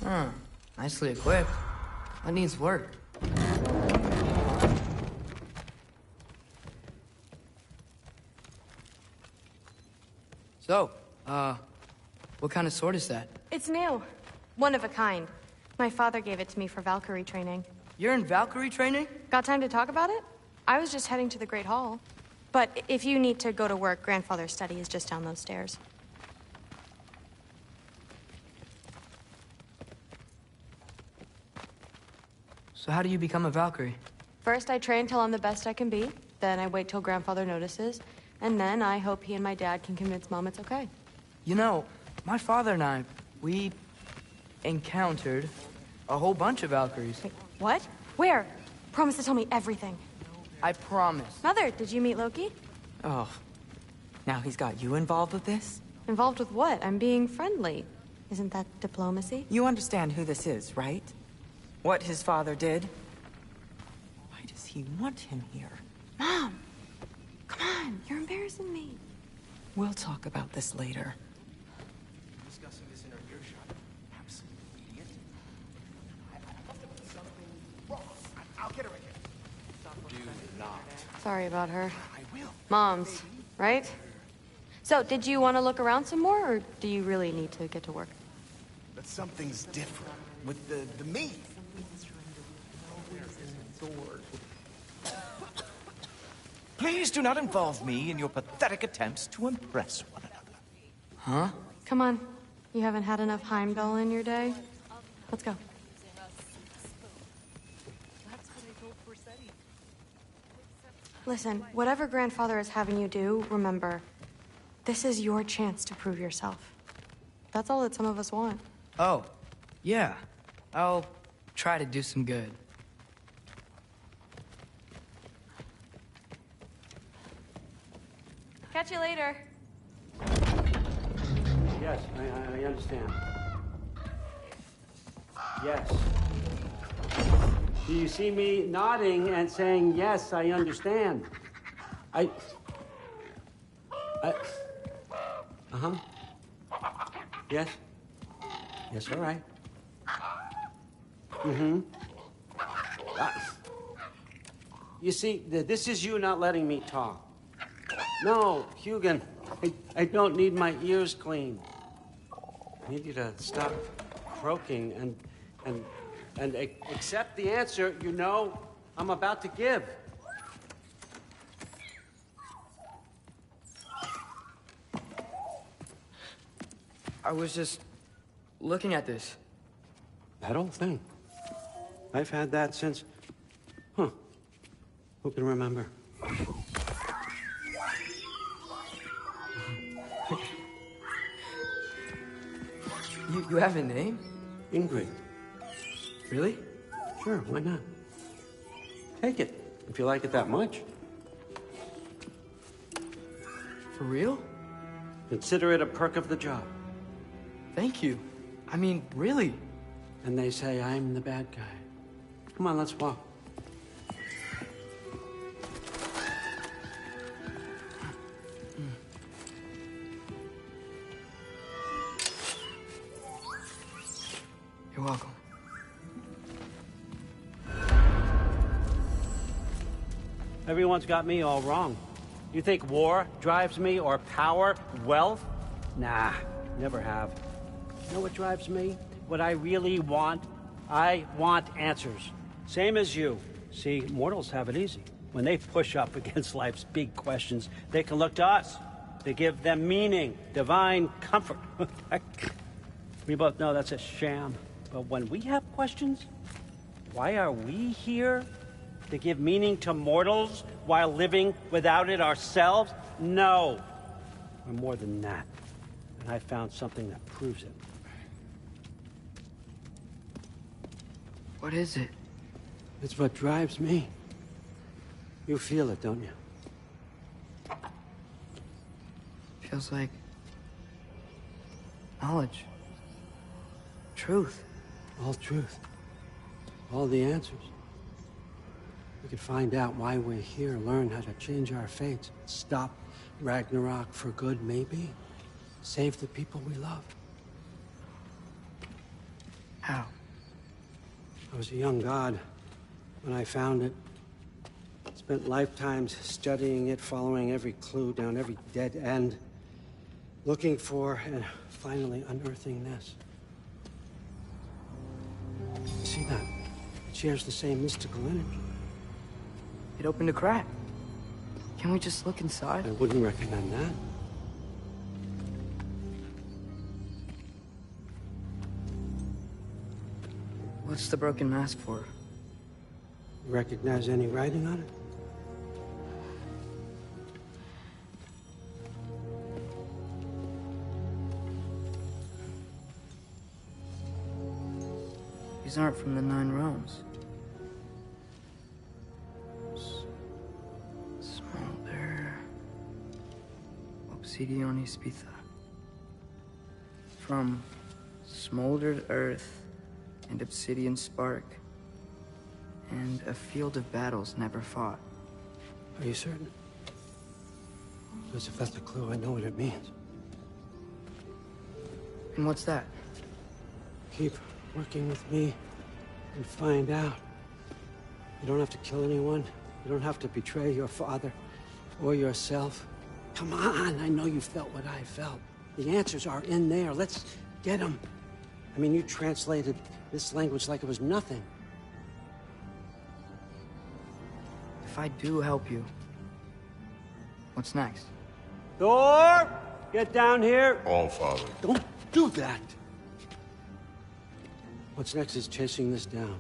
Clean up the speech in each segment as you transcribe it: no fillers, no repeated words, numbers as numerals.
Huh. Nicely equipped. That needs work. So, what kind of sword is that? It's new. One of a kind. My father gave it to me for Valkyrie training. You're in Valkyrie training? Got time to talk about it? I was just heading to the Great Hall. But if you need to go to work, Grandfather's study is just down those stairs. So how do you become a Valkyrie? First, I train till I'm the best I can be. Then I wait till Grandfather notices. And then I hope he and my dad can convince Mom it's okay. You know, my father and I, we encountered a whole bunch of Valkyries. Wait, what? Where? Promise to tell me everything. I promise. Mother, did you meet Loki? Oh, now he's got you involved with this? Involved with what? I'm being friendly. Isn't that diplomacy? You understand who this is, right? What his father did? Why does he want him here? Mom! Come on, you're embarrassing me. We'll talk about this later. Discussing this in our earshot. Absolute idiot. I must have done something wrong. I'll get her again. Do not. Sorry about her. I will. Mom's, right? So, did you want to look around some more, or do you really need to get to work? But something's different with the me. Please do not involve me in your pathetic attempts to impress one another. Huh? Come on. You haven't had enough Heimdall in your day? Let's go. Listen, whatever Grandfather is having you do, remember, this is your chance to prove yourself. That's all that some of us want. Oh, yeah. I'll try to do some good. Catch you later. Yes, I understand. Yes. Do you see me nodding and saying, yes, I understand? Uh-huh. Yes? Yes, all right. Mm-hmm. You see, this is you not letting me talk. No, Hugin, I don't need my ears cleaned. I need you to stop croaking and accept the answer you know I'm about to give. I was just looking at this. That old thing. I've had that since... Huh. Who can remember? You have a name? Ingrid. Really? Sure, why not? Take it, if you like it that much. For real? Consider it a perk of the job. Thank you. I mean, really. And they say I'm the bad guy. Come on, let's walk. You're welcome. Everyone's got me all wrong. You think war drives me, or power, wealth? Nah, never have. You know what drives me? What I really want? I want answers. Same as you. See, mortals have it easy. When they push up against life's big questions, they can look to us. They give them meaning, divine comfort. We both know that's a sham. But when we have questions, why are we here? To give meaning to mortals while living without it ourselves? No. We're more than that. And I found something that proves it. What is it? It's what drives me. You feel it, don't you? Feels like knowledge. Truth. All truth. All the answers. We could find out why we're here, learn how to change our fates, stop Ragnarok for good, maybe. Save the people we love. How? I was a young god when I found it. Spent lifetimes studying it, following every clue down every dead end, looking for and finally unearthing this. See that? It shares the same mystical energy. It opened a crack. Can we just look inside? I wouldn't recommend that. What's the broken mask for? You recognize any writing on it? These aren't from the 9 realms. Smolder. Obsidion Ispitha. From smoldered earth and obsidian spark. And a field of battles never fought. Are you certain? Because if that's a clue, I know what it means. And what's that? Keep working with me and find out. You don't have to kill anyone. You don't have to betray your father or yourself. Come on, I know you felt what I felt. The answers are in there. Let's get them. I mean, you translated this language like it was nothing. If I do help you, what's next? Thor! Get down here! All Father. Don't do that! What's next is chasing this down.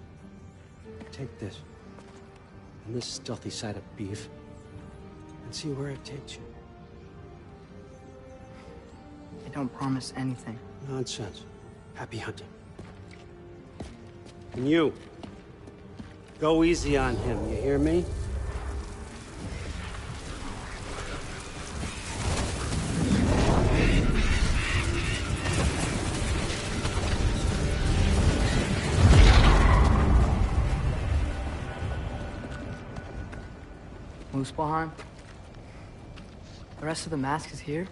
Take this, and this stealthy side of beef, and see where it takes you. I don't promise anything. Nonsense. Happy hunting. And you, go easy on him, you hear me? Muspelheim? The rest of the mask is here?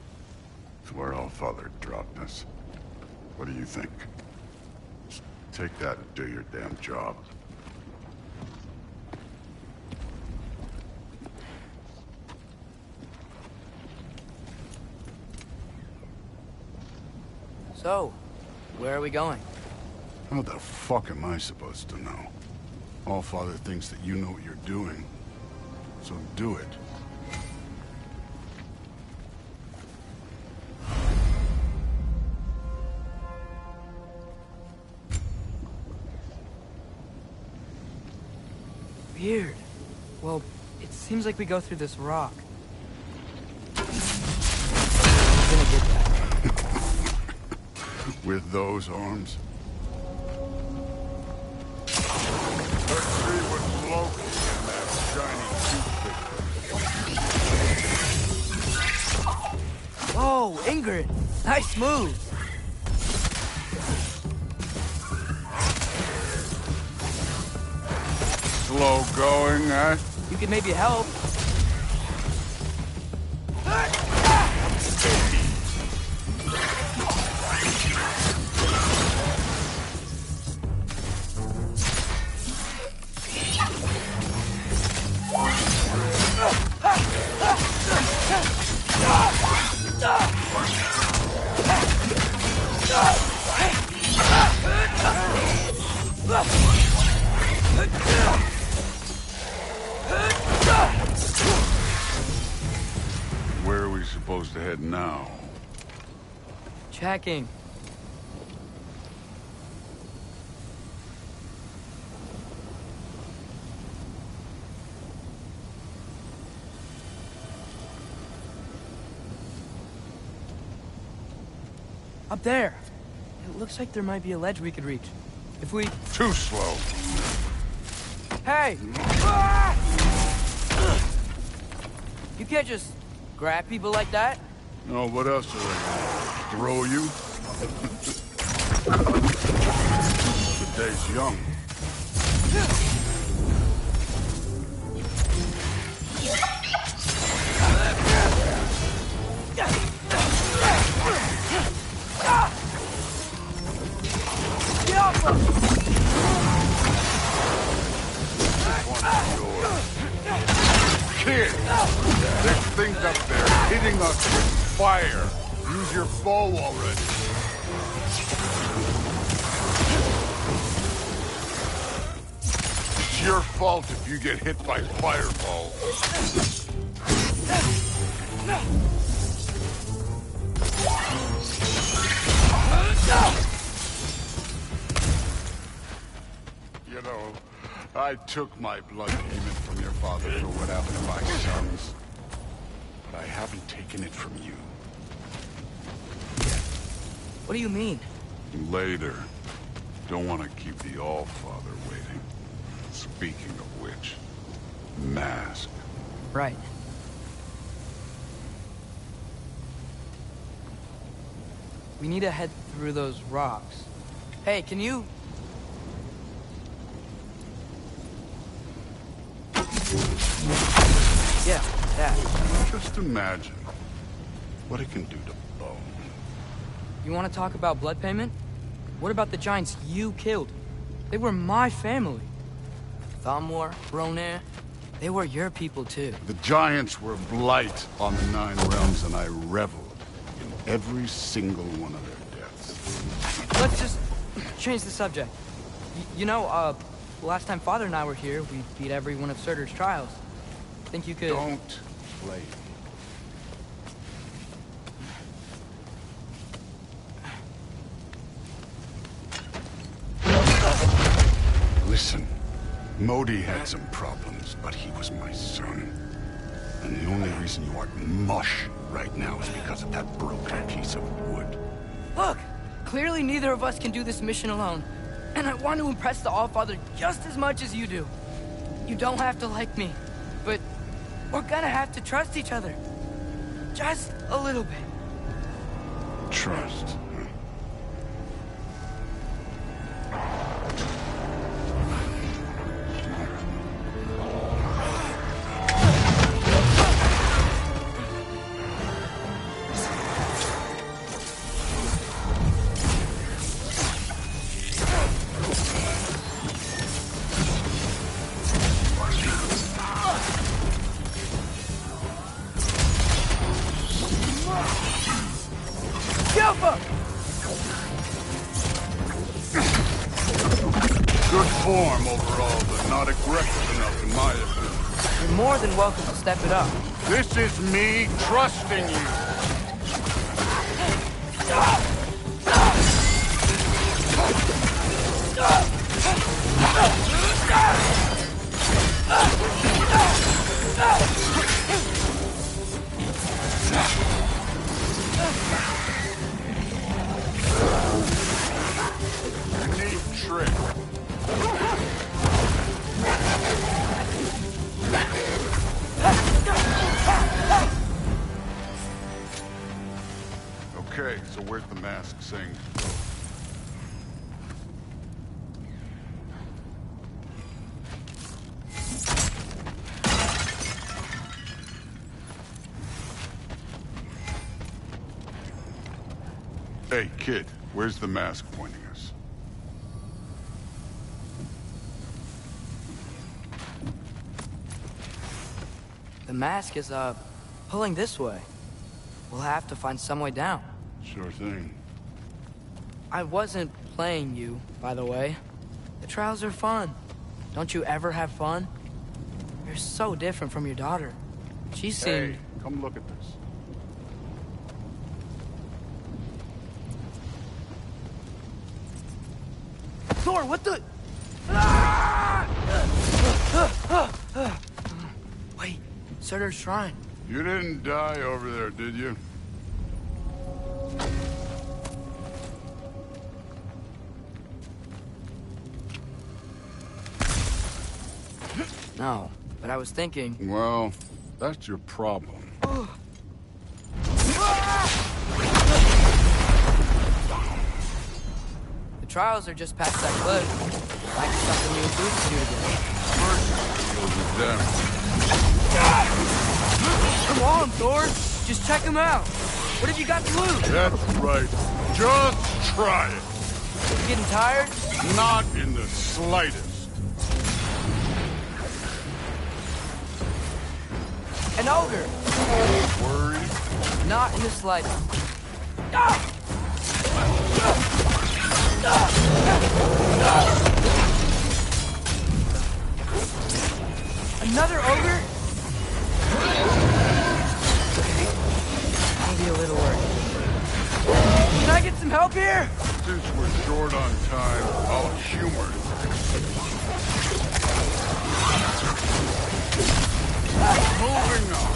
It's where All Father dropped us. What do you think? Just take that and do your damn job. So, where are we going? How the fuck am I supposed to know? All Father thinks that you know what you're doing. So do it. Weird. Well, it seems like we go through this rock. I'm gonna get that. With those arms? Let's see what's Loki in that shiny toothpick. Whoa, Ingrid! Nice move! Slow going, eh? You could maybe help. Where are we supposed to head now? Checking. Up there. It looks like there might be a ledge we could reach. If we... Too slow. Hey! You can't just grab people like that. No, what else are they gonna throw you? The day's young. Get off him! Kid! There's things up there hitting us with fire. Use your bow already. It's your fault if you get hit by fireballs. You know, I took my blood payment from your father for what happened to my sons. But I haven't taken it from you. What do you mean? Later. Don't want to keep the All-Father waiting. Speaking of which, mask. Right. We need to head through those rocks. Hey, can you... Yeah, that. Just imagine what it can do to bone. You want to talk about blood payment? What about the giants you killed? They were my family. Thamor, Ronair, they were your people too. The giants were blight on the Nine Realms, and I reveled in every single one of their deaths. Let's just change the subject. You know, last time Father and I were here, we beat every one of Surtur's trials. Think you could... Don't play me. Listen, Modi had some problems, but he was my son. And the only reason you aren't mush right now is because of that broken piece of wood. Look! Clearly neither of us can do this mission alone. And I want to impress the All-Father just as much as you do. You don't have to like me, but we're gonna have to trust each other. Just a little bit. Trust. Good form overall, but not aggressive enough in my opinion. You're more than welcome to step it up. This is me trusting you. Neat trick. Okay, so where's the mask saying? Hey, kid, where's the mask pointing us? The mask is, pulling this way. We'll have to find some way down. Sure thing. I wasn't playing you, by the way. The trials are fun. Don't you ever have fun? You're so different from your daughter. She seemed... Hey, come look at this. Thor, what the... Wait, Surtur's shrine. You didn't die over there, did you? No, but I was thinking... Well, that's your problem. The trials are just past that cliff. Like something you and Boots do together. Deal with them. Come on, Thor! Just check them out! What have you got to lose? That's right. Just try it. You getting tired? Not in the slightest. ogre. Worried? Not in the slightest. Another ogre? Maybe a little worried. Can I get some help here? Since we're short on time, I'll humor you. Moving on.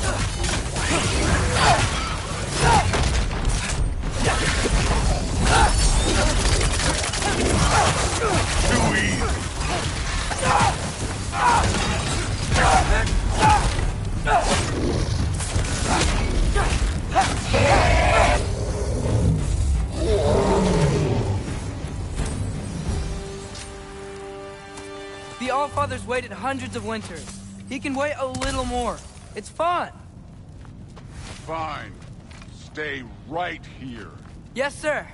Too easy. The Allfather's waited hundreds of winters. He can wait a little more. It's fun. Fine. Stay right here. Yes, sir.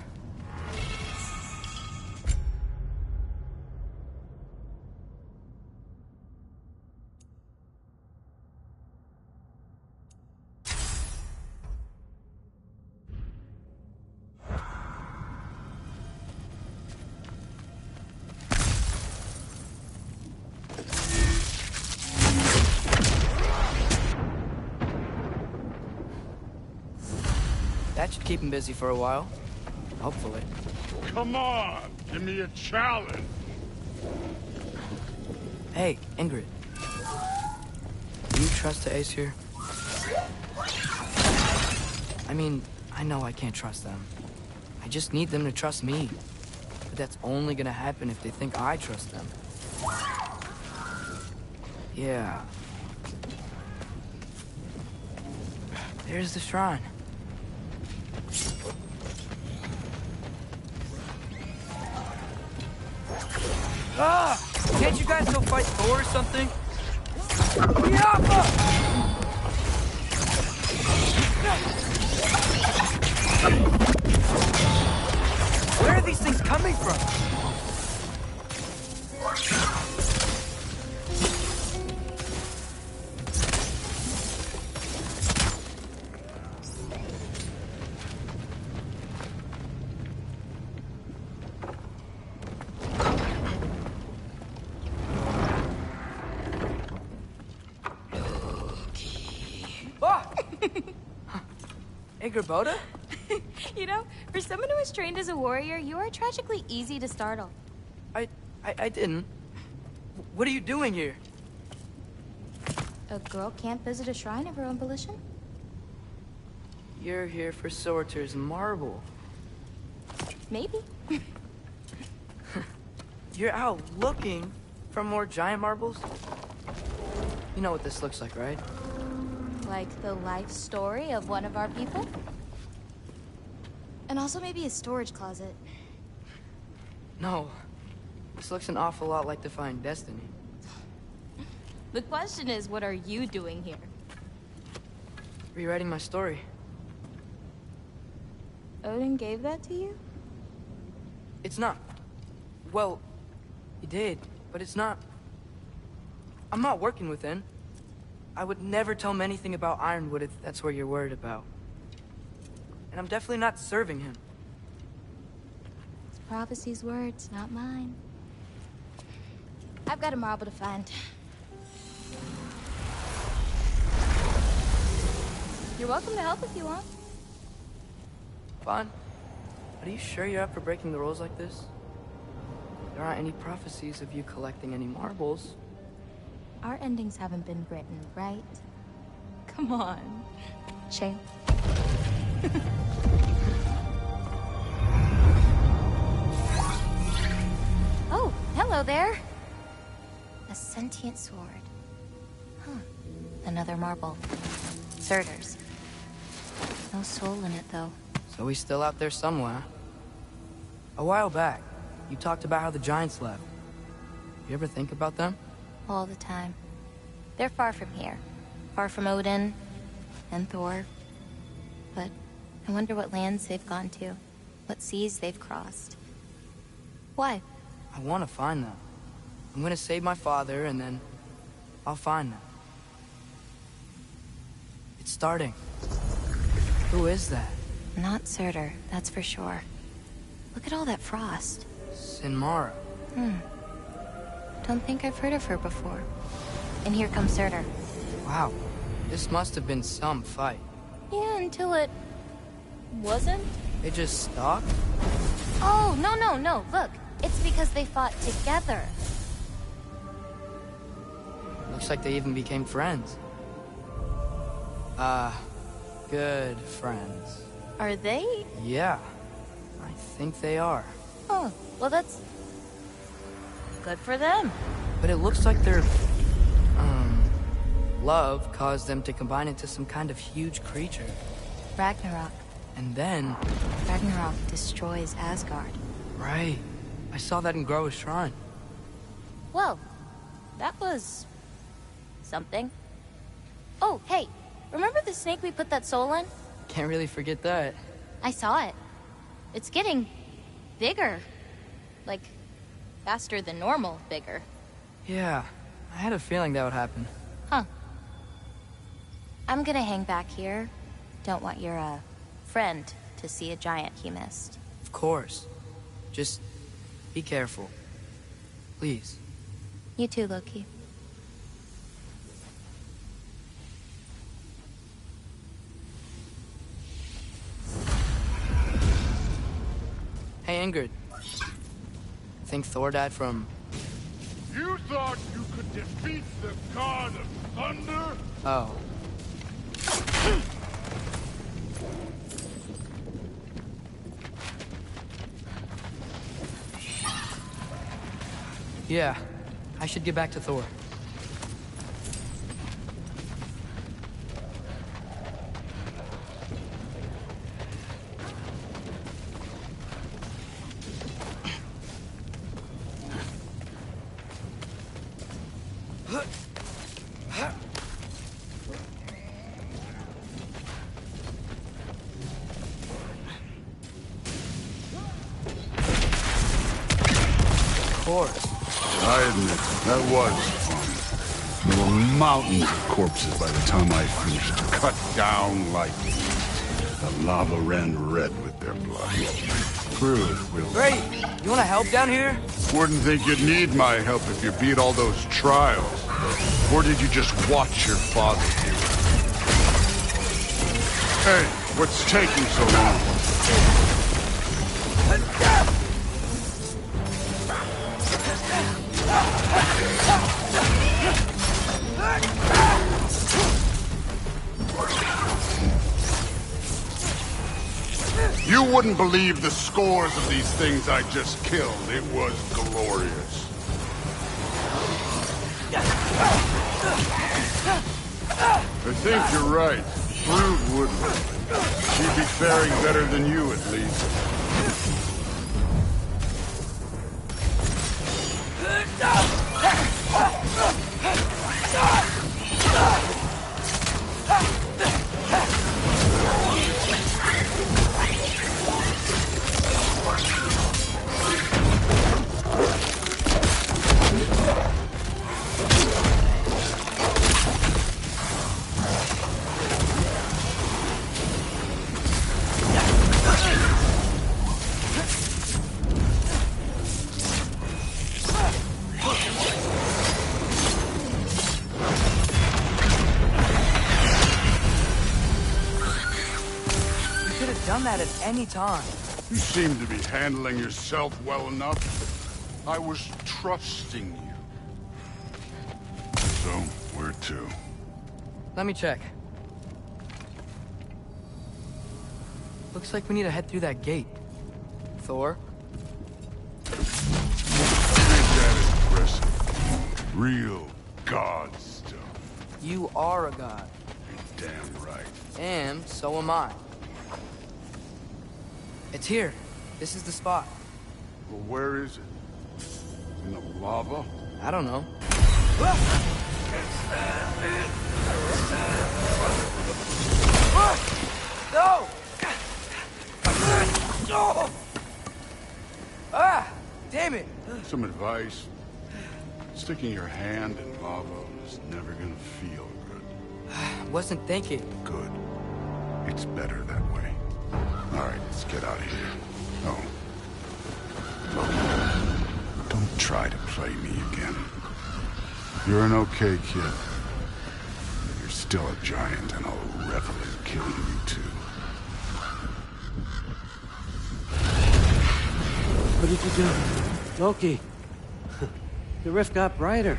That should keep him busy for a while. Hopefully. Come on, give me a challenge. Hey, Ingrid. Do you trust the Ace here? I mean, I know I can't trust them. I just need them to trust me. But that's only gonna happen if they think I trust them. Yeah. There's the shrine. Ah! Can't you guys go fight Thor or something? Where are these things coming from? Boda? You know, for someone who was trained as a warrior, you are tragically easy to startle. I didn't. What are you doing here? A girl can't visit a shrine of her own volition? You're here for Sorter's marble. Maybe. You're out looking for more giant marbles? You know what this looks like, right? Like the life story of one of our people? And also maybe a storage closet. No. This looks an awful lot like Defying Destiny. The question is, what are you doing here? Rewriting my story. Odin gave that to you? It's not... Well, he did, but it's not... I'm not working with him. I would never tell him anything about Ironwood if that's what you're worried about. And I'm definitely not serving him. It's prophecy's words, not mine. I've got a marble to find. You're welcome to help if you want. Fine. But are you sure you're up for breaking the rules like this? There aren't any prophecies of you collecting any marbles. Our endings haven't been written, right? Come on, champ. Oh, hello there. A sentient sword. Huh. Another marble. Surtur's. No soul in it, though. So he's still out there somewhere. A while back, you talked about how the Giants left. You ever think about them? All the time. They're far from here. Far from Odin and Thor. But I wonder what lands they've gone to. What seas they've crossed. Why? I want to find them. I'm gonna save my father, and then I'll find them. starting. Who is that? Not Surtur, that's for sure. Look at all that frost. Sinmara. Don't think I've heard of her before. And here comes Surtur. Wow. This must have been some fight. Yeah, until it... wasn't? They just stopped? Oh, no. Look, it's because they fought together. Looks like they even became friends. Good friends. Are they? Yeah, I think they are. Oh, well that's... good for them. But it looks like their, love caused them to combine into some kind of huge creature. Ragnarok. And then... Ragnarok destroys Asgard. Right. I saw that in Groa's shrine. Well, that was... something. Oh, hey, remember the snake we put that soul in? Can't really forget that. I saw it. It's getting... bigger. Like, faster than normal bigger. Yeah, I had a feeling that would happen. Huh. I'm gonna hang back here. Don't want your, friend to see a giant he missed. Of course. Just be careful. Please. You too, Loki. Hey, Ingrid. Think Thor died from... You thought you could defeat the god of thunder? Oh. Yeah, I should get back to Thor. I admit, that was fun. There were mountains of corpses by the time I finished. Cut down like the lava ran red with their blood. Crews will... Great! You wanna help down here? Wouldn't think you'd need my help if you beat all those trials. Or did you just watch your father do it? Hey, what's taking so long? You wouldn't believe the scores of these things I just killed. It was glorious. I think you're right. Brood would. She'd be faring better than you, at least. Done that at any time. You seem to be handling yourself well enough. I was trusting you. So, where to? Let me check. Looks like we need to head through that gate. Thor? Ain't that impressive? Real god stuff. You are a god. You're damn right. And so am I. It's here. This is the spot. Well, where is it? In the lava? I don't know. No! Ah! Damn it! Some advice. Sticking your hand in lava is never gonna feel good. Wasn't thinking. Good. It's better that way. All right, let's get out of here. Oh. Look, don't try to play me again. You're an okay kid. You're still a giant, and I'll revel in killing you too. What did you do? Loki. The rift got brighter.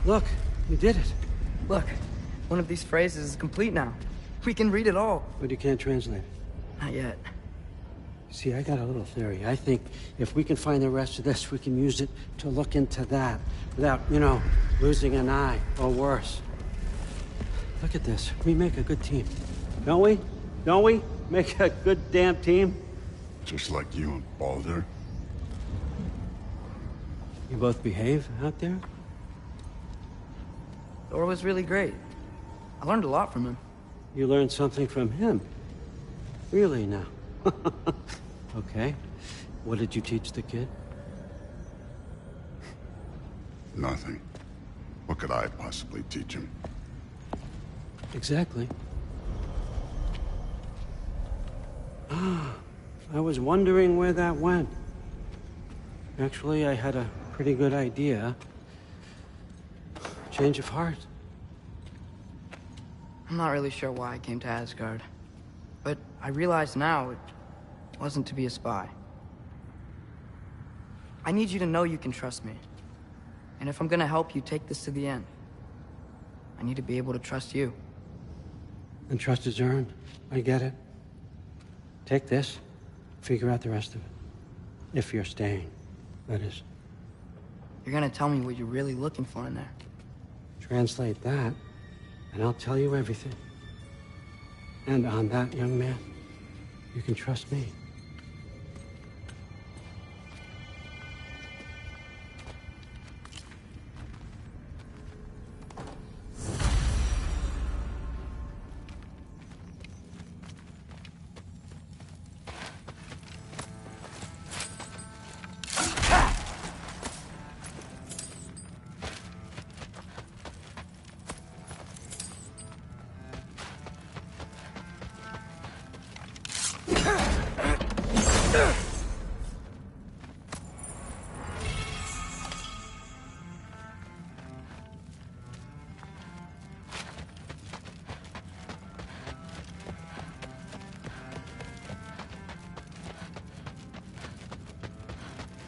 Look, you did it. Look, one of these phrases is complete now. We can read it all. But you can't translate it. Not yet. See, I got a little theory. I think if we can find the rest of this, we can use it to look into that without, losing an eye or worse. Look at this. We make a good team. Don't we? Don't we? Make a good damn team? Just like you and Baldur. You both behave out there? Thor was really great. I learned a lot from him. You learned something from him? Really now? Okay. What did you teach the kid? Nothing. What could I possibly teach him? Exactly. I was wondering where that went. Actually, I had a pretty good idea. Change of heart. I'm not really sure why I came to Asgard. But I realize now it wasn't to be a spy. I need you to know you can trust me. And if I'm gonna help you take this to the end, I need to be able to trust you. And trust is earned. I get it. Take this. Figure out the rest of it. If you're staying, that is. You're gonna tell me what you're really looking for in there. Translate that, and I'll tell you everything. And on that, young man, you can trust me.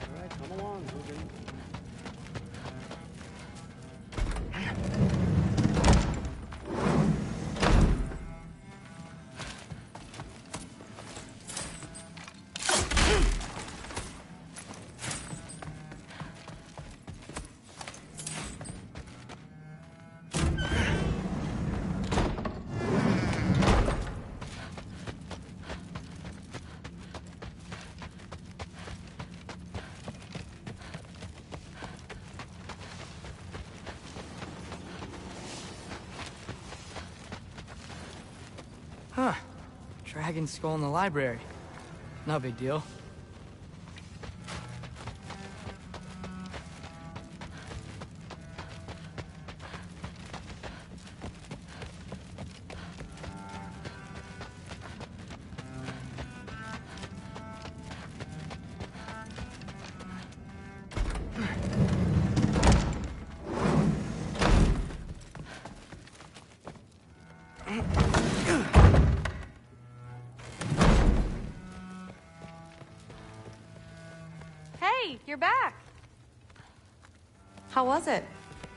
All right, come along, Ruben. Huh. Dragon skull in the library. No big deal. Hey, you're back. How was it?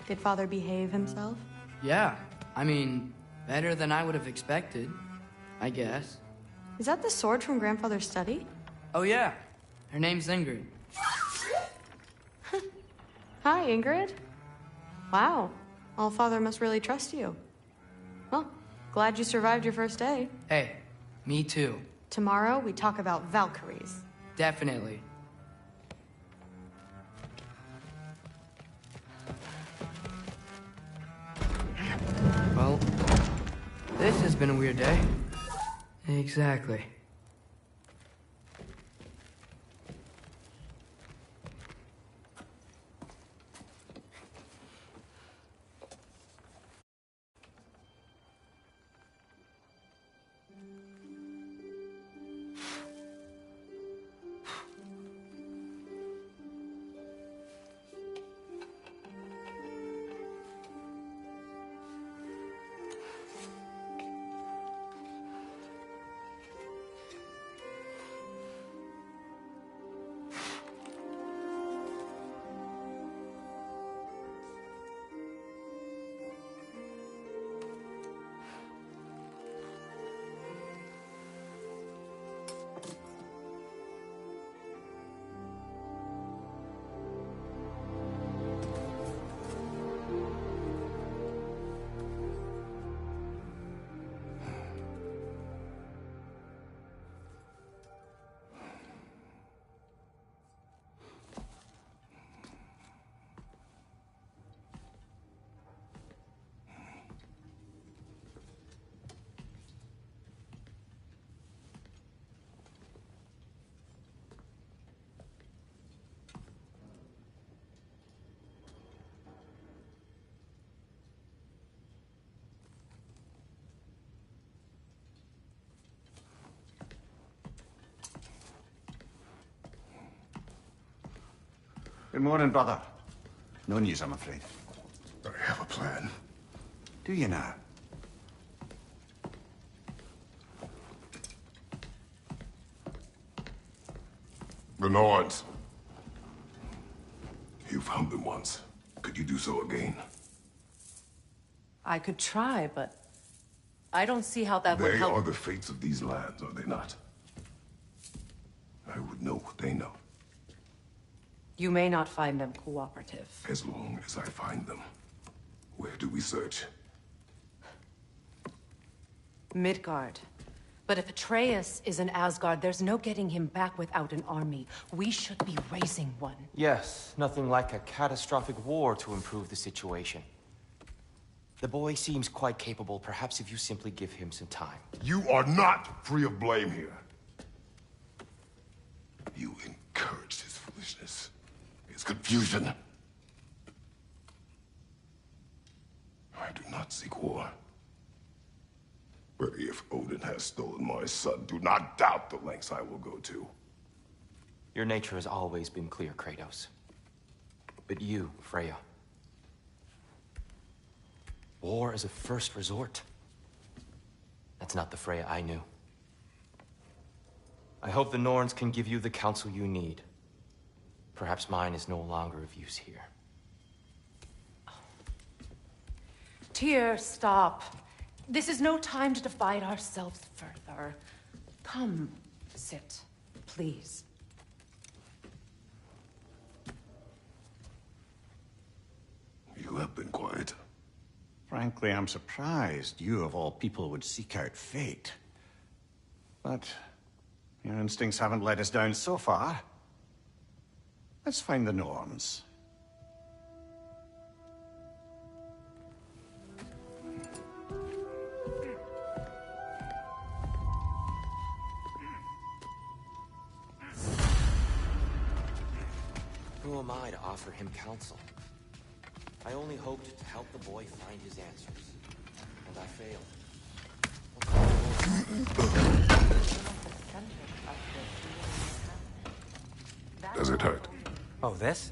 Did Father behave himself? Yeah. I mean, better than I would have expected, I guess. Is that the sword from Grandfather's study? Oh yeah. Her name's Ingrid. Hi, Ingrid. Wow. Allfather must really trust you. Well, glad you survived your first day. Hey, me too. Tomorrow, we talk about Valkyries. Definitely. Well, this has been a weird day. Exactly. Good morning, brother. No news, I'm afraid. I have a plan. Do you now? The Norns. You found them once. Could you do so again? I could try, but I don't see how that would They help. are the fates of these lands, are they not? I would know what they know, You may not find them cooperative. as long as I find them. Where do we search? Midgard. But if Atreus is in Asgard, there's no getting him back without an army. We should be raising one. Yes, nothing like a catastrophic war to improve the situation. The boy seems quite capable. Perhaps if you simply give him some time. You are not free of blame here. You encouraged his foolishness, his confusion. I do not seek war. But if Odin has stolen my son, do not doubt the lengths I will go to. Your nature has always been clear, Kratos. But you, Freya. War is a first resort. That's not the Freya I knew. I hope the Norns can give you the counsel you need. Perhaps mine is no longer of use here. Tyr, stop. This is no time to divide ourselves further. Come, sit, please. You have been quiet. Frankly, I'm surprised you, of all people, would seek out fate. But your instincts haven't let us down so far. Let's find the Norns. Who am I to offer him counsel? I only hoped to help the boy find his answers. And I failed. Does it hurt? Oh, this?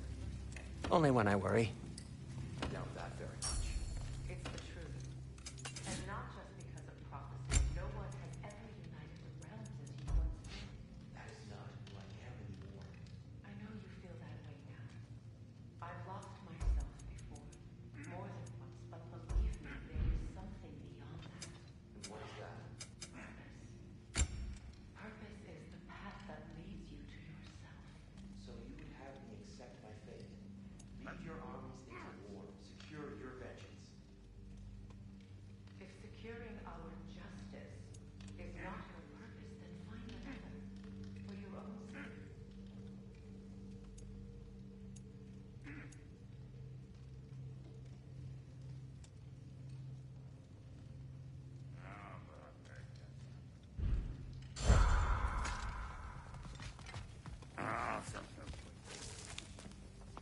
Only when I worry. Doubt that very much. It's the truth. And not just because of prophecy. No one has ever united the realms as you once did. That is not who I am anymore. I know you feel that way now. I've lost myself before. More than once, but believe me, there is something beyond that. And what is that? Purpose. Purpose is the path that leads you to yourself. So you would have me accept my fate. Lead your armies into war. Secure your vengeance. If securing our justice is not your purpose, then find another. For your own sake.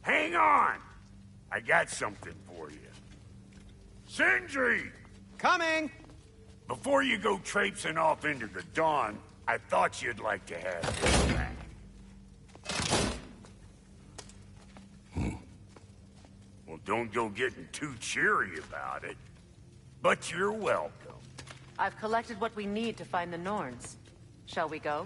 Hang on! I got something for you. Sindri! Coming! Before you go traipsing off into the dawn, I thought you'd like to have this back. Well, don't go getting too cheery about it. But you're welcome. I've collected what we need to find the Norns. Shall we go?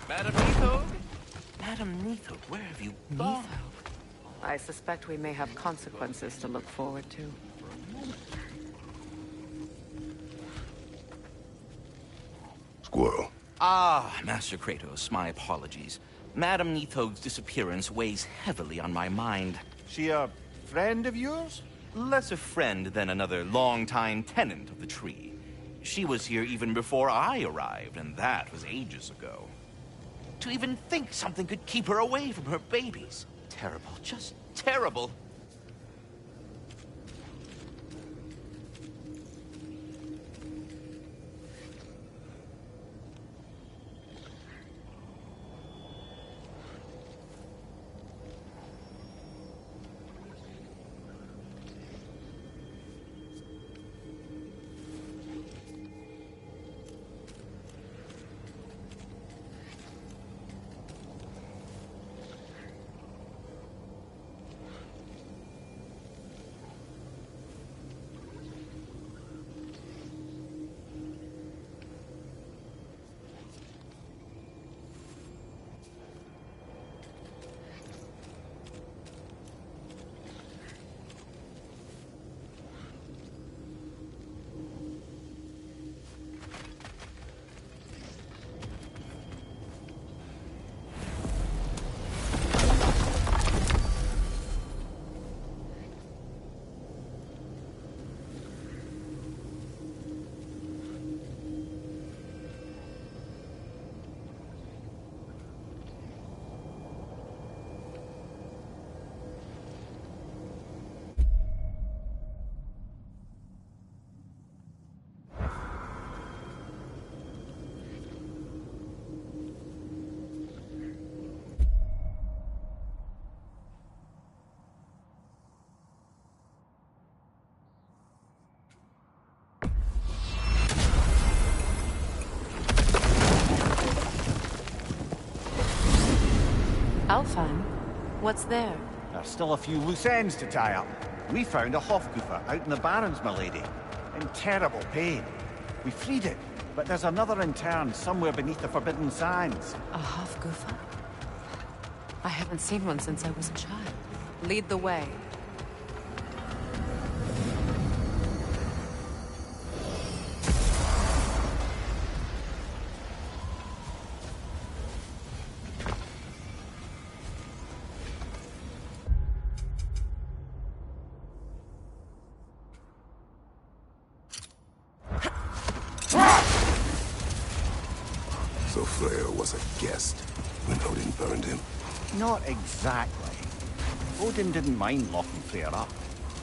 Madam Nithog? Madam Nithog, where have you gone? I suspect we may have consequences to look forward to. Squirrel. Ah, Master Kratos, my apologies. Madam Nithog's disappearance weighs heavily on my mind. She a friend of yours? less a friend than another longtime tenant of the tree. She was here even before I arrived, and that was ages ago. To even think something could keep her away from her babies. Terrible, just terrible. Alfheim? What's there? There's still a few loose ends to tie up. We found a Hofgufer out in the Barrens, milady. In terrible pain. We freed it, but there's another intern somewhere beneath the Forbidden Sands. A Hofgufer? I haven't seen one since I was a child. Lead the way. So Freyr was a guest when Odin burned him? Not exactly. Odin didn't mind locking Freyr up.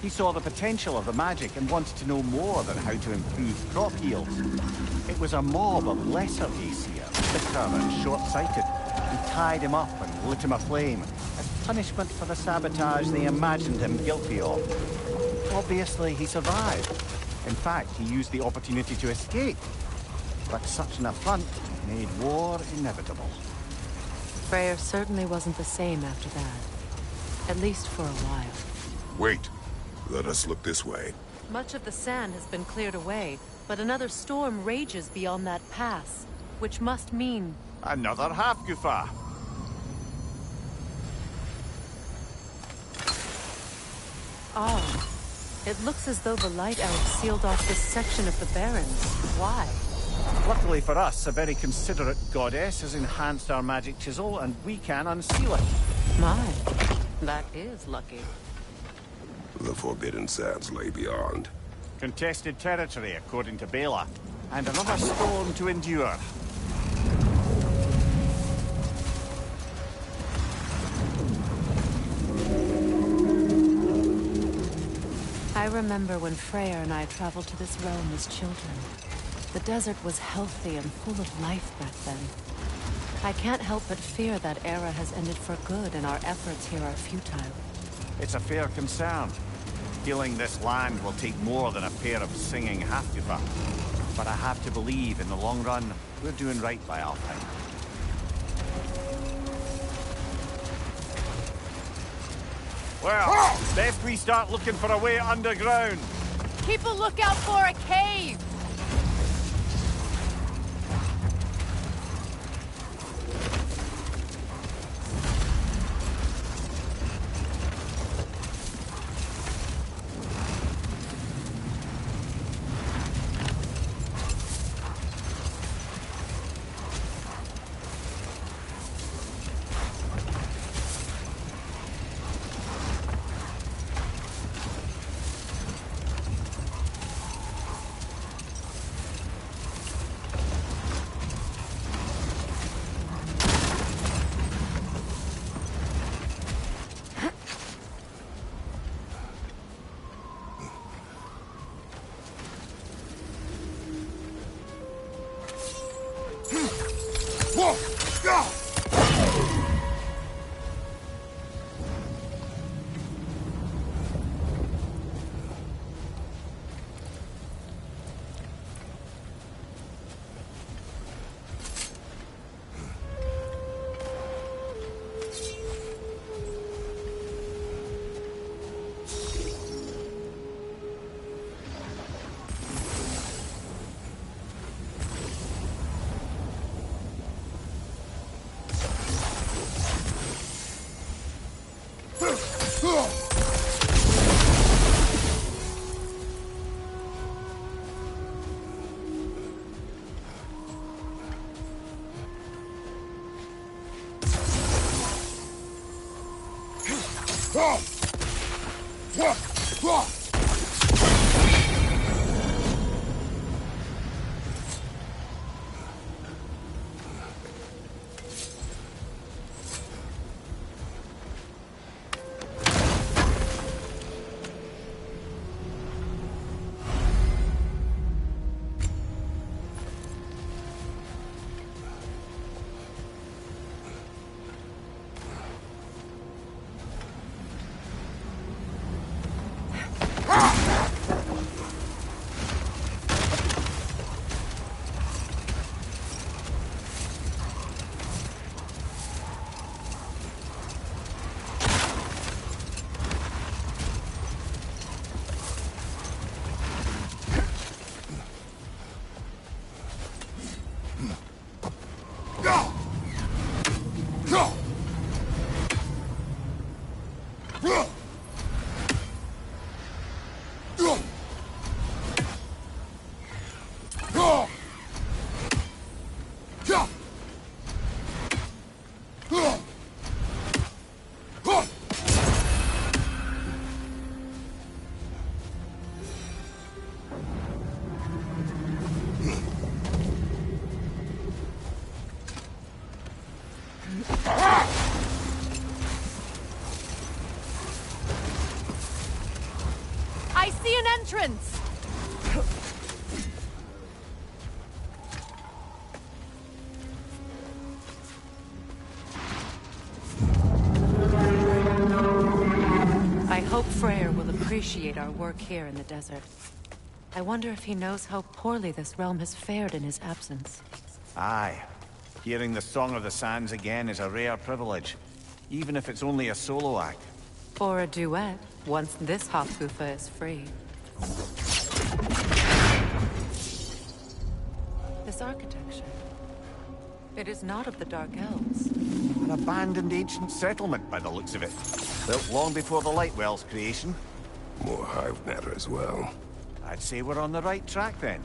He saw the potential of the magic and wanted to know more than how to improve crop yields. It was a mob of lesser Aesir, bitter and short-sighted, who tied him up and lit him aflame as punishment for the sabotage they imagined him guilty of. Obviously, he survived. In fact, he used the opportunity to escape. But such an affront made war inevitable. Freyr certainly wasn't the same after that. At least for a while. Wait. Let us look this way. Much of the sand has been cleared away, but another storm rages beyond that pass, which must mean... Another Hafgufa! Oh. It looks as though the Light Elves sealed off this section of the Barrens. Why? Luckily for us, a very considerate goddess has enhanced our magic chisel, and we can unseal it. My, that is lucky. The Forbidden Sands lay beyond. Contested territory, according to Bela. And another storm to endure. I remember when Freyr and I traveled to this realm as children. The desert was healthy and full of life back then. I can't help but fear that era has ended for good and our efforts here are futile. It's a fair concern. Healing this land will take more than a pair of singing Hafgufa. But I have to believe, in the long run, we're doing right by Alfheim. Well, best we start looking for a way underground. Keep a lookout for a cave! I see an entrance! I hope Freyr will appreciate our work here in the desert. I wonder if he knows how poorly this realm has fared in his absence. Aye. Hearing the Song of the Sands again is a rare privilege, even if it's only a solo act. Or a duet, once this Hofgufa is free. This architecture. It is not of the Dark Elves. An abandoned ancient settlement by the looks of it. Built long before the Lightwell's creation. More hive matter as well. I'd say we're on the right track then.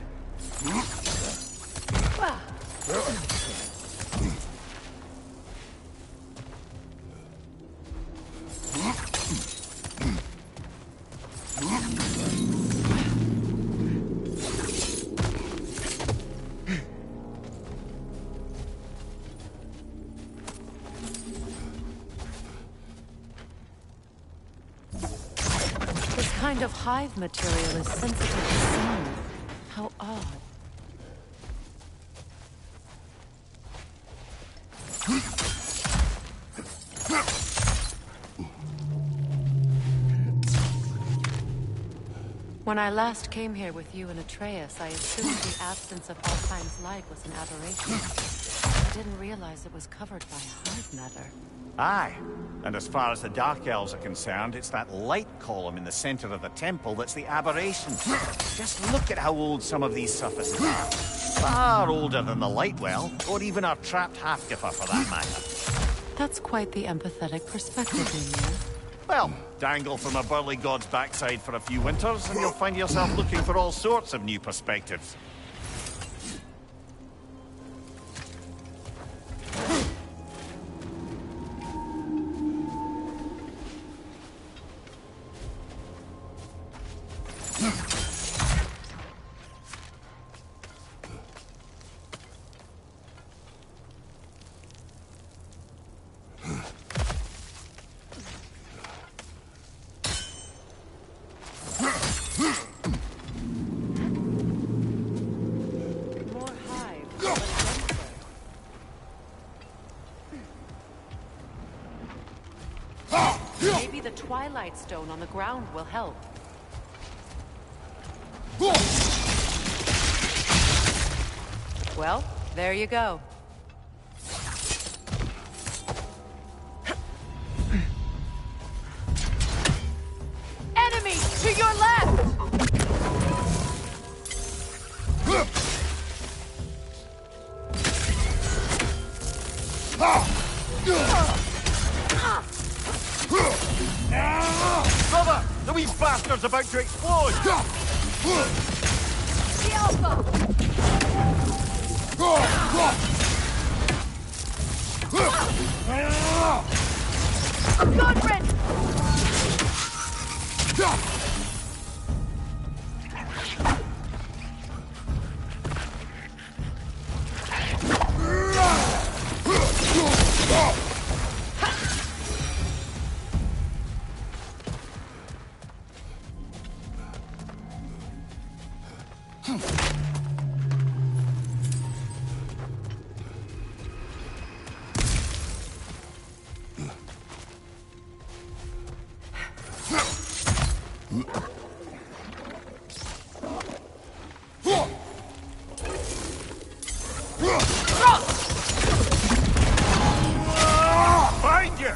This kind of hive material is sensitive to sound. How odd. When I last came here with you and Atreus, I assumed the absence of Alfheim's light was an aberration. I didn't realize it was covered by hive matter. Aye. And as far as the Dark Elves are concerned, it's that light column in the center of the temple that's the aberration. Just look at how old some of these surfaces are. Far older than the Lightwell, or even our trapped Halfgiffer for that matter. That's quite the empathetic perspective, Mimir. Well, dangle from a burly god's backside for a few winters, and you'll find yourself looking for all sorts of new perspectives. Maybe the Twilight Stone on the ground will help. Well, there you go. Enemy to your left! Brother! The wee bastard's about to explode! The Alpha! Godred! Find you!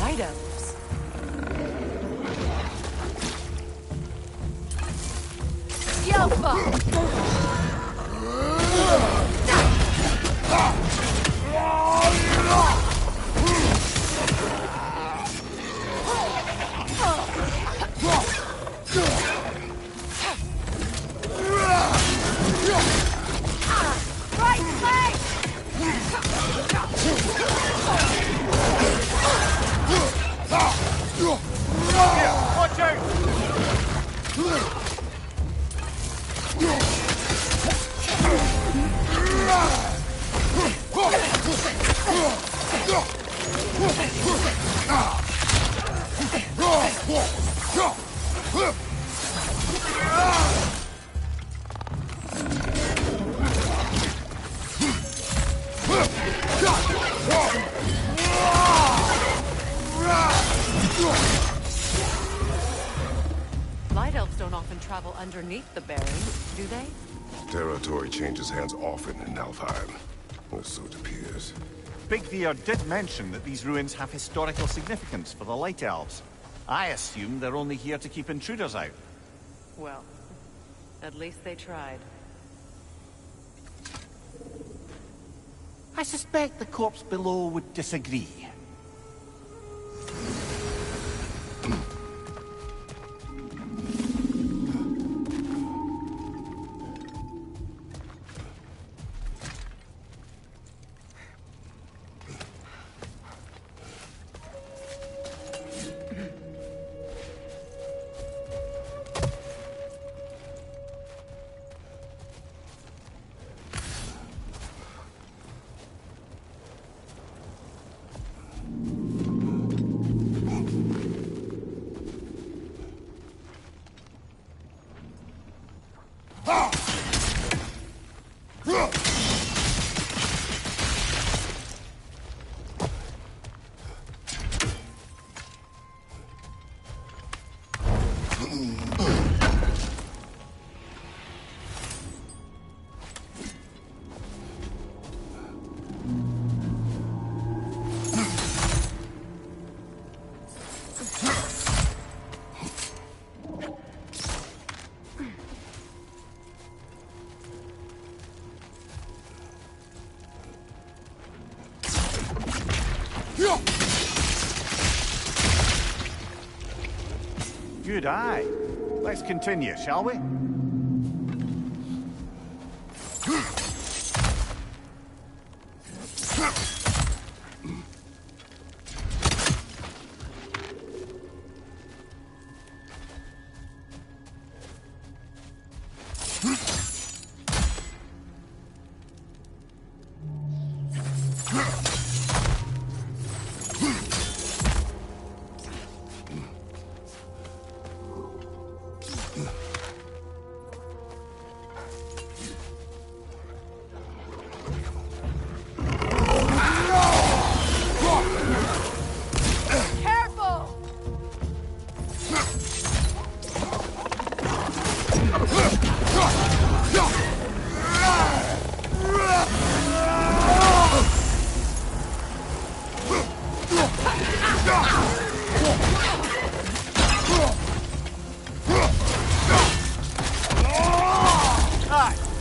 Light Elves. The Alpha! Right leg! Watch out! Light Elves don't often travel underneath the Barrens, do they? Territory changes hands often in Alfheim. Or so it appears. Big Veer did mention that these ruins have historical significance for the Light Elves. I assume they're only here to keep intruders out. Well, at least they tried. I suspect the corpse below would disagree. Good eye. Let's continue, shall we?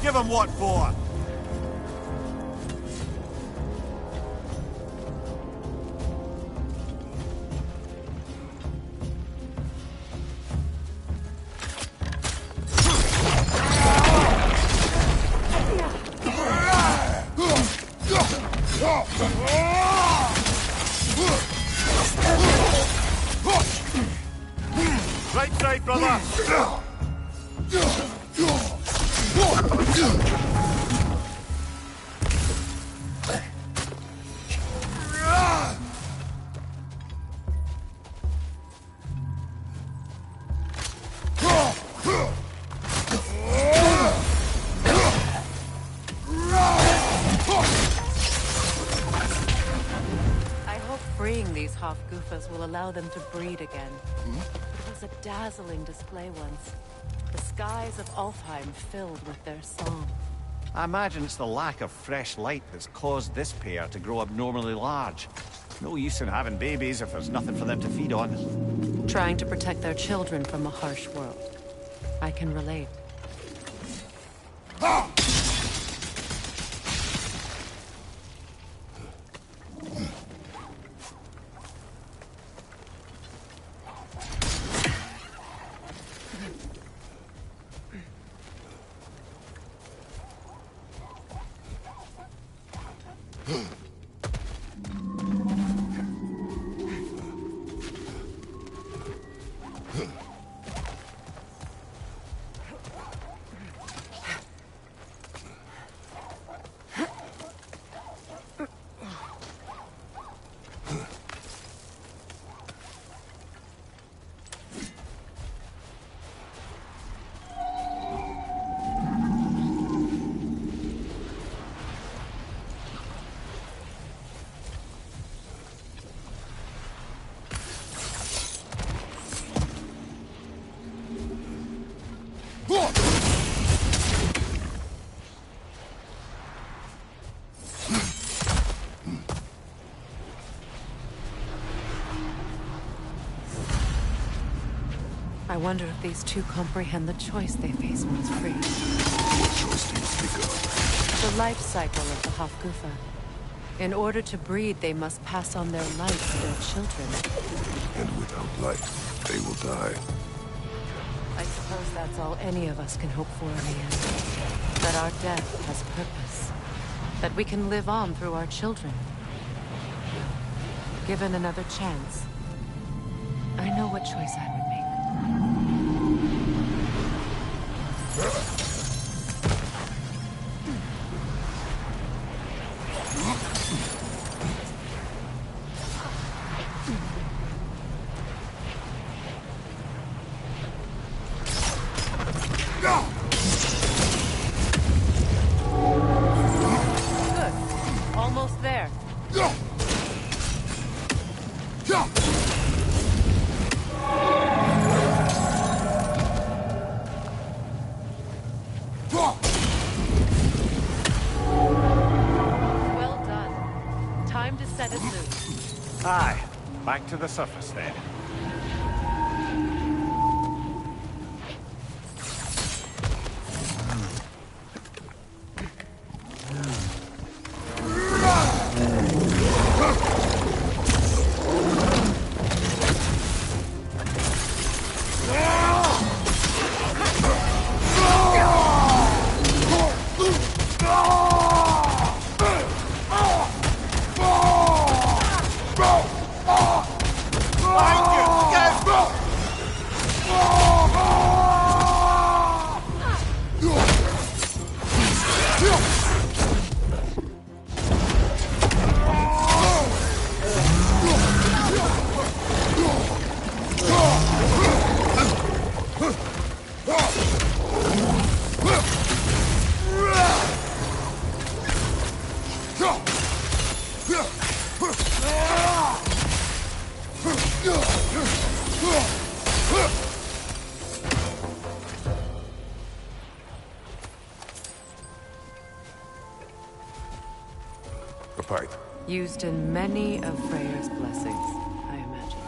Give him what for? Right side, brother! Freeing these Hofgufas will allow them to breed again. It was a dazzling display once. The skies of Alfheim filled with their song. I imagine it's the lack of fresh light that's caused this pair to grow abnormally large. No use in having babies if there's nothing for them to feed on. Trying to protect their children from a harsh world. I can relate. I wonder if these two comprehend the choice they face once free. What choice do you speak of? The life cycle of the Hofgufa. In order to breed, they must pass on their light to their children. And without light, they will die. I suppose that's all any of us can hope for in the end. That our death has purpose. That we can live on through our children. Given another chance, I know what choice I would make. Good. Almost there. Well done. Time to set it loose. Aye. Back to the surface then. A pipe. Used in many of Freyr's blessings, I imagine.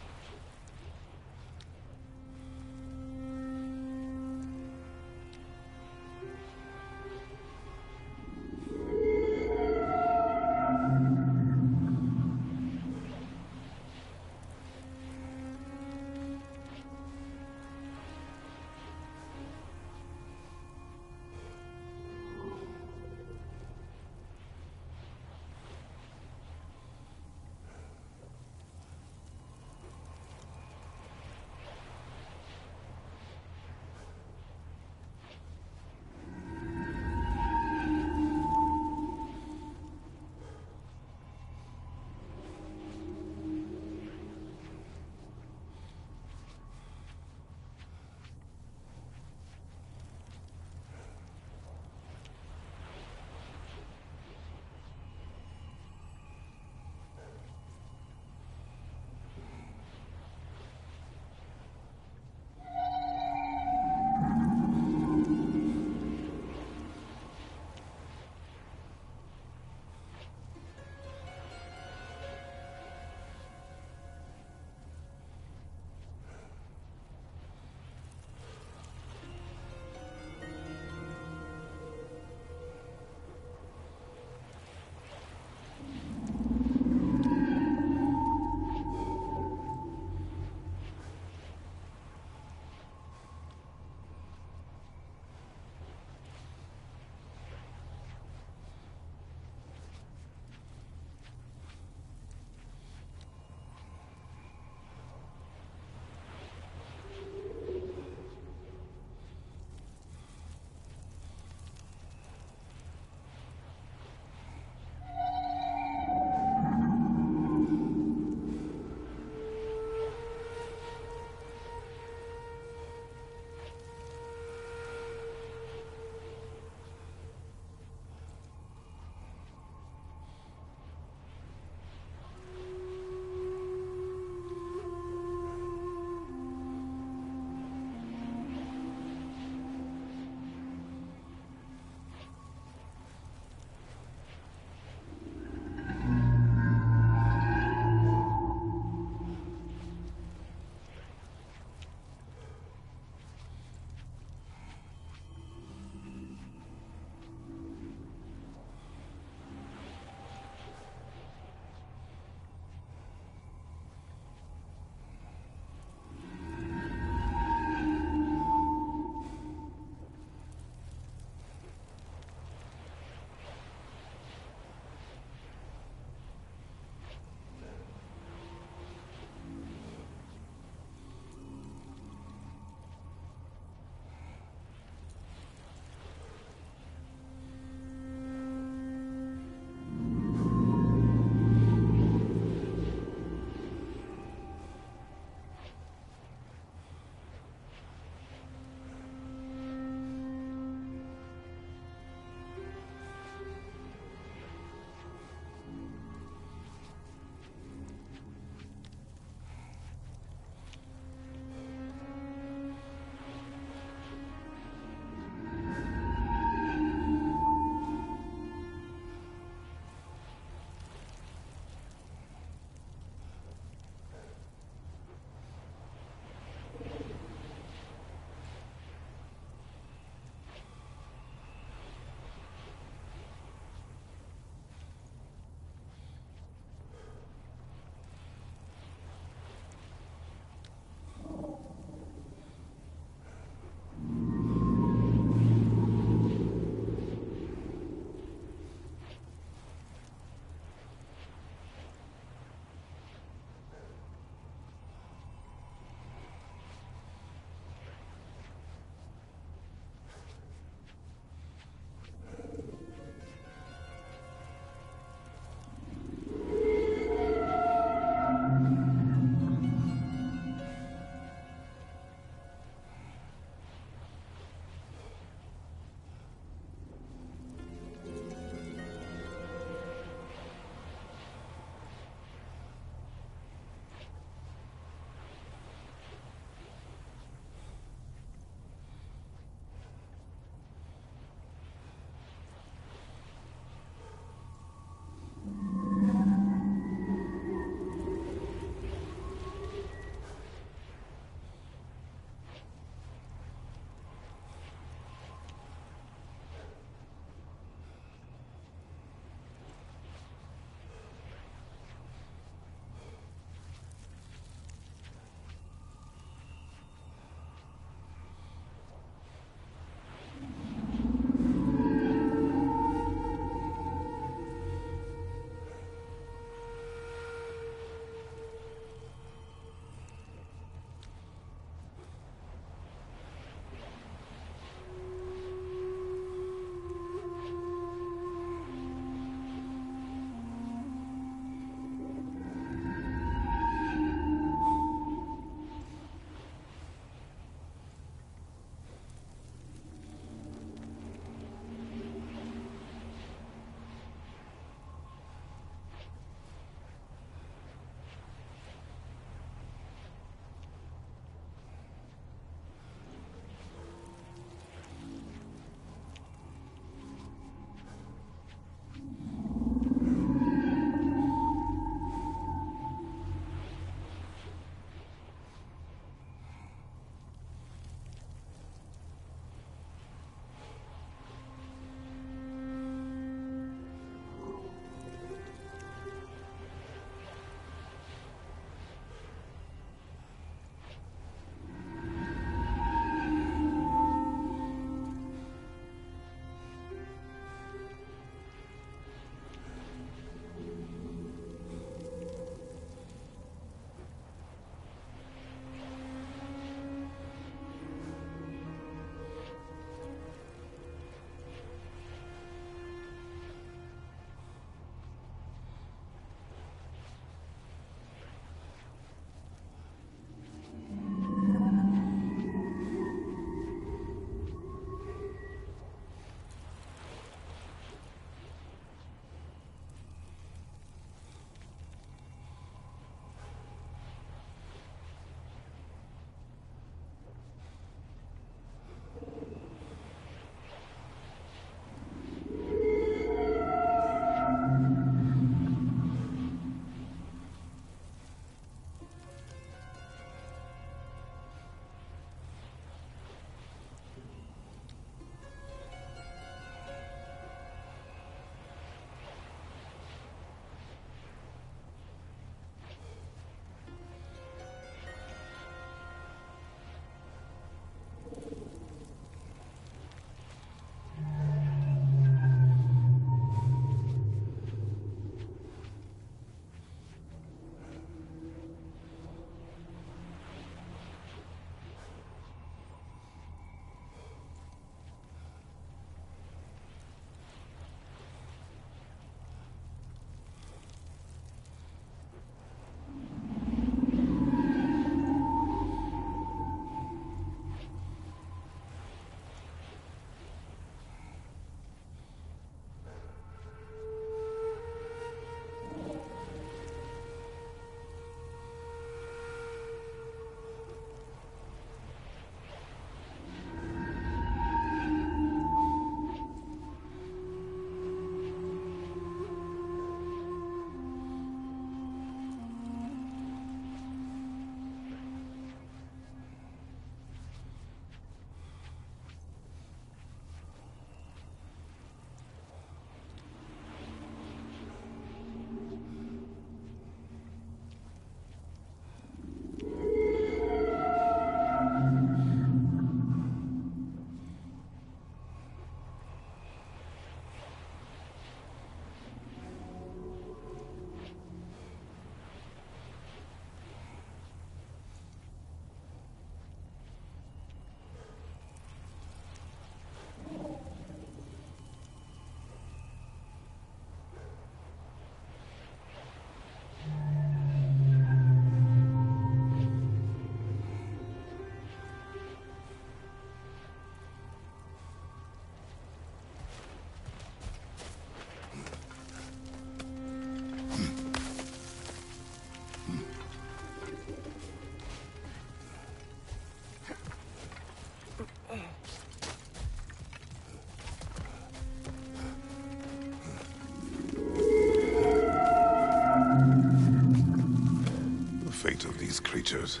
creatures.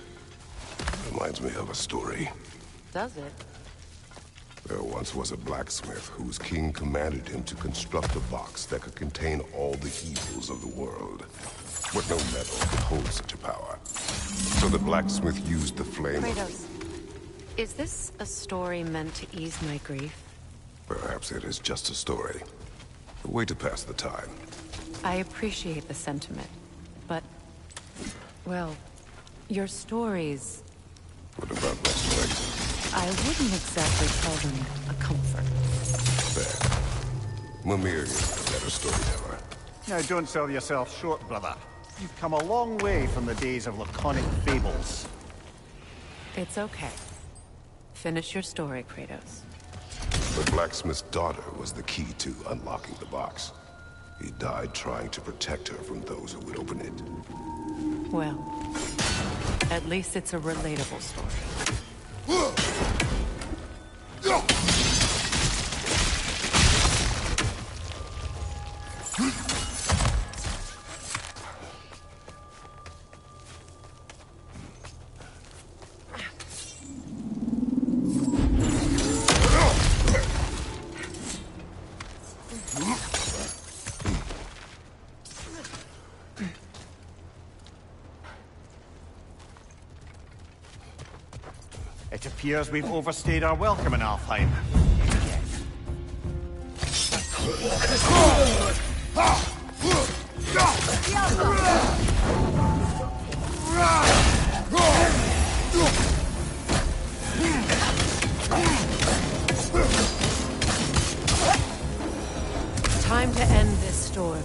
Reminds me of a story. Does it? There once was a blacksmith whose king commanded him to construct a box that could contain all the evils of the world. But no metal could hold such a power. So the blacksmith used the flame. Kratos, is this a story meant to ease my grief? Perhaps it is just a story. A way to pass the time. I appreciate the sentiment, but... well, your stories... What about resurrection? I wouldn't exactly call them a comfort. Fair. Mimir is a better storyteller. Now, don't sell yourself short, brother. You've come a long way from the days of laconic fables. It's okay. Finish your story, Kratos. The blacksmith's daughter was the key to unlocking the box. He died trying to protect her from those who would open it. Well, at least it's a relatable story. It appears we've overstayed our welcome in Alfheim. Time to end this storm.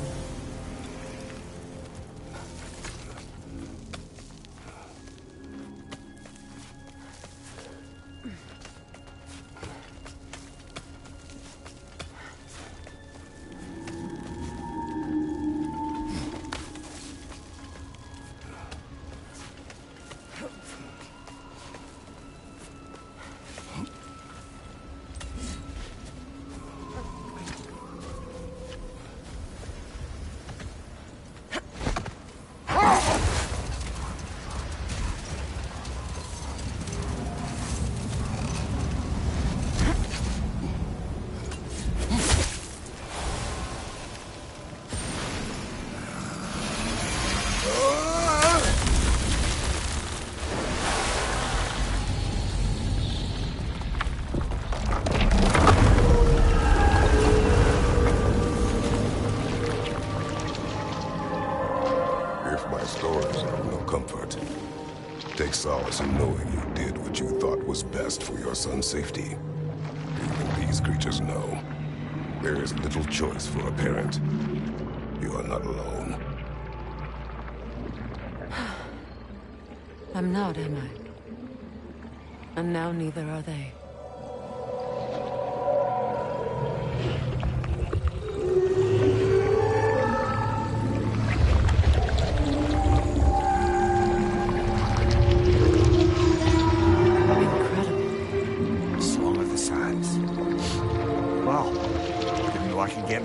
Take solace in knowing you did what you thought was best for your son's safety. Even these creatures know. There is little choice for a parent. You are not alone. I'm not, am I? And now neither are they.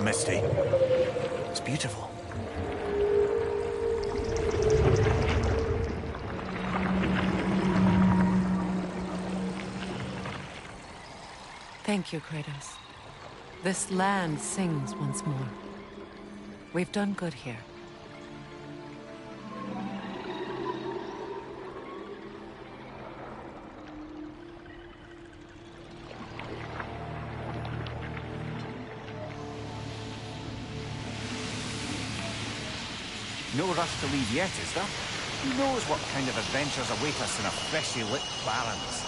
Misty. It's beautiful. Thank you, Kratos. This land sings once more. We've done good here. No rush to leave yet, is there? Who knows what kind of adventures await us in a freshly lit Clarence?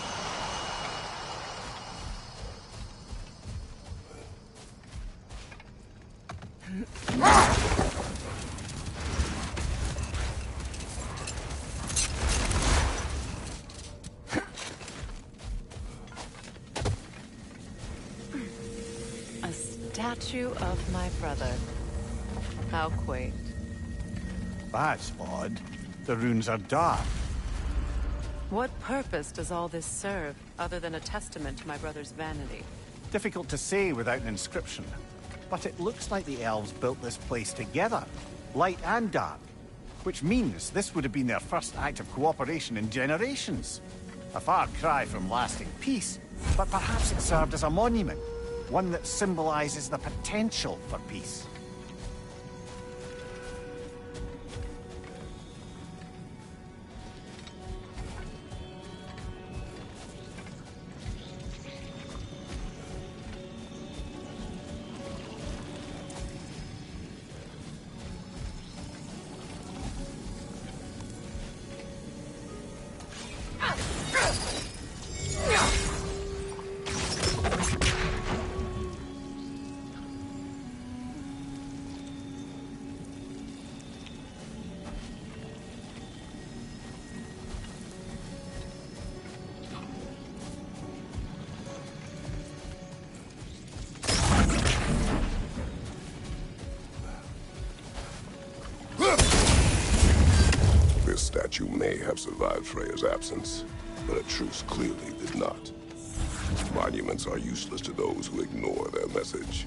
A statue of my brother. How quaint. That's odd. The runes are dark. What purpose does all this serve, other than a testament to my brother's vanity? Difficult to say without an inscription. But it looks like the elves built this place together. Light and dark. which means this would have been their first act of cooperation in generations. A far cry from lasting peace, but perhaps it served as a monument, one that symbolizes the potential for peace. This statue may have survived Freya's absence, but a truce clearly did not. Monuments are useless to those who ignore their message.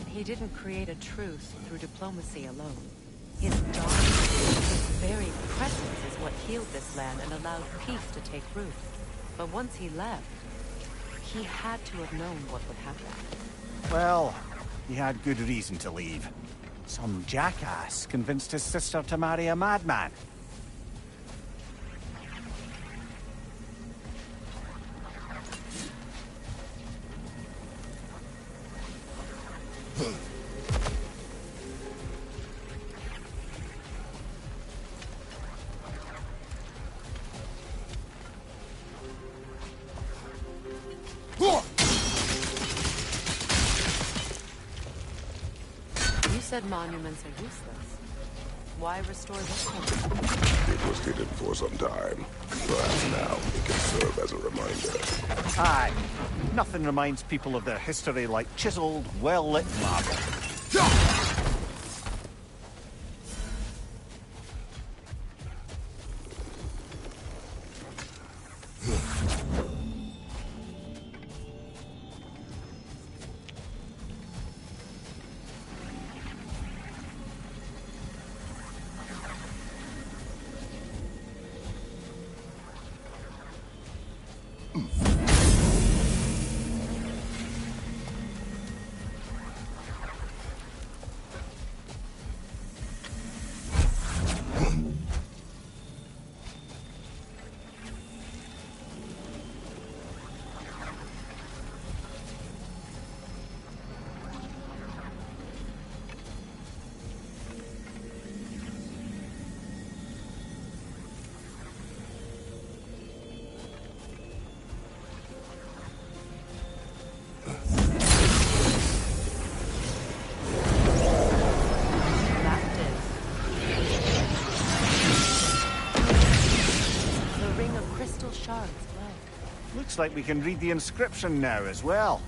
He didn't create a truce through diplomacy alone. His very presence is what healed this land and allowed peace to take root. But once he left, he had to have known what would happen. Well, he had good reason to leave. Some jackass convinced his sister to marry a madman. You said monuments are useless. Why restore this one? It was hidden for some time. Perhaps now it can serve as a reminder. Aye. Nothing reminds people of their history like chiseled, well-lit marble. Looks like we can read the inscription now as well.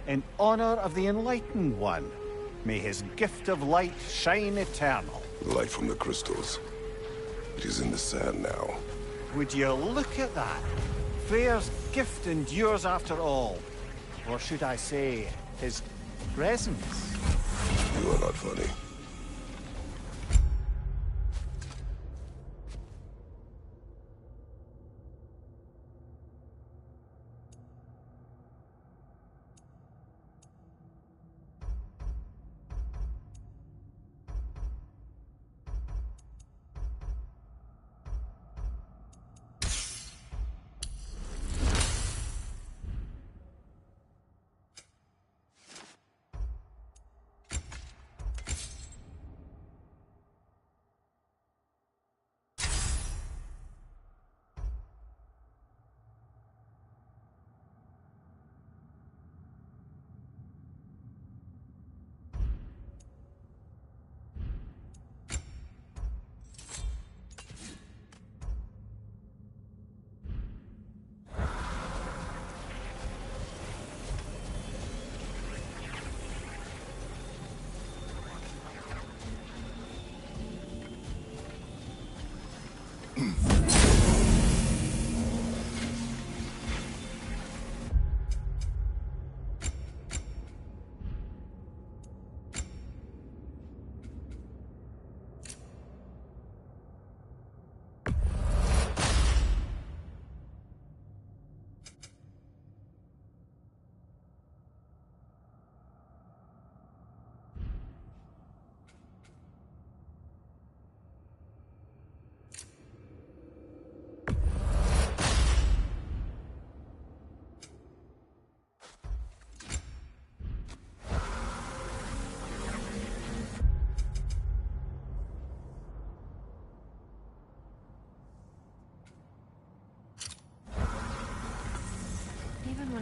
In honor of the Enlightened One, may his gift of light shine eternal. Light from the crystals. It is in the sand now. Would you look at that? Freyr's gift endures after all. Or should I say, his presence. You are not funny.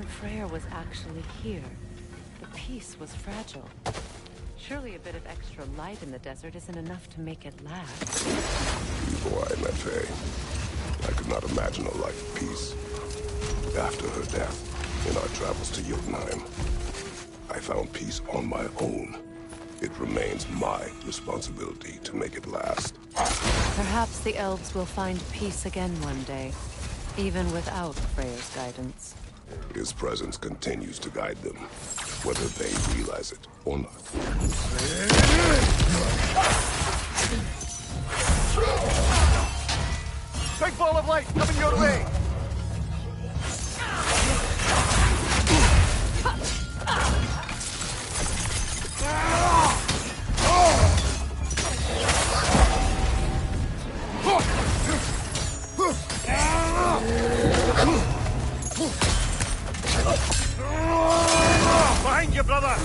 Freyr was actually here, the peace was fragile. Surely a bit of extra light in the desert isn't enough to make it last. Before I met Faye, I could not imagine a life of peace. After her death, in our travels to Jotunheim, I found peace on my own. It remains my responsibility to make it last. Perhaps the elves will find peace again one day, even without Freyr's guidance. His presence continues to guide them, whether they realize it or not. Big ball of light coming your way! Behind you, brother!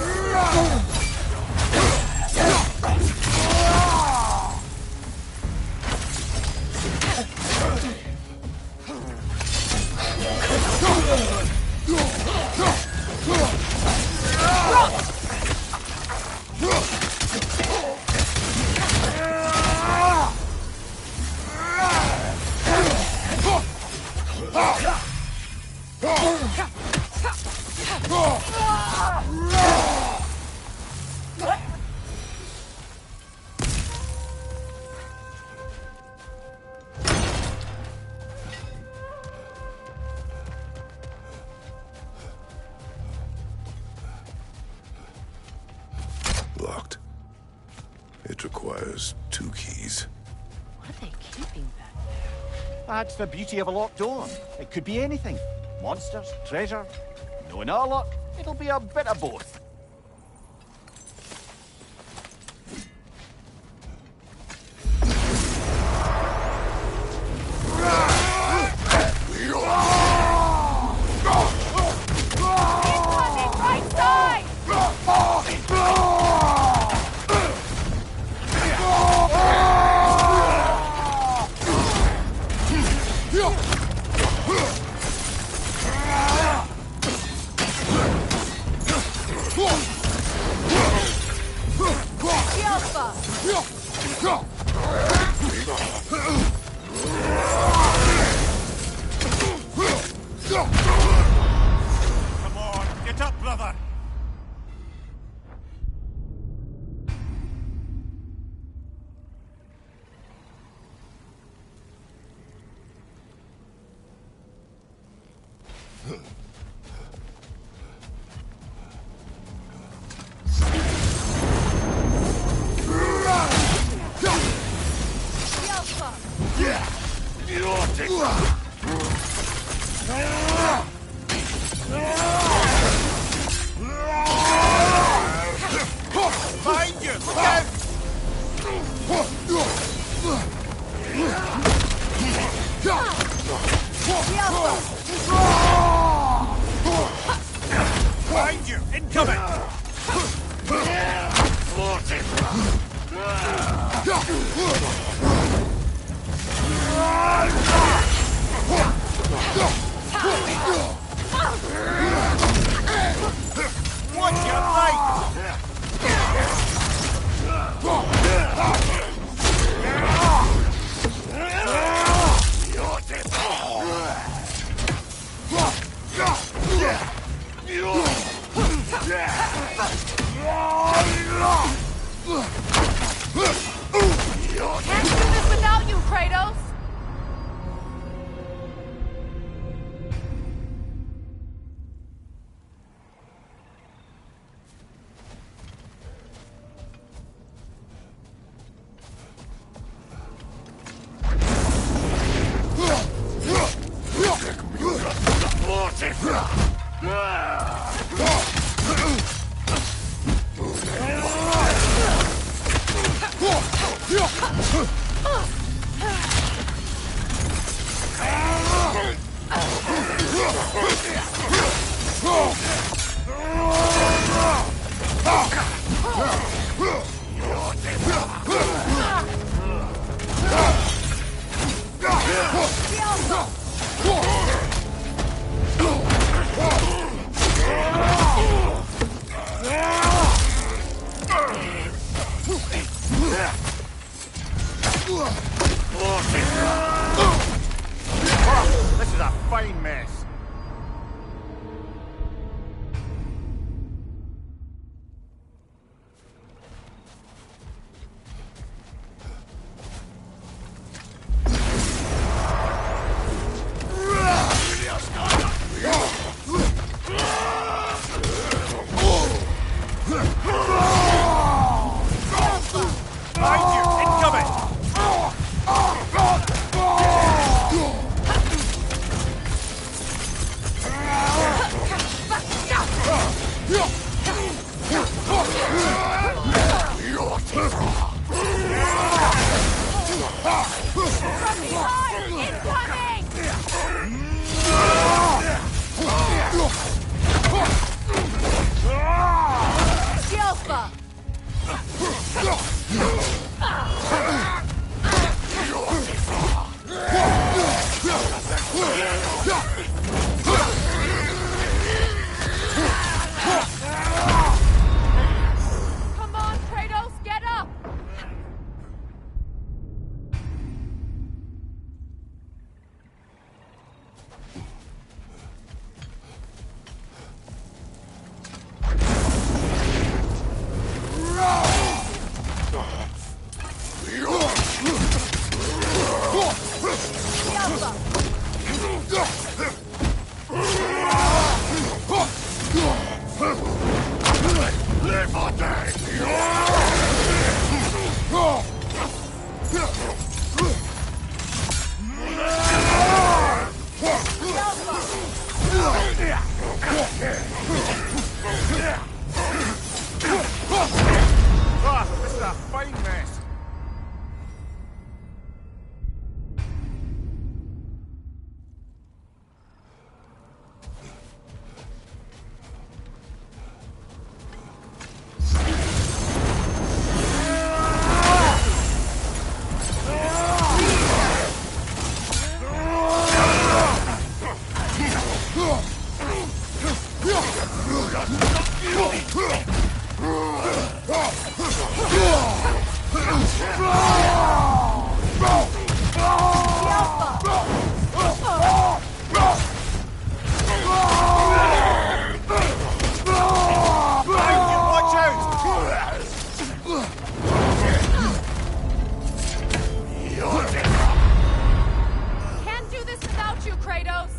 Locked. It requires 2 keys. What are they keeping back there? That's the beauty of a locked door. It could be anything. Monsters, treasure. Knowing our luck, it'll be a bit of both. Come on, get up, brother! Behind you! Look out! Behind you! Incoming! Watch your light! Can't do this without you, Kratos! This is a fine mess. Come on, Kratos, get up! This is a fine mess. Can't do this without you, Kratos!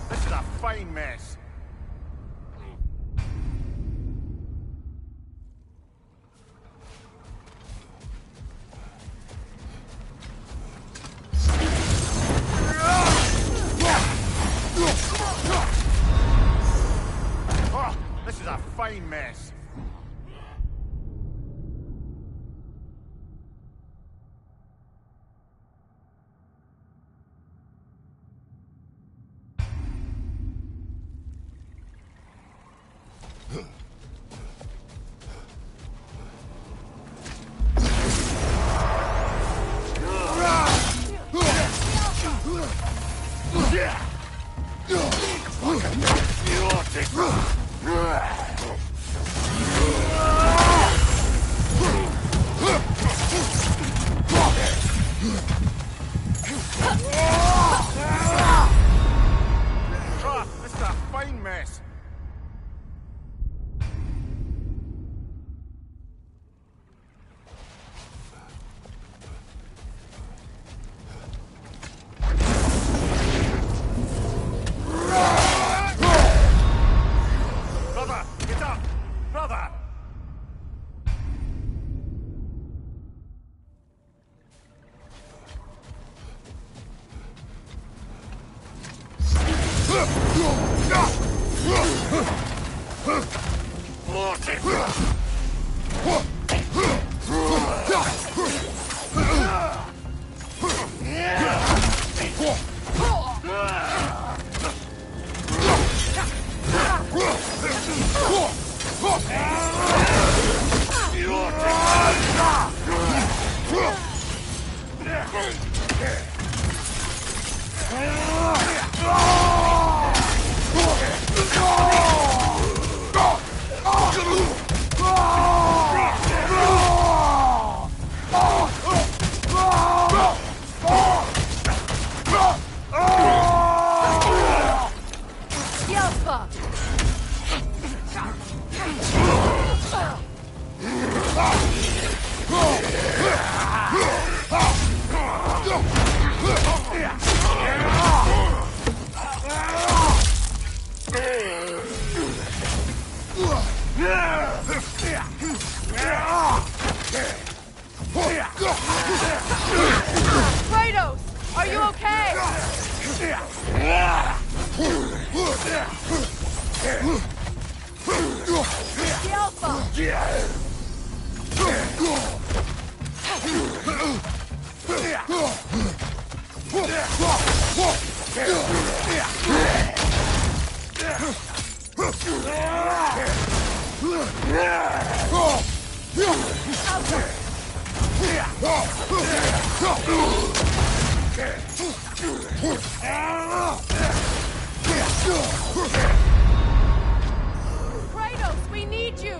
This is a fine mess. This is a fine mess. This is a fine mess. Brother, get up! Brother! Kratos, are you okay? The Alpha! Kratos, we need you!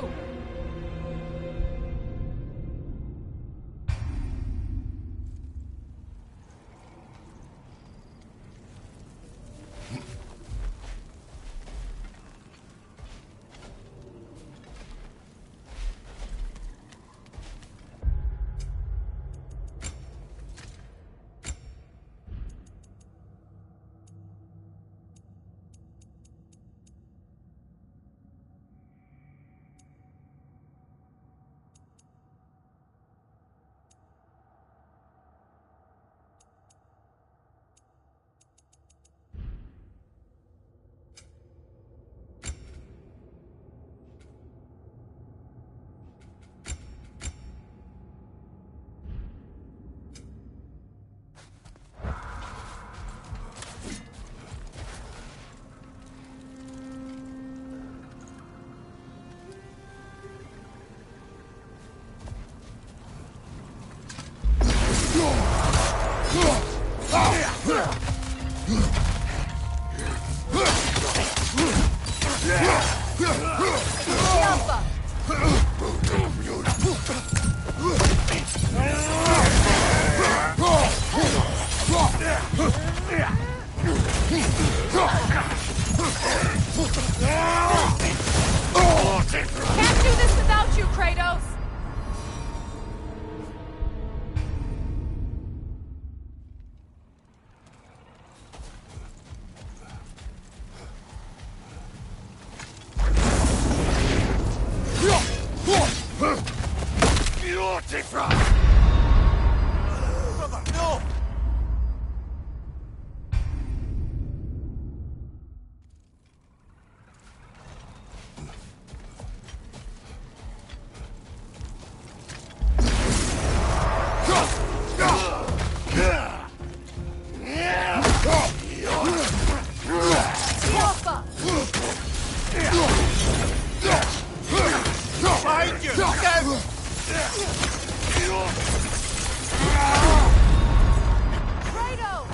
Can't do this without you, Kratos! No! Behind you! Kratos!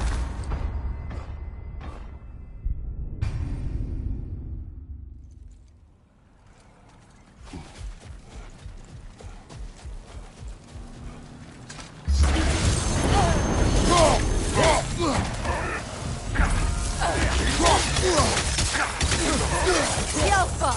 The Alpha!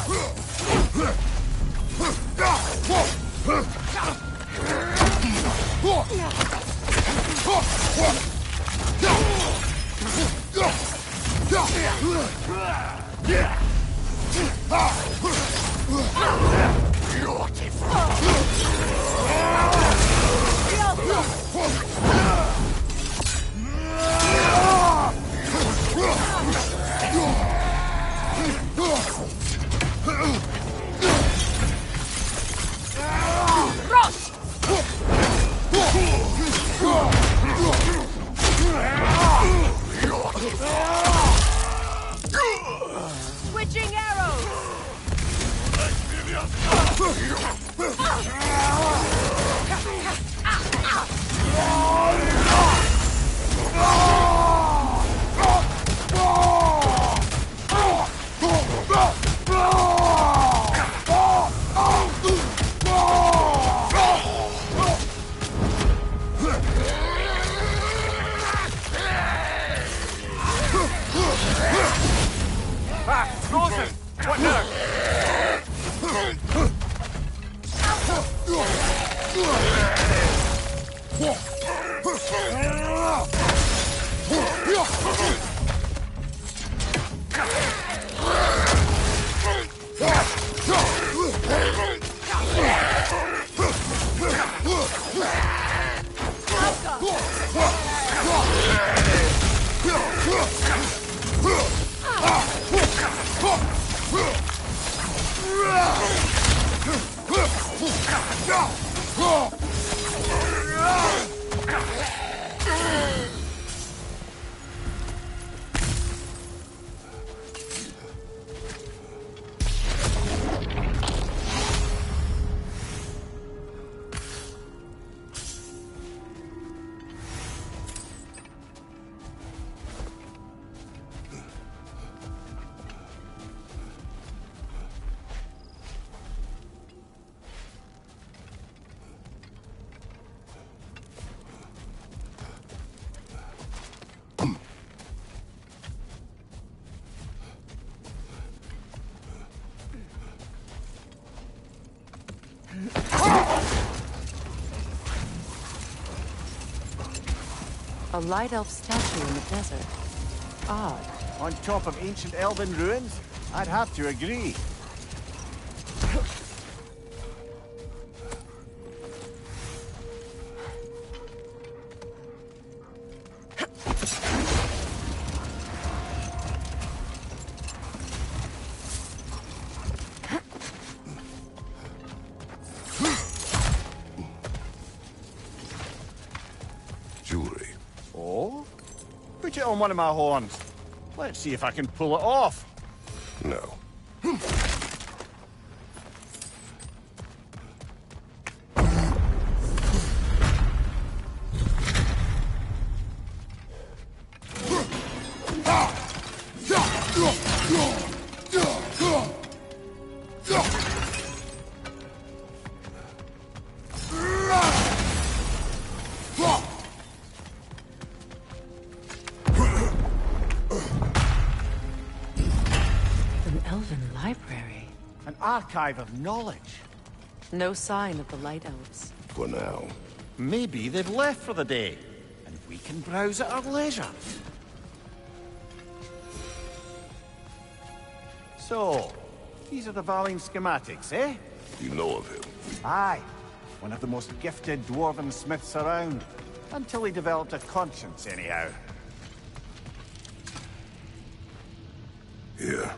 Switching arrows! A light elf statue in the desert. Odd. On top of ancient elven ruins? I'd have to agree. Jewelry. Oh? Put it on one of my horns. Let's see if I can pull it off. No. Archive of knowledge. No sign of the Light Elves. For now. Maybe they've left for the day, and we can browse at our leisure. So, these are the Valine schematics, eh? You know of him? Aye. One of the most gifted dwarven smiths around. Until he developed a conscience, anyhow. Here.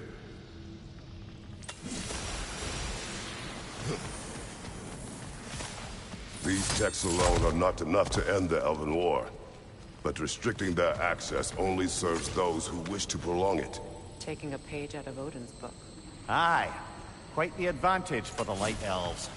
These texts alone are not enough to end the Elven War. But restricting their access only serves those who wish to prolong it. Taking a page out of Odin's book. Aye. Quite the advantage for the Light Elves.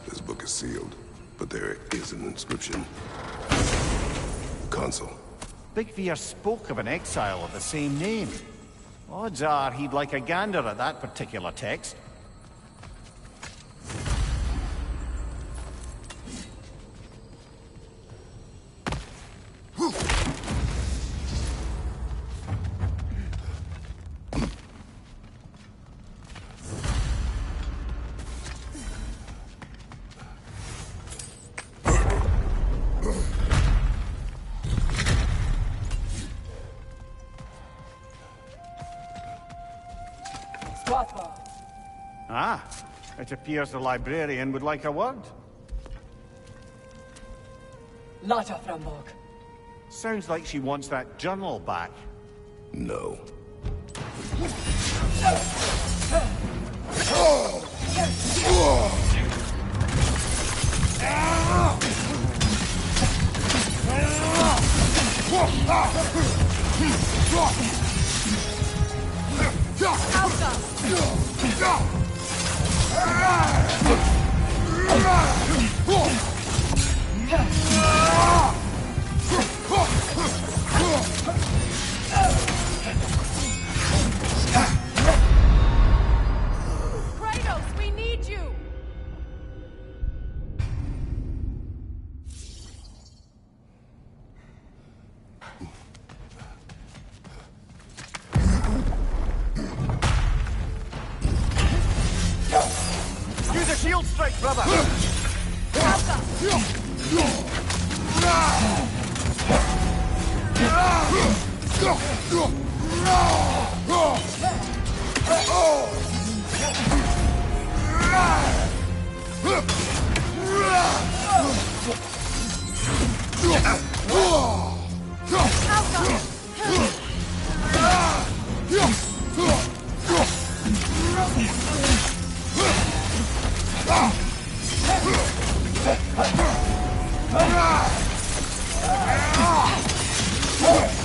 This book is sealed, but there is an inscription. Consul. Big Veer spoke of an exile of the same name. Odds are he'd like a gander at that particular text. Ah, it appears the librarian would like a word. Lata Frambog. Sounds like she wants that journal back. No. Kratos, we need you! shield strike, brother!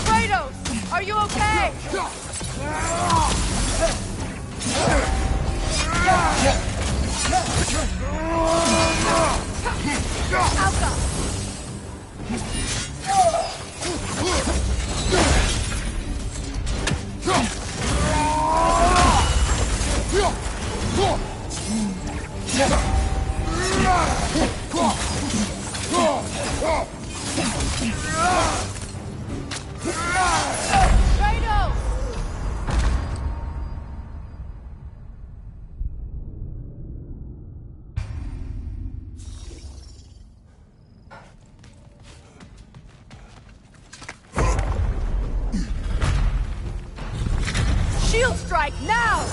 Kratos, are you okay? Kratos! Shield strike now!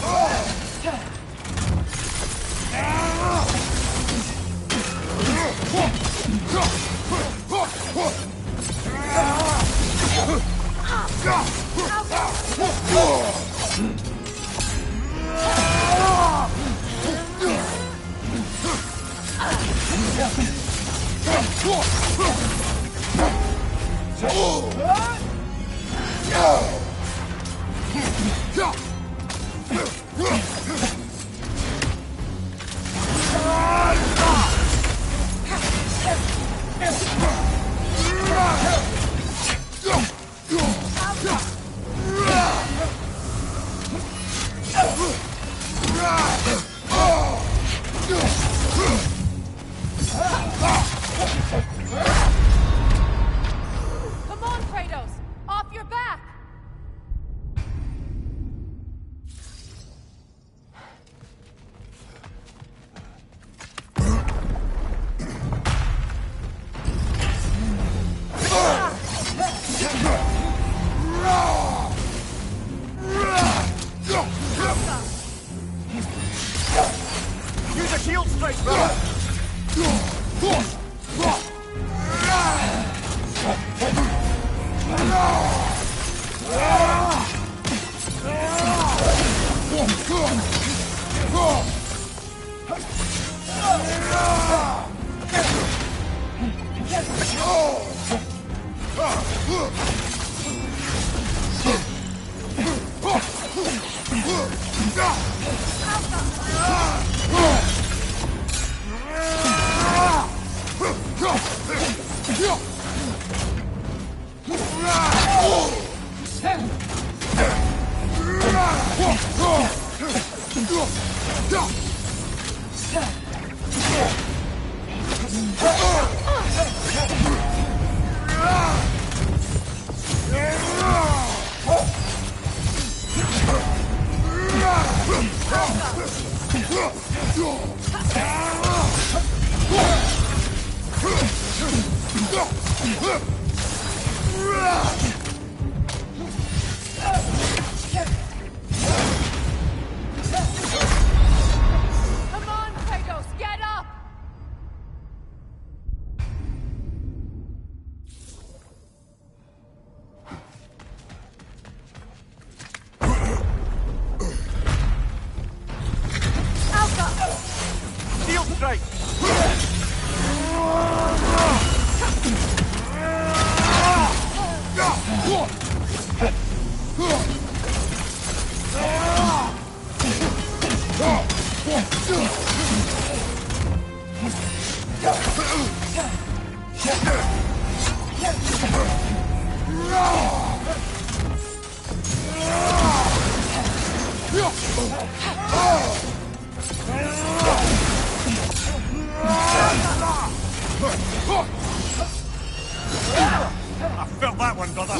Come on, Kratos! Off your back! Use a shield strike, brother! Come on, Kratos, get up! Alpha! Shield strike! I felt that one, brother.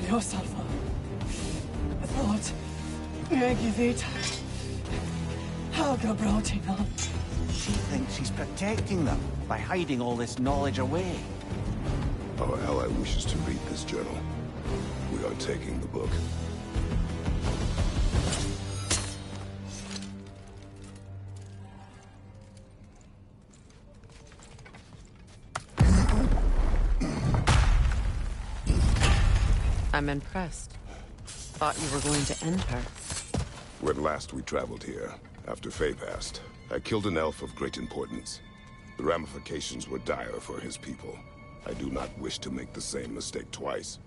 Dios, Alpha. I thought Megivita. Helga brought him up. She thinks he's protecting them by hiding all this knowledge away. Our ally wishes to read this journal. We are taking the book. I'm impressed. Thought you were going to end her. When last we traveled here, after Faye passed, I killed an elf of great importance. The ramifications were dire for his people. I do not wish to make the same mistake twice.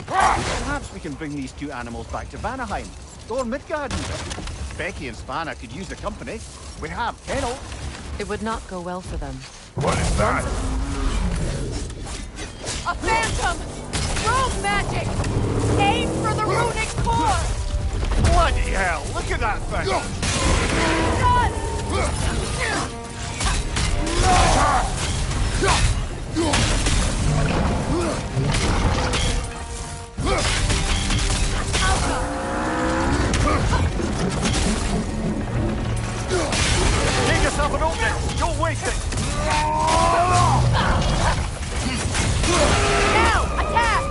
Perhaps we can bring these two animals back to Vanaheim, or Midgard. Becky and Spanna could use the company. We have kennels. It would not go well for them. What is that? A phantom! Rogue magic! Aim for the runic core! Bloody hell, look at that thing! Make yourself an opening! Don't waste it! Now, attack!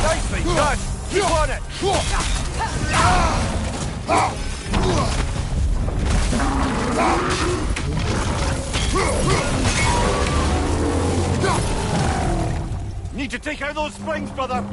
Nicely done! Keep on it! Need to take out those springs, brother!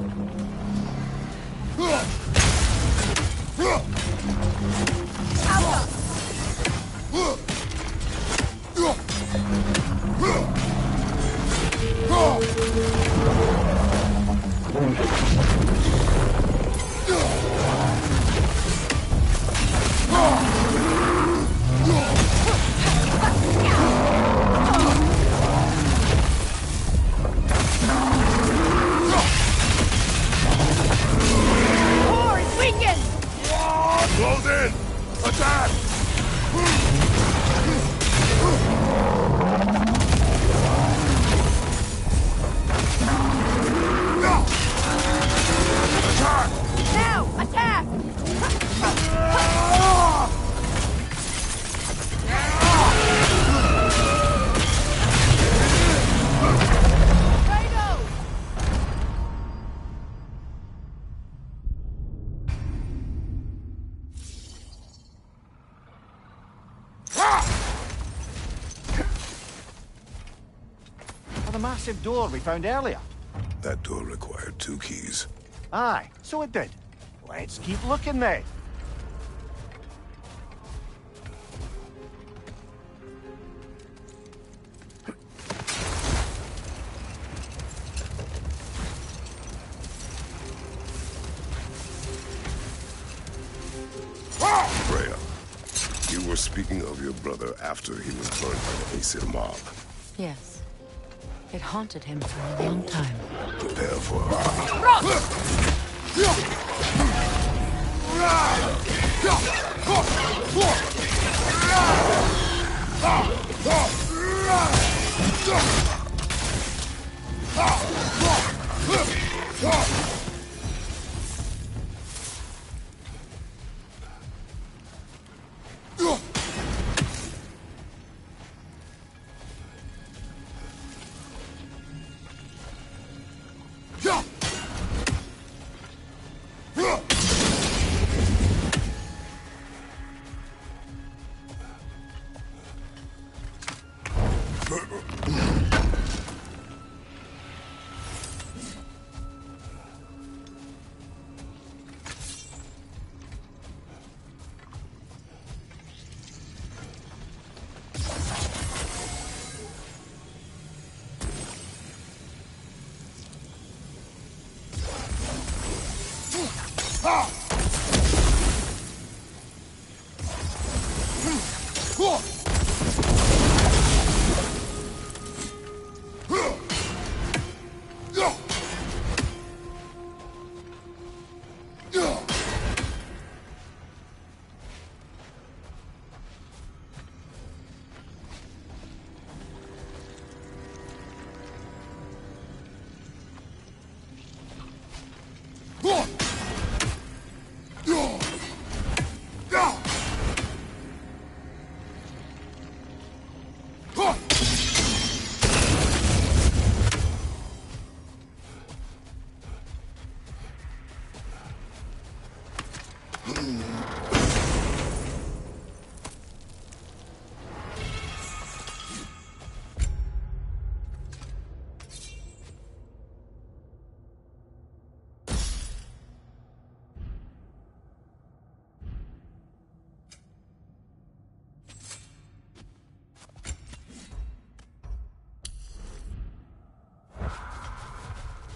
Core is weakened! Close in! Attack! Now, attack! Rhino! For the massive door we found earlier. That door required 2 keys. Aye, so it did. Let's keep looking then. Freya, you were speaking of your brother after he was burned by the Aesir mob. Yes. It haunted him for a long time. Prepare for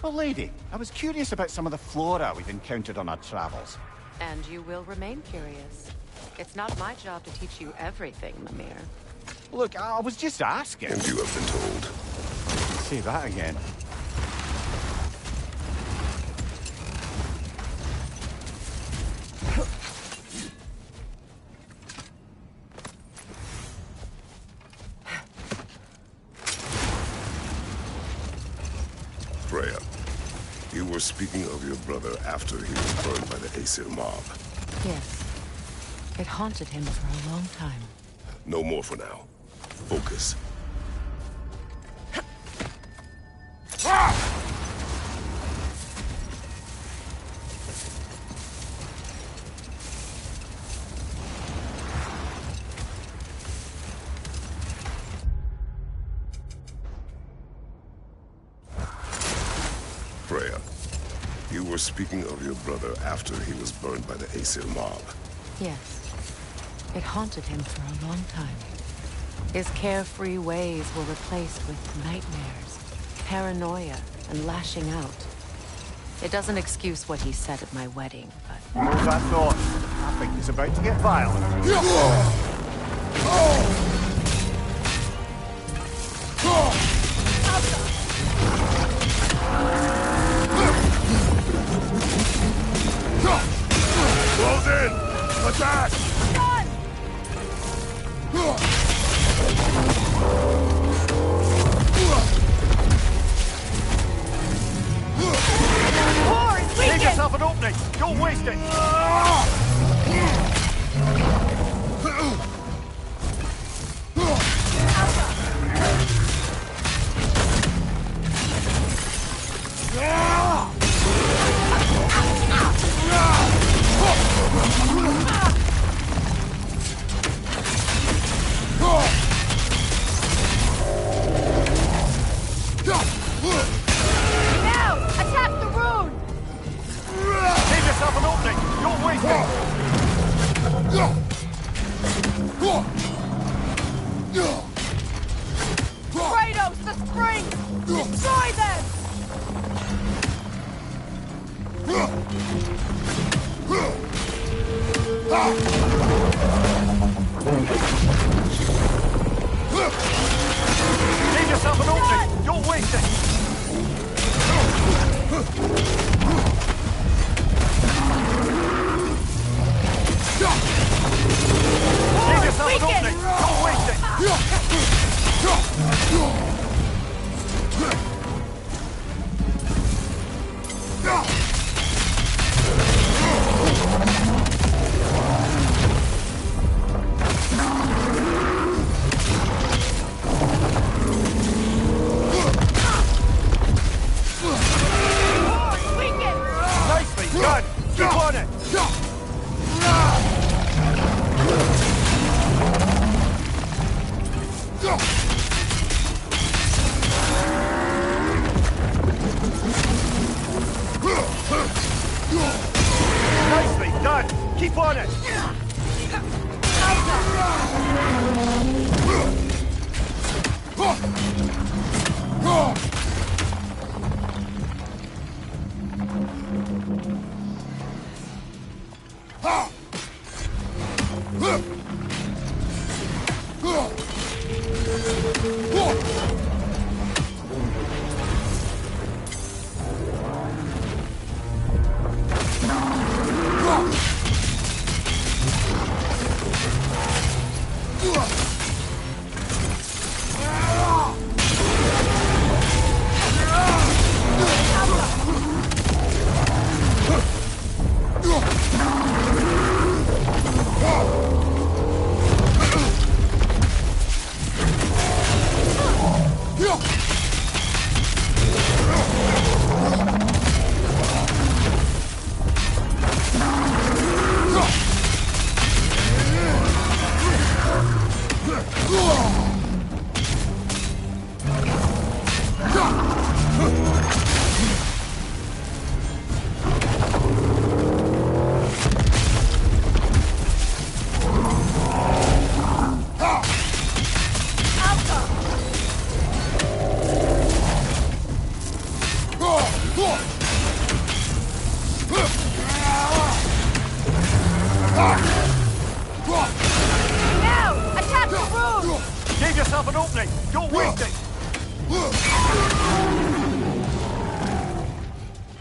Well, lady, I was curious about some of the flora we've encountered on our travels. And you will remain curious. It's not my job to teach you everything, Mimir. Look, I was just asking. And you have been told. Say that again. Freya, you were speaking of your brother after he was burned by the Aesir mob. Yes. It haunted him for a long time. No more for now. Focus. Freya, you were speaking of your brother after he was burned by the Aesir mob. Yes. It haunted him for a long time. His carefree ways were replaced with nightmares, paranoia, and lashing out. It doesn't excuse what he said at my wedding, but... Hold that thought. I think he's about to get violent. Close in! Attack! Save yourself an opening! Don't waste it! Kratos, the springs! Destroy them! Save yourself an opening! Don't waste it! Save yourself an opening! Don't waste it!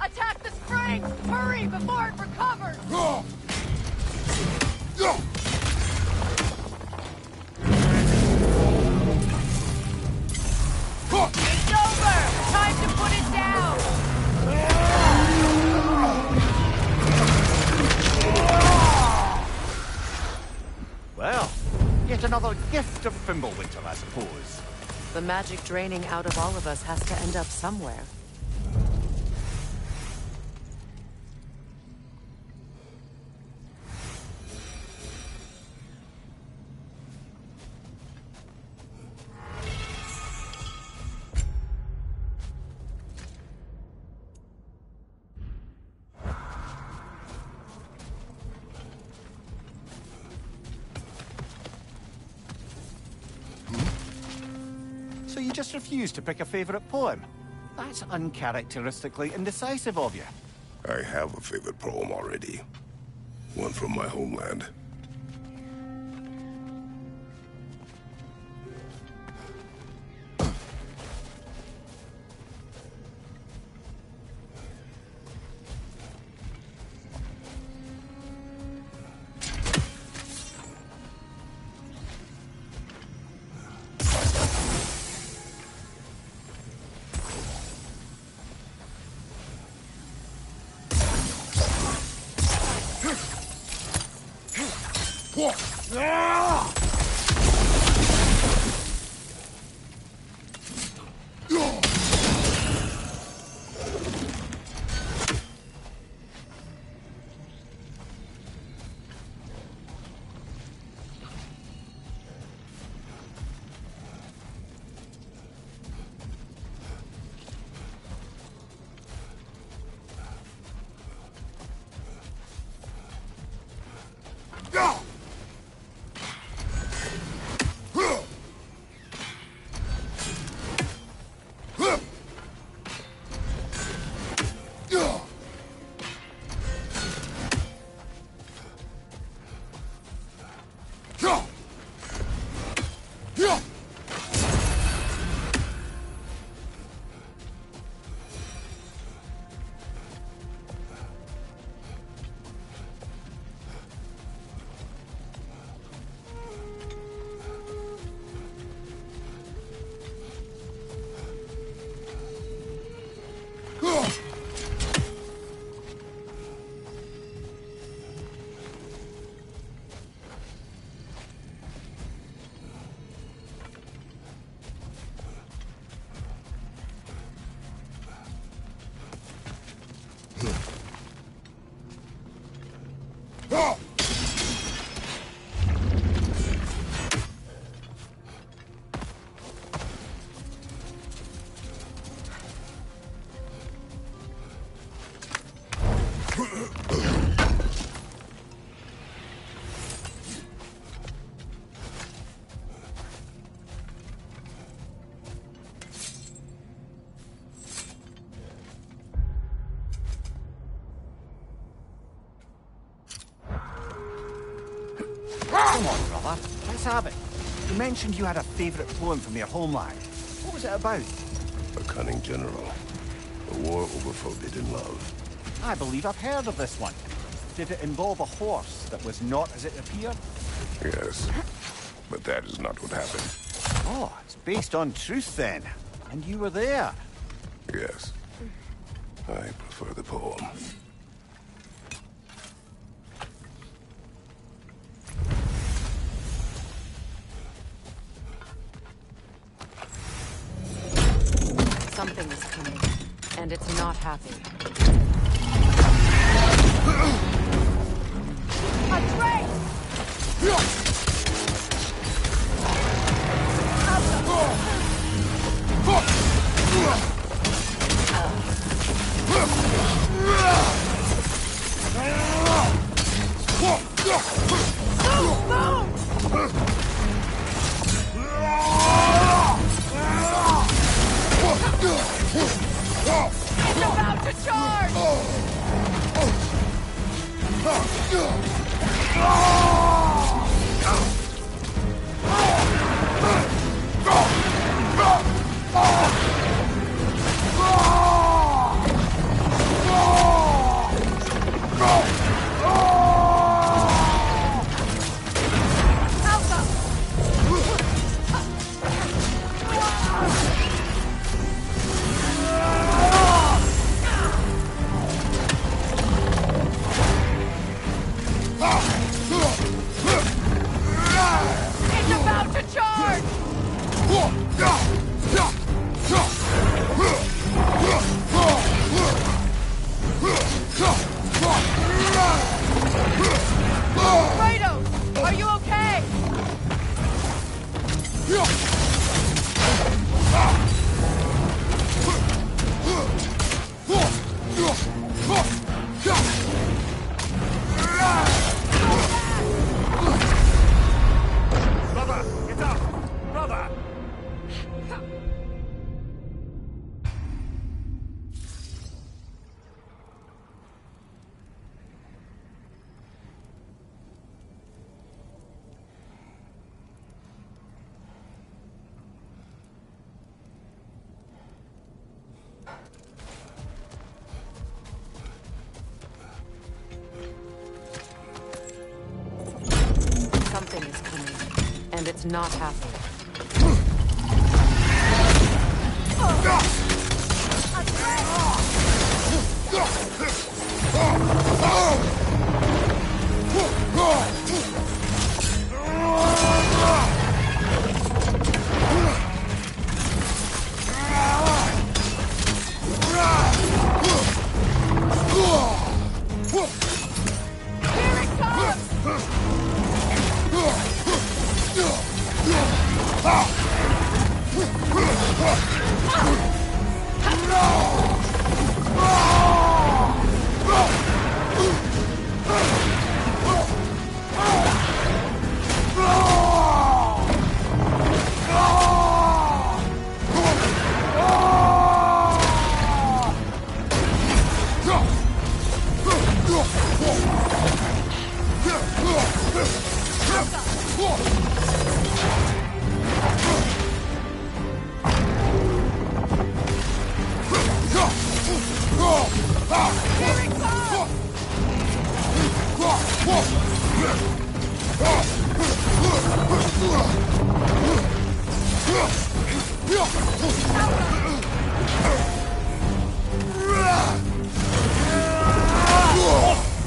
Attack the spring! Hurry before it recovers! It's over! Time to put it down! Well, yet another gift of Fimbulwinter, I suppose. The magic draining out of all of us has to end up somewhere. So you just refuse to pick a favorite poem? That's uncharacteristically indecisive of you. I have a favorite poem already. One from my homeland. Come on, brother. Let's have it. You mentioned you had a favorite poem from your homeland. What was it about? A cunning general. A war over forbidden love. I believe I've heard of this one. Did it involve a horse that was not as it appeared? Yes. But that is not what happened. Oh, it's based on truth then. And you were there. Yes. I prefer the poem. Something is coming, and it's not happy. A train! It's about to charge! it's not happy.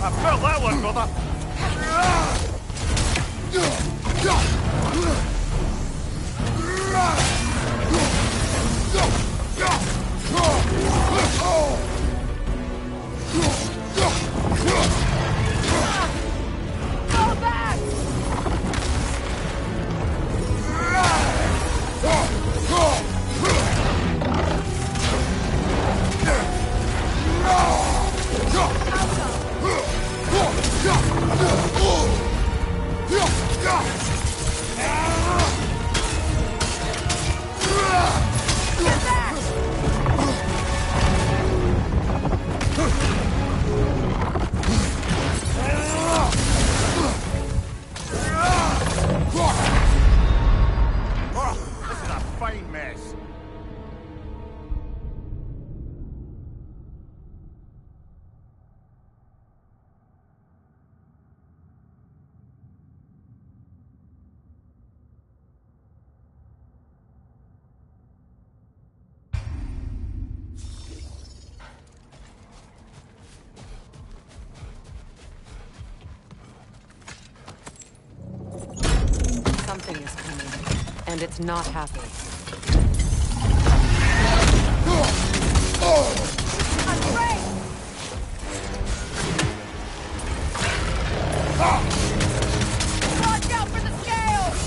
I felt that one, brother. Go back! Oh, this is a fine mess. Something is coming, and it's not happy. Watch out for the scales!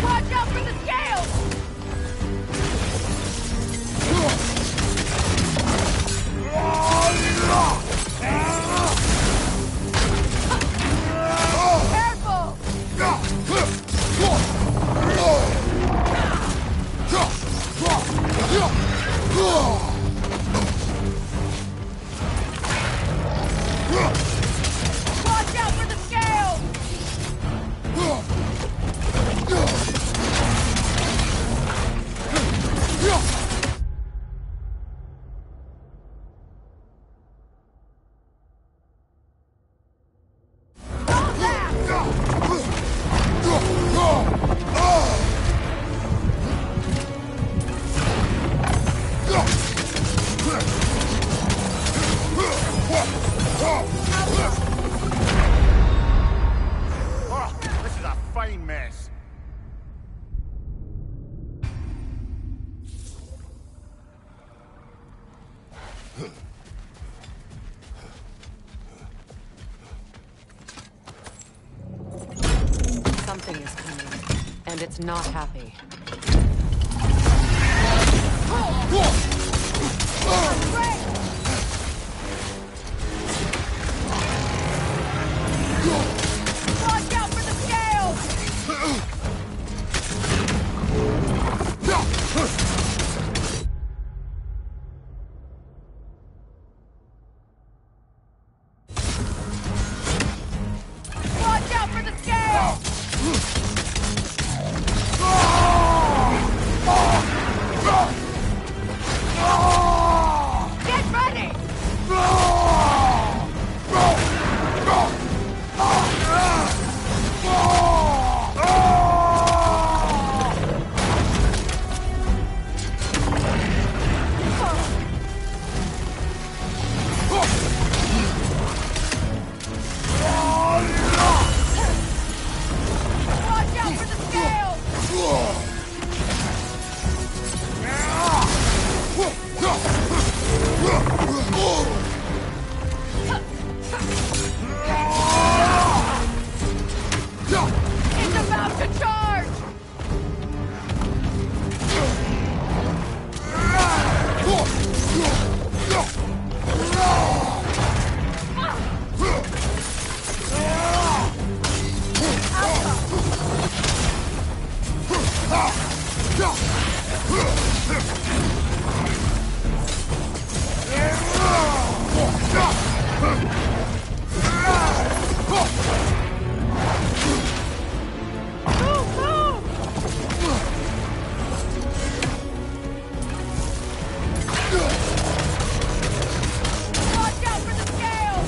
Watch out for the scales! Careful! Watch out for the scales! Oh, this is a fine mess. and it's not happy. Watch out for the scales! Watch out for the scales! Get ready! Watch out for the scales! It's about to charge! Watch out for the scales!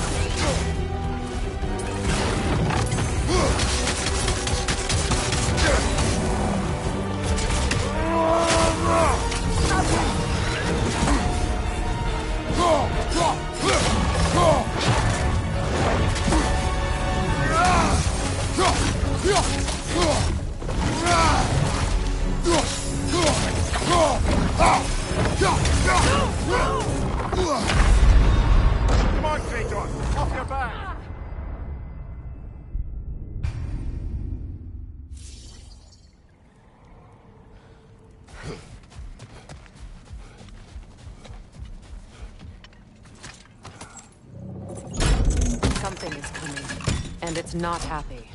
Come on, Kratos, off your back! Something is coming, and it's not happy.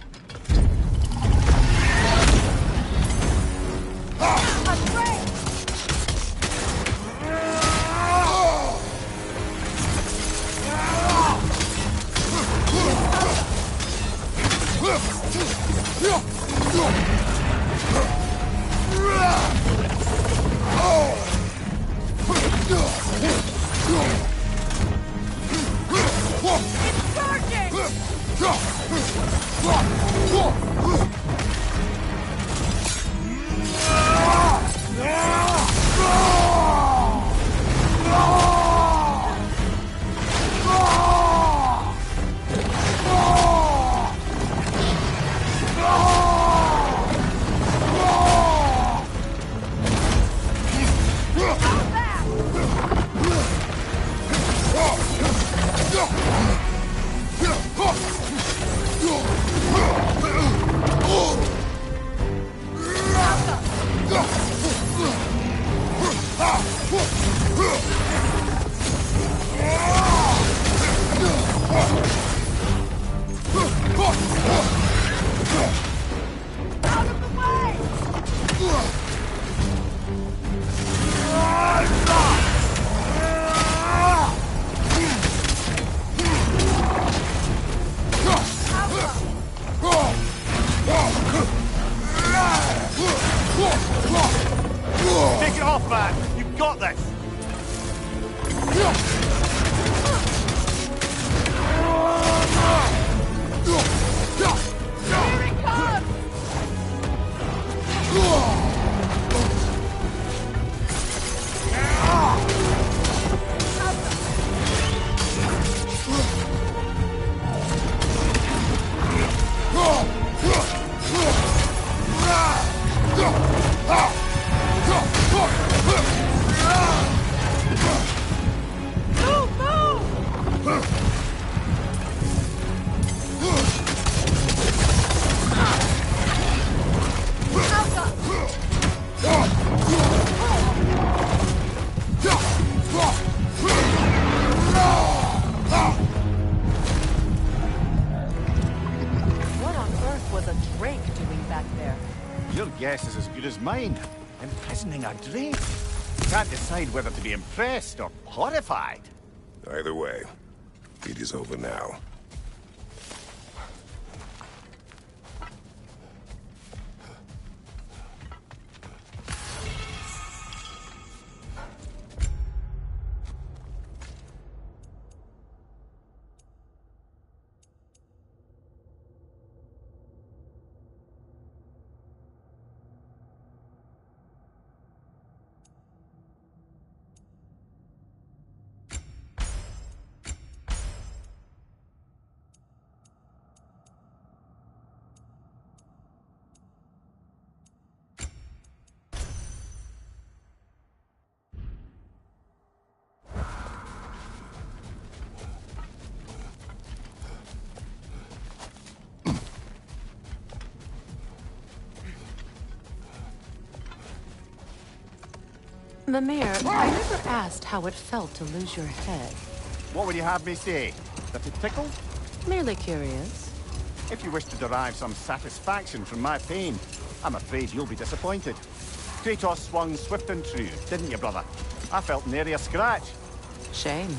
Take it off, man! You've got this! Here it comes! mine, imprisoning a Drake. Can't decide whether to be impressed or horrified. Either way, it is over now. Mimir, I never asked how it felt to lose your head. What would you have me say? That it tickled? Merely curious. If you wish to derive some satisfaction from my pain, I'm afraid you'll be disappointed. Kratos swung swift and true, didn't you, brother? I felt nary a scratch. Shame.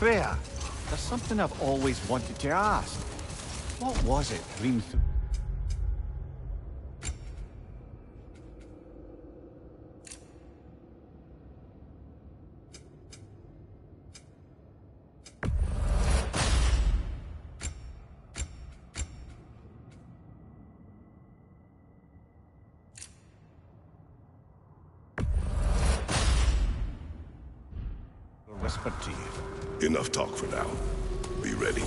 Freya, there's something I've always wanted to ask. What was it dreamed through? Whispered to you. Enough talk for now. Be ready.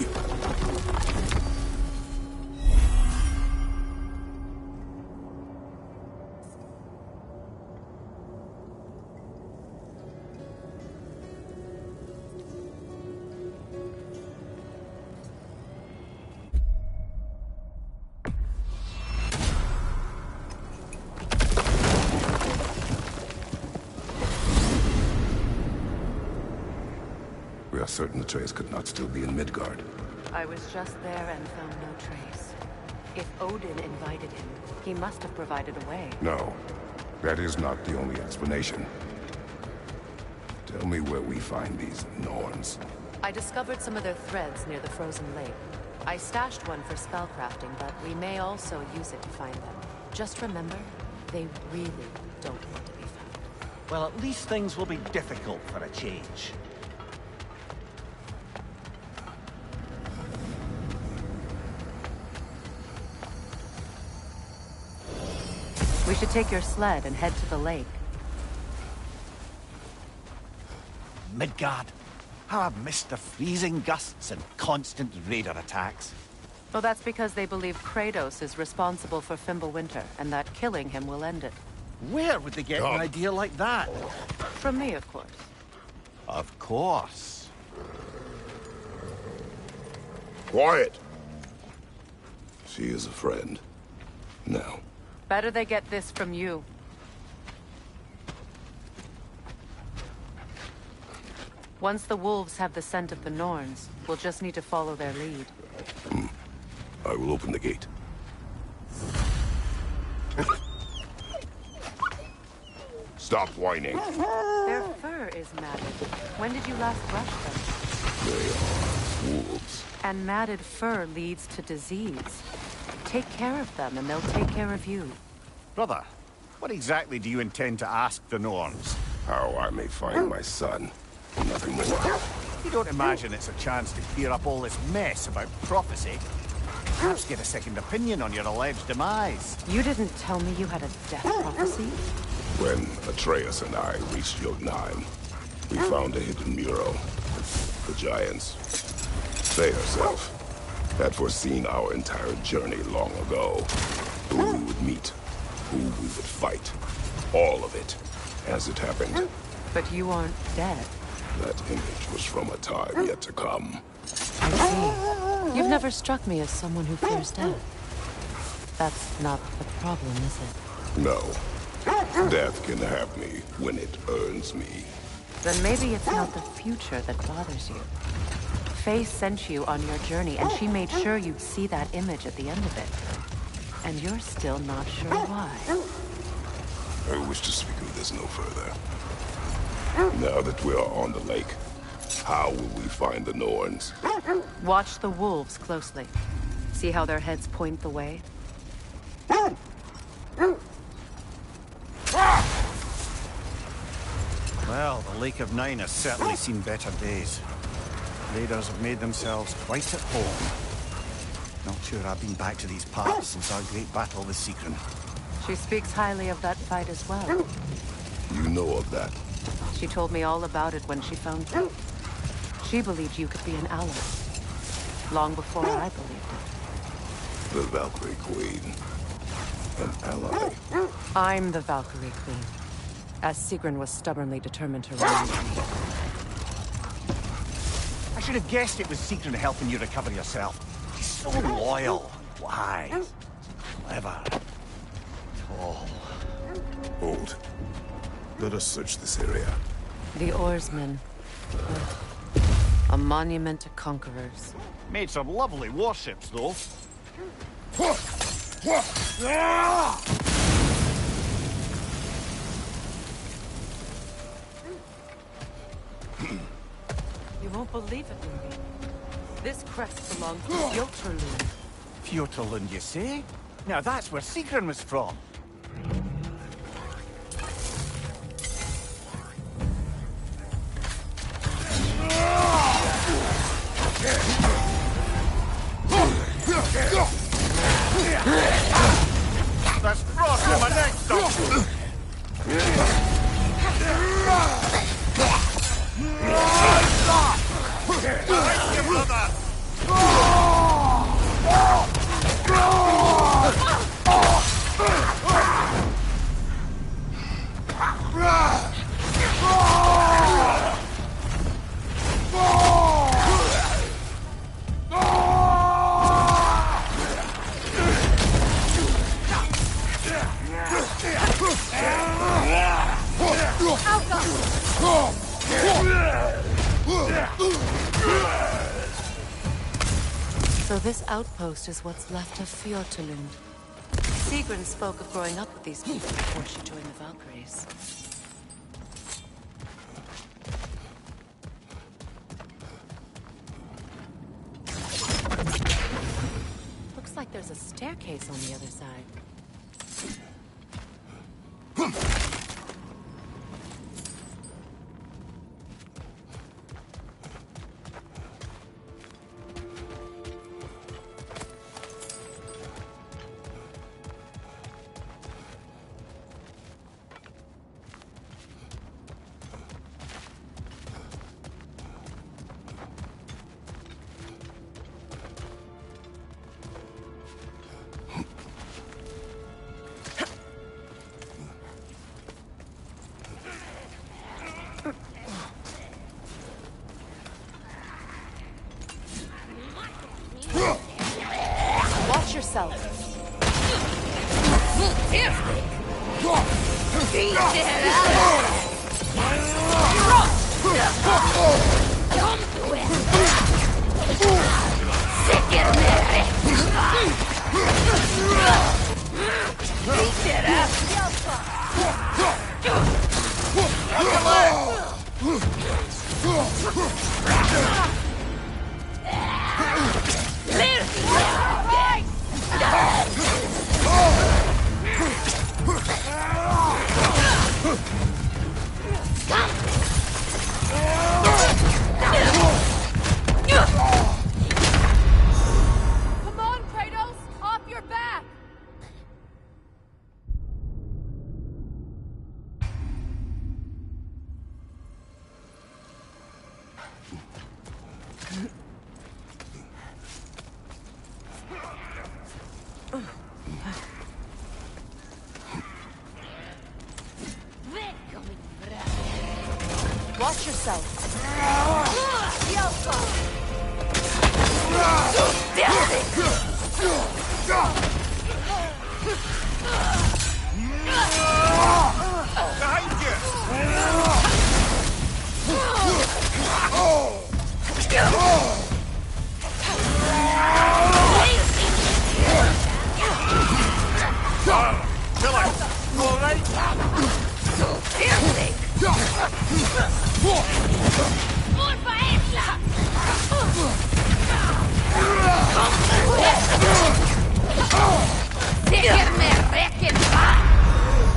We are certain Atreus could not still be in Midgard. I was just there and found no trace. If Odin invited him, he must have provided a way. No, that is not the only explanation. Tell me where we find these Norns. I discovered some of their threads near the frozen lake. I stashed one for spellcrafting, but we may also use it to find them. Just remember, they really don't want to be found. Well, at least things will be difficult for a change. We should take your sled and head to the lake. Midgard. How I've missed the freezing gusts and constant raider attacks. Well, that's because they believe Kratos is responsible for Fimbulwinter, and that killing him will end it. Where would they get an idea like that? From me, of course. Of course. Quiet! She is a friend. Now. Better they get this from you. Once the wolves have the scent of the Norns, we'll just need to follow their lead. I will open the gate. Stop whining. Their fur is matted. When did you last brush them? They are wolves. And matted fur leads to disease. Take care of them, and they'll take care of you. Brother, what exactly do you intend to ask the Norns? How I may find my son. Nothing more. You don't imagine it's a chance to clear up all this mess about prophecy? Perhaps get a second opinion on your alleged demise. You didn't tell me you had a death prophecy? When Atreus and I reached Jotunheim, we found a hidden mural. The Giants, they herself, had foreseen our entire journey long ago. Who we would meet, who we would fight. All of it, as it happened. But you aren't dead. That image was from a time yet to come. I see. You've never struck me as someone who fears death. That's not the problem, is it? No. Death can have me when it earns me. Then maybe it's not the future that bothers you. Faye sent you on your journey, and she made sure you'd see that image at the end of it. And you're still not sure why. I wish to speak of this no further. Now that we are on the lake, how will we find the Norns? Watch the wolves closely. See how their heads point the way? Well, the Lake of Nine has certainly seen better days. Raiders have made themselves quite at home. Not sure I've been back to these parts since our great battle with Seekron. She speaks highly of that fight as well. You know of that? She told me all about it when she found you. She believed you could be an ally. Long before I believed it. The Valkyrie Queen. An ally. I'm the Valkyrie Queen. As Seekron was stubbornly determined to remain. I should have guessed it was Seekron helping you recover yourself. He's so loyal, wise, clever, tall. Hold. Let us search this area. The Oarsmen. A monument to conquerors. Made some lovely warships, though. You won't believe it, Lundi. This crest belongs to Fjotorlund. Fjotorlund, you say? Now that's where Seekron was from. That's frost in my neck, doctor! So this outpost is what's left of Fjotorlund. Seekron spoke of growing up with these people before she joined the Valkyries. Looks like there's a staircase on the other side. Watch yourself. Come on, Kratos! Off your back! Watch yourself.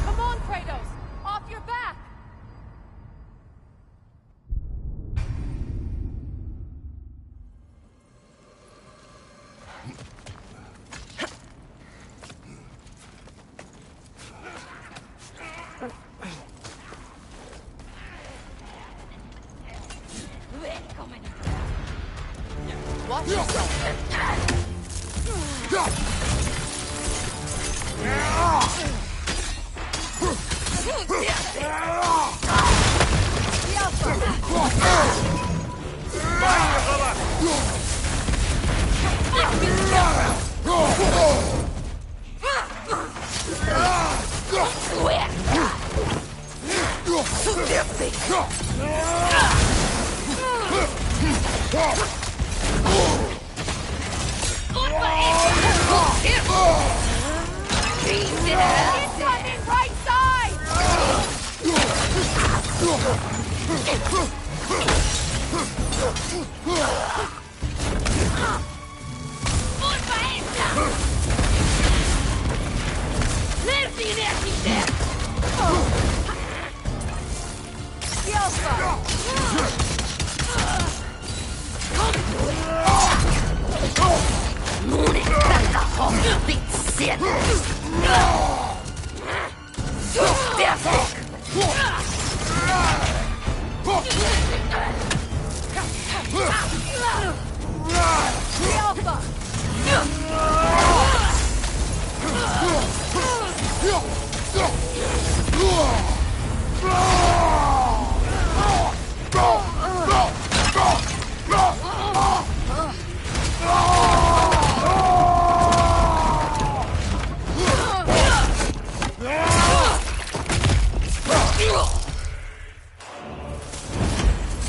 Come on, Kratos! Off your back! Watch Incoming right side!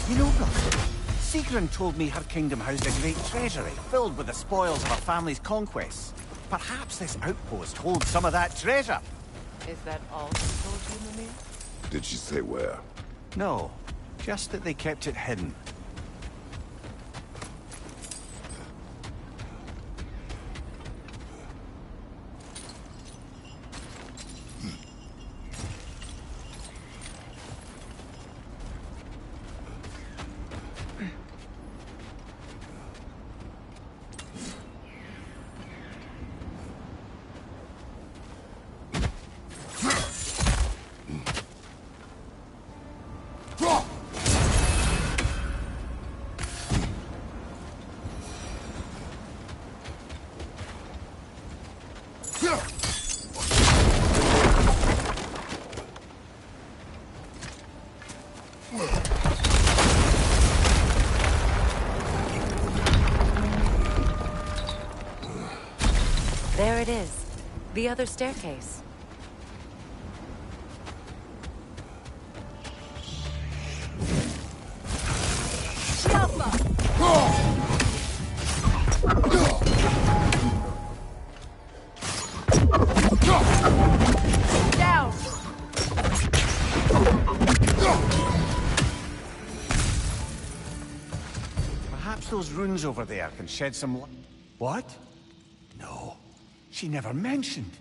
You know, brother, Sigrun told me her kingdom housed a great treasury filled with the spoils of her family's conquests. Perhaps this outpost holds some of that treasure. Is that all she told you, Mimir? Did she say where? No, just that they kept it hidden. There it is. The other staircase. Down! Perhaps those runes over there can shed some light. What? No, she never mentioned.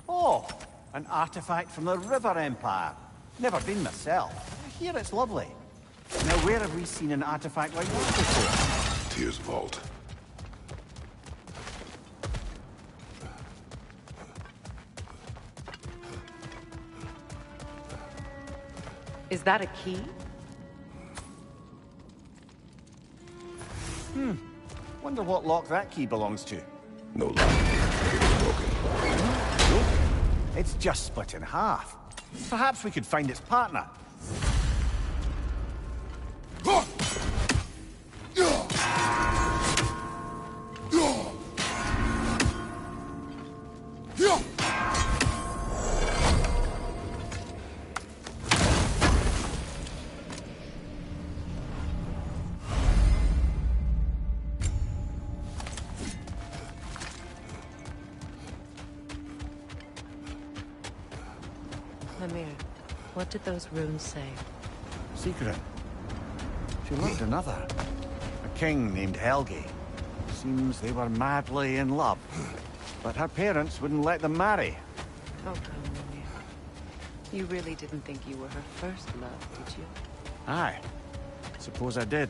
Oh, an artifact from the River Empire. Never been myself. I hear it's lovely. Now, where have we seen an artifact like that before? Tyr's vault. Is that a key? Wonder what lock that key belongs to. No lock. It's broken. Nope. It's just split in half. Perhaps we could find its partner. Mimir, what did those runes say? Secret. She loved another. A king named Helgi. Seems they were madly in love. But her parents wouldn't let them marry. Oh, come, Mimir. You really didn't think you were her first love, did you? Aye. Suppose I did.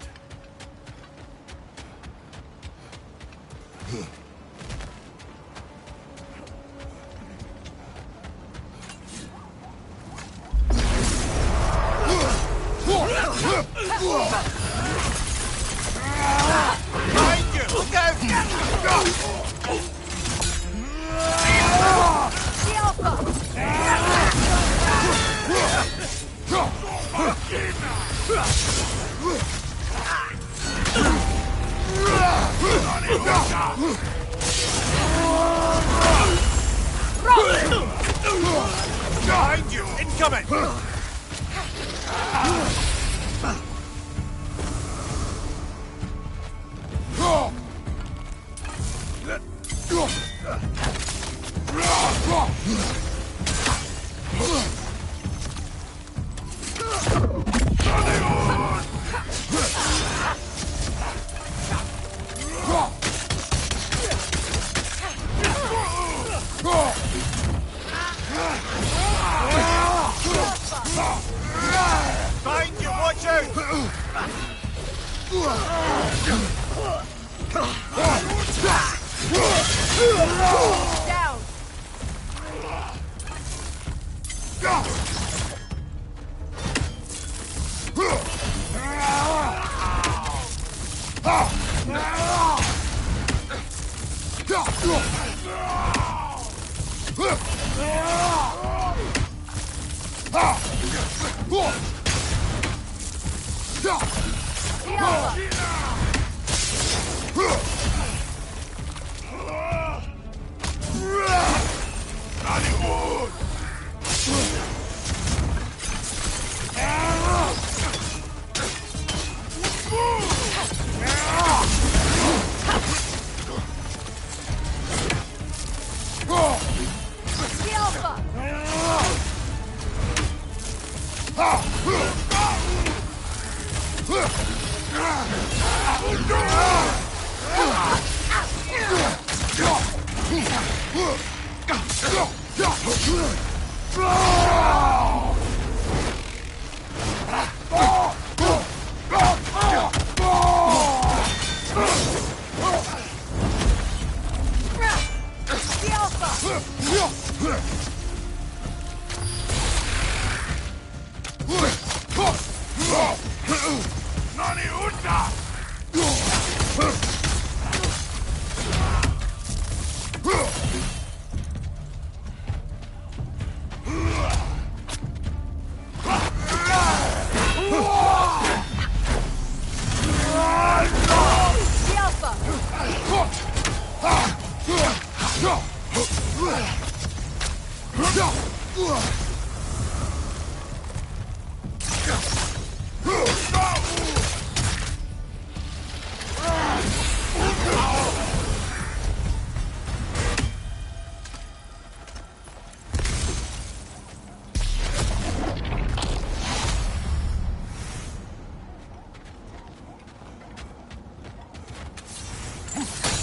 Behind you! Incoming! Behind you! Watch out!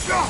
Down!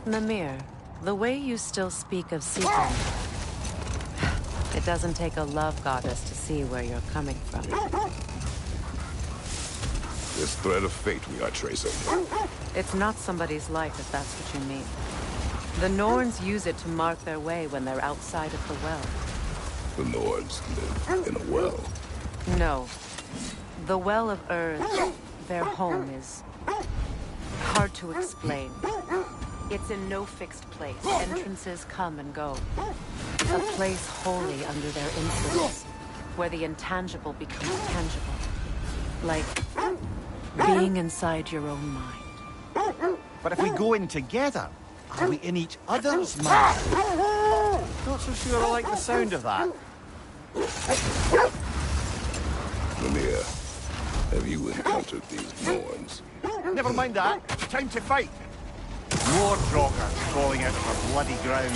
Mimir, the way you still speak of seeking... It doesn't take a love goddess to see where you're coming from. This thread of fate we are tracing. It's not somebody's life, if that's what you mean. The Norns use it to mark their way when they're outside of the well. The Nords live in a well. No. The Well of Earth, their home, is... hard to explain. It's in no fixed place. Entrances come and go. A place wholly under their influence, where the intangible becomes tangible. Like being inside your own mind. But if we go in together, are we in each other's mind? Not so sure I like the sound of that. Mimir, have you encountered these Norns? Never mind that. Time to fight. More Droggers crawling out of the bloody ground.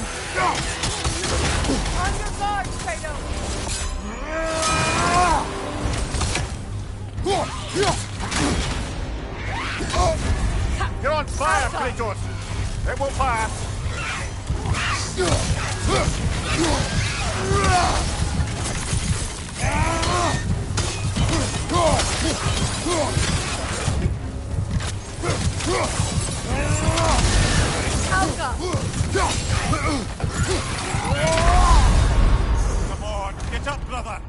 On your guard, Kratos! You're on fire, Kratos! It won't pass! Come on, get up, brother!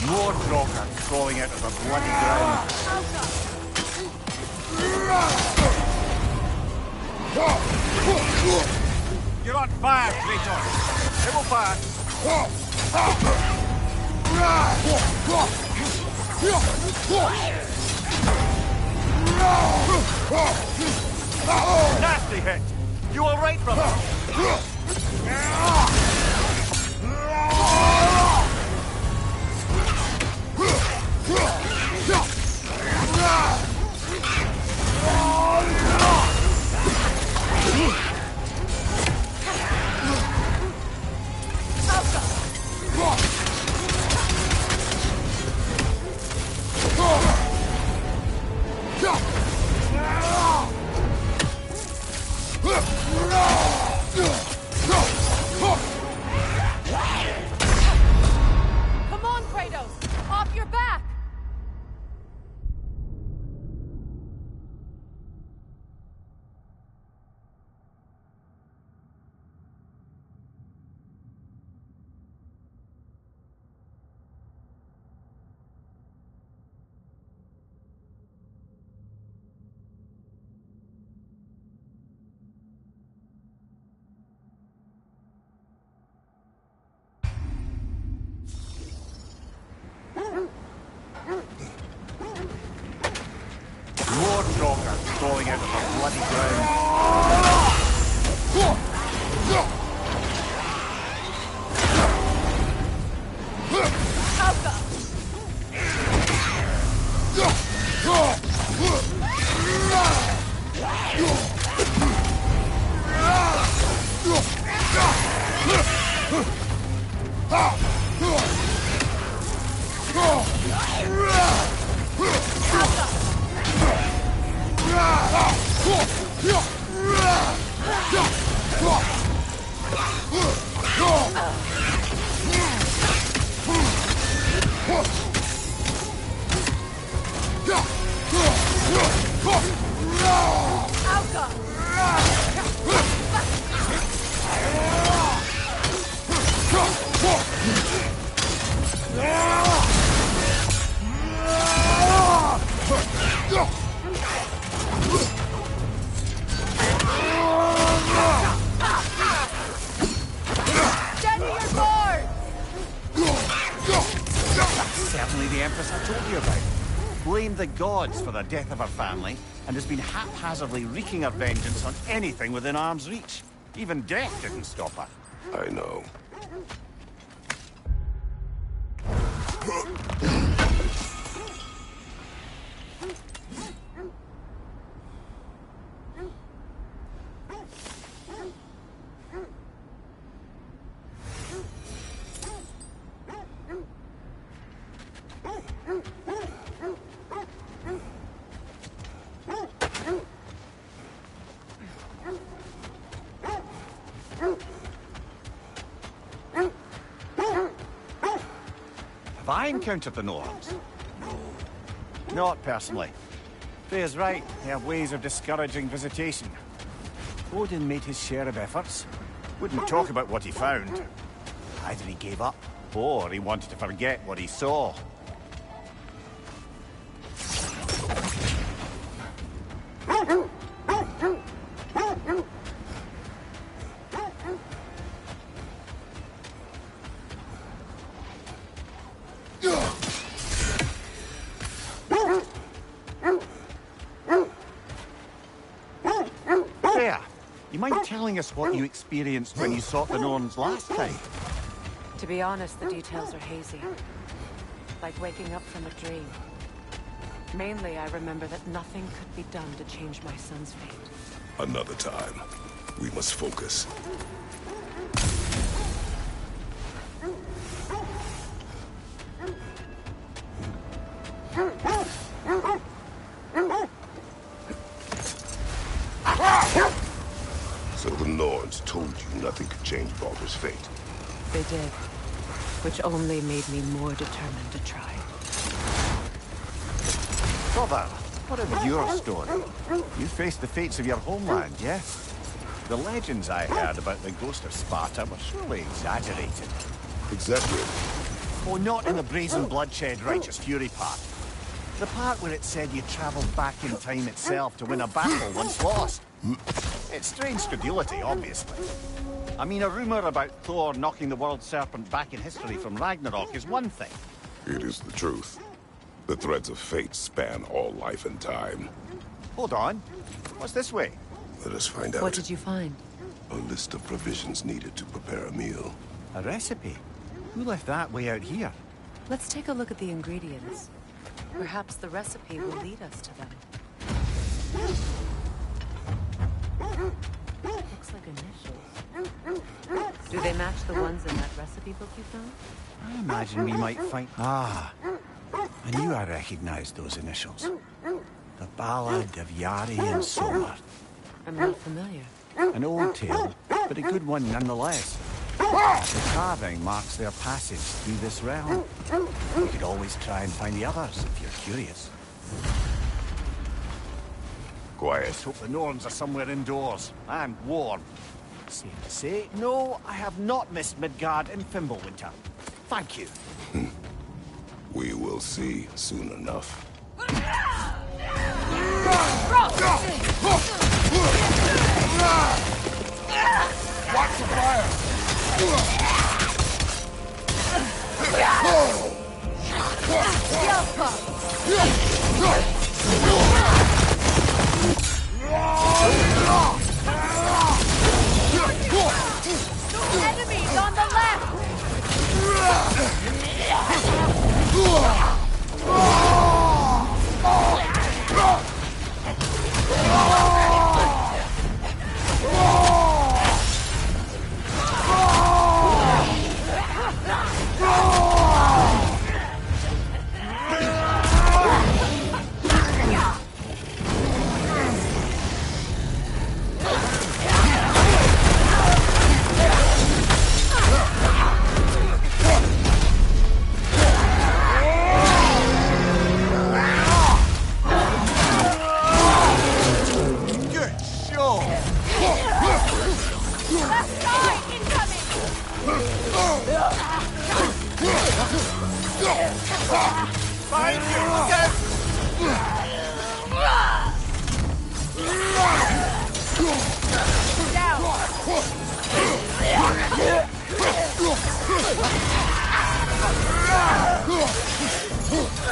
More Droggers crawling out of the bloody ground. You're on fire, Kratos! It will pass! Nasty hit! You alright, brother? Come on, Kratos! Off your back! More Droggers crawling out of the bloody ground. the Empress I told you about. Blamed the gods for the death of her family, and has been haphazardly wreaking her vengeance on anything within arm's reach. Even death didn't stop her. I know. Have I encountered the Norns? No. Not personally. Freya's right. They have ways of discouraging visitation. Odin made his share of efforts. Wouldn't talk about what he found. Either he gave up, or he wanted to forget what he saw. Freya, you mind telling us what you experienced when you sought the Norns last time? To be honest, the details are hazy. Like waking up from a dream. Mainly, I remember that nothing could be done to change my son's fate. Another time. We must focus. So the Norns told you nothing could change Baldur's fate. They did. Which only made me more determined to try. Brother, what about your story? You faced the fates of your homeland, yeah? The legends I heard about the ghost of Sparta were surely exaggerated. Exaggerated? Oh, not in the brazen bloodshed righteous fury part. The part where it said you travelled back in time itself to win a battle once lost. It's strange credulity, obviously. I mean, a rumour about Thor knocking the world serpent back in history from Ragnarok is one thing. It is the truth. The threads of fate span all life and time. Hold on. What's this way? Let us find out. What did you find? A list of provisions needed to prepare a meal. A recipe? Who left that way out here? Let's take a look at the ingredients. Perhaps the recipe will lead us to them. Looks like initials. Do they match the ones in that recipe book you found? I imagine we might find... Ah, I knew I recognized those initials. The Ballad of Yari and Somar. I'm not familiar. An old tale, but a good one nonetheless. The carving marks their passage through this realm. You could always try and find the others if you're curious. Quiet. Let's hope the Norns are somewhere indoors and warm. Safe to say, no, I have not missed Midgard in Fimbulwinter. Thank you. We will see soon enough. Watch the fire! Enemies on the left!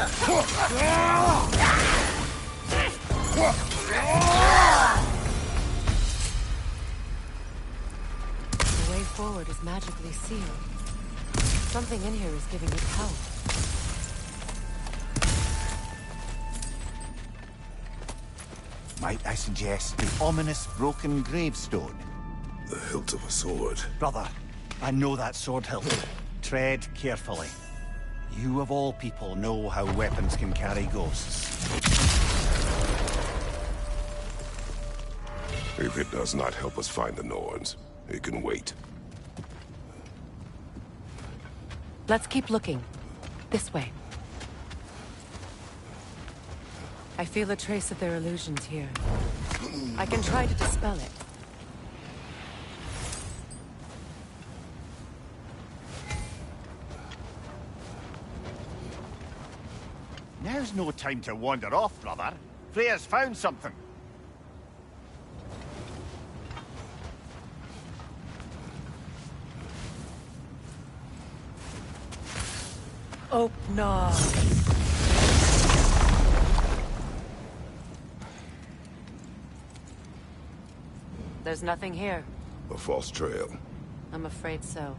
The way forward is magically sealed. Something in here is giving it power. Might I suggest the ominous broken gravestone? The hilt of a sword. Brother, I know that sword hilt. Tread carefully. You of all people know how weapons can carry ghosts. If it does not help us find the Norns, it can wait. Let's keep looking. This way. I feel a trace of their illusions here. I can try to dispel it. Now's no time to wander off, brother. Freya's found something. No. There's nothing here. A false trail. I'm afraid so.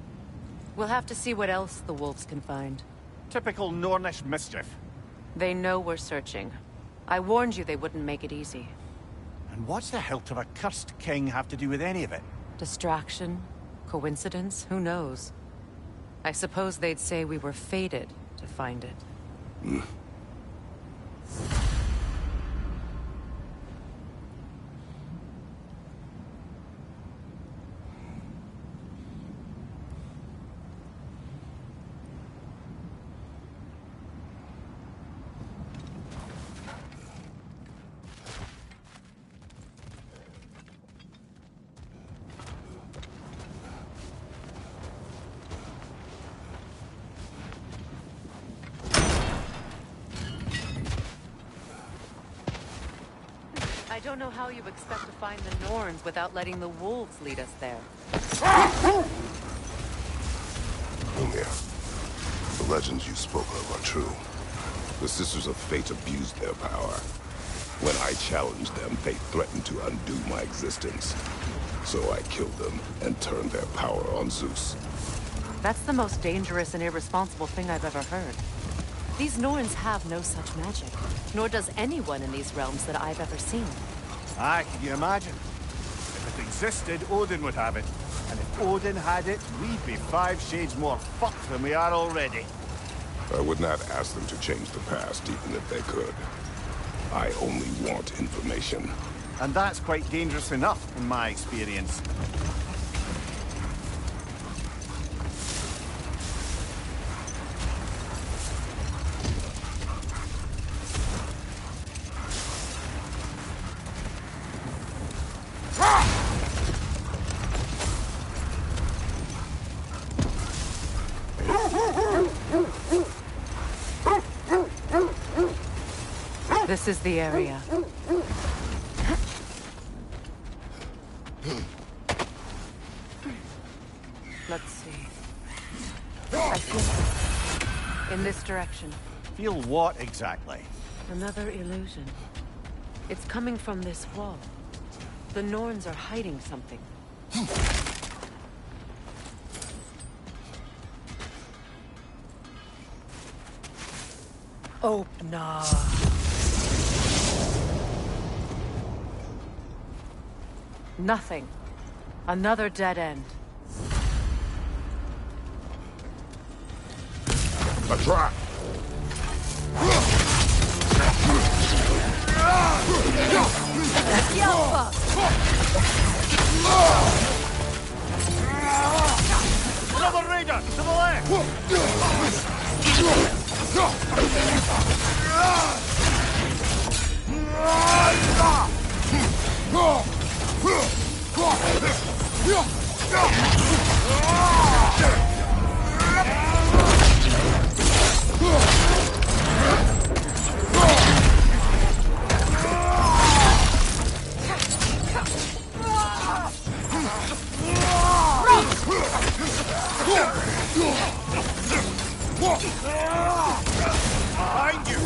We'll have to see what else the wolves can find. Typical Nornish mischief. They know we're searching. I warned you they wouldn't make it easy. And what's the hilt of a cursed king have to do with any of it? Distraction? Coincidence? Who knows? I suppose they'd say we were fated to find it. I don't know how you expect to find the Norns without letting the wolves lead us there. Lumia, the legends you spoke of are true. The Sisters of Fate abused their power. When I challenged them, they threatened to undo my existence. So I killed them and turned their power on Zeus. That's the most dangerous and irresponsible thing I've ever heard. These Norns have no such magic, nor does anyone in these realms that I've ever seen. Aye, can you imagine? If it existed, Odin would have it. And if Odin had it, we'd be 5 shades more fucked than we are already. I would not ask them to change the past, even if they could. I only want information. And that's quite dangerous enough, in my experience. This is the area. Let's see. I feel in this direction. Feel what exactly? Another illusion. It's coming from this wall. The Norns are hiding something. Nah. Nothing. Another dead end. A trap! Another raider! To the left! Behind you!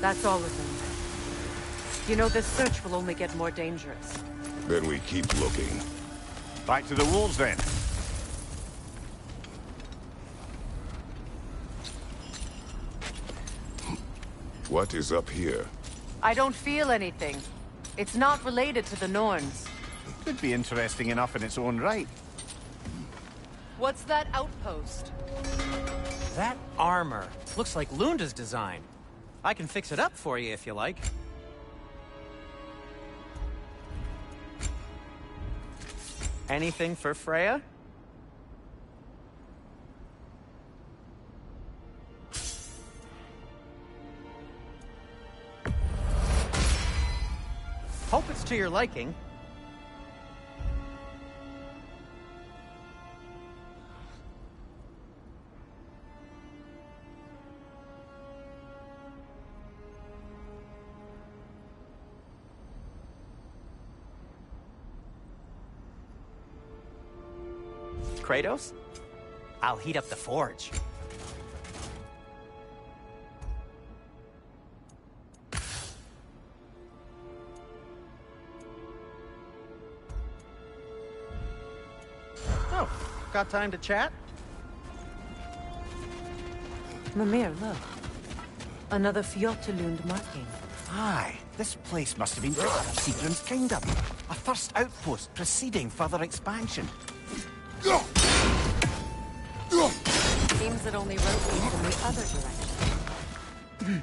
That's all of them. You know, this search will only get more dangerous. Then we keep looking. Back to the wolves, then. What is up here? I don't feel anything. It's not related to the Norns. Could be interesting enough in its own right. What's that outpost? That armor looks like Lunda's design. I can fix it up for you if you like. Anything for Freya? Hope it's to your liking. Kratos? I'll heat up the forge. Oh, got time to chat? Mimir, look. Another Fjotalund marking. Aye, this place must have been part of Sigrun's kingdom. A first outpost preceding further expansion. Seems it only rotates in the other direction.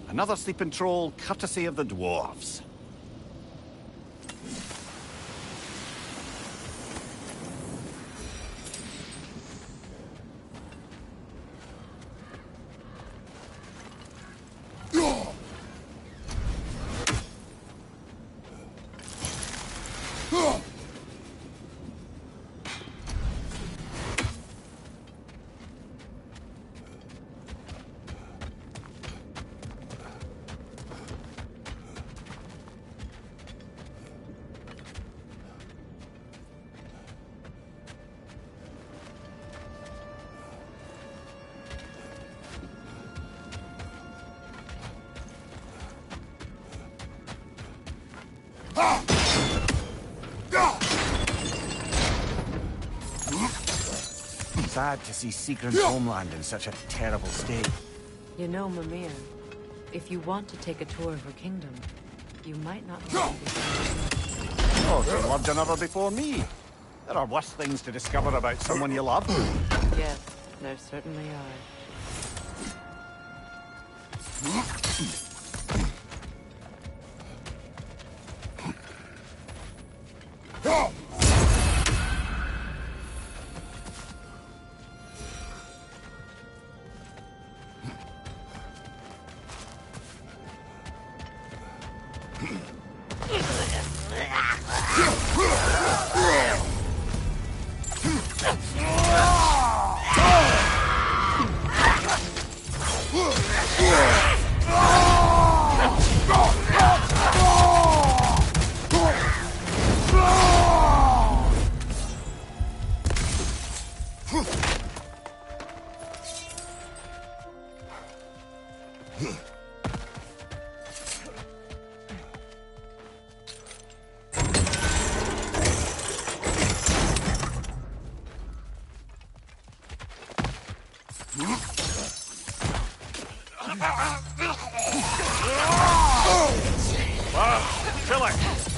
Another sleeping troll, courtesy of the dwarves. Sad to see Sigrun's homeland in such a terrible state. You know, Mimir, if you want to take a tour of her kingdom, you might not want to be. Oh, she loved another before me. There are worse things to discover about someone you love. Yes, there certainly are.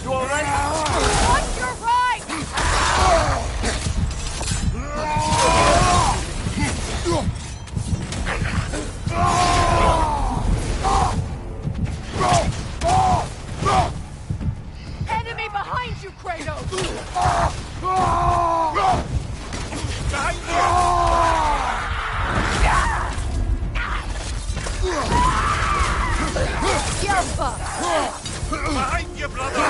You all right? Watch your right! Behind you, brother!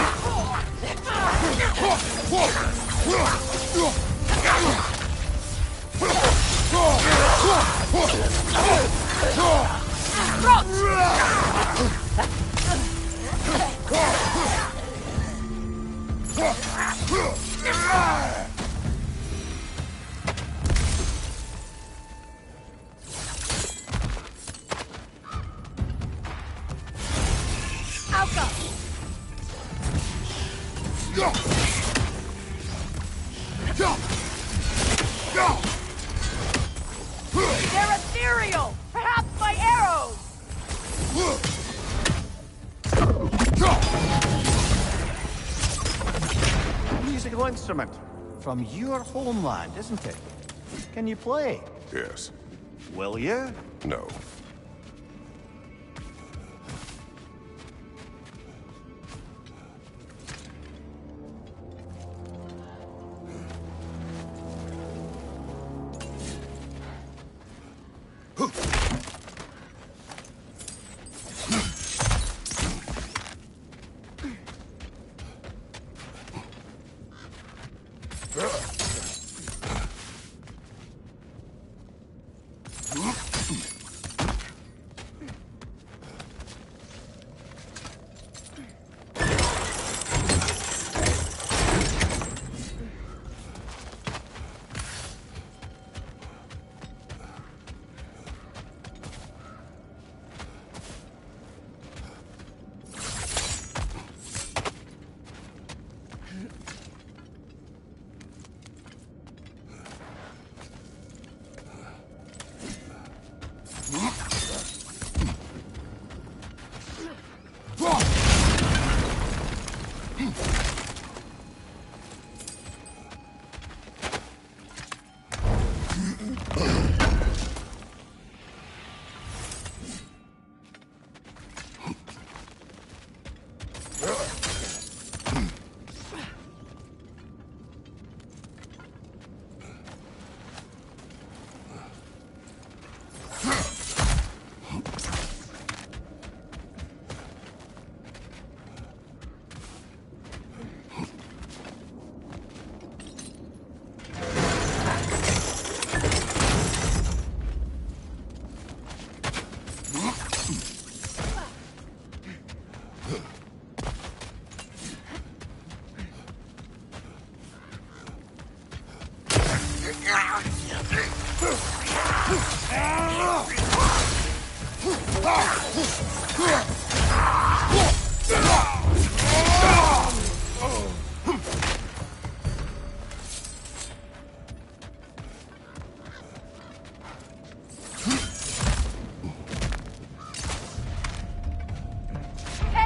They're ethereal! Perhaps by arrows! Musical instrument. From your homeland, isn't it? Can you play? Yes. Will you? No.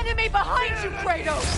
Enemy behind you, Kratos!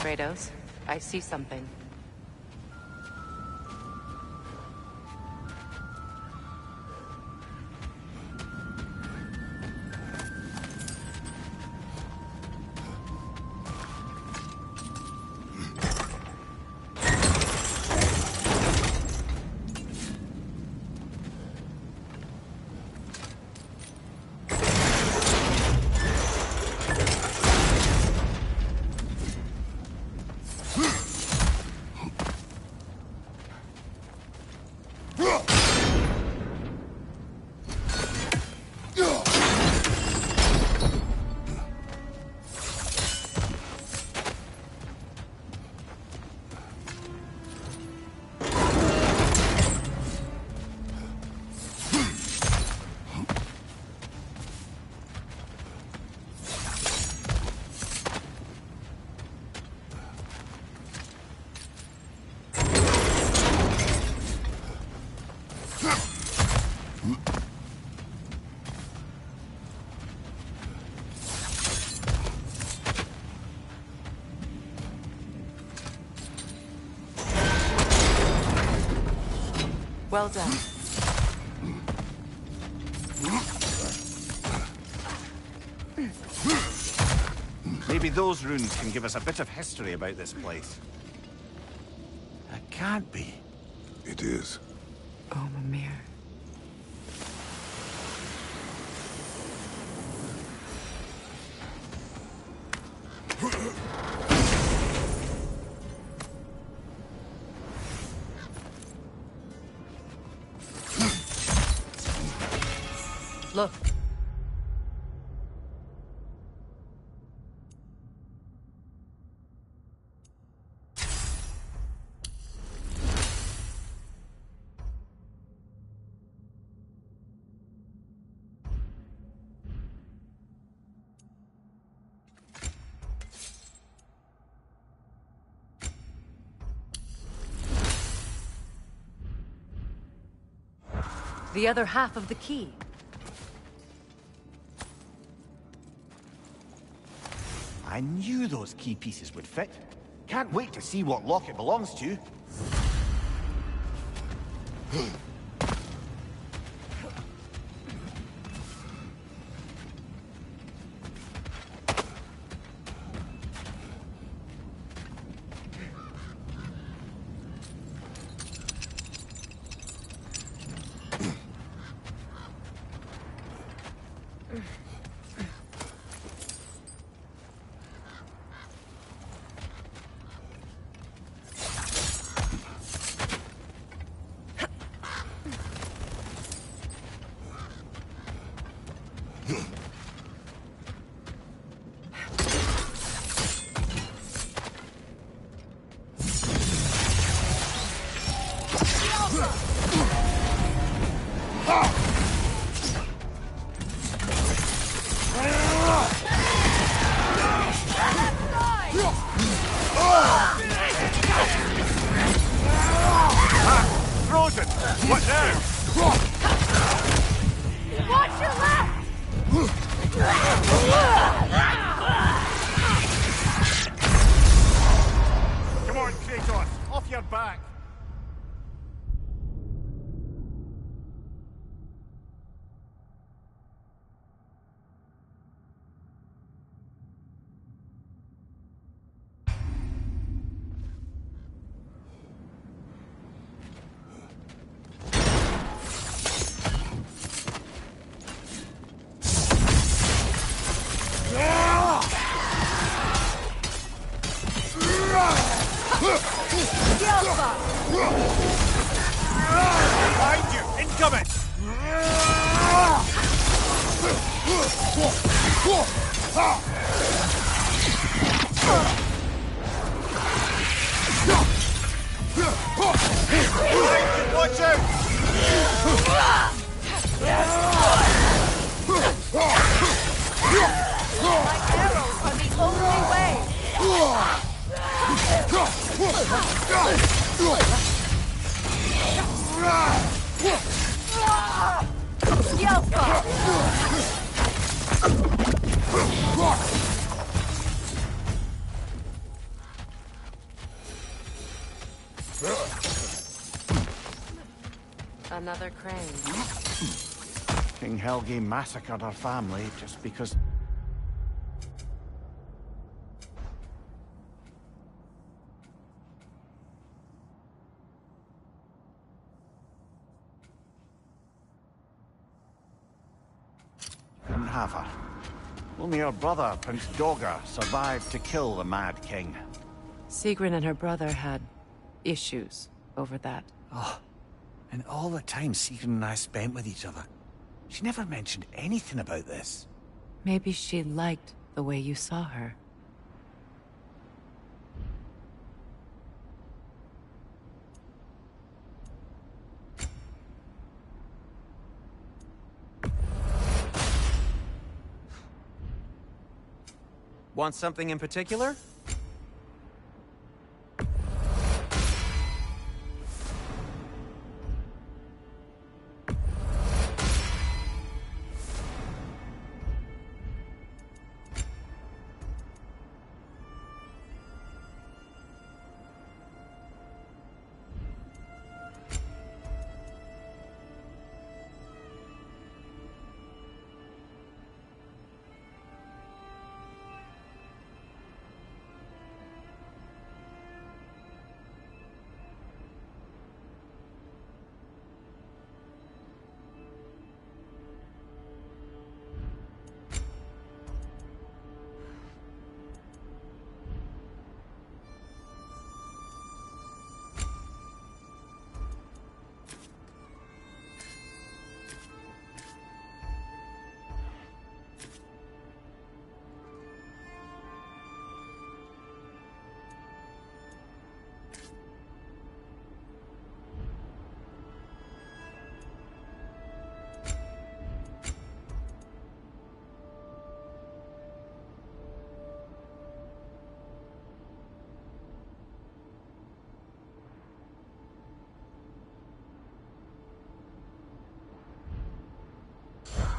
Kratos, I see something. Well done. Maybe those runes can give us a bit of history about this place. It can't be. It is. Oh, Mimir. Look. The other half of the key. I knew those key pieces would fit. Can't wait to see what lock it belongs to. Frozen! What now? Watch your left! Come on, Kratos! Off your back! Behind you! Incoming! Watch out! Like arrows are the only way! Another crane. King Helgi massacred our family just because... Couldn't have her. Only her brother, Prince Dogger, survived to kill the Mad King. Sigrun and her brother had issues over that. Oh, and all the time Sigrun and I spent with each other. She never mentioned anything about this. Maybe she liked the way you saw her. Want something in particular?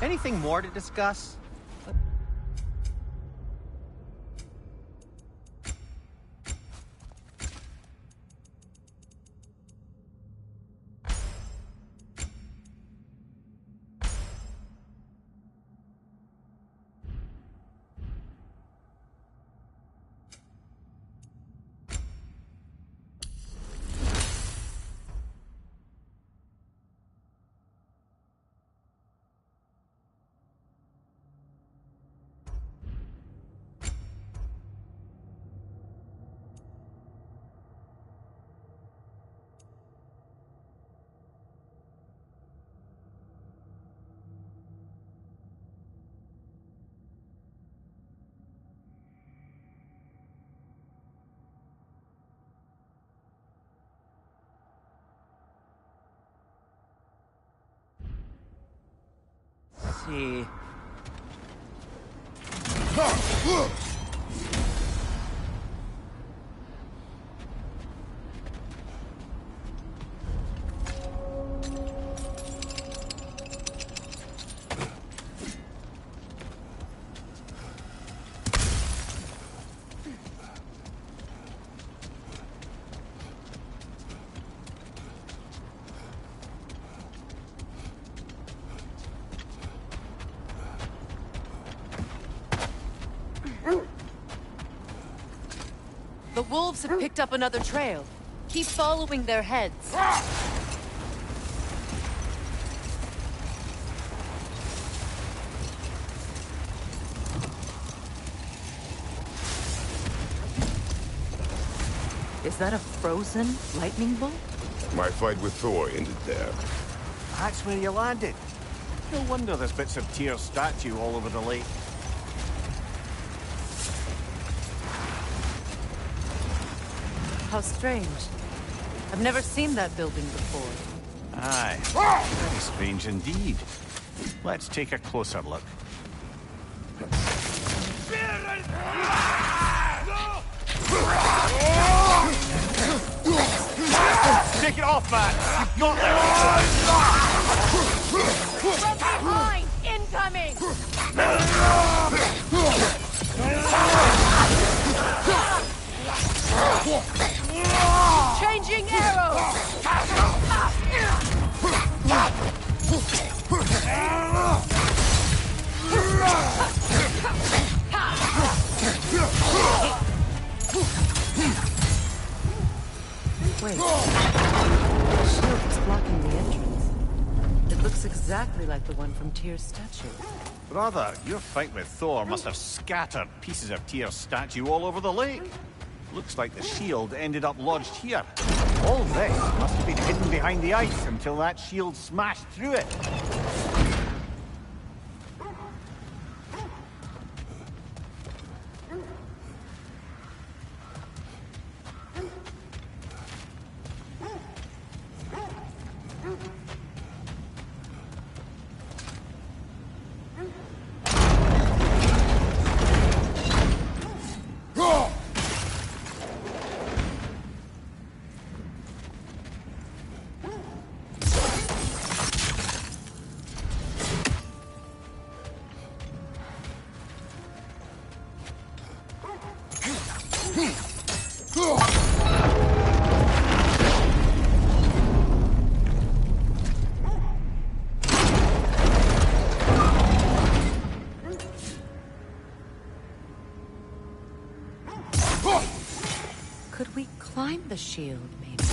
Anything more to discuss? See. The wolves have picked up another trail. Keep following their heads. Is that a frozen lightning bolt? My fight with Thor ended there. That's where you landed. No wonder there's bits of Tyr's statue all over the lake. How strange. I've never seen that building before. Aye, very strange indeed. Let's take a closer look. Take it off, man! You've got From behind! Incoming! Changing arrows! Wait. The shield is blocking the entrance. It looks exactly like the one from Tyr's statue. Brother, your fight with Thor must have scattered pieces of Tyr's statue all over the lake. Looks like the shield ended up lodged here. All this must have been hidden behind the ice until that shield smashed through it. Could we climb the shield, maybe?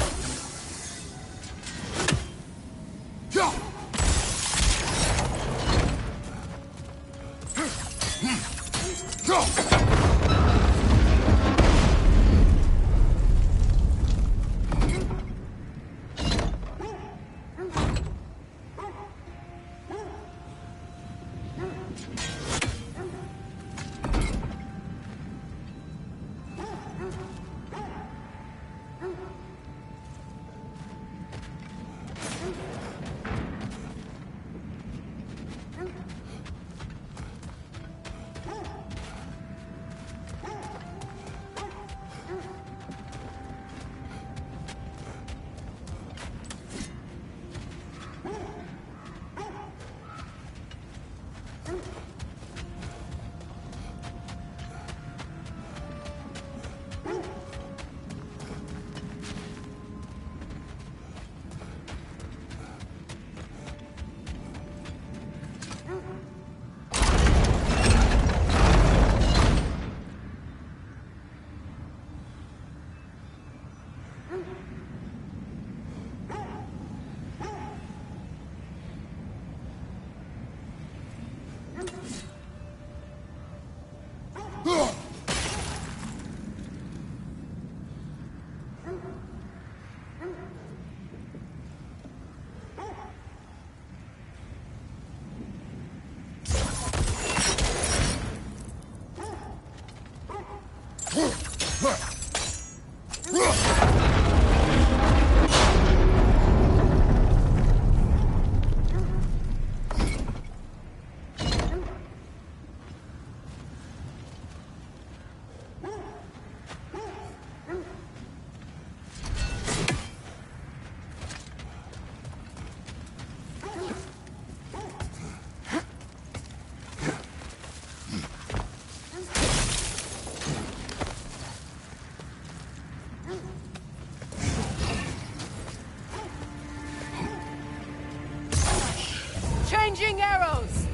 Changing arrows!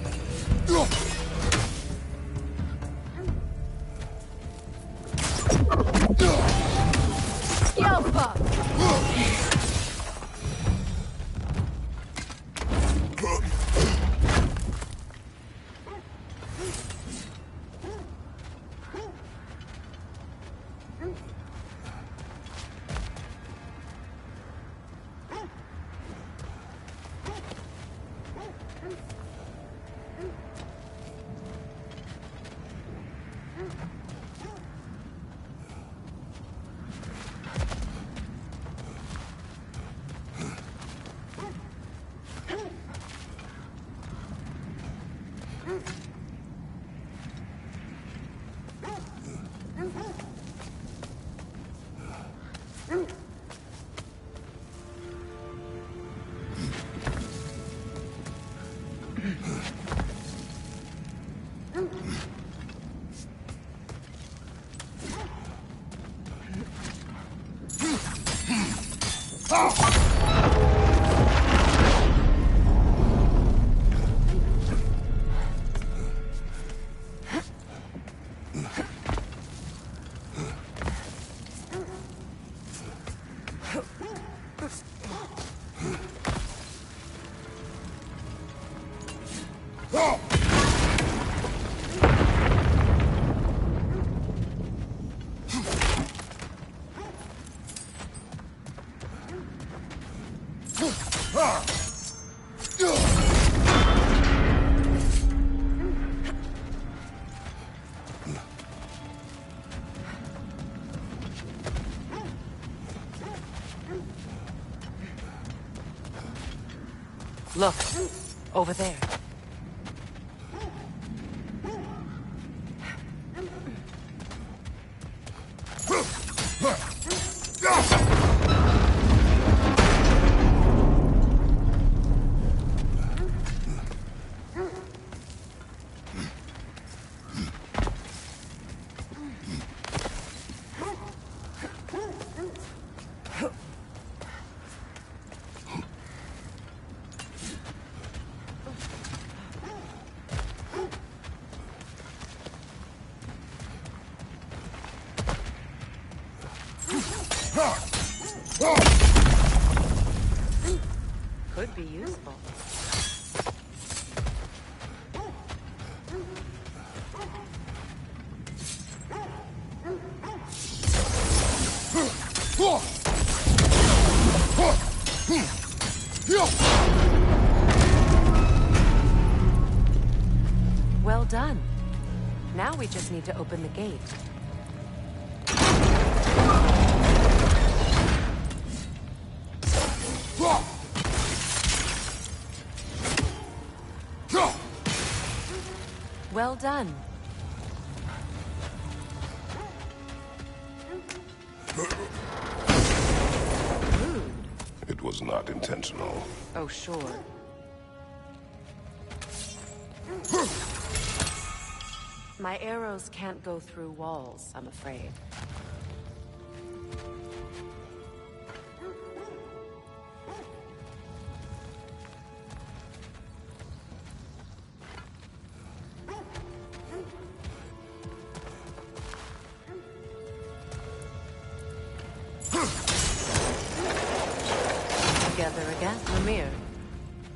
Yelpa! Look, over there. Could be useful. Well done. Now we just need to open the gate. Well done. Rude. It was not intentional. Oh, sure. My arrows can't go through walls, I'm afraid. Together again. Lemire,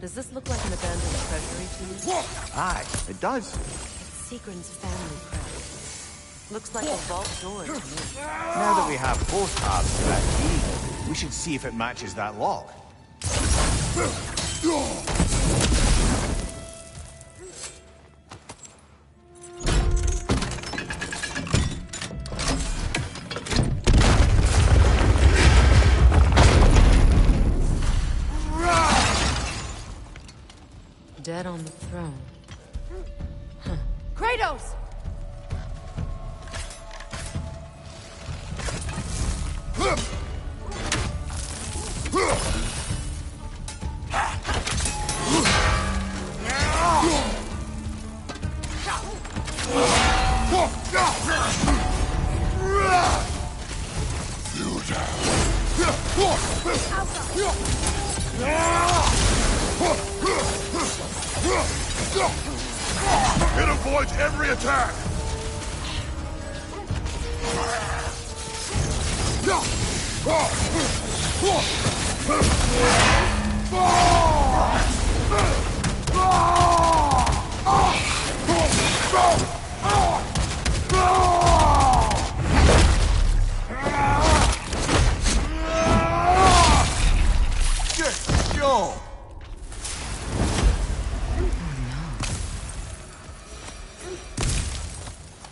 does this look like an abandoned treasury to you? Aye, it does. It's Seagrin's family craft. Looks like a vault door to me. Now that we have both halves to that key, we should see if it matches that lock. bed on the throne. Kratos! It avoids every attack!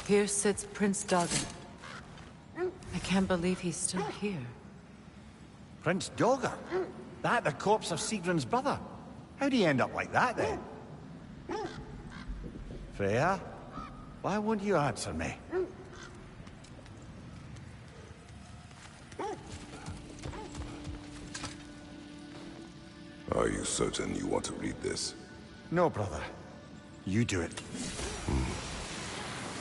Here sits Prince Doggett. I can't believe he's still here. Prince Dogger? That the corpse of Sigrun's brother? How'd he end up like that, then? Freya? Why won't you answer me? Are you certain you want to read this? No, brother. You do it.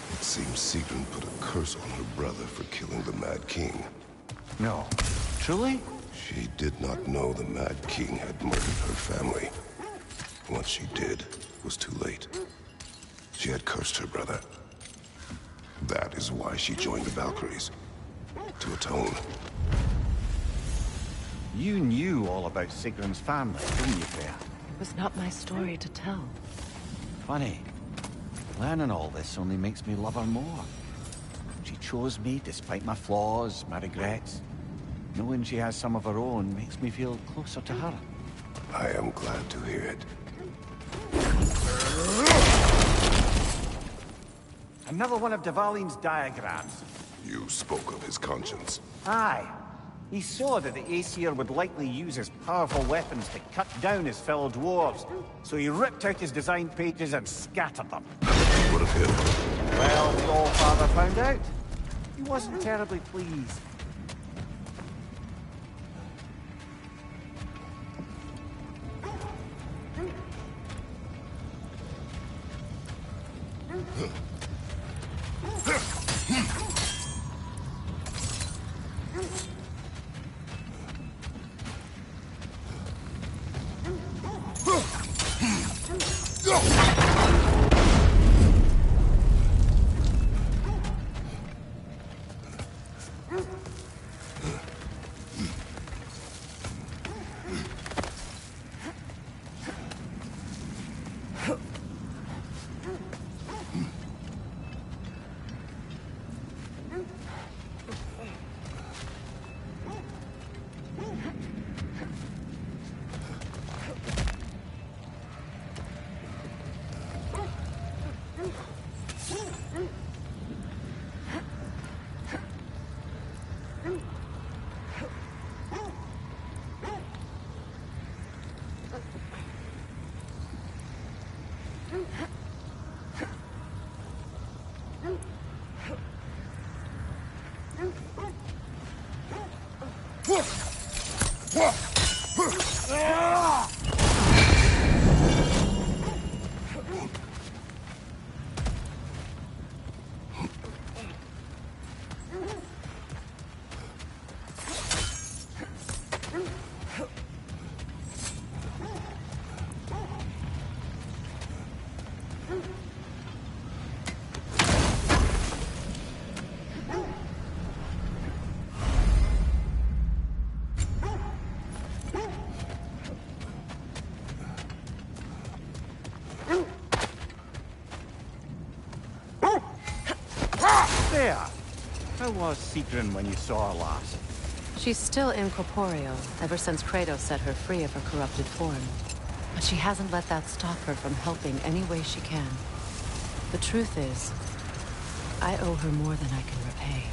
It seems Sigrun put a curse on her brother for killing the Mad King. No. Truly? She did not know the Mad King had murdered her family. Once she did, it was too late. She had cursed her brother. That is why she joined the Valkyries. To atone. You knew all about Sigrun's family, didn't you, Freya? It was not my story to tell. Funny. Learning all this only makes me love her more. She chose me despite my flaws, my regrets. Knowing she has some of her own makes me feel closer to her. I am glad to hear it. Another one of Dvalin's diagrams. You spoke of his conscience. Aye. He saw that the Aesir would likely use his powerful weapons to cut down his fellow dwarves, so he ripped out his design pages and scattered them. What of him? Well, the All-Father found out. He wasn't terribly pleased. There! How was Sigrun when you saw her last? She's still incorporeal, ever since Kratos set her free of her corrupted form. But she hasn't let that stop her from helping any way she can. The truth is, I owe her more than I can repay.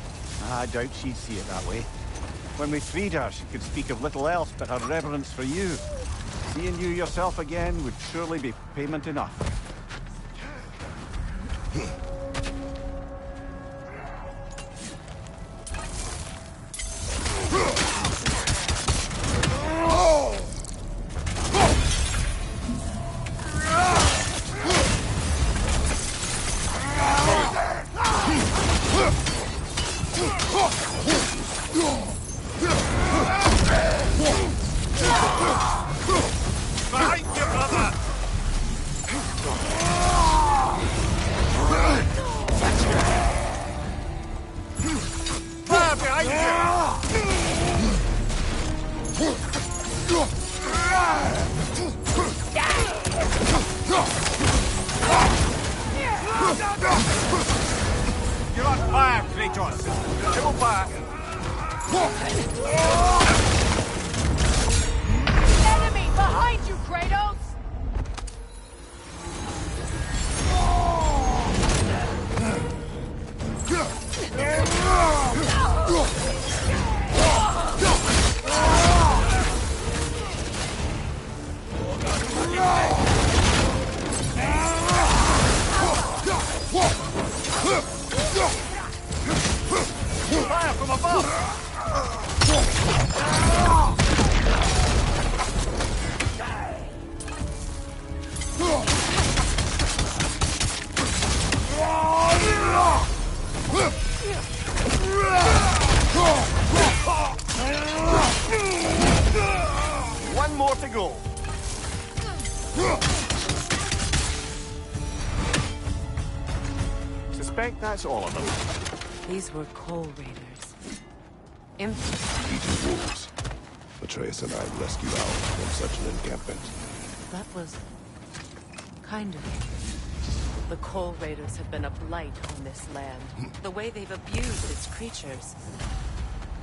I doubt she'd see it that way. When we freed her, she could speak of little else but her reverence for you. Seeing you yourself again would surely be payment enough. Behind you, brother! Fire behind you! You're on fire, Kratos! Triple fire! Enemy behind you, Kratos! Fire from above! One more to go. Suspect that's all of them. These were Coal Raiders. Eating wolves. Atreus and I rescued ours from such an encampment. That was kind of it. The Coal Raiders have been a blight on this land. The way they've abused its creatures.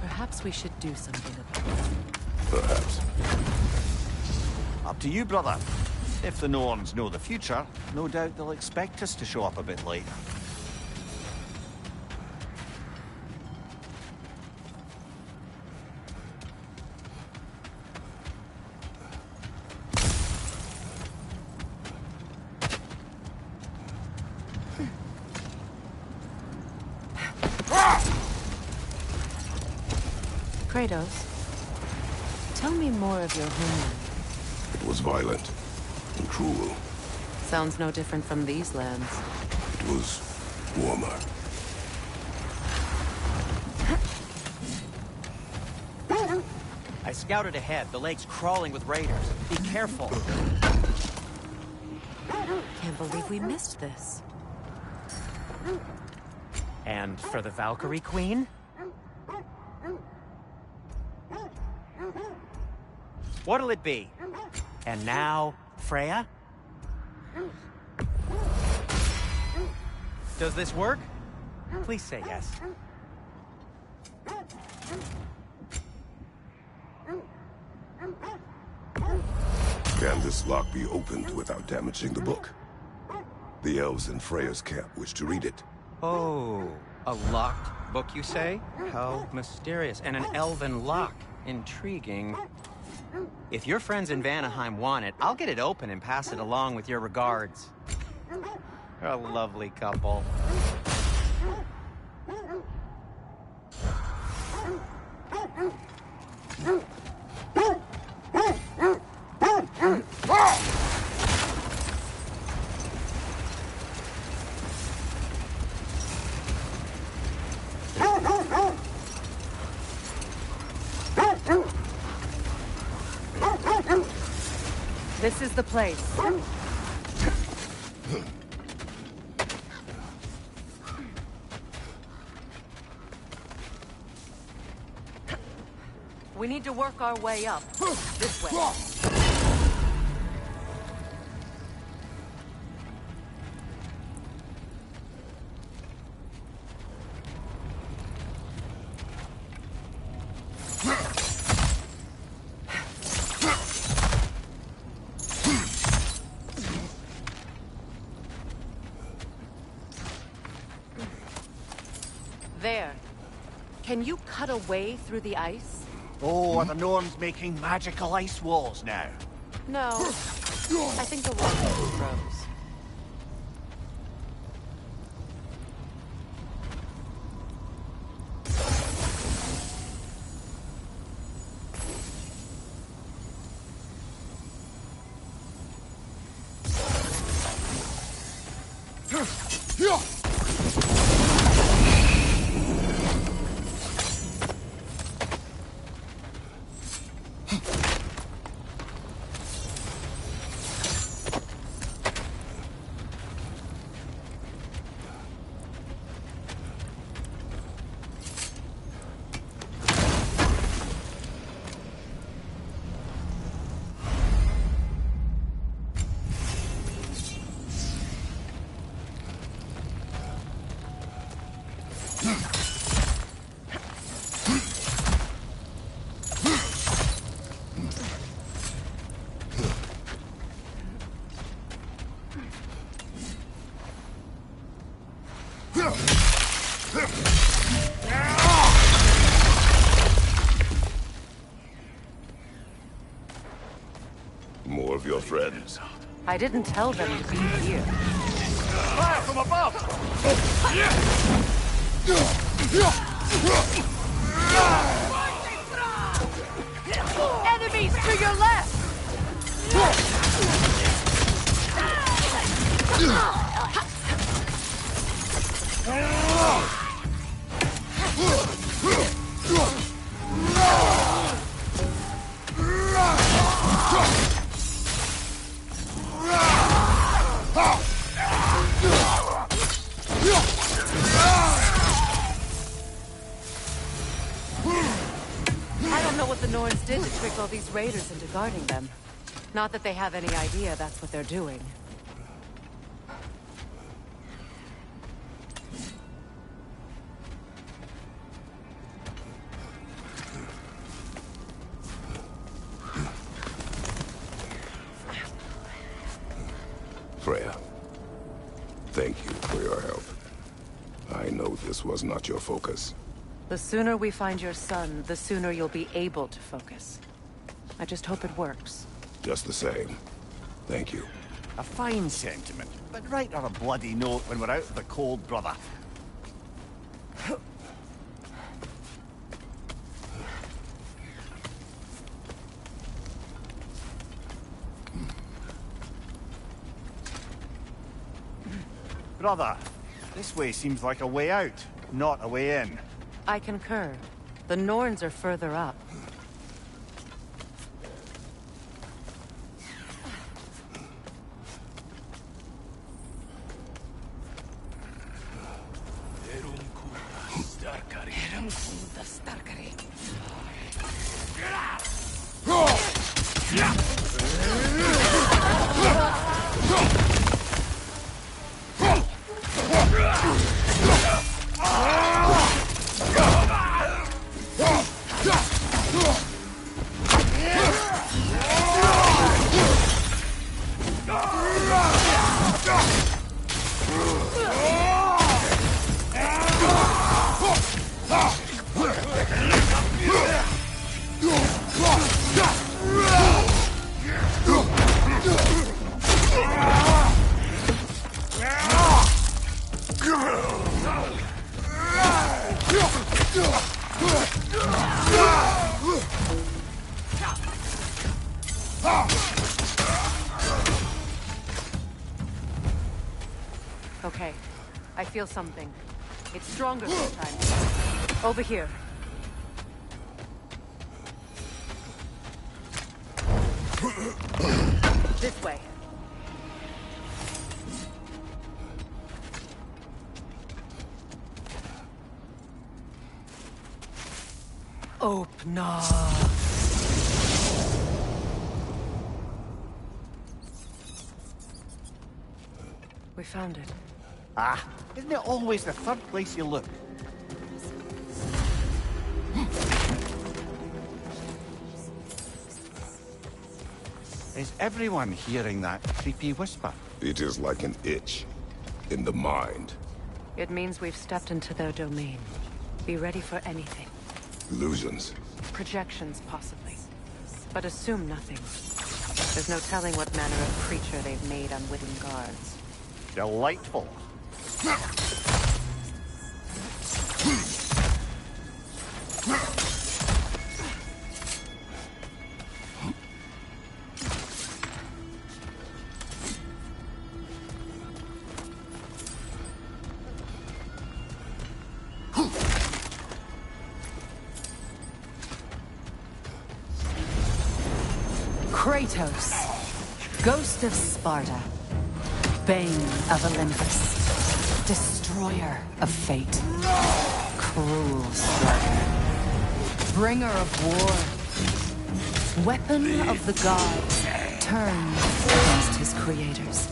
Perhaps we should do something about it. Perhaps. Up to you, brother. If the Norns know the future, no doubt they'll expect us to show up a bit late. Kratos, tell me more of your homeland. It was violent and cruel. Sounds no different from these lands. It was warmer. I scouted ahead. The lake's crawling with raiders. Be careful. Can't believe we missed this. And for the Valkyrie Queen? What'll it be? And now, Freya? Does this work? Please say yes. Can this lock be opened without damaging the book? The elves in Freya's camp wish to read it. Oh, a locked book, you say? How mysterious. And an elven lock. Intriguing. If your friends in Vanaheim want it, I'll get it open and pass it along with your regards. You're a lovely couple. This is the place. We need to work our way up. This way. There. Can you cut a way through the ice? Oh, are the Norns making magical ice walls now? No. I think the water just froze. More of your friends. I didn't tell them to be here. Fire from above! Enemies to your left! I don't know what the Norns did to trick all these raiders into guarding them. Not that they have any idea that's what they're doing. Freya, thank you for your help. I know this was not your focus. The sooner we find your son, the sooner you'll be able to focus. I just hope it works. Just the same. Thank you. A fine sentiment, but write her a bloody note when we're out of the cold, brother. Brother, this way seems like a way out, not a way in. I concur. The Norns are further up. Okay, I feel something. It's stronger this time. Over here. This way. Open up. We found it. Ah, isn't it always the third place you look? Is everyone hearing that creepy whisper? It is like an itch in the mind. It means we've stepped into their domain. Be ready for anything. Illusions. Projections, possibly. But assume nothing. There's no telling what manner of creature they've made unwitting guards. Delightful. Kratos, Ghost of Sparta, Bane of Olympus, Destroyer of Fate, Cruel Striker, Bringer of War, Weapon of the Gods, turned against his creators.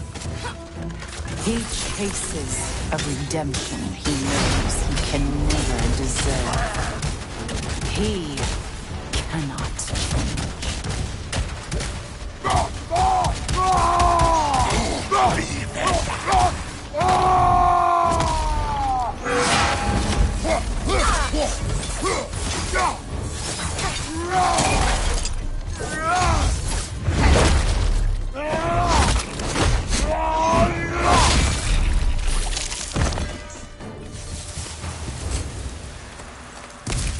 He chases a redemption he knows he can never deserve. He cannot change.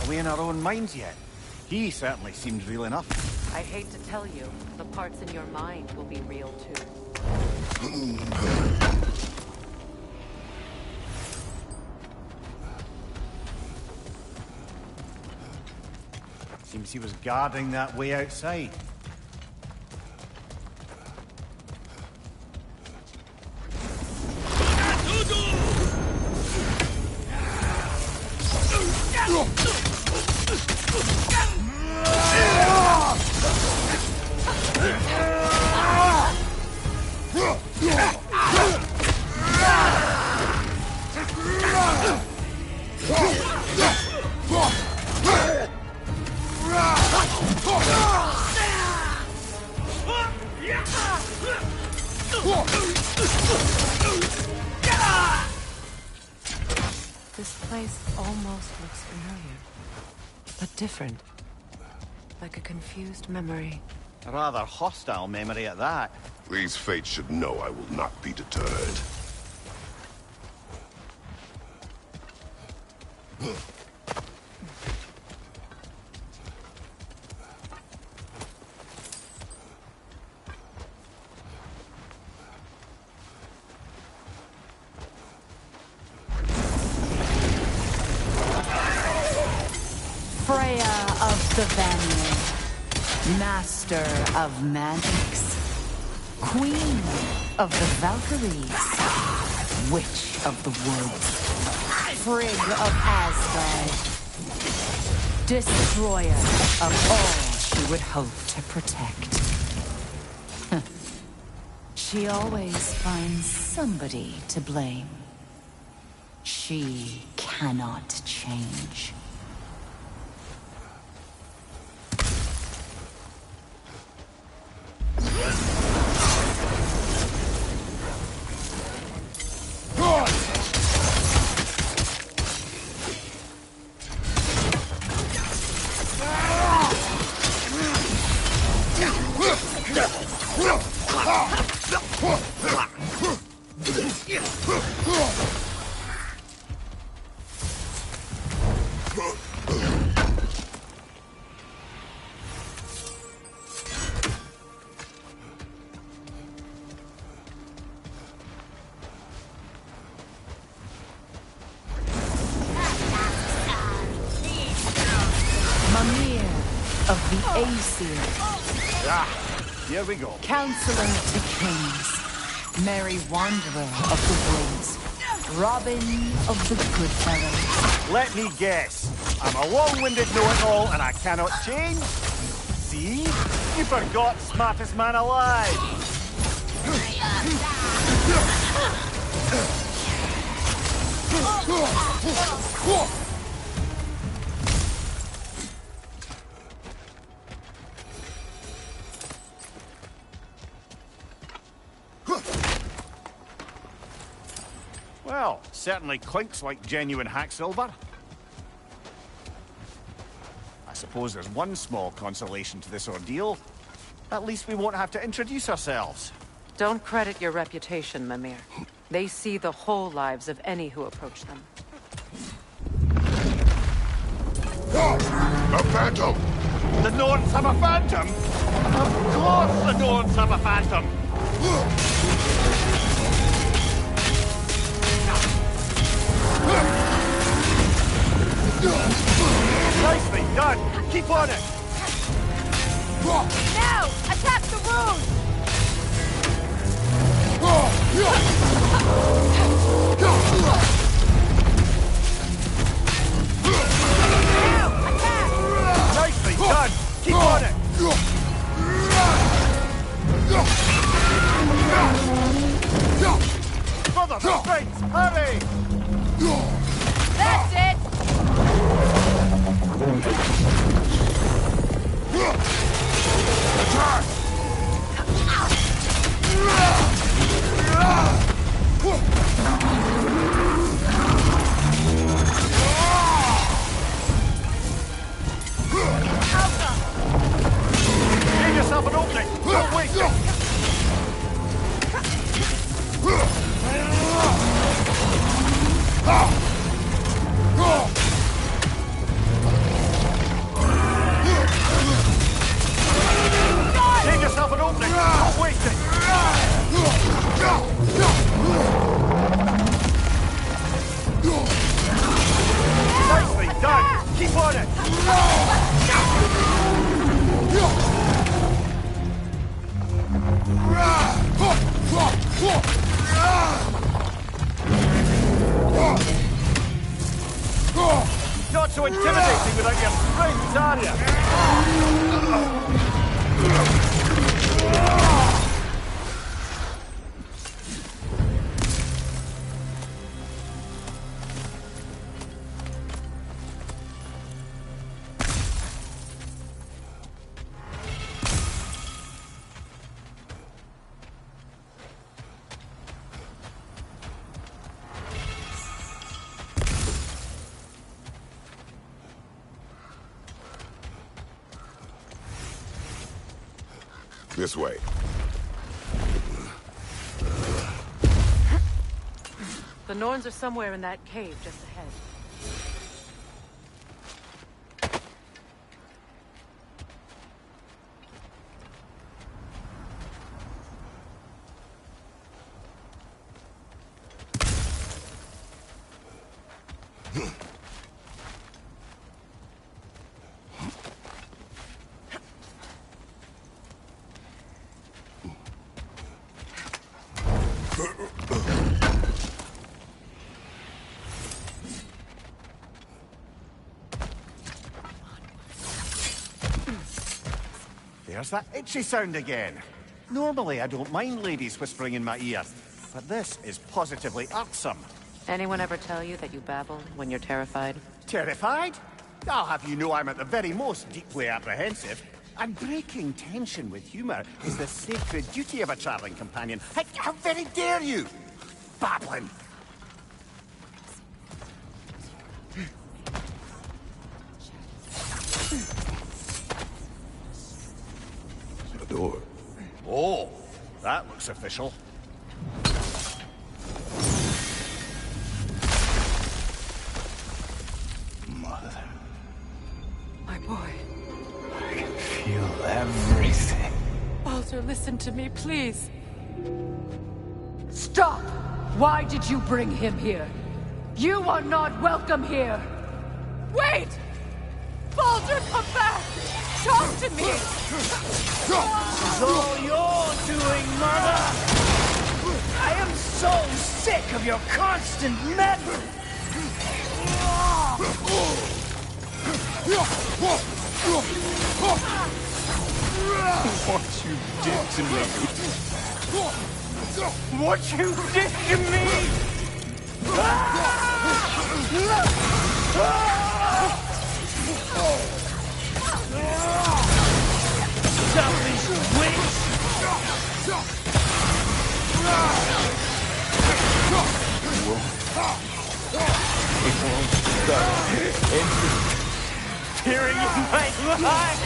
Are we in our own minds yet? He certainly seems real enough. I hate to tell you, the parts in your mind will be real too. Seems he was guarding that way outside. This place almost looks familiar, but different. Like a confused memory. A rather hostile memory at that. These fates should know I will not be deterred. Freya of the Vanir, Master of Magics, Queen of the Valkyries, Witch of the Woods, Frigg of Asgard, Destroyer of all she would hope to protect. She always finds somebody to blame. She cannot change. Of the Aesir. Here we go. Counselor to kings. Merry Wanderer of the Woods. Robin of the Goodfellows. Let me guess. I'm a long-winded know-it-all and I cannot change? See? You forgot smartest man alive. Well, certainly clinks like genuine hack silver. I suppose there's one small consolation to this ordeal. At least we won't have to introduce ourselves. Don't credit your reputation, Mimir. They see the whole lives of any who approach them. A phantom! The Norns have a phantom? Of course the Norns have a phantom! Nicely done! Keep on it! Now! Attack the rune! Nicely done! Keep on it! Mother, the strength! Hurry! That's it! Give yourself an opening! Don't waste it! Give yourself an opening! Don't waste it! Nicely done! Keep on it! Not so intimidating without your strength, are you? This way. The Norns are somewhere in that cave just ahead. There's that itchy sound again. Normally I don't mind ladies whispering in my ear, but this is positively irksome. Anyone ever tell you that you babble when you're terrified? Terrified? I'll have you know I'm at the very most deeply apprehensive. And breaking tension with humour is the sacred duty of a travelling companion. How very dare you! Babbling! A door. Oh, that looks official. Mother. My boy. I can feel everything. Baldur, listen to me, please. Stop! Why did you bring him here? You are not welcome here! Wait! Baldur, come back! Talk to me! This is all you're doing, Mother! I am so sick of your constant meddling! What you did to me. What you did to me! Selfish witch! Tearing in my life!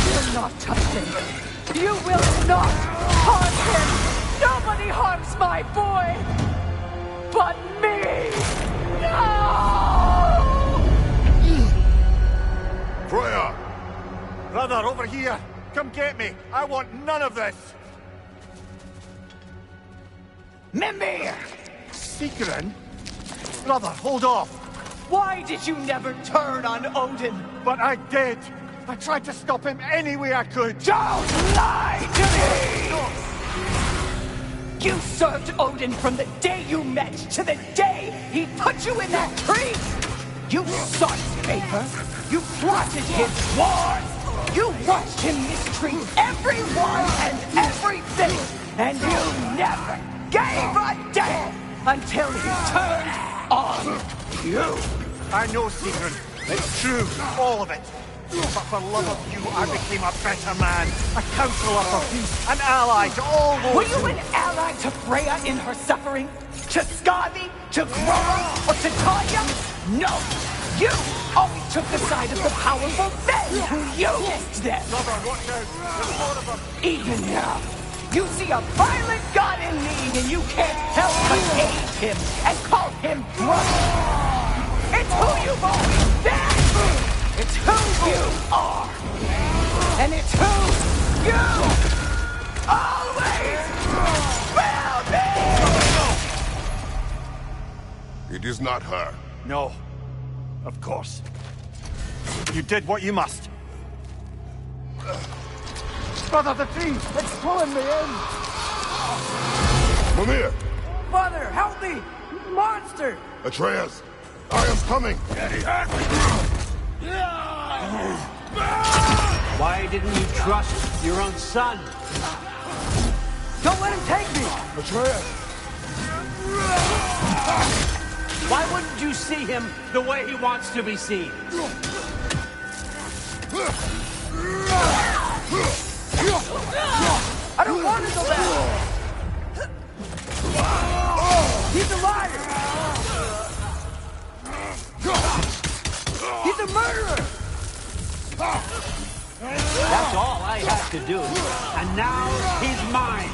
will not touch him. You will not harm him. Nobody harms my boy but me. No! Freya! Brother, over here! Come get me! I want none of this! Mimir! Secret? Brother, hold off! Why did you never turn on Odin? But I did! I tried to stop him any way I could! Don't lie to me! You served Odin from the day you met to the day he put you in that tree! You sought favor, you plotted his wars, you watched him mistreat everyone and everything, and you never gave a damn until he turned on you! I know, Secret. It's true, all of it. But for love of you, I became a better man, a counselor for peace, an ally to all those. Were you an ally to Freya in her suffering? To Skadi? To Groma? Or to Tanya? No! You always took the side of the powerful men who used them! Brother, watch out! There's more of them! Even now, you see a violent god in need and you can't help but hate him and call him brother! It's who you've always been! It's who you are! And it's who you always will be! It is not her. No. Of course. You did what you must. Brother, the tree! It's pulling me in! Mimir! Father, help me! Monster! Atreus! I am coming! Why didn't you trust your own son? Don't let him take me! Atreus! Why wouldn't you see him the way he wants to be seen? I don't want to go back! He's a liar! He's a murderer! That's all I have to do. And now he's mine.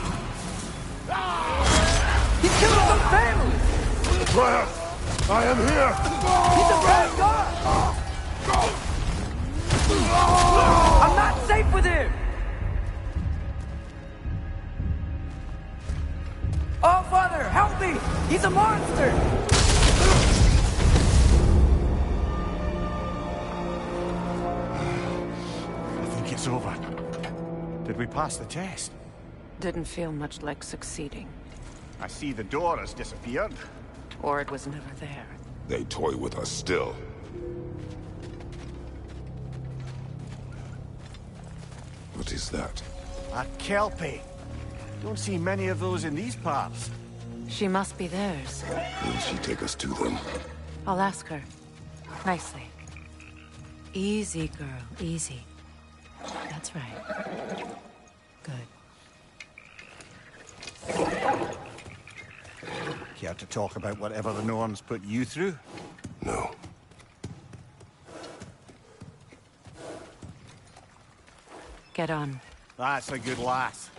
He's killed his own family! Atreus! I am here! He's a bad god! I'm not safe with him! Oh, Father, help me! He's a monster! I think it's over. Did we pass the test? Didn't feel much like succeeding. I see the door has disappeared. Or it was never there. They toy with us still. What is that? A Kelpie. Don't see many of those in these parts. She must be theirs. Will she take us to them? I'll ask her. Nicely. Easy, girl. Easy. That's right. Good. Care to talk about whatever the Norns put you through? No. Get on. That's a good lass.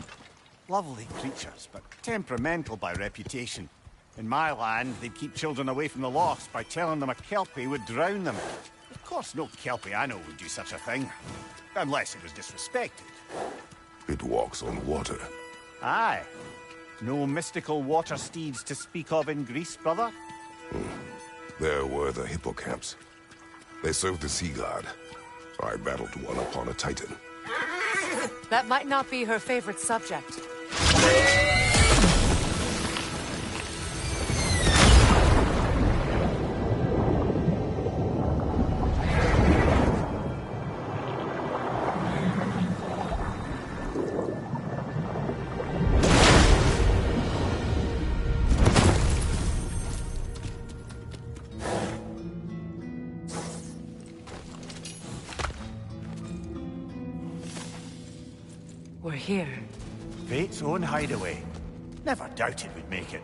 Lovely creatures, but temperamental by reputation. In my land, they'd keep children away from the lost by telling them a Kelpie would drown them. Of course, no Kelpie I know would do such a thing. Unless it was disrespected. It walks on water. Aye. No mystical water steeds to speak of in Greece, brother? There were the hippocamps. They served the sea god. I battled one upon a titan. That might not be her favorite subject. We're here. Fate's own hideaway. Never doubted we'd make it.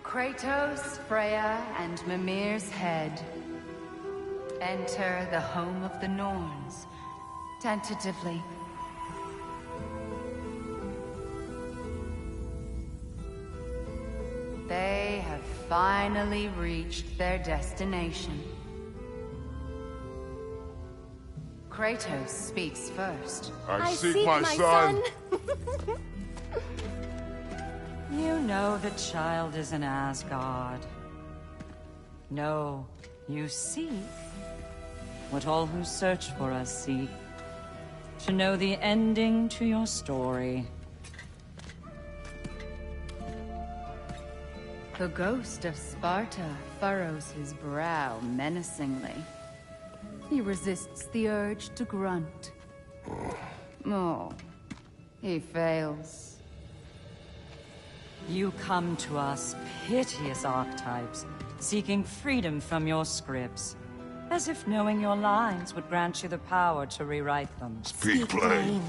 Kratos, Freya, and Mimir's head. Enter the home of the Norns, tentatively. They have finally reached their destination. Kratos speaks first. I seek my son. You know the child is in Asgard. No, you seek what all who search for us seek. To know the ending to your story. The ghost of Sparta furrows his brow menacingly. He resists the urge to grunt. Oh, he fails. You come to us, piteous archetypes, seeking freedom from your scripts. As if knowing your lines would grant you the power to rewrite them. Speak plain.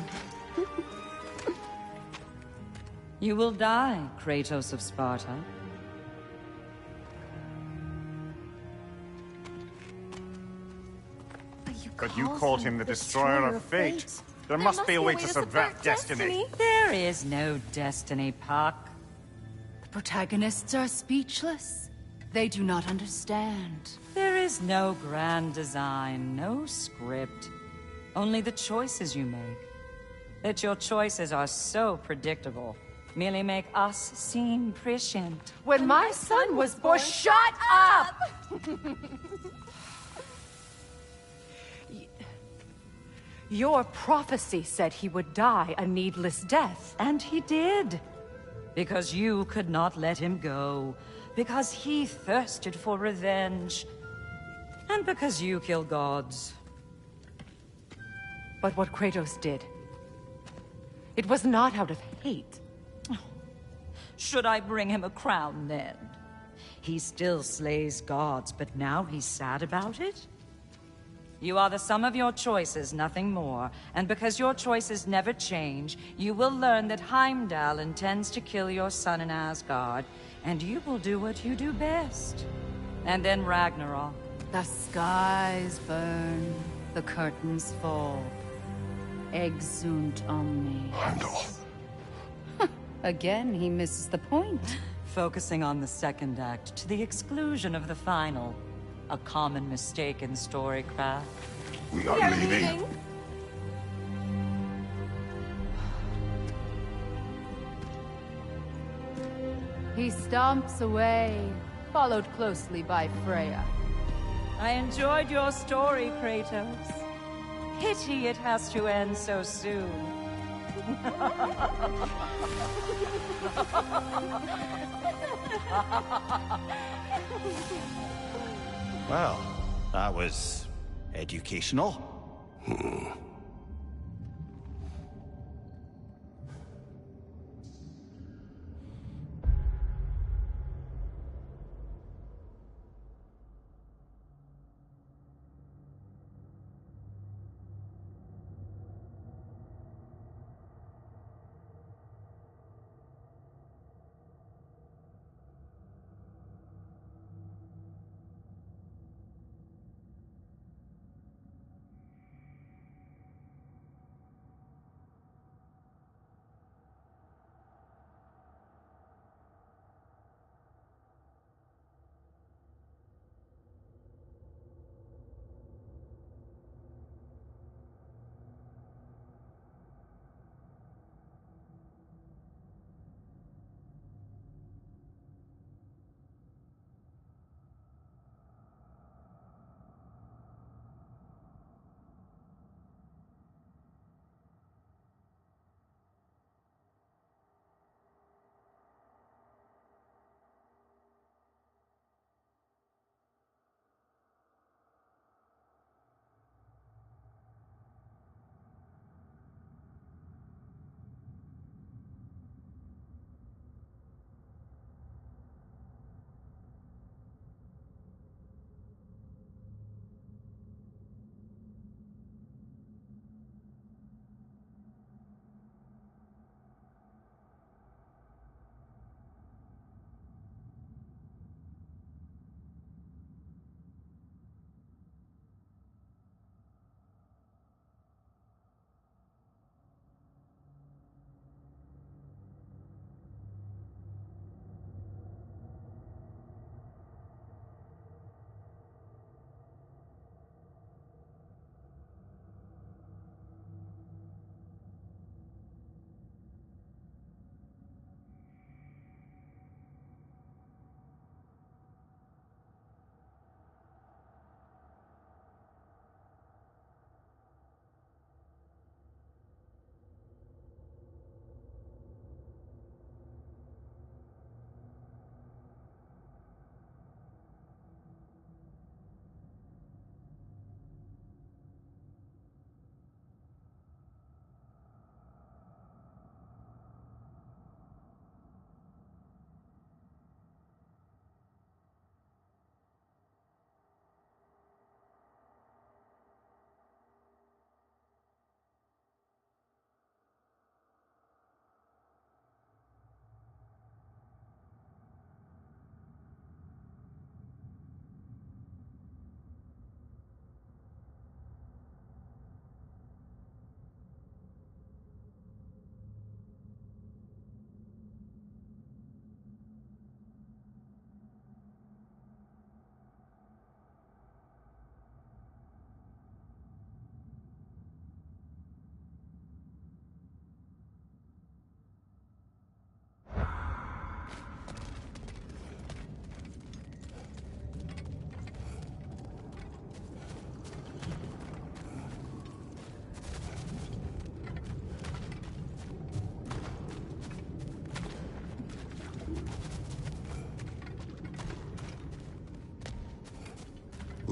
You will die, Kratos of Sparta. But you called him the Destroyer of Fate. There must be a way to subvert destiny. There is no destiny, Puck. The protagonists are speechless. They do not understand. There is no grand design, no script. Only the choices you make. That your choices are so predictable merely make us seem prescient. When my son was born, shut up! Your prophecy said he would die a needless death. And he did. Because you could not let him go. Because he thirsted for revenge. And because you kill gods. But what Kratos did, it was not out of hate. Should I bring him a crown then? He still slays gods, but now he's sad about it? You are the sum of your choices, nothing more. And because your choices never change, you will learn that Heimdall intends to kill your son in Asgard, and you will do what you do best. And then Ragnarok. The skies burn, the curtains fall. Exunt omnes. Heimdall. Again, he misses the point. Focusing on the second act to the exclusion of the final. A common mistake in storycraft. We are leaving. He stomps away, followed closely by Freya. I enjoyed your story, Kratos. Pity it has to end so soon. Well, that was educational.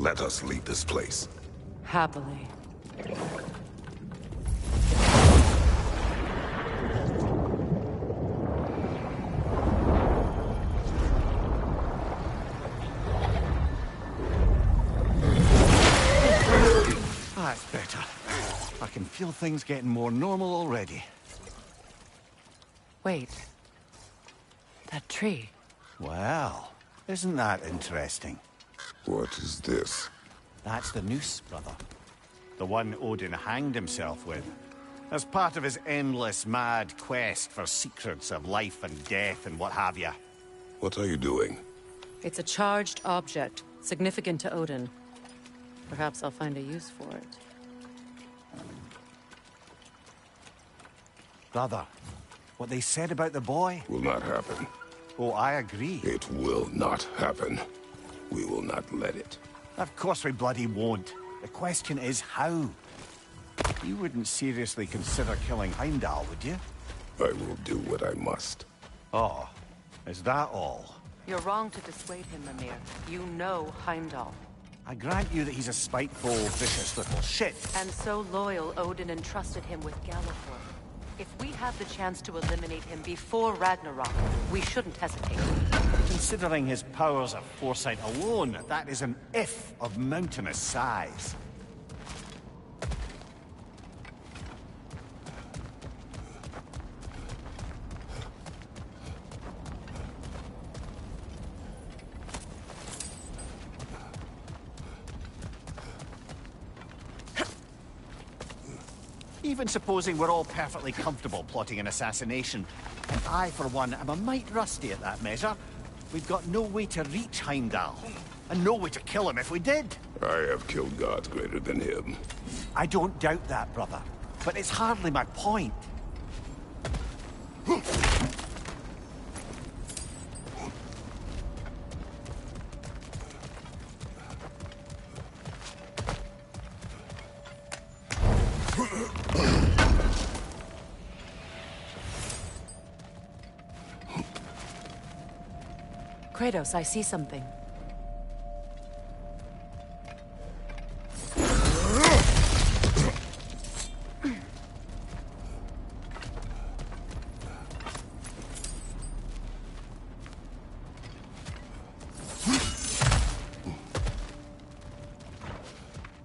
Let us leave this place. Happily. That's better. I can feel things getting more normal already. Wait. That tree. Well, isn't that interesting? What is this? That's the noose, brother. The one Odin hanged himself with. As part of his endless, mad quest for secrets of life and death and what have you. What are you doing? It's a charged object, significant to Odin. Perhaps I'll find a use for it. Brother, what they said about the boy... Will not happen. Oh, I agree. It will not happen. We will not let it. Of course we bloody won't. The question is how. You wouldn't seriously consider killing Heimdall, would you? I will do what I must. Oh, is that all? You're wrong to dissuade him, Mimir. You know Heimdall. I grant you that he's a spiteful, vicious little shit. And so loyal, Odin entrusted him with Gallifrey. If we have the chance to eliminate him before Ragnarok, we shouldn't hesitate. Considering his powers of foresight alone, that is an if of mountainous size. Even supposing we're all perfectly comfortable plotting an assassination, and I, for one, am a mite rusty at that measure, we've got no way to reach Heimdall, and no way to kill him if we did. I have killed gods greater than him. I don't doubt that, brother, but it's hardly my point. Kratos, I see something.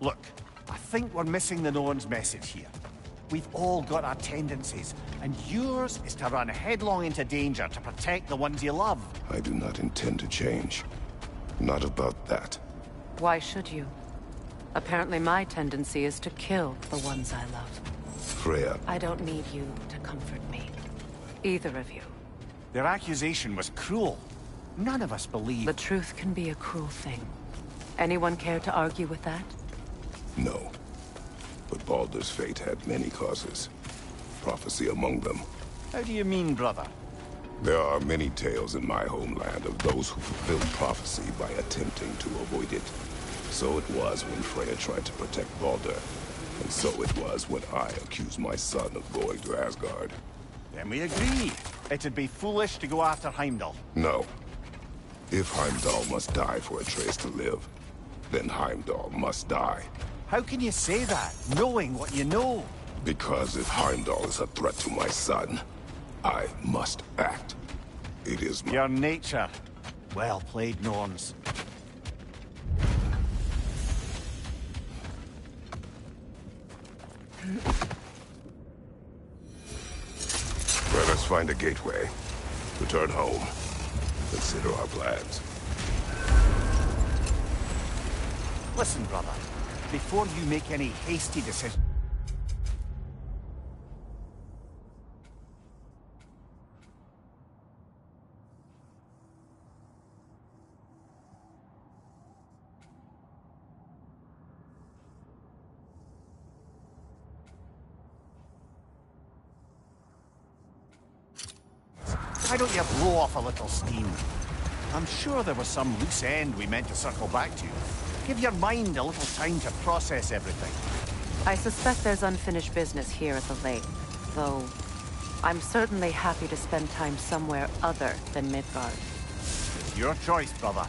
Look, I think we're missing the Norn's message here. We've all got our tendencies, and yours is to run headlong into danger to protect the ones you love. I do not intend to change. Not about that. Why should you? Apparently my tendency is to kill the ones I love. Freya. I don't need you to comfort me. Either of you. Their accusation was cruel. None of us believe... The truth can be a cruel thing. Anyone care to argue with that? No. But Baldur's fate had many causes. Prophecy among them. How do you mean, brother? There are many tales in my homeland of those who fulfilled prophecy by attempting to avoid it. So it was when Freya tried to protect Baldur. And so it was when I accused my son of going to Asgard. Then we agree. It'd be foolish to go after Heimdall. No. If Heimdall must die for Atreus to live, then Heimdall must die. How can you say that, knowing what you know? Because if Heimdall is a threat to my son, I must act. It is your nature. Well played, Norns. Let us find a gateway. Return home. Consider our plans. Listen, brother. Before you make any hasty decisions... Why don't you blow off a little steam? I'm sure there was some loose end we meant to circle back to. Give your mind a little time to process everything. I suspect there's unfinished business here at the lake, though I'm certainly happy to spend time somewhere other than Midgard. It's your choice, brother.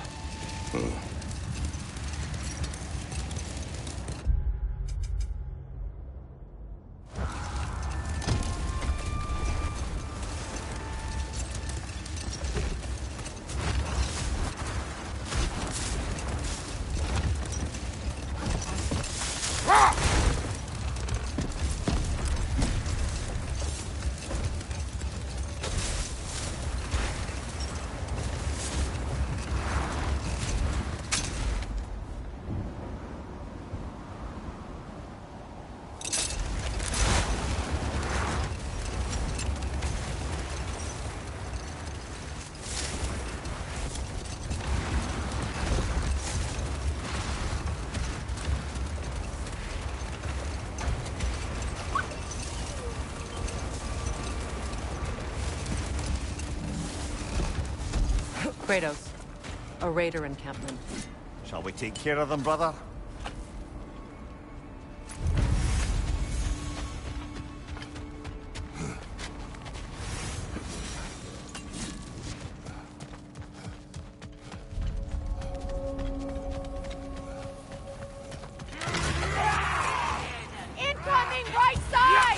Kratos, a raider encampment. Shall we take care of them, brother? Incoming right side!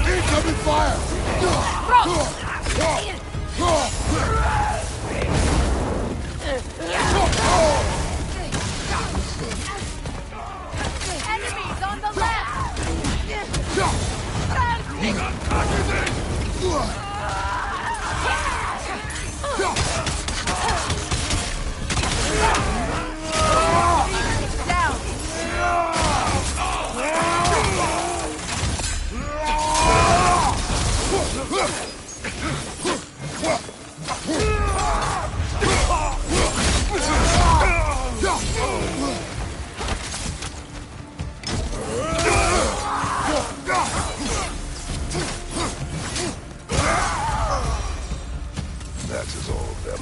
Incoming fire! Enemies on the left! That is all of them.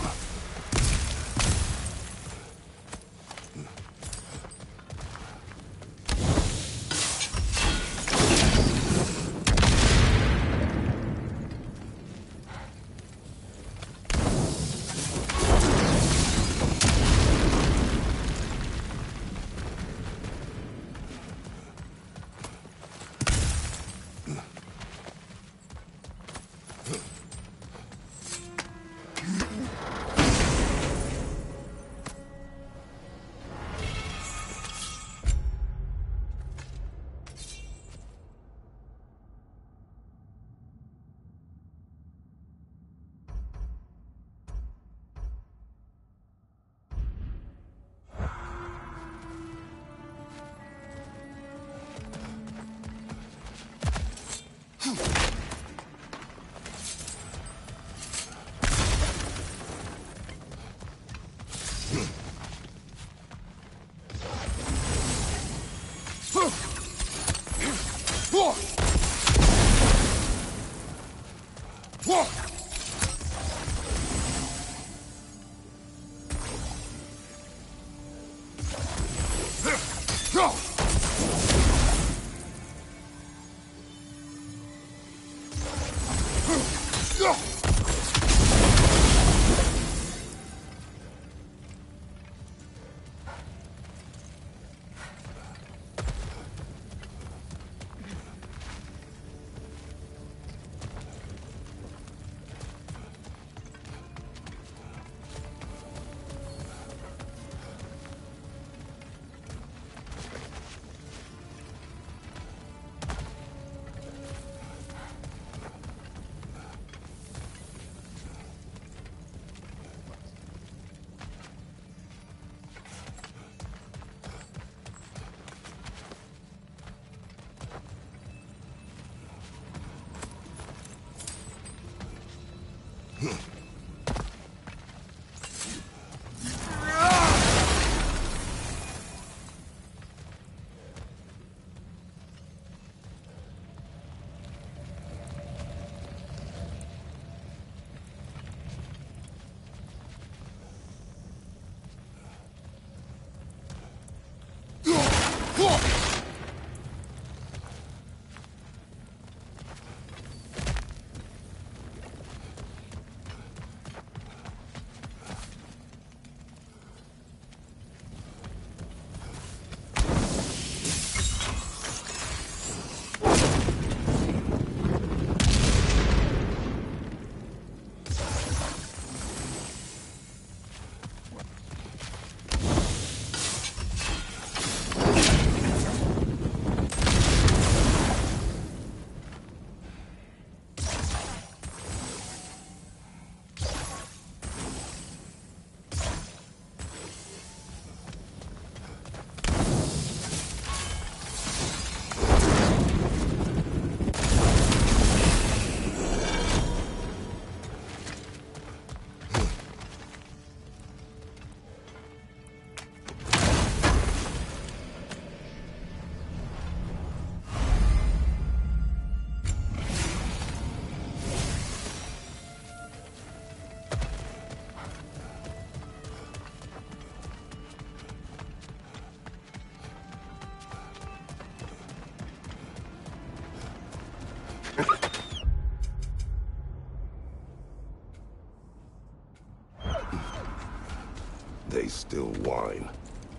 still whine.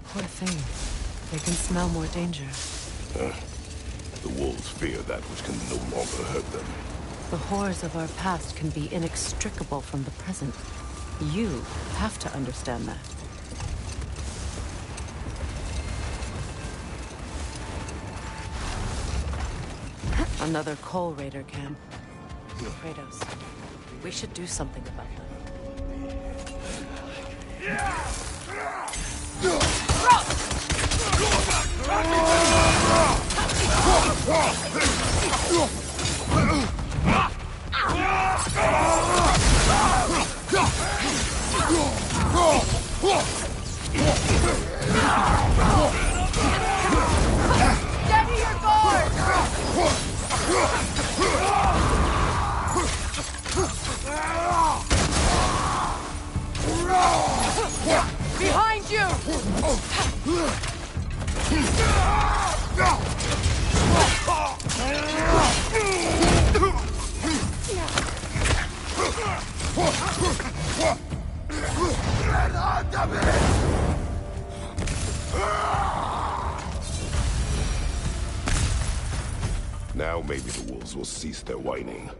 Poor thing. They can smell more danger. The wolves fear that which can no longer hurt them. The horrors of our past can be inextricable from the present. You have to understand that. Another Coal Raider camp. Kratos, we should do something about them. Steady your guard! Behind you! Now maybe the wolves will cease their whining.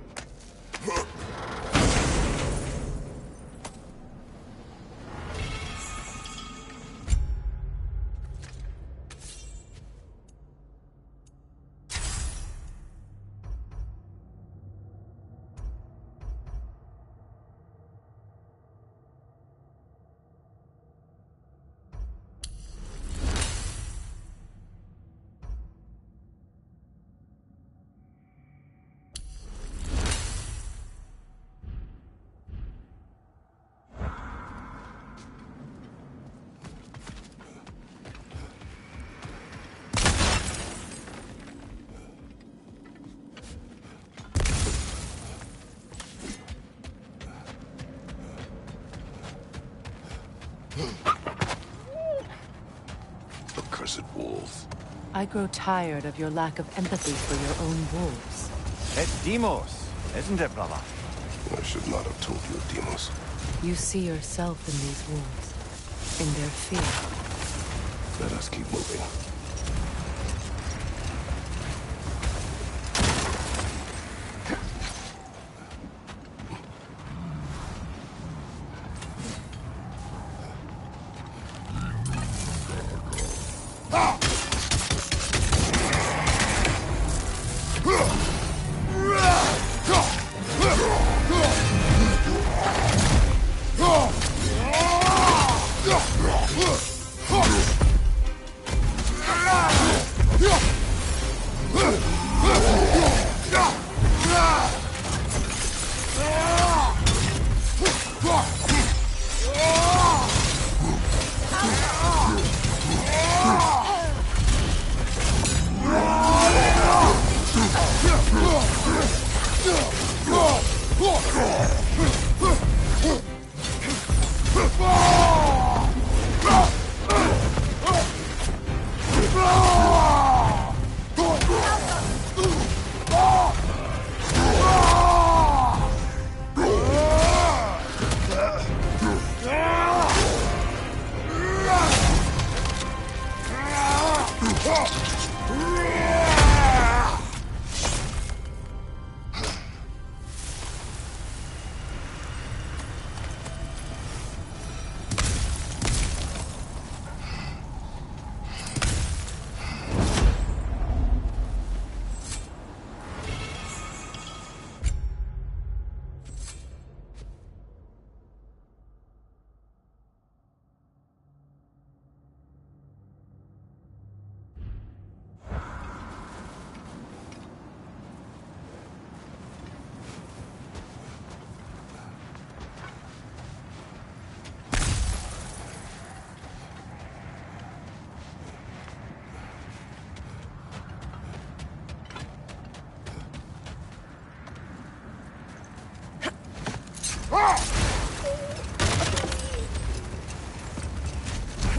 Accursed wolves. I grow tired of your lack of empathy for your own wolves. It's Deimos, isn't it, brother? I should not have told you of Deimos. You see yourself in these wolves, in their fear. Let us keep moving.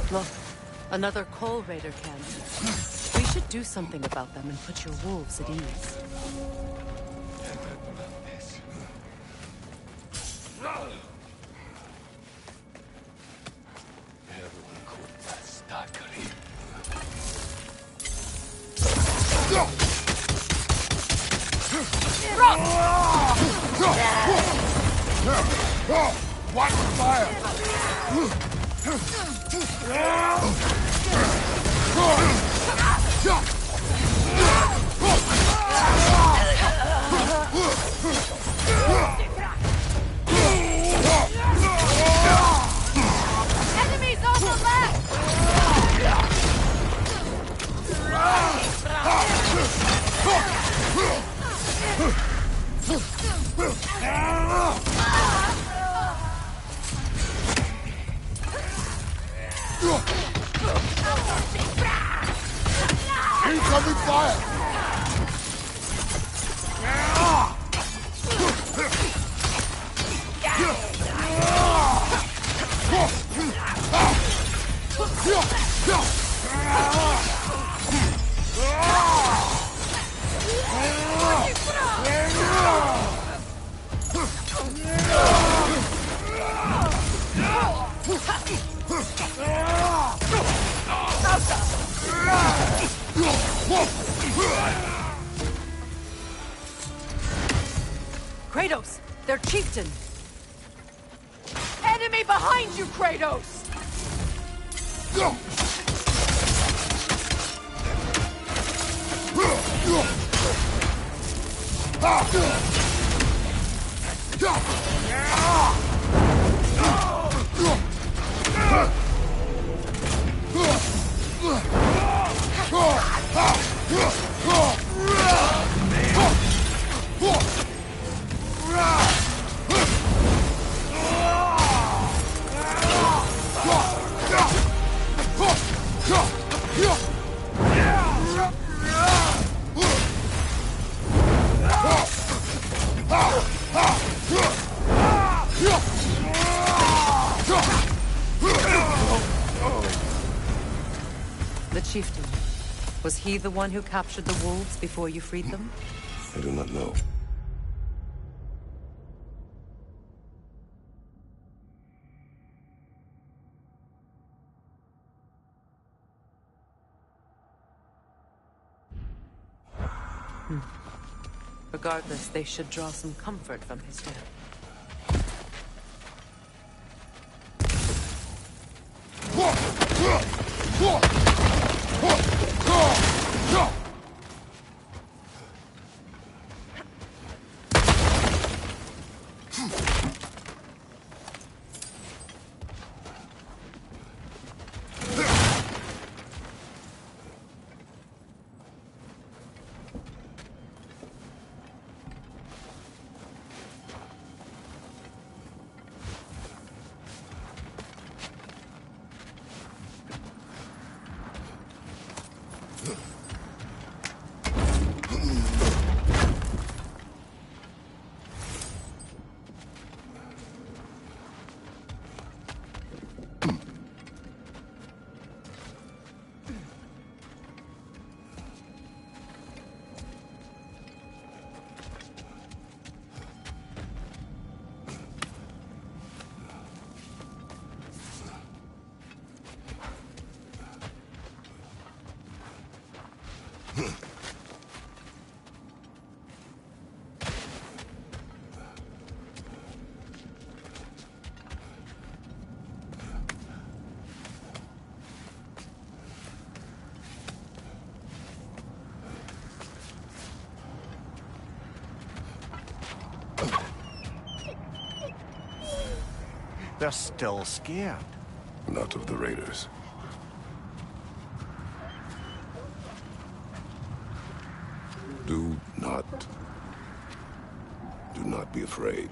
Look, another Coal Raider camp. We should do something about them and put your wolves at ease. Watch fire! Enemies on the left! Incoming fire! Kratos! Their chieftain! Enemy behind you, Kratos! The chieftain. Was he the one who captured the wolves before you freed them? I do not know. Regardless, they should draw some comfort from his death. They're still scared. Not of the raiders. Do not be afraid.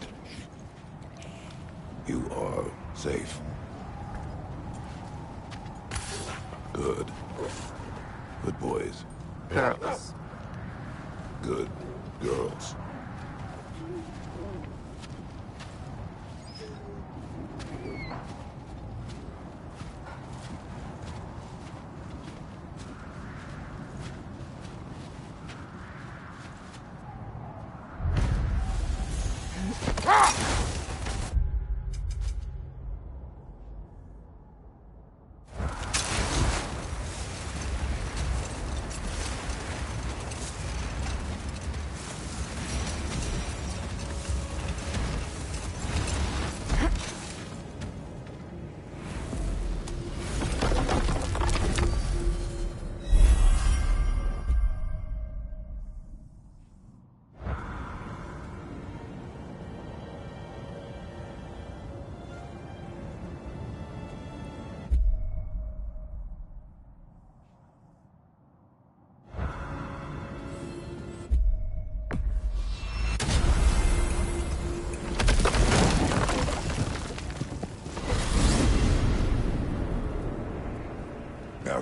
You are safe. Good. Good boys. Girls. Good girls.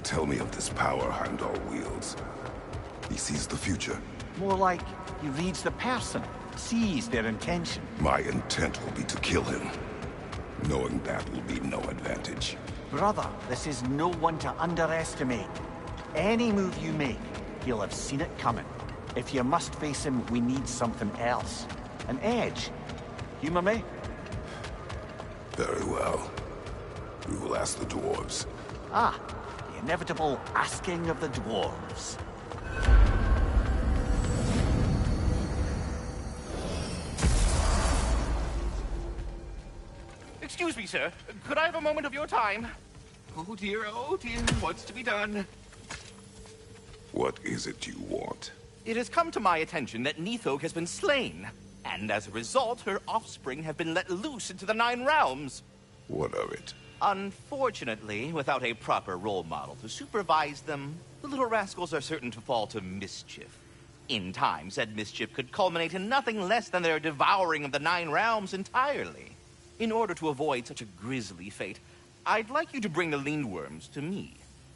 tell me of this power Heimdall wields. He sees the future. More like he reads the person, sees their intention. My intent will be to kill him. Knowing that will be no advantage. Brother, this is no one to underestimate. Any move you make, he'll have seen it coming. If you must face him, we need something else. An edge. Humor me? Very well. We will ask the dwarves. Ah, the inevitable asking of the dwarves. Excuse me, sir. Could I have a moment of your time? Oh dear, what's to be done? What is it you want? It has come to my attention that Nithog has been slain, and as a result, her offspring have been let loose into the Nine Realms. What of it? Unfortunately, without a proper role model to supervise them, the little rascals are certain to fall to mischief. In time, said mischief could culminate in nothing less than their devouring of the Nine Realms entirely. In order to avoid such a grisly fate, I'd like you to bring the Lindworms to me.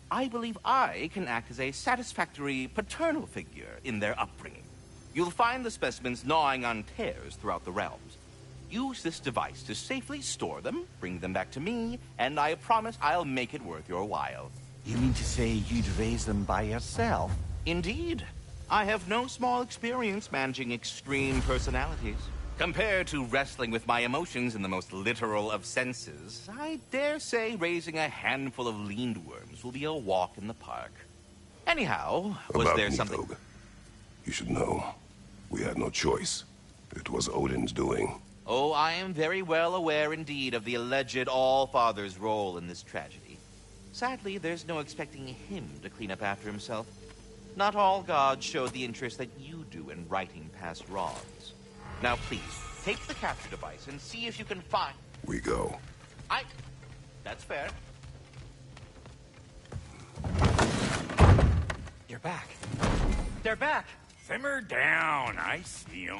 I believe I can act as a satisfactory paternal figure in their upbringing. You'll find the specimens gnawing on tears throughout the realms. Use this device to safely store them, bring them back to me, and I promise I'll make it worth your while. You mean to say you'd raise them by yourself? Indeed. I have no small experience managing extreme personalities. Compared to wrestling with my emotions in the most literal of senses, I dare say raising a handful of Lindworms will be a walk in the park. Anyhow, was there something... Nithog. You should know. We had no choice. It was Odin's doing. Oh, I am very well aware indeed of the alleged All-Father's role in this tragedy. Sadly, there's no expecting him to clean up after himself. Not all gods show the interest that you do in righting past wrongs. Now, please, take the capture device and see if you can find... We go. That's fair. You're back. They're back! Simmer down. I see them.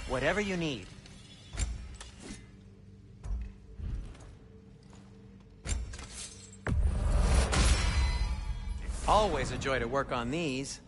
Whatever you need. Always a joy to work on these.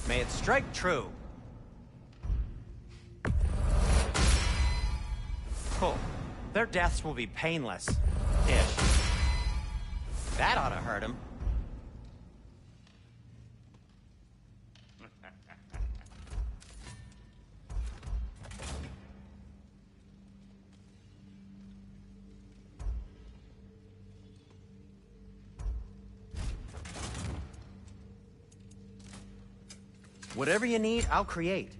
May it strike true. Cool. Their deaths will be painless. Ish. That ought to hurt him. Whatever you need, I'll create.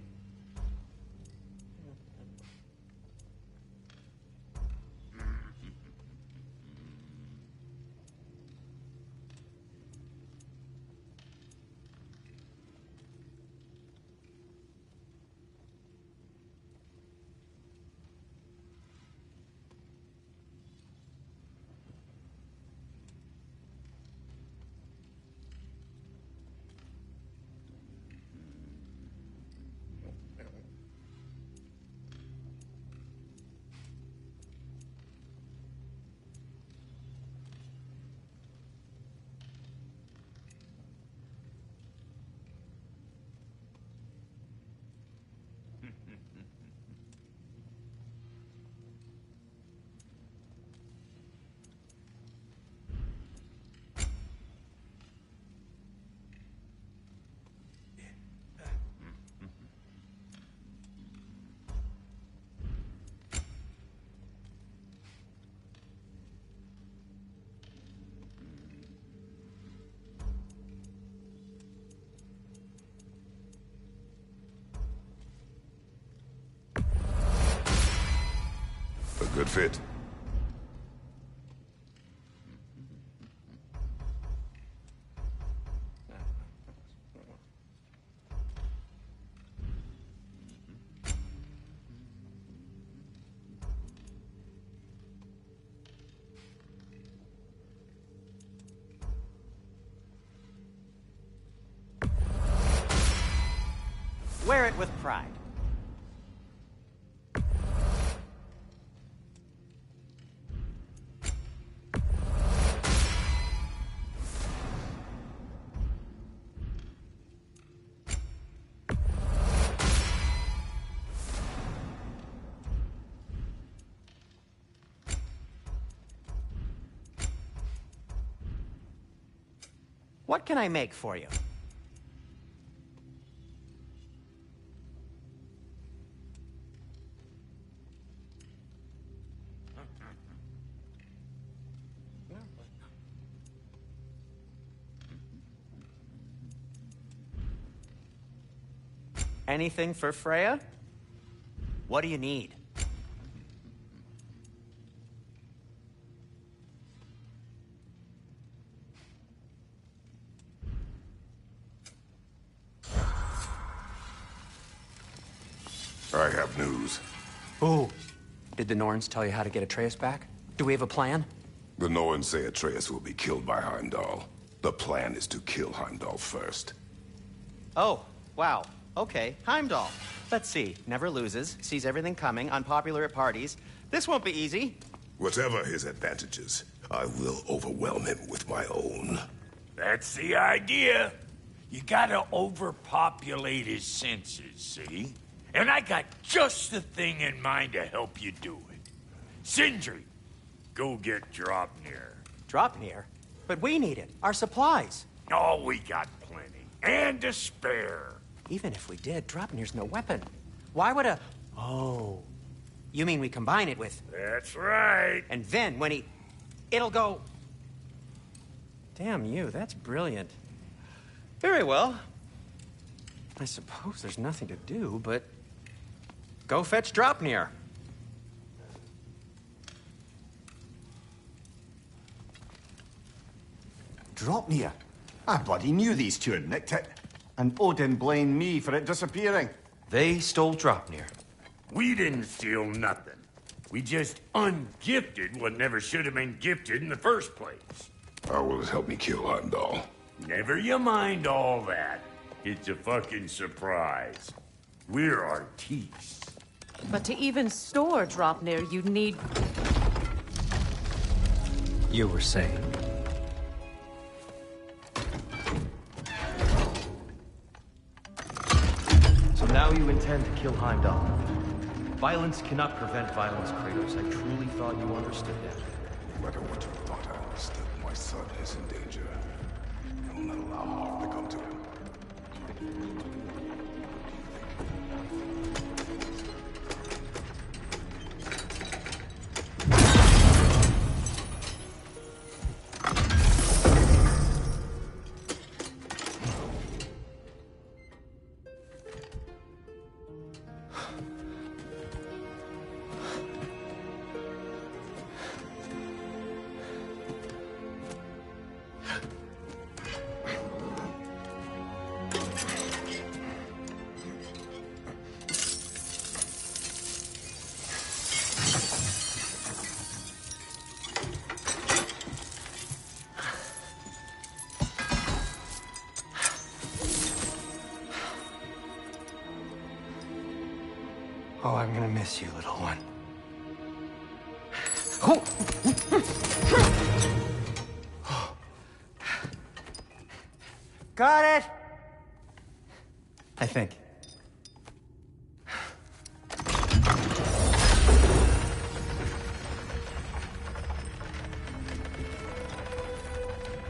fit. Wear it with pride. What can I make for you? Anything for Freya? What do you need? I have news. Ooh. Did the Norns tell you how to get Atreus back? Do we have a plan? The Norns say Atreus will be killed by Heimdall. The plan is to kill Heimdall first. Oh, wow. Okay, Heimdall. Let's see. Never loses, sees everything coming, unpopular at parties. This won't be easy. Whatever his advantages, I will overwhelm him with my own. That's the idea. You gotta overpopulate his senses, see? And I got just the thing in mind to help you do it. Sindri, go get Draupnir. Draupnir? But we need it. Our supplies. Oh, we got plenty. And to spare. Even if we did, Draupnir's no weapon. Why would a... Oh. You mean we combine it with... That's right. And then when he... It'll go... Damn you, that's brilliant. Very well. I suppose there's nothing to do, but... Go fetch Draupnir. Draupnir? I bloody knew these two had nicked it. And Odin blamed me for it disappearing. They stole Draupnir. We didn't steal nothing. We just ungifted what never should have been gifted in the first place. How will it help me kill Heimdall? Never you mind all that. It's a fucking surprise. We're artistes. But to even store Draupnir, you'd need... You were saying... So now you intend to kill Heimdall. Violence cannot prevent violence, Kratos. I truly thought you understood that. No matter what you thought I understood, my son is in danger. I will not allow harm to come to him. Oh, I'm gonna miss you, little one. Got it! I think.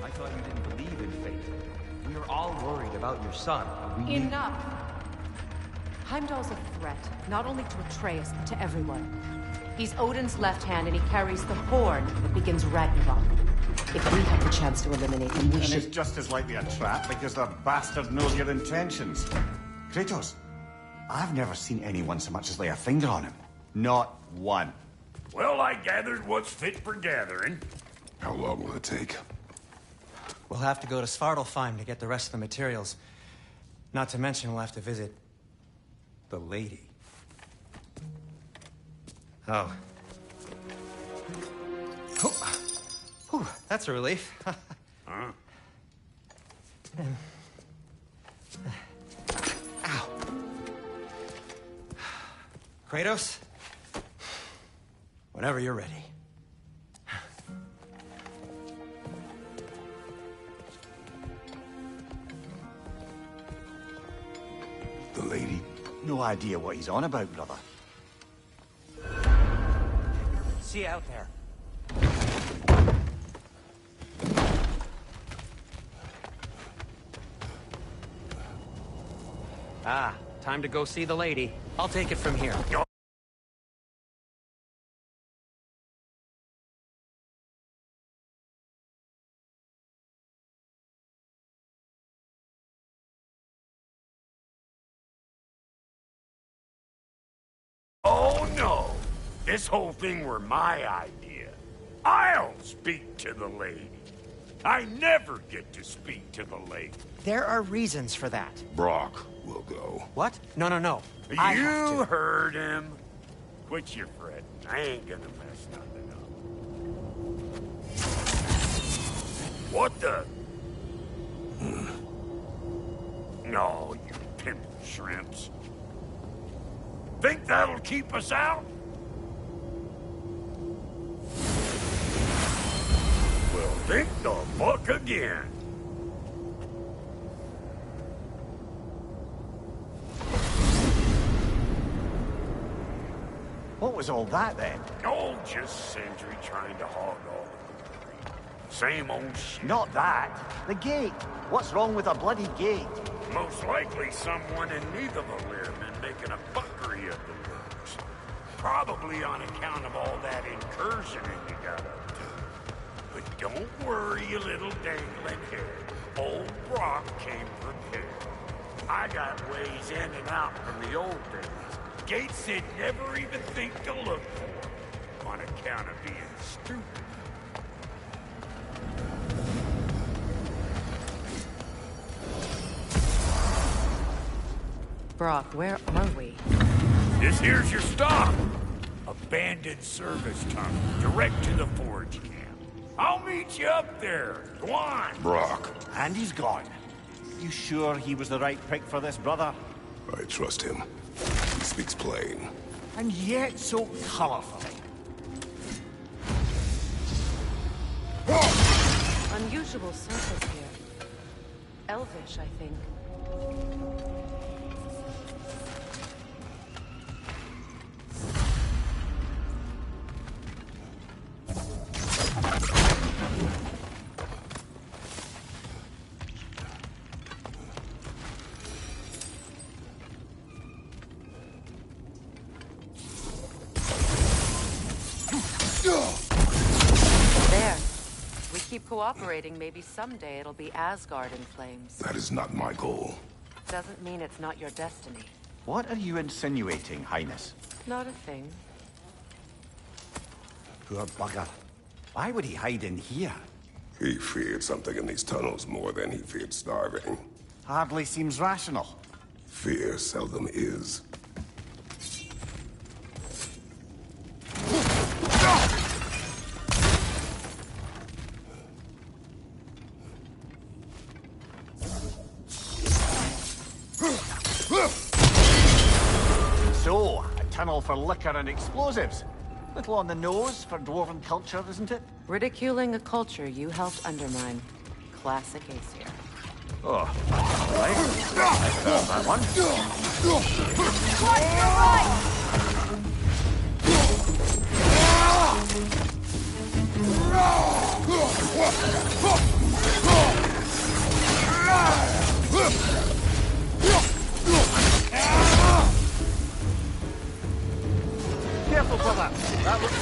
I thought you didn't believe in fate. We are all worried about your son. We Enough! Heimdall's a threat, not only to Atreus, but to everyone. He's Odin's left hand, and he carries the horn that begins Ragnarok. If we have the chance to eliminate him, we And should... it's just as likely a trap because the bastard knows your intentions. Kratos, I've never seen anyone so much as lay a finger on him. Not one. Well, I gathered what's fit for gathering. How long will it take? We'll have to go to Svartalfheim to get the rest of the materials. Not to mention we'll have to visit the lady. Oh. Whew, that's a relief. Huh? Ow. Kratos? Whenever you're ready. The lady? No idea what he's on about, brother. See you out there. Ah, time to go see the lady. I'll take it from here. Oh, no. This whole thing were my idea. I'll speak to the lady. I never get to speak to the lady. There are reasons for that. Brock will go. What? No. You heard him. Quit your fretting. I ain't gonna mess nothing up. What the? No, you pimp shrimps. Think that'll keep us out? Well, think the fuck again. What was all that, then? Oh, just Sindri trying to hog all the glory. Same old shit. Not that. The gate. What's wrong with a bloody gate? Most likely someone in Nidavellir been making a fuckery of the works. Probably on account of all that incursioning you got up to. But don't worry, you little dangling head. Old Brock came prepared. I got ways in and out from the old days. Gates they'd never even think to look for, on account of being stupid. Brock, where are we? This here's your stop. Abandoned service tunnel, direct to the forge camp. I'll meet you up there. Go on. Brock. And he's gone. You sure he was the right prick for this, brother? I trust him. He speaks plain. And yet so colorful. Unusual surface here. Elvish, I think. There. We keep cooperating, maybe someday it'll be Asgard in flames. That is not my goal. Doesn't mean it's not your destiny. What are you insinuating, Highness? Not a thing. Poor bugger. Why would he hide in here? He feared something in these tunnels more than he feared starving. Hardly seems rational. Fear seldom is. So, a tunnel for liquor and explosives. Little on the nose for dwarven culture, isn't it? Ridiculing a culture you helped undermine. Classic Aesir. Oh, all right. There's that one. Careful, brother. That looks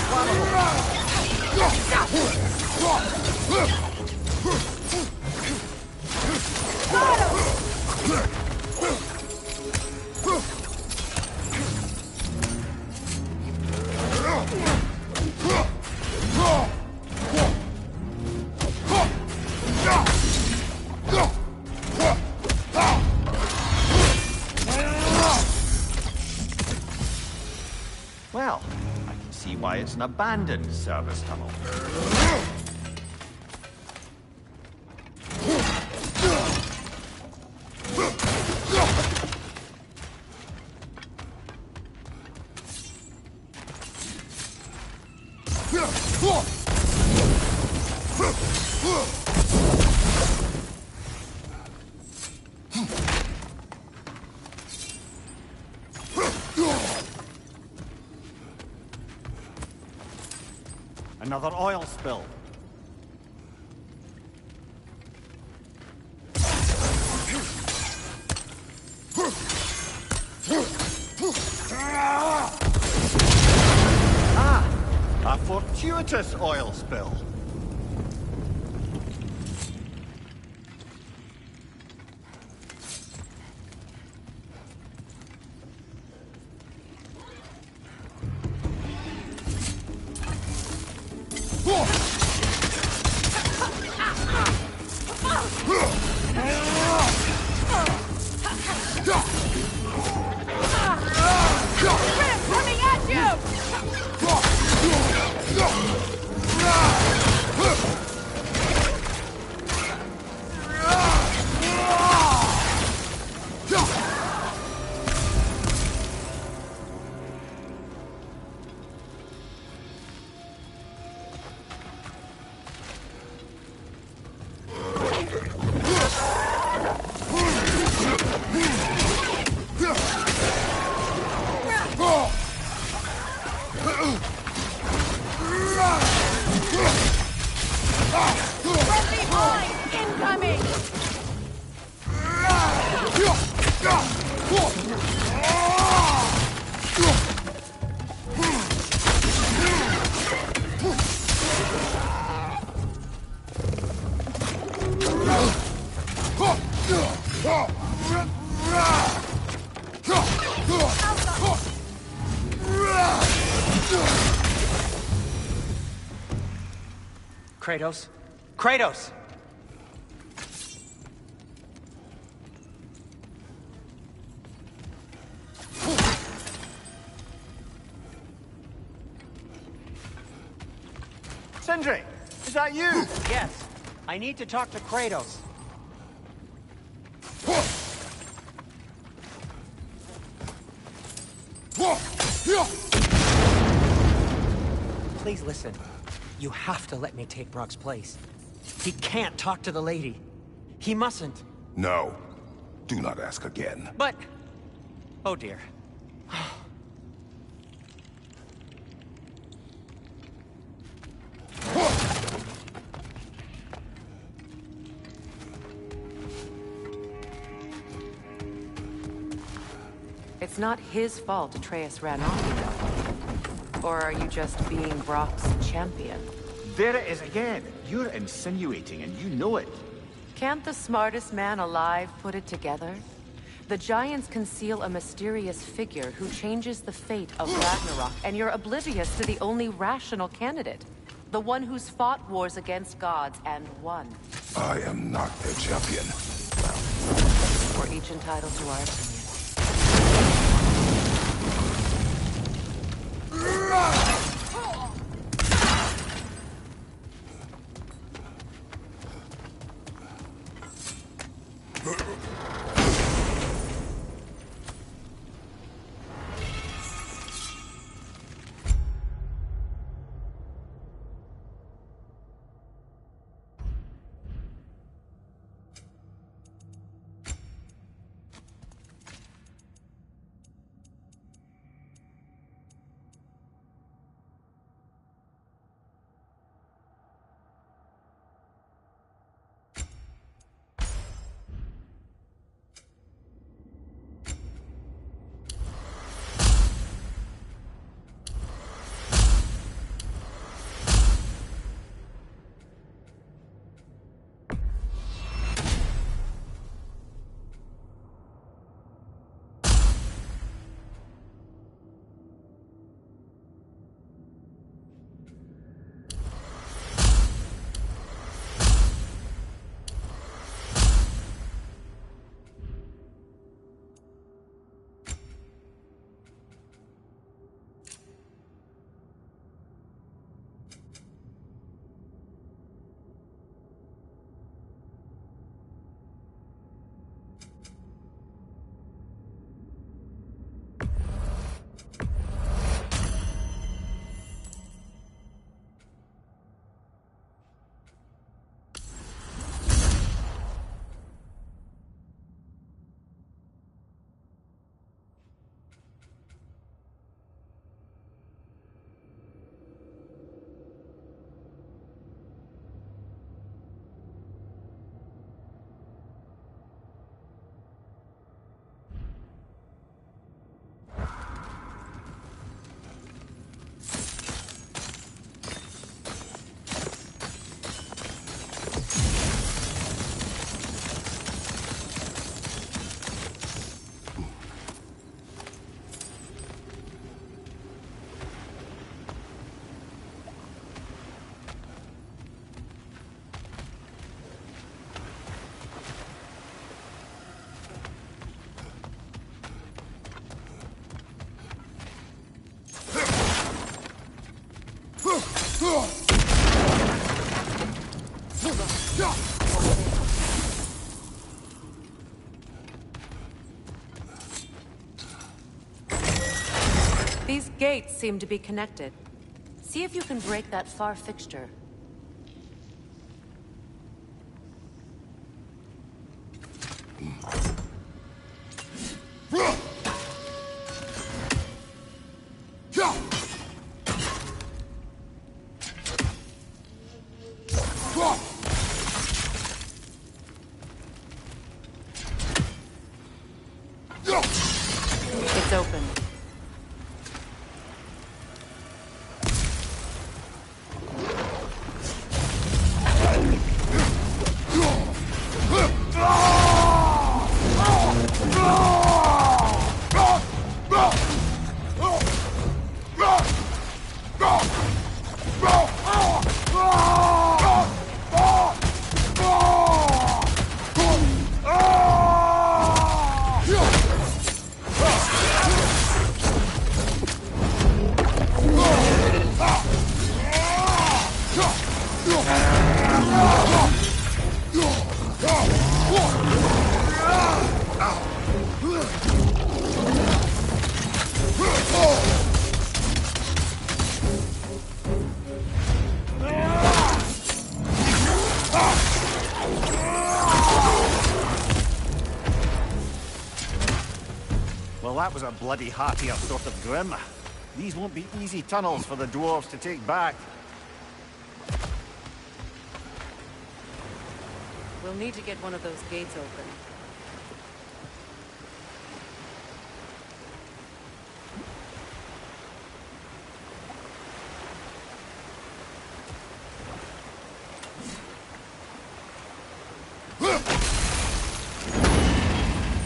Well, I can see why it's an abandoned service tunnel. Another oil spill. A fortuitous oil spill. Coming at you! Friendly mine incoming! Kratos? Kratos! Sindri, is that you? Yes. I need to talk to Kratos. Please listen. You have to let me take Brock's place. He can't talk to the lady. He mustn't. No. Do not ask again. But... Oh dear. It's not his fault Atreus ran off. Or are you just being Brock's champion? There it is again. You're insinuating, and you know it. Can't the smartest man alive put it together? The Giants conceal a mysterious figure who changes the fate of Ragnarok, and you're oblivious to the only rational candidate. The one who's fought wars against gods and won. I am not their champion. We're each entitled to our opinion. These gates seem to be connected. See if you can break that far fixture. It's open. Well, that was a bloody heartier sort of grim. These won't be easy tunnels for the dwarves to take back. We'll need to get one of those gates open.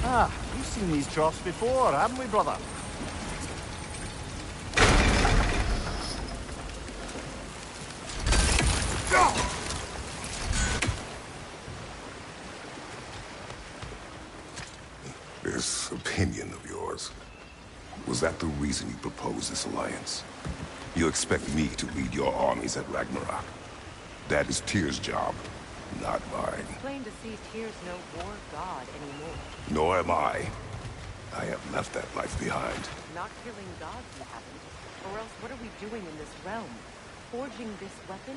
Ah, we've seen these troughs before, haven't we, brother? This opinion of yours, was that the reason you proposed this alliance? You expect me to lead your armies at Ragnarok? That is Tyr's job, not mine. It's plain to see Tyr's no war god anymore. Nor am I. I have left that life behind. Not killing gods, you haven't. Or else what are we doing in this realm? Forging this weapon?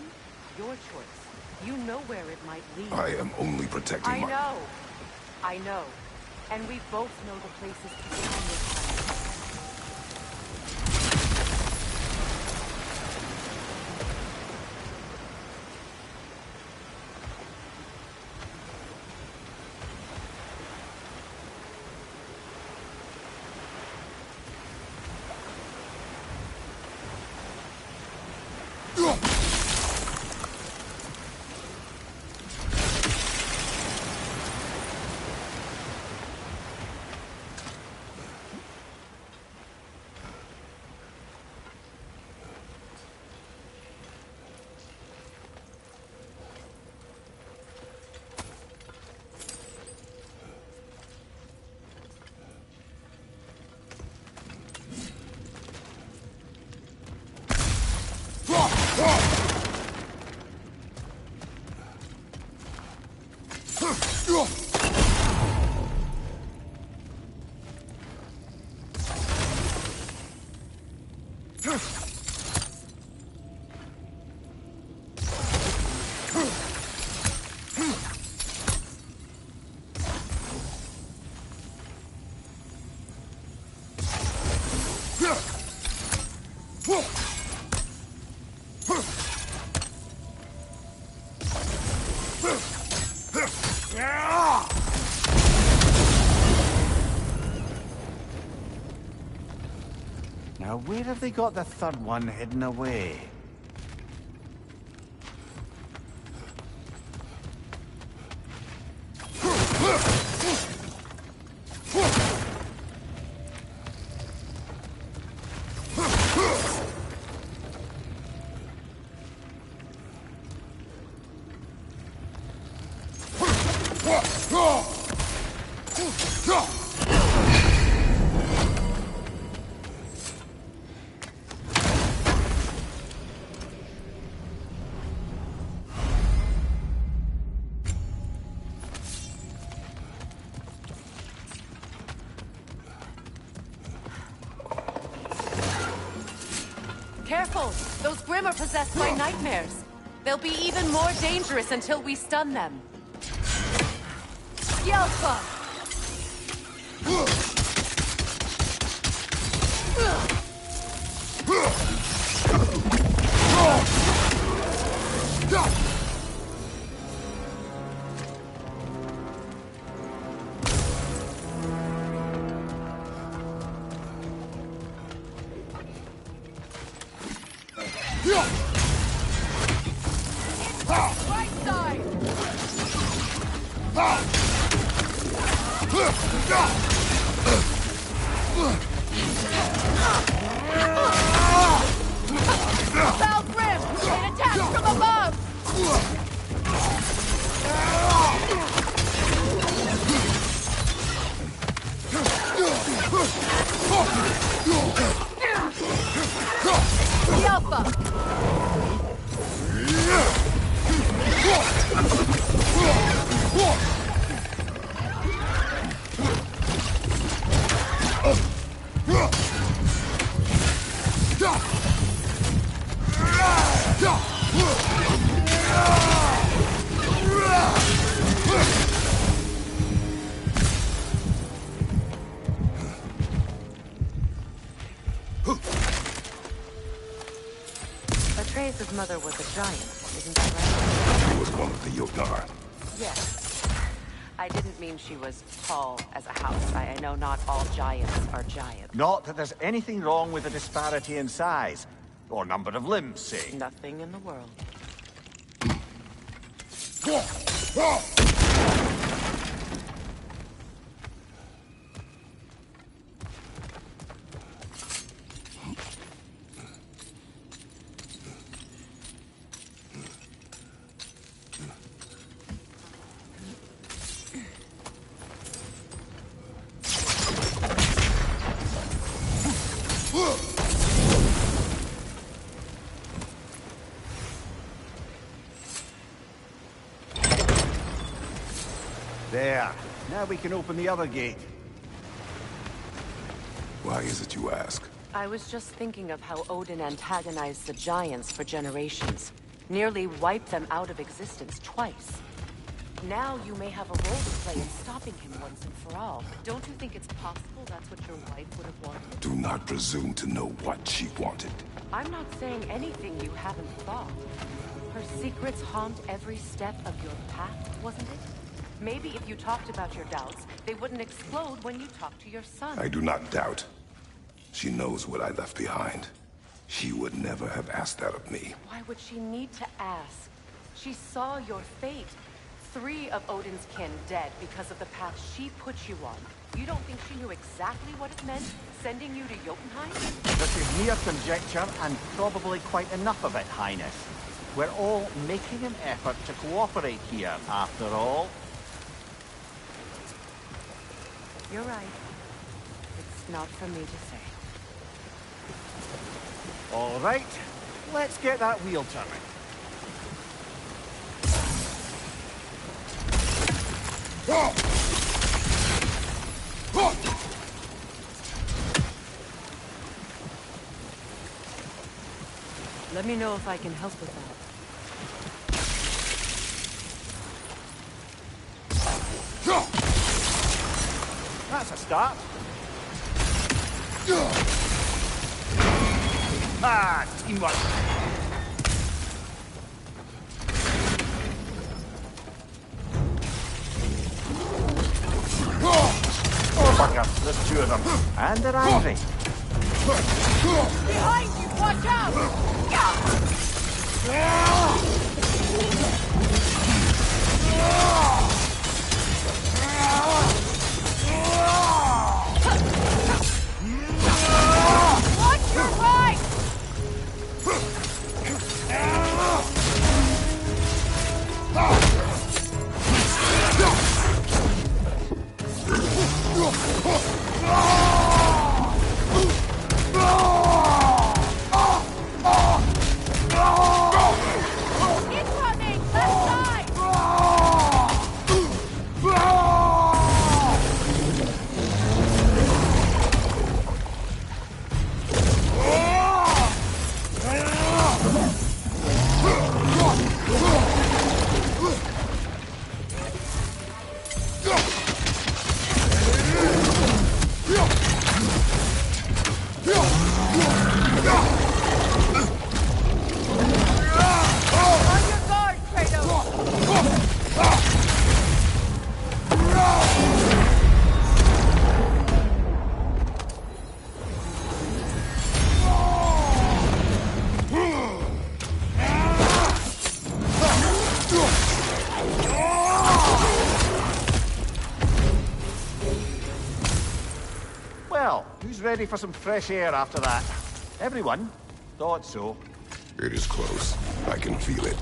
Your choice. You know where it might lead. I am only protecting I my... know. I know. And we both know the places to find this weapon. Now, where have they got the third one hidden away? Careful! Those Grimm are possessed by nightmares. They'll be even more dangerous until we stun them. Yelpa! Right side! Foul Grim! An attack from above! Yelpa! Atreus' mother was a giant, isn't that right? She was one of the Jotnar. Yes. I didn't mean she was tall as a house. I know not all giants are giants. Not that there's anything wrong with the disparity in size, or number of limbs, say. Nothing in the world. There. Now we can open the other gate. Why is it you ask? I was just thinking of how Odin antagonized the giants for generations. Nearly wiped them out of existence twice. Now you may have a role to play in stopping him once and for all. Don't you think it's possible that's what your wife would have wanted? Do not presume to know what she wanted. I'm not saying anything you haven't thought. Her secrets haunt every step of your path, wasn't it? Maybe if you talked about your doubts, they wouldn't explode when you talked to your son. I do not doubt. She knows what I left behind. She would never have asked that of me. Why would she need to ask? She saw your fate. 3 of Odin's kin dead because of the path she put you on. You don't think she knew exactly what it meant, sending you to Jotunheim? This is mere conjecture, and probably quite enough of it, Highness. We're all making an effort to cooperate here, after all. You're right. It's not for me to say. All right, let's get that wheel turning. Let me know if I can help with that. That's a start. Ah, teamwork. Oh, bugger, there's 2 of them. And they're angry. Behind you! Watch out! Watch your right! Incoming! Left side! ready for some fresh air after that. Everyone thought so. It is close. I can feel it.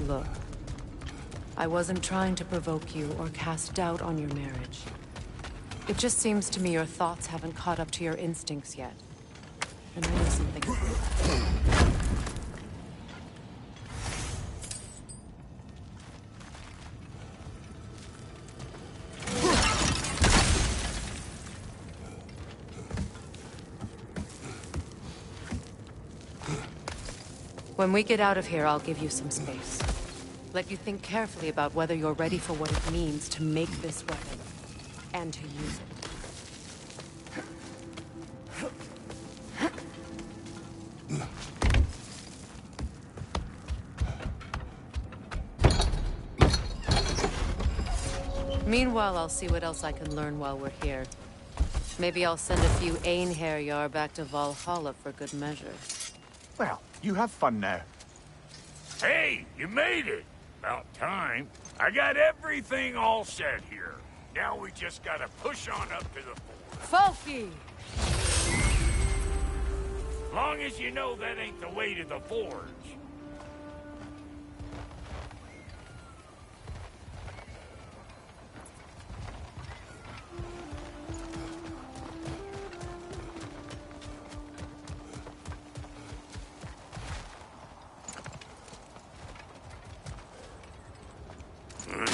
Look, I wasn't trying to provoke you or cast doubt on your marriage. It just seems to me your thoughts haven't caught up to your instincts yet. And I know something. When we get out of here, I'll give you some space. Let you think carefully about whether you're ready for what it means to make this weapon, and to use it. Meanwhile, I'll see what else I can learn while we're here. Maybe I'll send a few Einherjar back to Valhalla for good measure. Well, you have fun now. Hey, you made it! About time. I got everything all set here. Now we just gotta push on up to the fort. Falky! Long as you know that ain't the way to the forge.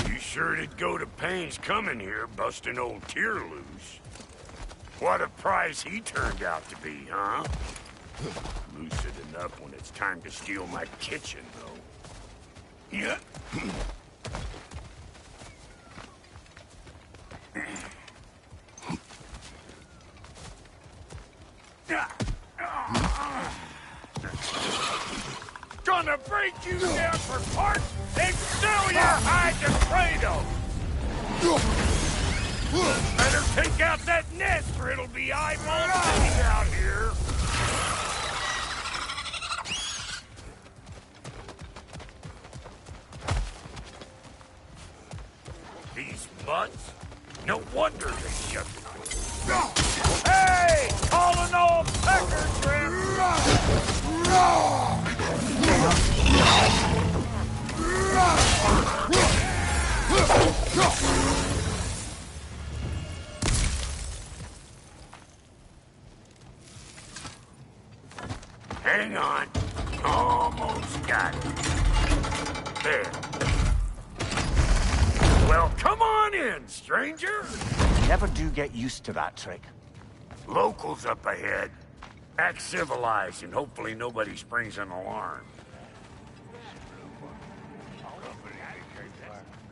You sure did go to pains coming here, busting old Tyr loose. What a prize he turned out to be, huh? Lucid enough when it's time to steal my kitchen, though. Yeah. Gonna break you down for parts and sell your hide to Kratos! Better take out that nest or it'll be eyeball city out here! These mutts? No wonder they shut the... Hey! Calling all pecker trim! Hang on. Almost got it. There. Well, come on in, stranger. Never do get used to that trick. Locals up ahead. Act civilized and hopefully nobody springs an alarm.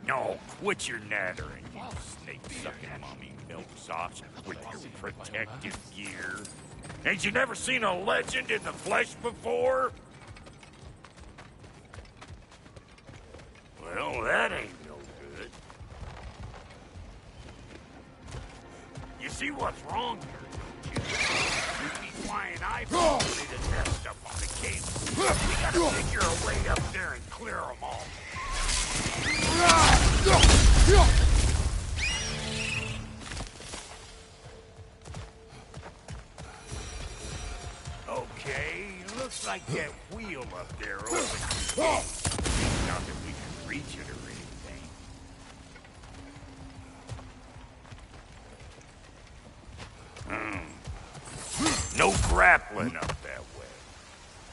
No, quit your nattering, you snake-sucking mommy milksops with your protective gear. Ain't you never seen a legend in the flesh before? Well, that ain't no good. You see what's wrong here, don't you? These flying eyeballs ready to nest up on the cable. We gotta figure a way up there and clear them all. Okay, looks like that wheel up there opens the gate. Not that we can reach it or anything. No grappling up that way.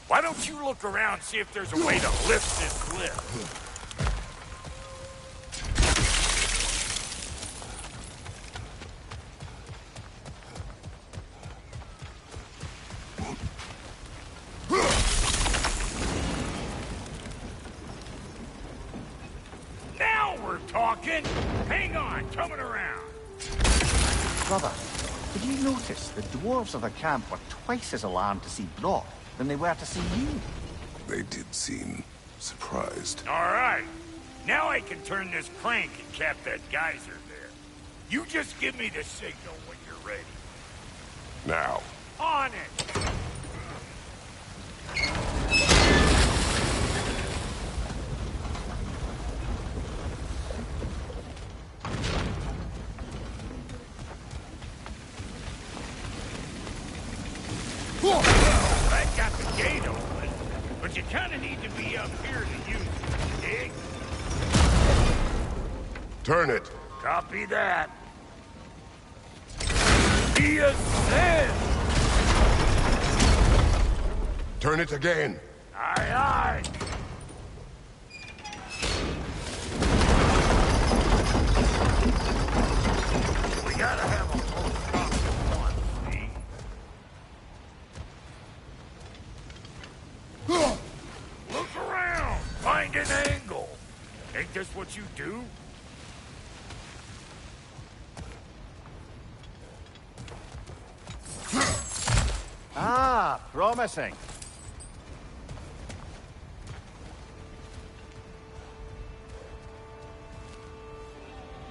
Why don't you look around, see if there's a way to lift this lift? Now we're talking! Hang on, coming around. Brother, did you notice the dwarves of the camp were twice as alarmed to see Brock than they were to see you? They did seem surprised. All right. Now I can turn this crank and cap that geyser there. You just give me the signal when you're ready. Now. On it! Well, that got the gate open, but you kind of need to be up here to use it, dig? Turn it. Copy that. He ascends! Turn it again. Aye, aye. We gotta have a full stop at once, see? Look around! Find an angle! Ain't this what you do? Ah, promising.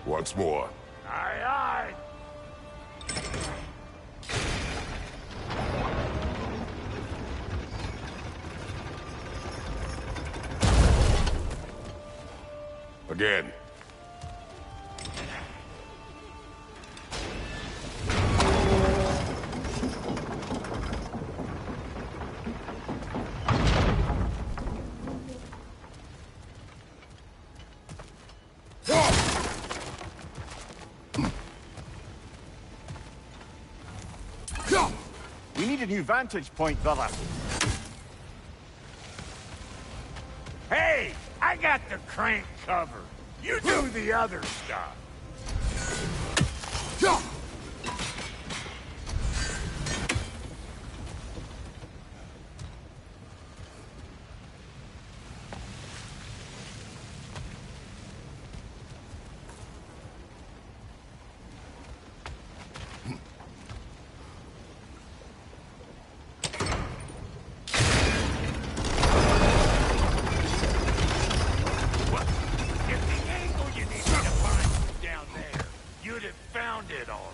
Once more. Aye, aye. Again. We need a new vantage point, brother. Hey, I got the crank covered. You do the other stuff. Found it already.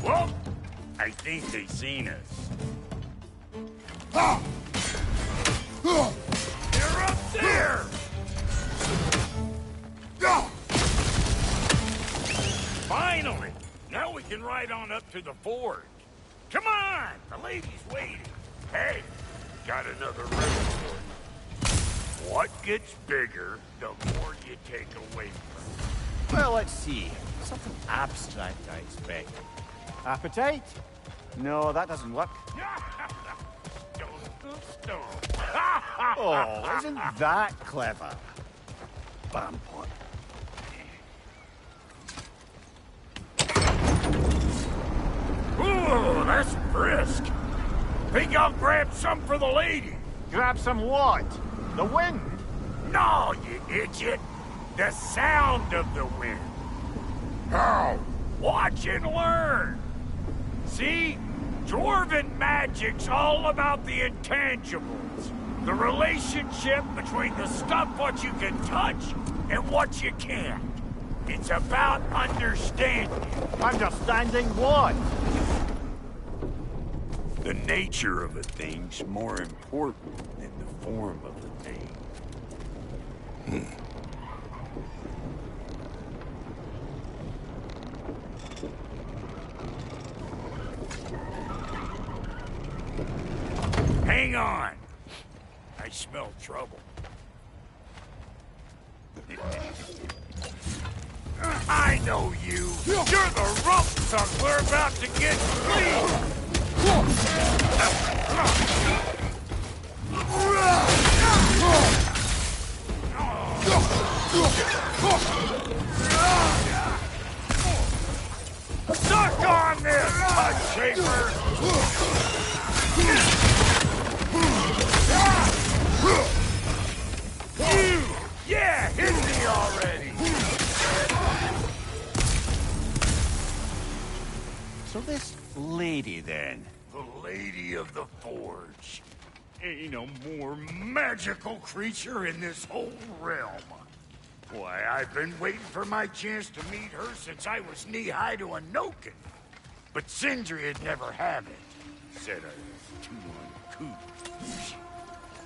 Well, I think they seen us. They're up there! Finally! Now we can ride on up to the forge. Come on! The lady's waiting. Hey, got another riddle for you. What gets bigger, the more you take away from it? Well, let's see. Something abstract, I expect. Appetite? No, that doesn't work. Oh, isn't that clever? Vampire. Ooh, that's brisk. Think I'll grab some for the lady. Grab some what? The wind? No, you idiot. The sound of the wind. How? Watch and learn. See? Dwarven magic's all about the intangibles. The relationship between the stuff what you can touch and what you can't. It's about understanding. Understanding what? The nature of a thing's more important than the form of a thing. Hang on. I smell trouble. I know you. You're the rump suck we're about to get clean. Suck on this, butt shaper! Yeah, hit me already! So this lady, then? The Lady of the Forge. Ain't no more magical creature in this whole realm. Why, I've been waiting for my chance to meet her since I was knee-high to a Noken. But Sindri would never have it. Said I was too uncouth.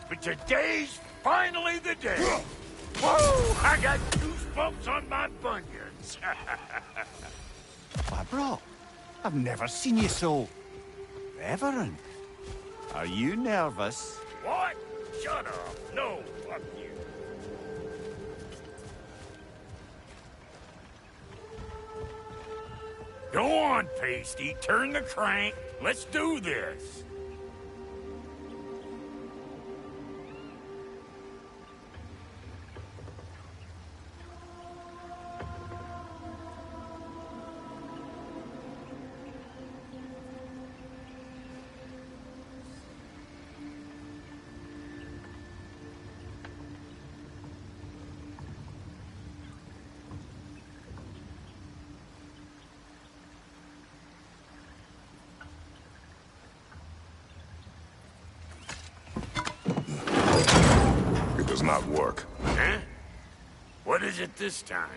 But today's finally the day. Whoa! I got goosebumps on my bunions. Barbara, I've never seen you so... reverent. Are you nervous? What? Shut up. No, fuck you. Go on, Pasty. Turn the crank. Let's do this. Does not work. Huh? What is it this time?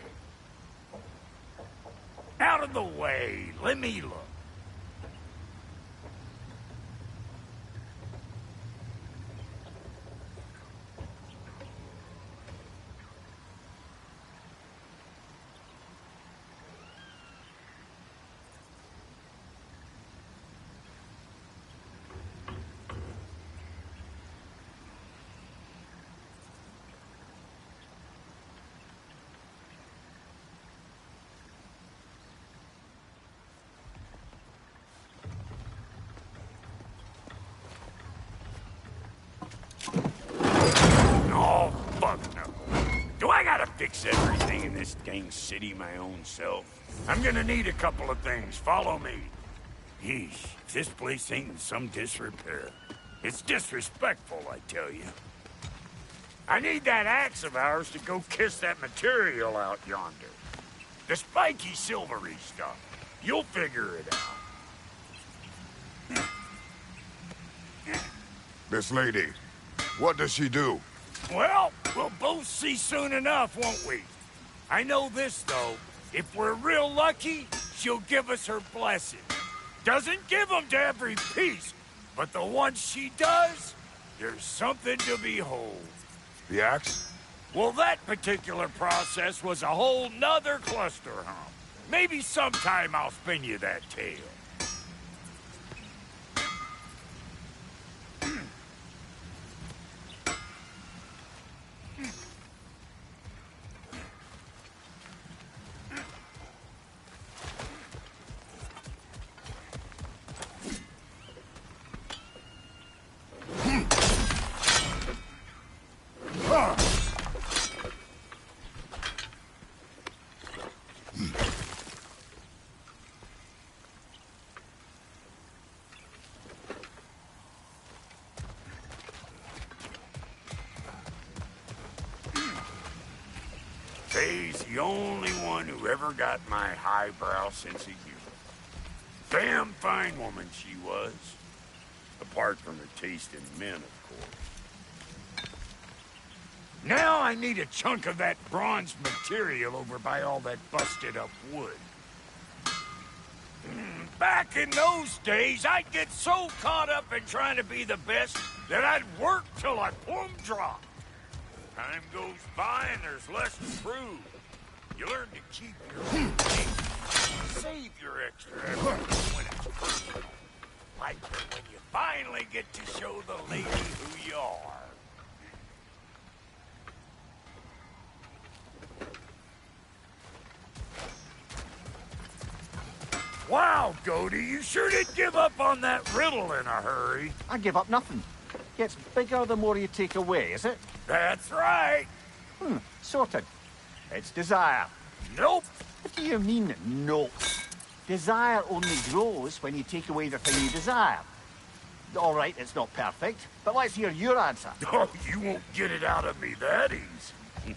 Out of the way. Let me look. Oh, fuck no. Do I gotta fix everything in this dang city my own self? I'm gonna need a couple of things. Follow me. Yeesh, this place ain't in some disrepair. It's disrespectful, I tell you. I need that axe of ours to go kiss that material out yonder. The spiky silvery stuff. You'll figure it out. This lady, what does she do? Well, we'll both see soon enough, won't we? I know this, though. If we're real lucky, she'll give us her blessing. Doesn't give them to every piece, but the ones she does, there's something to behold. The axe? Well, that particular process was a whole nother cluster hump. Maybe sometime I'll spin you that tale. Faye's the only one who ever got my highbrow sense of humor. Damn fine woman she was. Apart from her taste in men, of course. Now I need a chunk of that bronze material over by all that busted up wood. Back in those days, I'd get so caught up in trying to be the best that I'd work till I plumb dropped. Time goes by and there's less to prove. You learn to keep your save your extra effort when it's personal. Like when you finally get to show the lady who you are. Wow, Goody, you sure did give up on that riddle in a hurry. I give up nothing. Gets bigger the more you take away, is it? That's right. Sorted. It's desire. Nope. What do you mean, nope? Desire only grows when you take away the thing you desire. All right, it's not perfect, but let's hear your answer. Oh, you won't get it out of me that easy.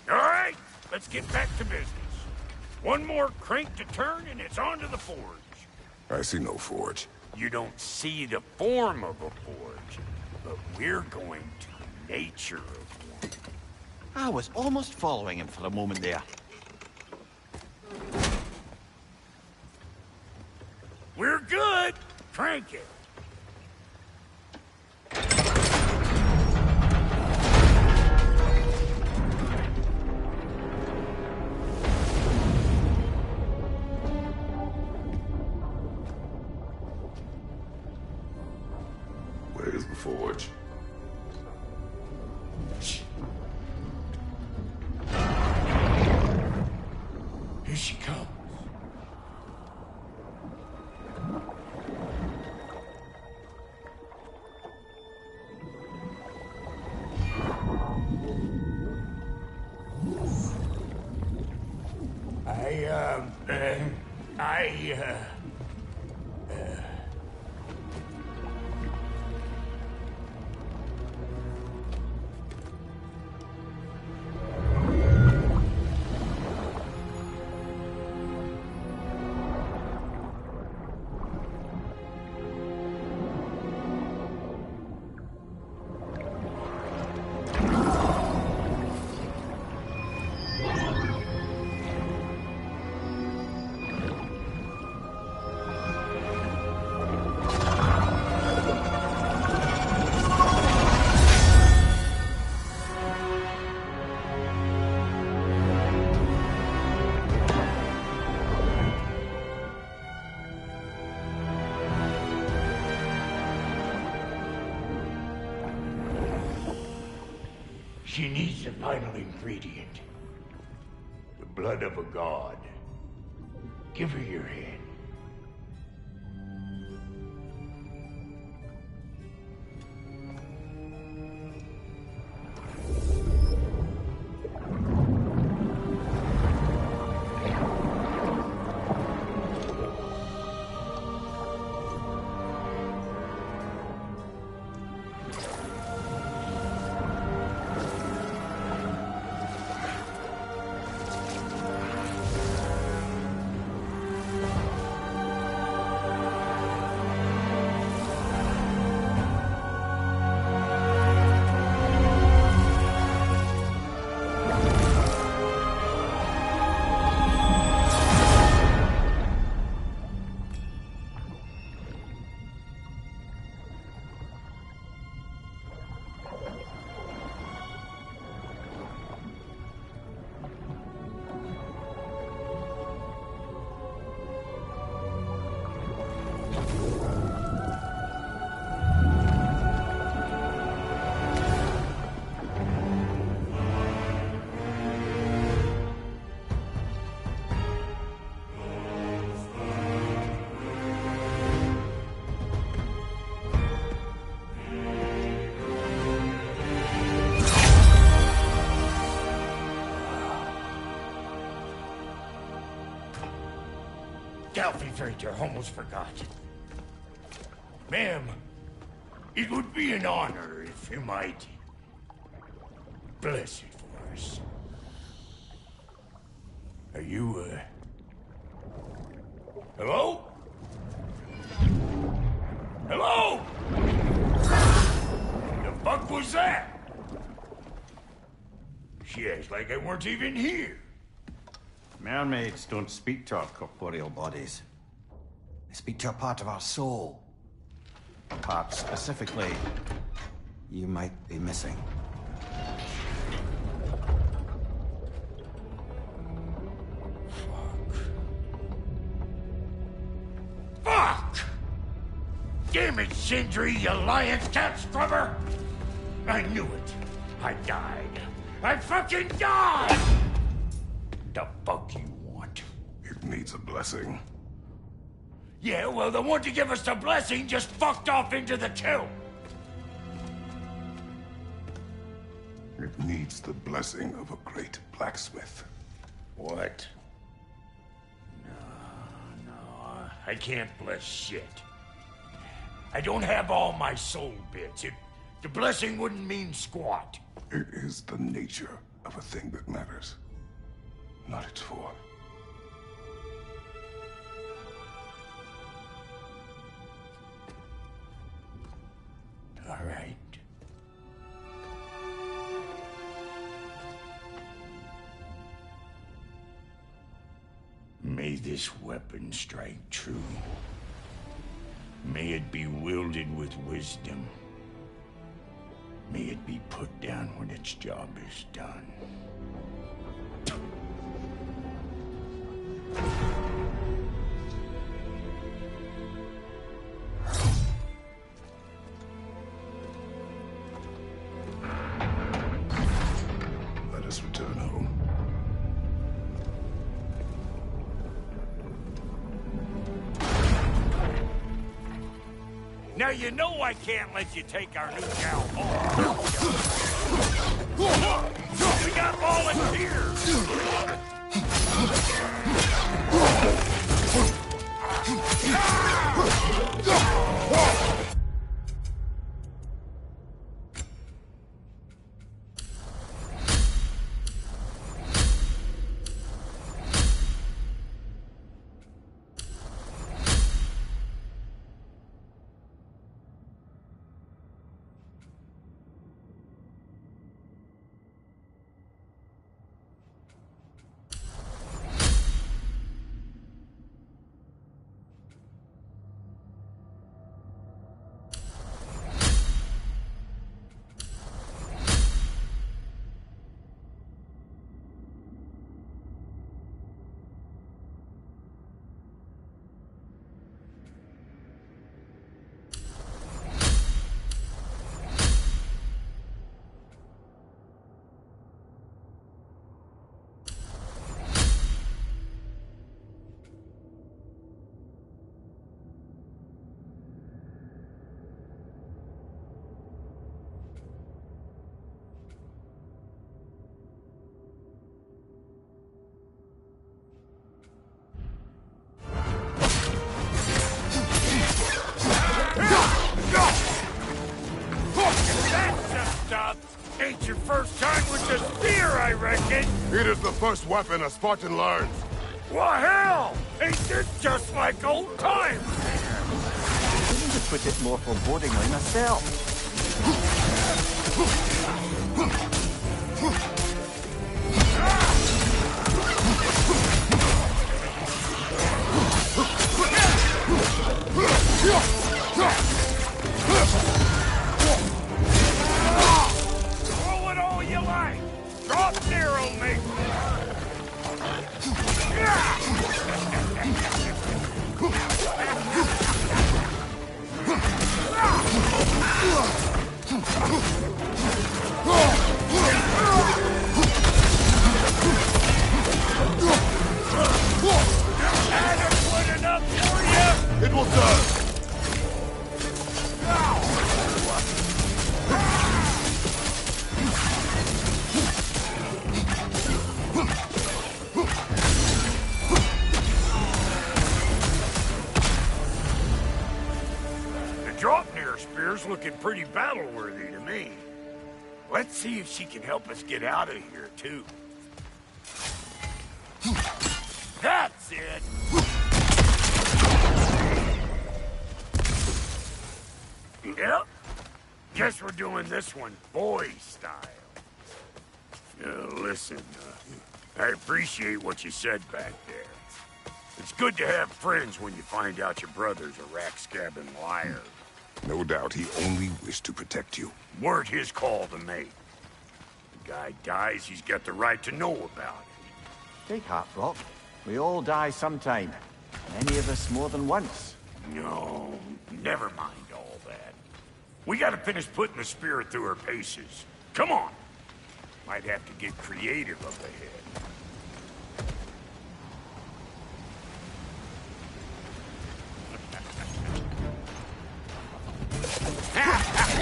All right, let's get back to business. One more crank to turn and it's on to the forge. I see no forge. You don't see the form of a forge, but we're going to the nature of one. I was almost following him for a moment there. We're good. Crank it. Where's the forge? Here she comes. She needs the final ingredient. The blood of a god. Give her your hand. Freighter, almost forgot. Ma'am, it would be an honor if you might bless it for us. Are you, hello? Hello? The fuck was that? She acts like I weren't even here. Mermaids don't speak to our corporeal bodies. They speak to a part of our soul. A part specifically you might be missing. Fuck! Damn it, Sindri, you lion cat scrubber! I knew it. I died. I fucking died! The fuck you want? It needs a blessing. Yeah, well, the one to give us the blessing just fucked off into the tomb. It needs the blessing of a great blacksmith. What? No, I can't bless shit. I don't have all my soul bits. The blessing wouldn't mean squat. It is the nature of a thing that matters, not its form. All right. May this weapon strike true. May it be wielded with wisdom. May it be put down when its job is done. Let us return home. Now you know I can't let you take our new gal home. We got volunteers! Ain't your first time with the spear, I reckon. It is the first weapon a Spartan learns. Well, hell! Ain't this just like old times? I need to put it more forebodingly myself. Throw it all you like. Drop narrow, mate. Adequate enough for you? It will serve. looking pretty battle-worthy to me. Let's see if she can help us get out of here, too. That's it! Yep. Guess we're doing this one boy style. Listen, I appreciate what you said back there. It's good to have friends when you find out your brother's a rack-scabbing liar. No doubt he only wished to protect you. Weren't his call to make. The guy dies, he's got the right to know about it. Take heart, Rock. We all die sometime. Many of us more than once. No, never mind all that. We gotta finish putting the spirit through her paces. Come on! Might have to get creative up ahead.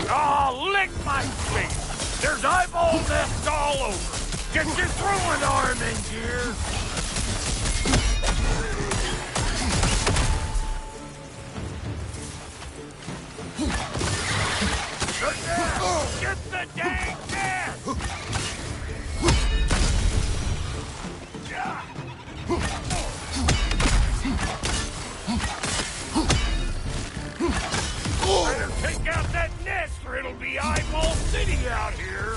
Oh, lick my face! There's eyeball nests all over! Get your throwing arm in gear! Get the dang nest! Better take out that nest or it'll be Eyeball City out here!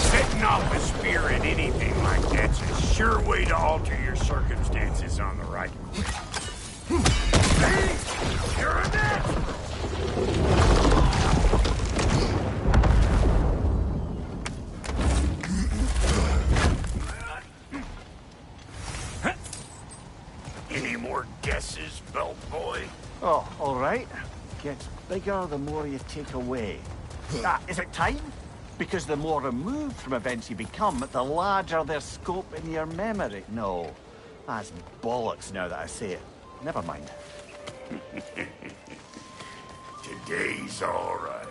Setting off a spear at anything like that's a sure way to alter your circumstances on the right quick. See? You're a natural! Any more guesses, belt boy? Oh, all right. Gets bigger the more you take away. Is it time? Because the more removed from events you become, the larger their scope in your memory. No, that's bollocks now that I say it. Never mind. Today's all right.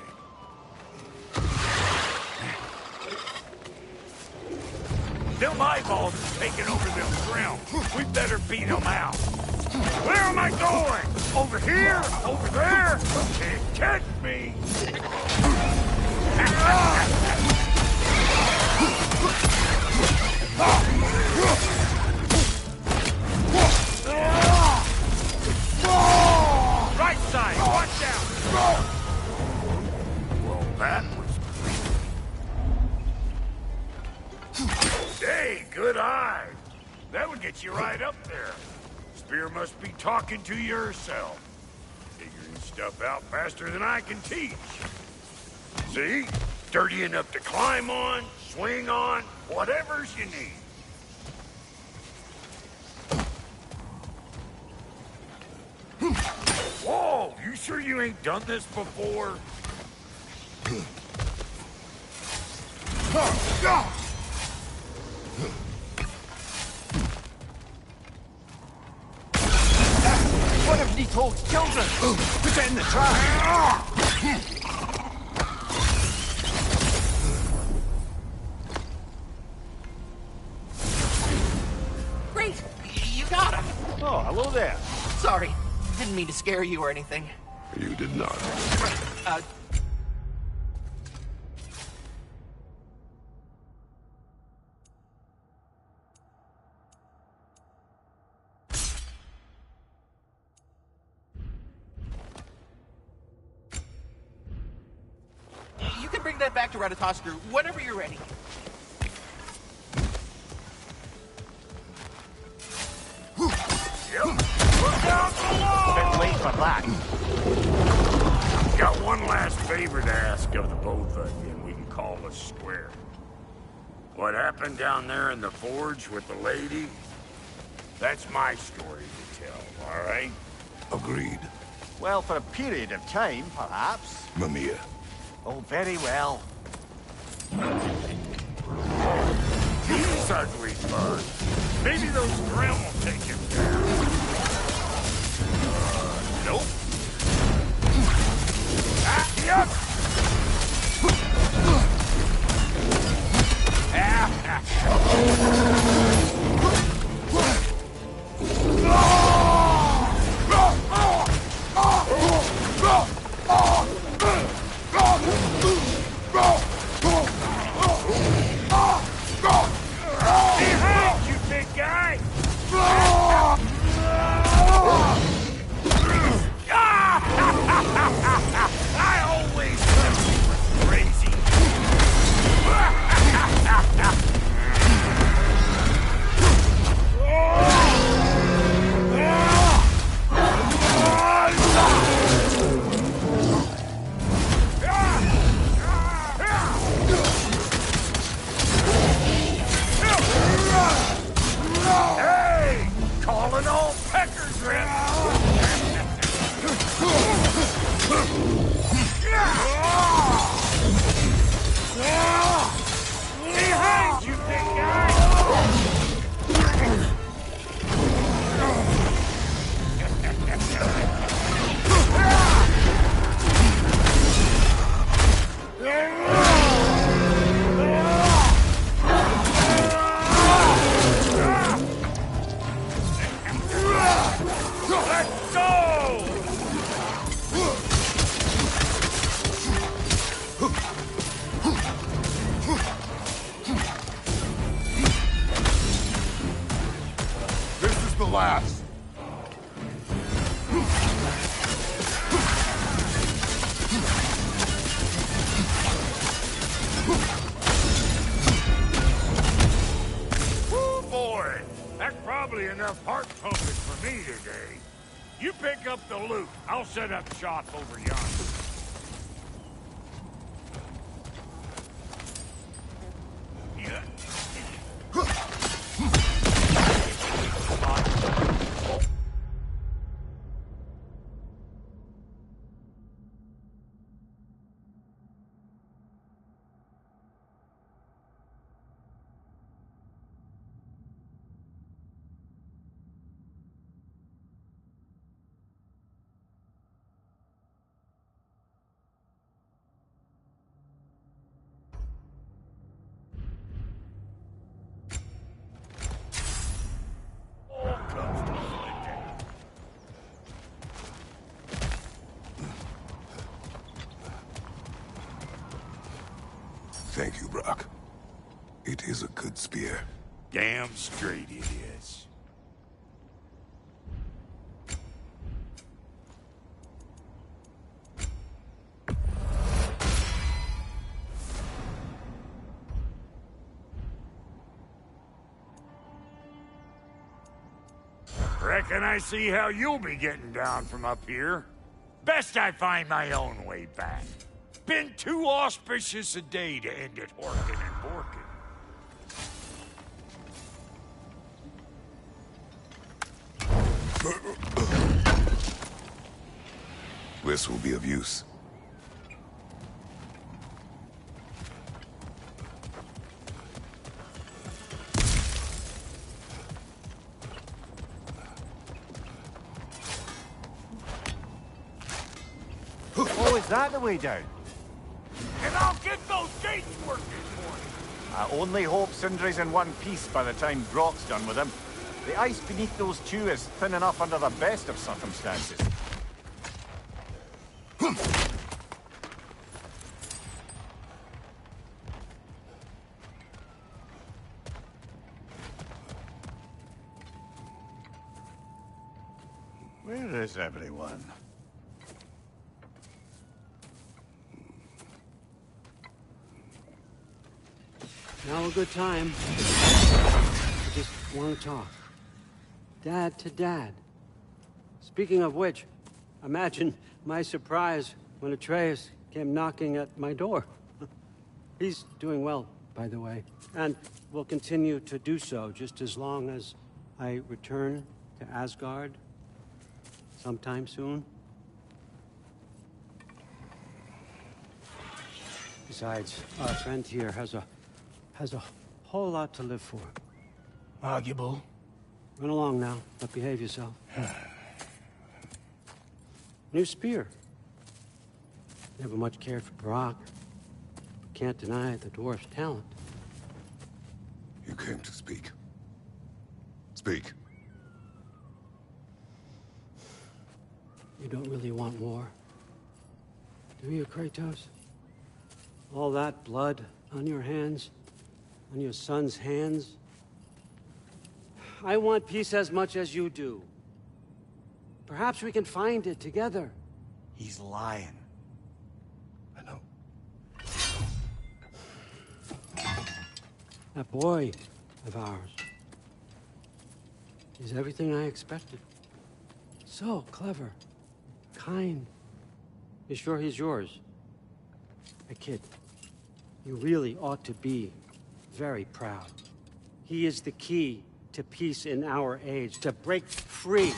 Them eyeballs are taking over them realms. We better beat them out. Where am I going? Over here? Over there? Can't catch me. Right side, watch out! Well, that was great. Hey, good eye. That would get you right up there. Spear must be talking to yourself. Figuring stuff out faster than I can teach. See? Dirty enough to climb on, swing on, whatever's you need. Whoa, you sure you ain't done this before? One of Nito's children! Put it in the trash! Great! You got him! Oh, hello there. Sorry, didn't mean to scare you or anything. You did not. You can bring that back to Ratatoskru whenever you're ready. Bit late for that. Got one last favor to ask of the both of you, and we can call us square. What happened down there in the forge with the lady? That's my story to tell, all right? Agreed. Well, for a period of time, perhaps. Mamiya. Oh, very well. These ugly birds. Maybe those grill will take him down. Nope. Ah, yup! Behind you, big guy! I always thought you were crazy. Hey! Calling all peckers, Rip! Behind you, big Let's go! This is the last. Woo, boy! That's probably enough heart pumping for me today. You pick up the loot. I'll set up shop over yonder. Thank you, Brock. It is a good spear. Damn straight it is. Reckon I see how you'll be getting down from up here. Best I find my own way back. Been too auspicious a day to end it horking and borking. This will be of use. Oh, is that the way down? And I'll get those gates working for you. I only hope Sindri's in one piece by the time Brock's done with him. The ice beneath those two is thin enough under the best of circumstances. Where is everyone? Now a good time. I just want to talk. Dad to Dad. Speaking of which, imagine my surprise when Atreus came knocking at my door. He's doing well, by the way, and will continue to do so just as long as I return to Asgard sometime soon. Besides, our friend here has a whole lot to live for. Arguable. Run along now, but behave yourself. New spear. Never much cared for Brock. Can't deny the dwarf's talent. You came to speak. Speak. You don't really want war, do you, Kratos? All that blood on your hands, on your son's hands. I want peace as much as you do. Perhaps we can find it together. He's lying. I know. That boy of ours. He's everything I expected. So clever. Kind. You sure he's yours? Hey, kid. You really ought to be very proud. He is the key to peace in our age, to break free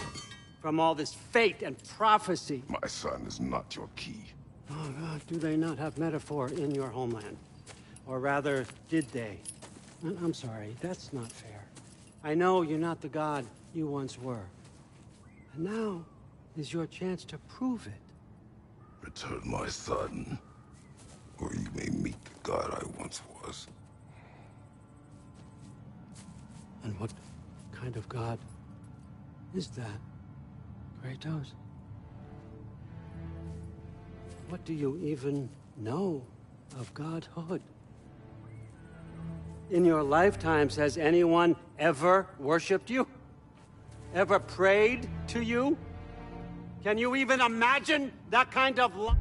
from all this fate and prophecy. My son is not your key. Oh, God, do they not have metaphor in your homeland? Or rather, did they? I'm sorry, that's not fair. I know you're not the god you once were. And now is your chance to prove it. Return my son, or you may meet the god I once was. And what kind of god is that, Kratos? What do you even know of godhood? In your lifetimes, has anyone ever worshipped you? Ever prayed to you? Can you even imagine that kind of life?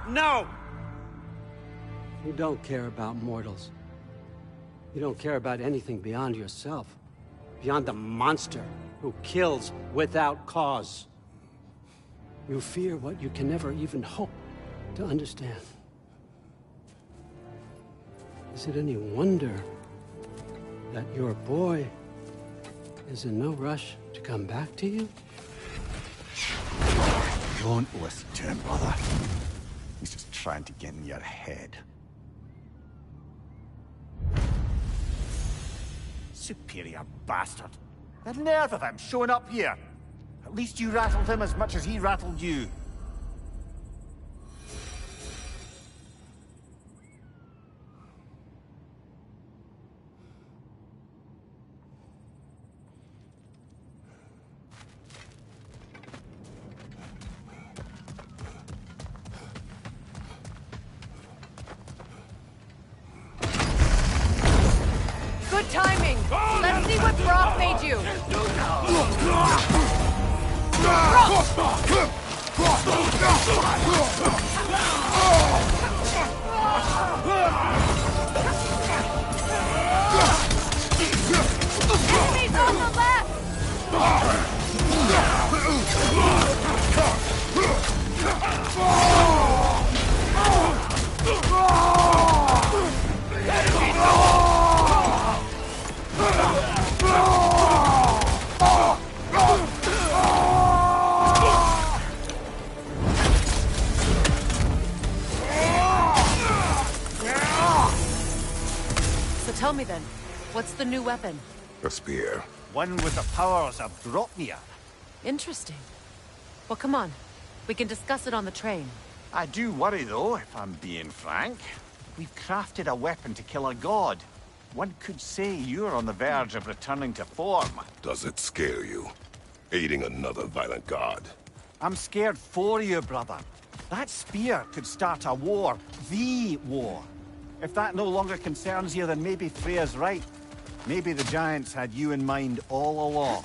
No! You don't care about mortals. You don't care about anything beyond yourself. Beyond the monster who kills without cause. You fear what you can never even hope to understand. Is it any wonder that your boy is in no rush to come back to you? Don't listen to him, brother. He's just trying to get in your head. Superior bastard. The nerve of him showing up here. At least you rattled him as much as he rattled you. Good timing! Let's see what Brock made you! Enemies on the So tell me then, what's the new weapon? A spear. One with the powers of Dropnia. Interesting. Well, come on. We can discuss it on the train. I do worry, though, if I'm being frank. We've crafted a weapon to kill a god. One could say you're on the verge of returning to form. Does it scare you? Aiding another violent god? I'm scared for you, brother. That spear could start a war. The war. If that no longer concerns you, then maybe Freya's right. Maybe the Giants had you in mind all along.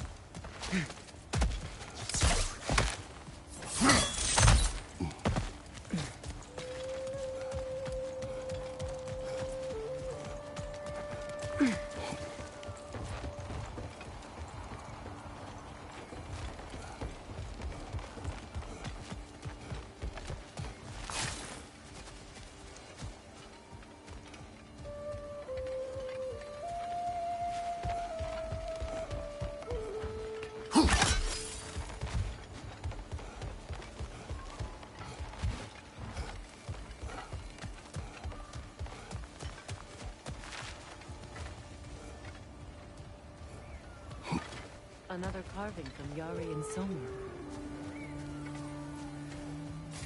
Another carving from Yari and Soma.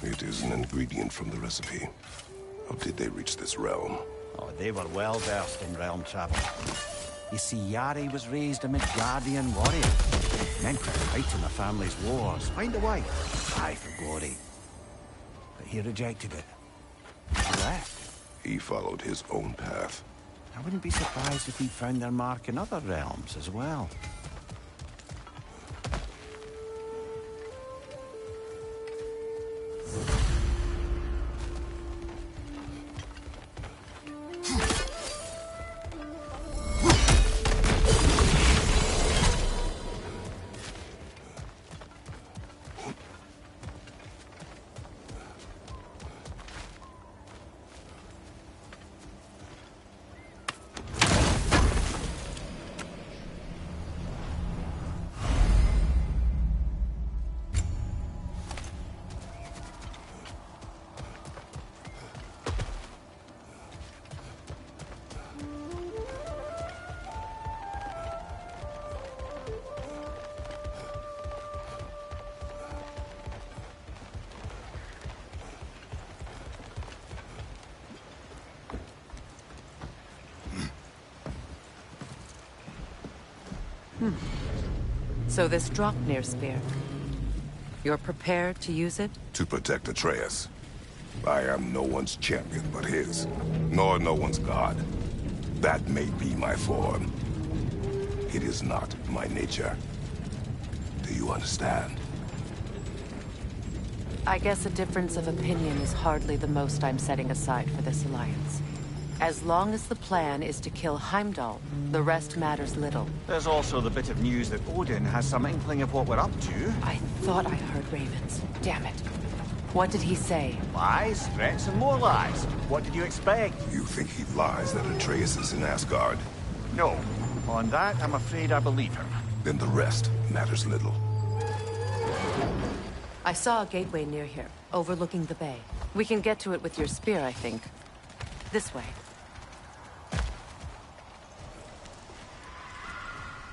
It is an ingredient from the recipe. How did they reach this realm? Oh, they were well versed in realm travel. You see, Yari was raised a Midgardian warrior. Men could fight in the family's wars, find a wife, die for glory. But he rejected it. He left. He followed his own path. I wouldn't be surprised if he found their mark in other realms as well. So this Draupnir spear, you're prepared to use it? To protect Atreus. I am no one's champion but his, nor no one's god. That may be my form. It is not my nature. Do you understand? I guess a difference of opinion is hardly the most I'm setting aside for this alliance. As long as the plan is to kill Heimdall, the rest matters little. There's also the bit of news that Odin has some inkling of what we're up to. I thought I heard ravens. Damn it. What did he say? Lies, threats, and more lies. What did you expect? You think he lies that Atreus is in Asgard? No. On that, I'm afraid I believe him. Then the rest matters little. I saw a gateway near here, overlooking the bay. We can get to it with your spear, I think. This way.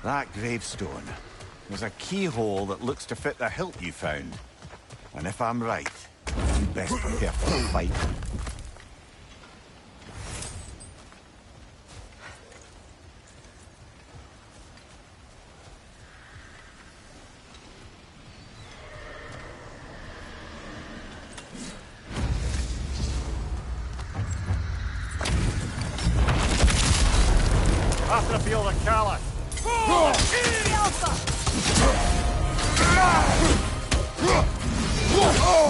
That gravestone. There's a keyhole that looks to fit the hilt you found. And if I'm right, you best prepare for a fight. After the field of Callus.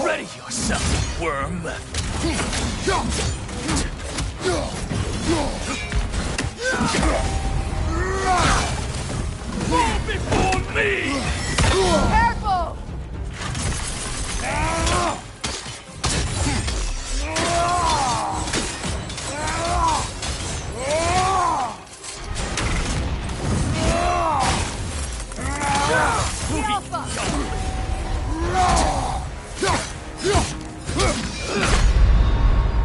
Ready yourself, worm. Fall before me! Careful!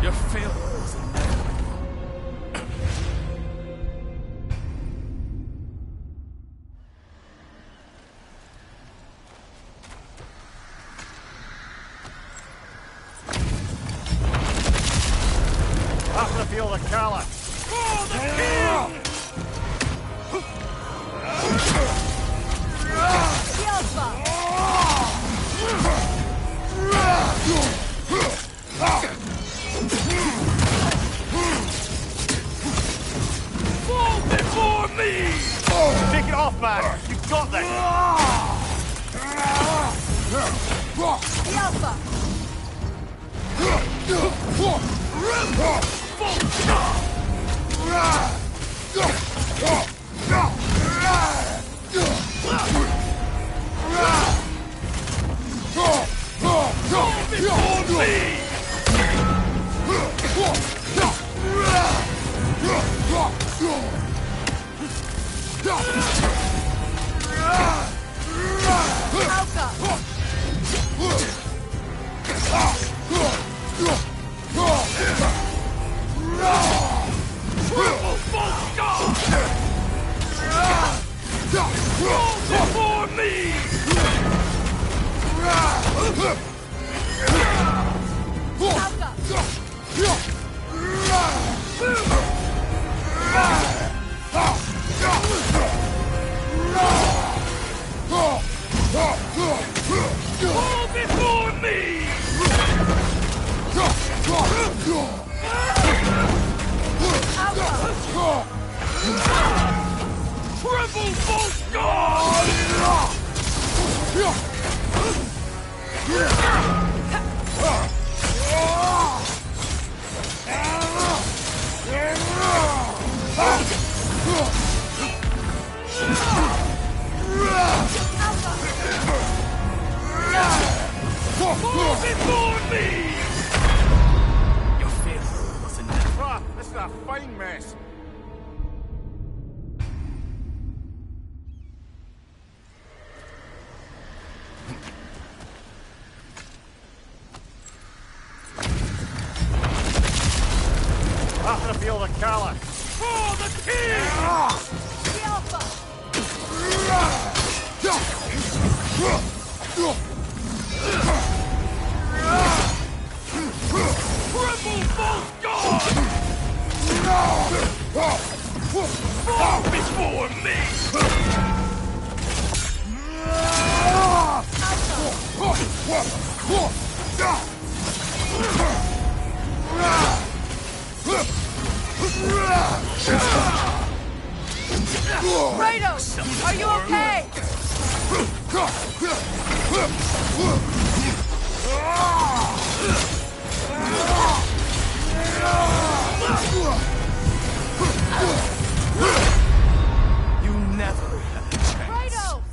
Your failure was inevitable. After the field of Callus. For the king! Fall before me! Take it off, man! You got this! Before me! Triple bolt guard! Before me! Fall before me! Triple bolt guard! Fall before me! Your failure was inevitable. This is a fine mess. After the field of Callus. For the king! Triple bolt guard! Fall before me! Kratos, are you okay? You never had a chance. Kratos!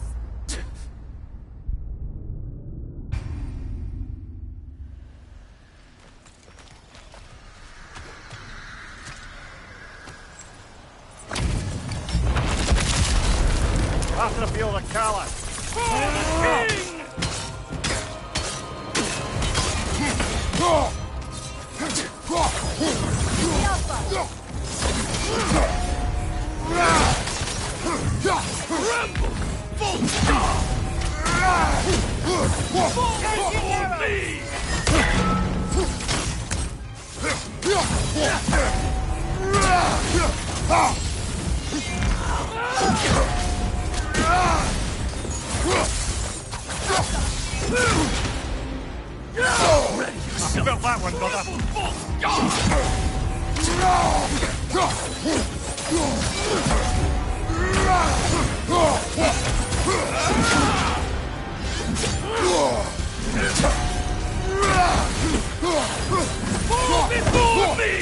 After the field of Callus. I felt that one, brother. Before me! Before me!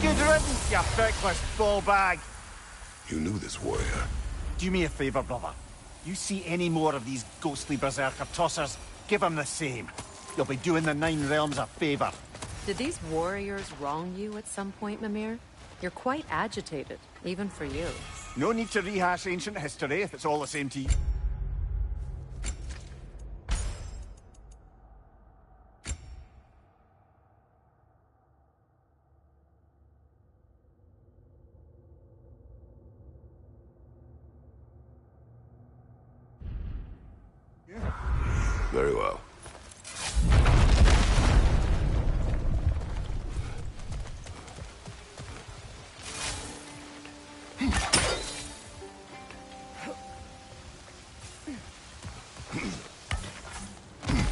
Good riddance, you feckless ball bag. You knew this warrior. Do me a favor, brother. You see any more of these ghostly berserker tossers, give them the same. You'll be doing the Nine Realms a favor. Did these warriors wrong you at some point, Mimir? You're quite agitated, even for you. No need to rehash ancient history if it's all the same to you. Very well.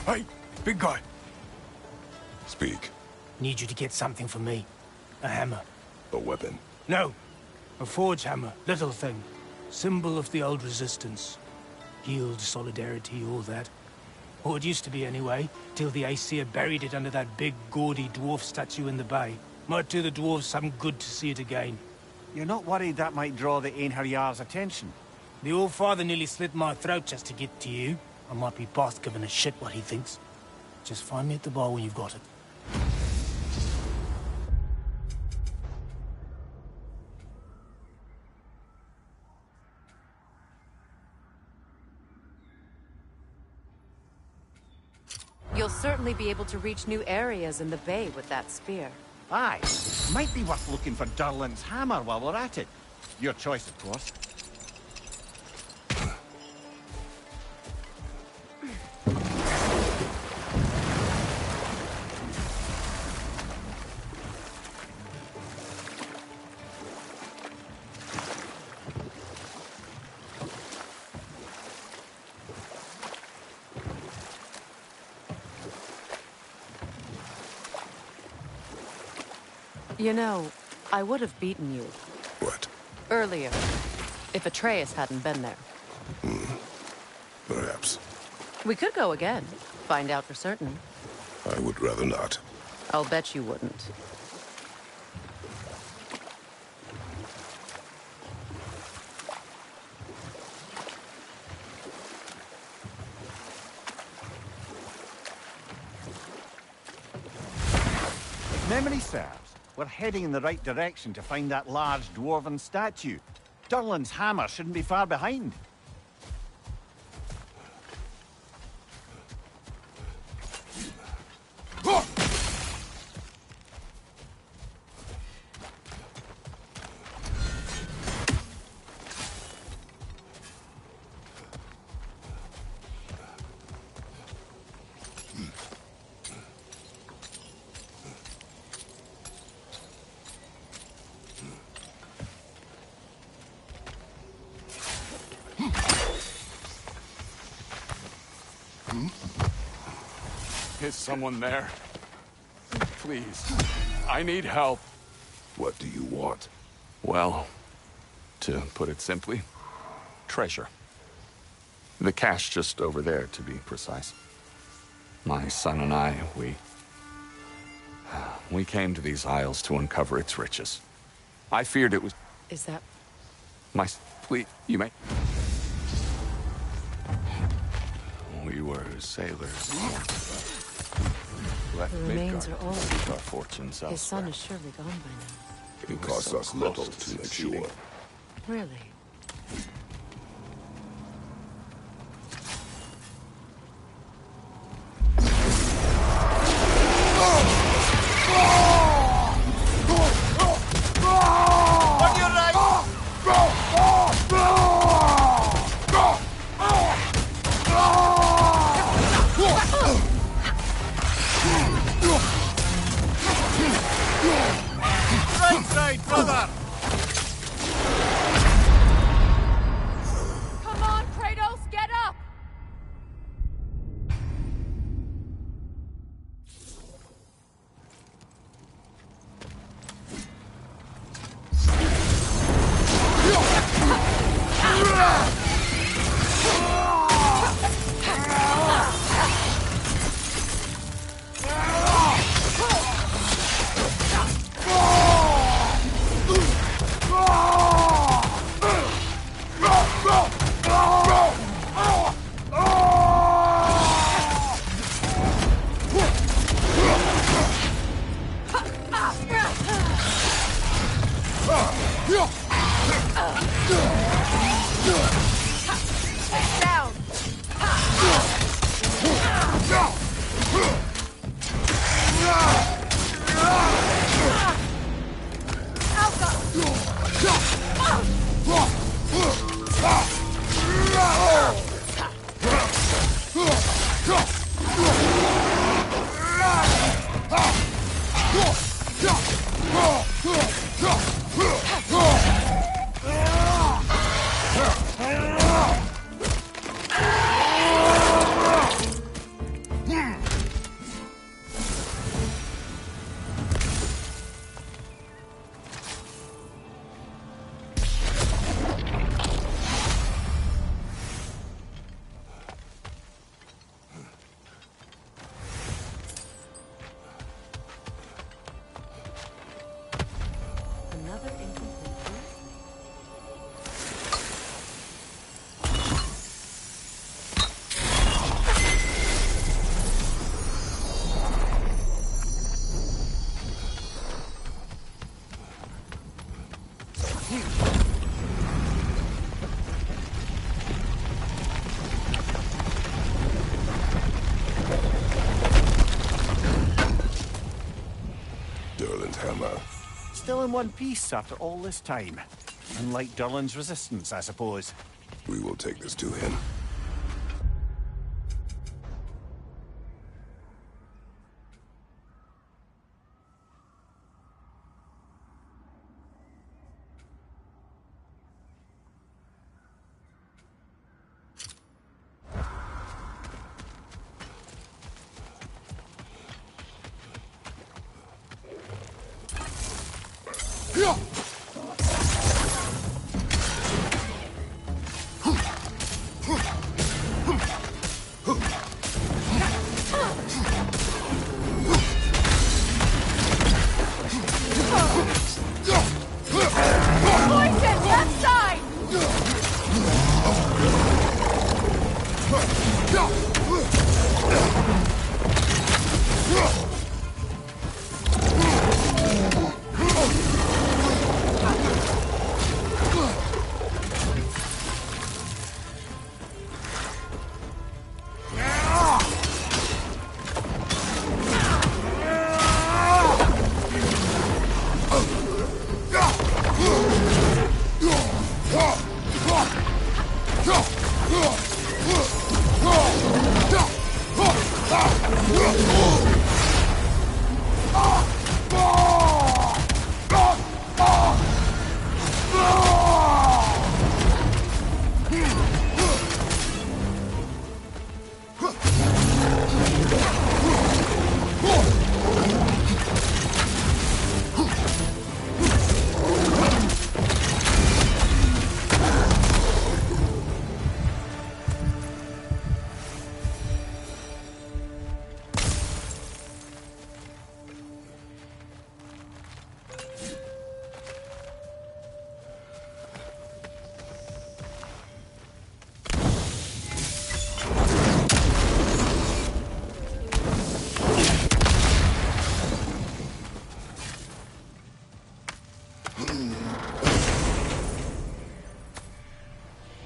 Hey, big guy. Speak. Need you to get something for me. A hammer. A weapon. No. A forge hammer. Little thing. Symbol of the old resistance. Guild, solidarity, all that. Or it used to be anyway, till the Aesir buried it under that big, gaudy dwarf statue in the bay. Might do the dwarves some good to see it again. You're not worried that might draw the Einherjar's attention? The All-Father nearly slit my throat just to get to you. I might be past giving a shit what he thinks. Just find me at the bar when you've got it. You'll certainly be able to reach new areas in the bay with that spear. Aye. Might be worth looking for Durlin's hammer while we're at it. Your choice, of course. You know, I would have beaten you. What? Earlier. If Atreus hadn't been there. Perhaps. We could go again. Find out for certain. I would rather not. I'll bet you wouldn't. memory serves, we're heading in the right direction to find that large dwarven statue. Durlin's hammer shouldn't be far behind. Is someone there? Please. I need help. What do you want? Well, to put it simply, treasure. The cache just over there, to be precise. My son and I, we came to these isles to uncover its riches. I feared it was... Is that... Please, you may... We were sailors. Left The remains Midgard are all... to seek our fortunes His son elsewhere. is surely gone by now. It costs us little to make sure. Really? Right side, brother! Come on, Kratos, get up! Another incomplete piece? Durlin's hammer. Still in one piece after all this time. Unlike Durlin's resistance, I suppose. We will take this to him.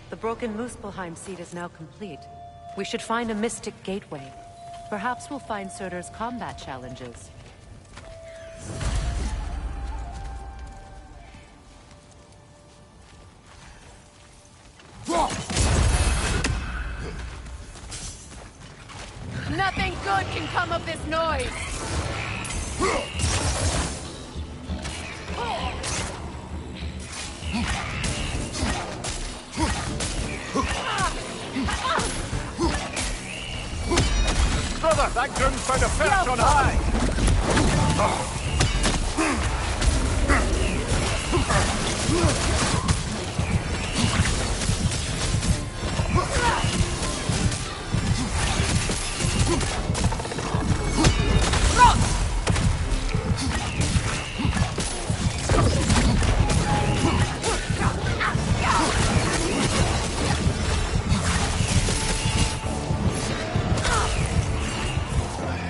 The broken Muspelheim seed is now complete. We should find a mystic gateway. Perhaps we'll find Surtur's combat challenges. Nothing good can come of this noise! Brother, that groom's found a perch on high!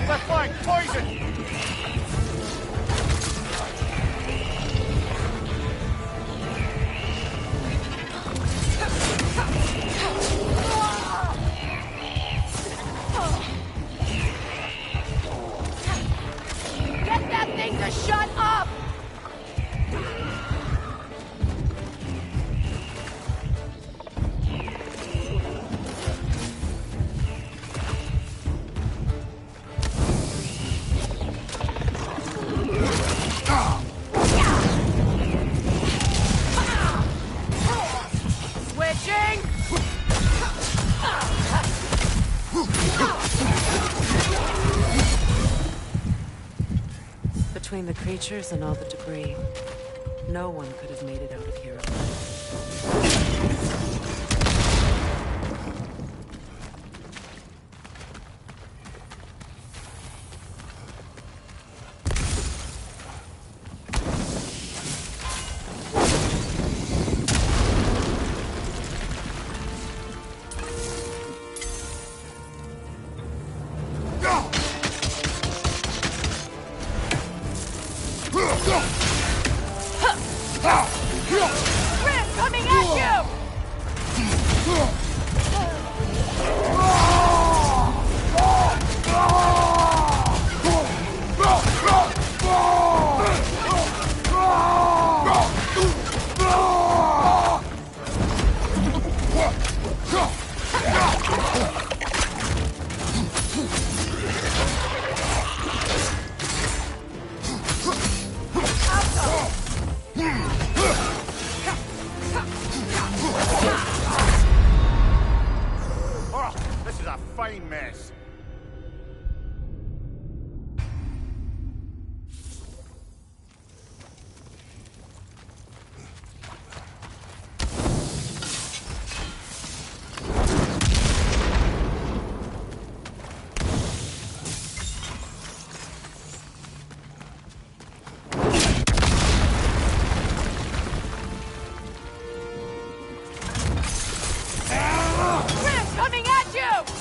Left flank, poison! Get that thing to shut up! Switching! Between the creatures and all the debris, no one could have made it out of here alive. Grim coming at you! Oh, this is a fine mess. Grim coming at you!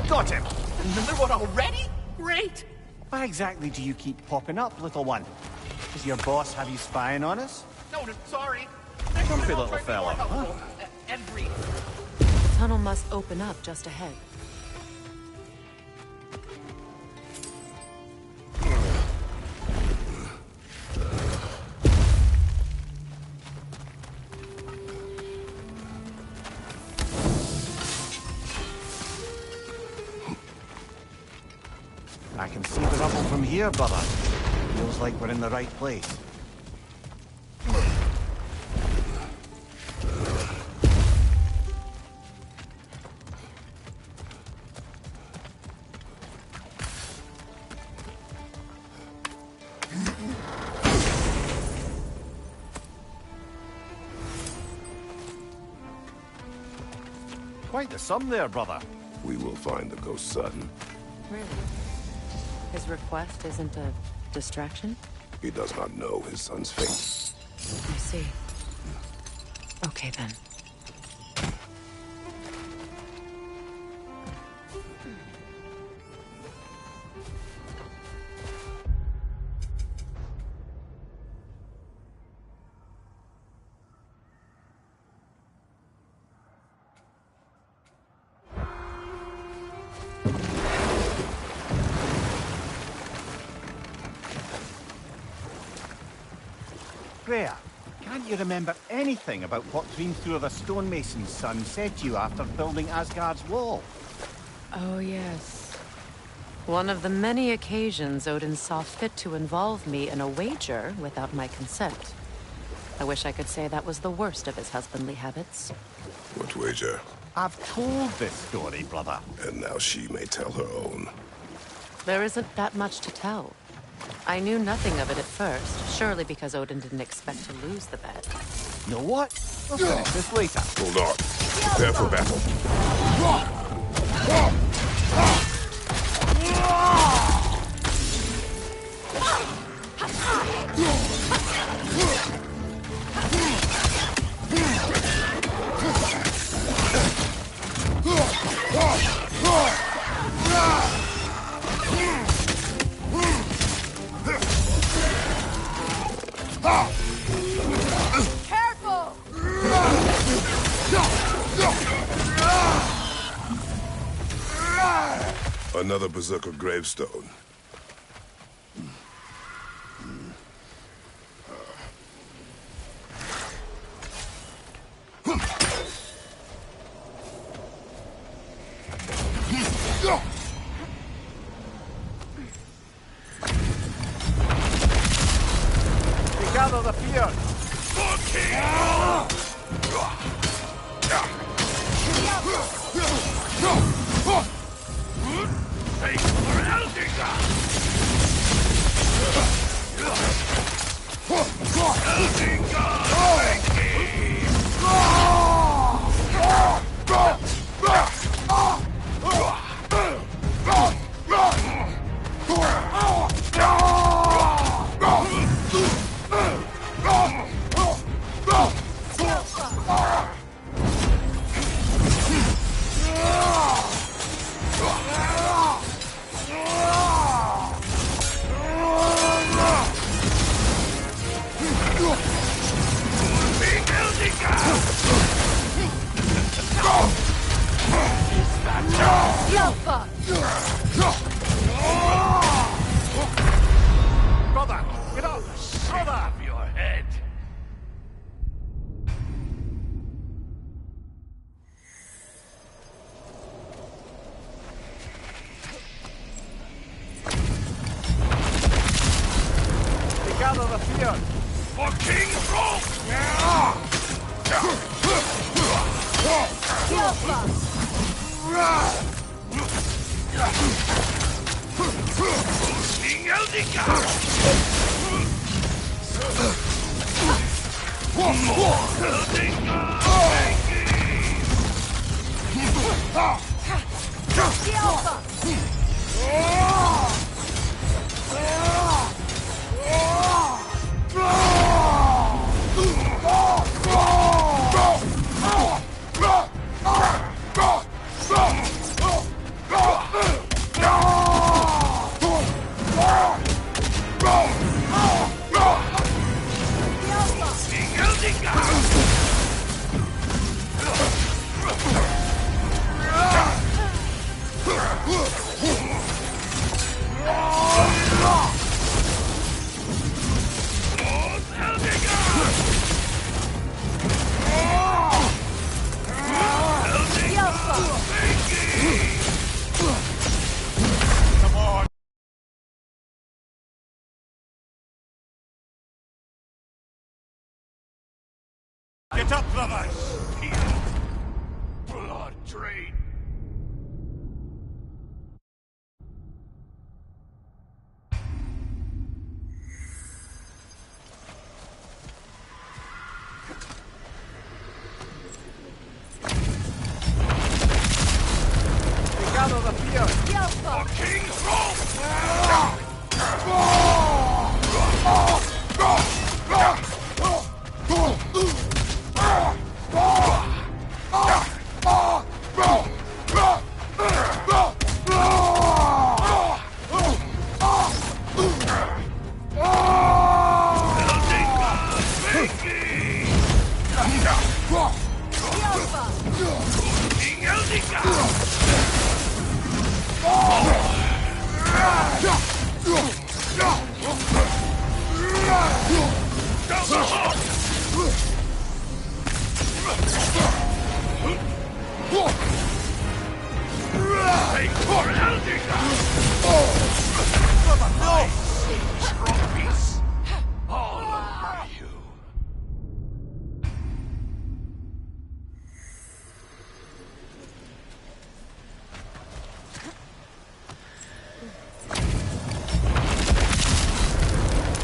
Got him! Another one already? great! Why exactly do you keep popping up, little one? Does your boss have you spying on us? No, sorry. Grumpy little fella, huh? And breathe. The tunnel must open up just ahead. I can see the rubble from here, brother. Feels like we're in the right place. Quite the sum there, brother. We will find the ghost son. Really? His request isn't a distraction? He does not know his son's fate. I see. Okay, then. Freya, can't you remember anything about what Dreamthrough the stonemason's son said to you after building Asgard's wall? Oh, yes. One of the many occasions Odin saw fit to involve me in a wager without my consent. I wish I could say that was the worst of his husbandly habits. What wager? I've told this story, brother. And now she may tell her own. There isn't that much to tell. I knew nothing of it at first, surely because Odin didn't expect to lose the bet. You know what? We'll finish this later. Hold on. Prepare for battle. Careful! Another berserker gravestone. We gather the fear. Brother, get up! Brother! Your head. We gather the fear. For King King Get up, brothers! Blood drain! Pecado da Pia! For King Rome!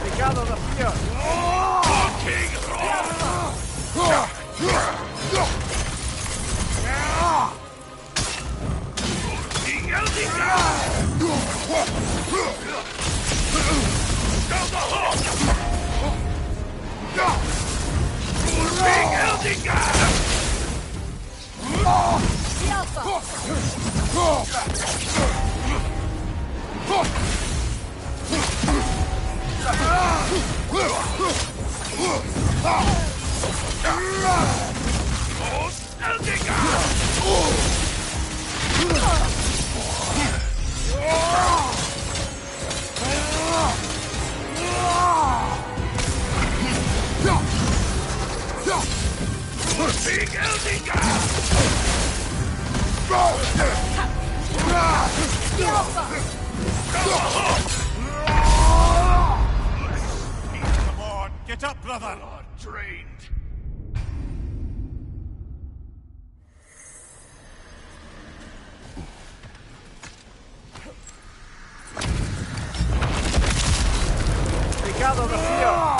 Pecado da Pia! Come on, get up, brother! Blood drained! Pecado da Pia!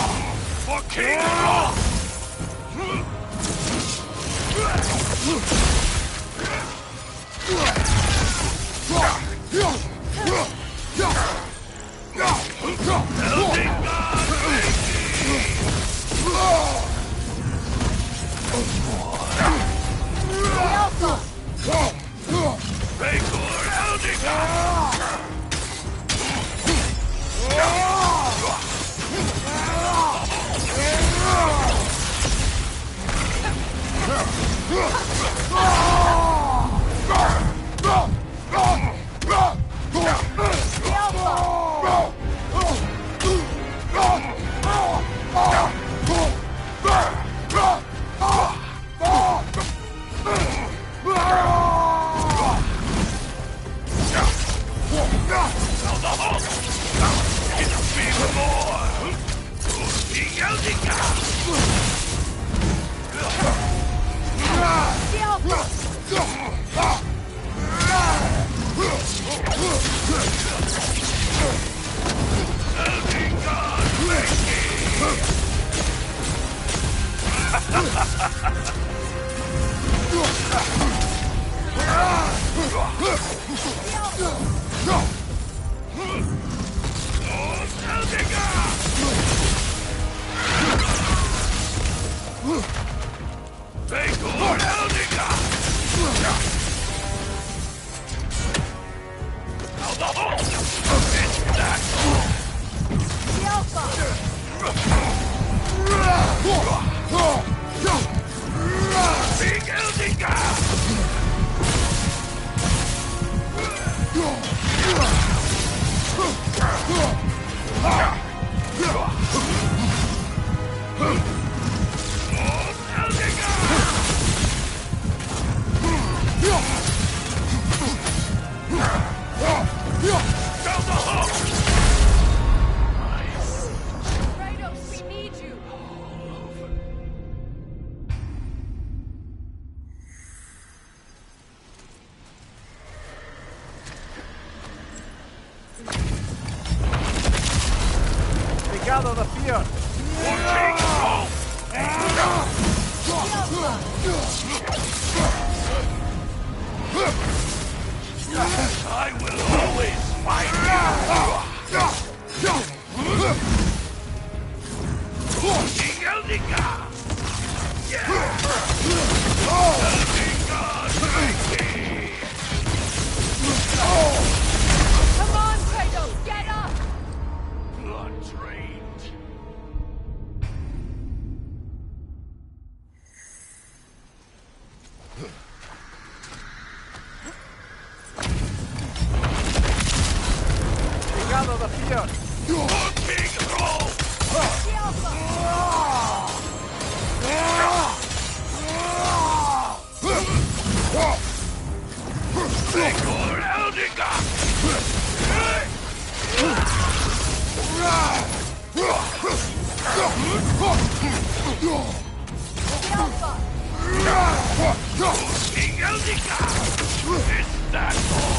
For King Rome! Pecado the fear! I will always fight you! Ingeldica! Come on, Kratos, get up! Untrained. Pecado the fear! King roll! Vigor Eldica! King Eldica! Is that all?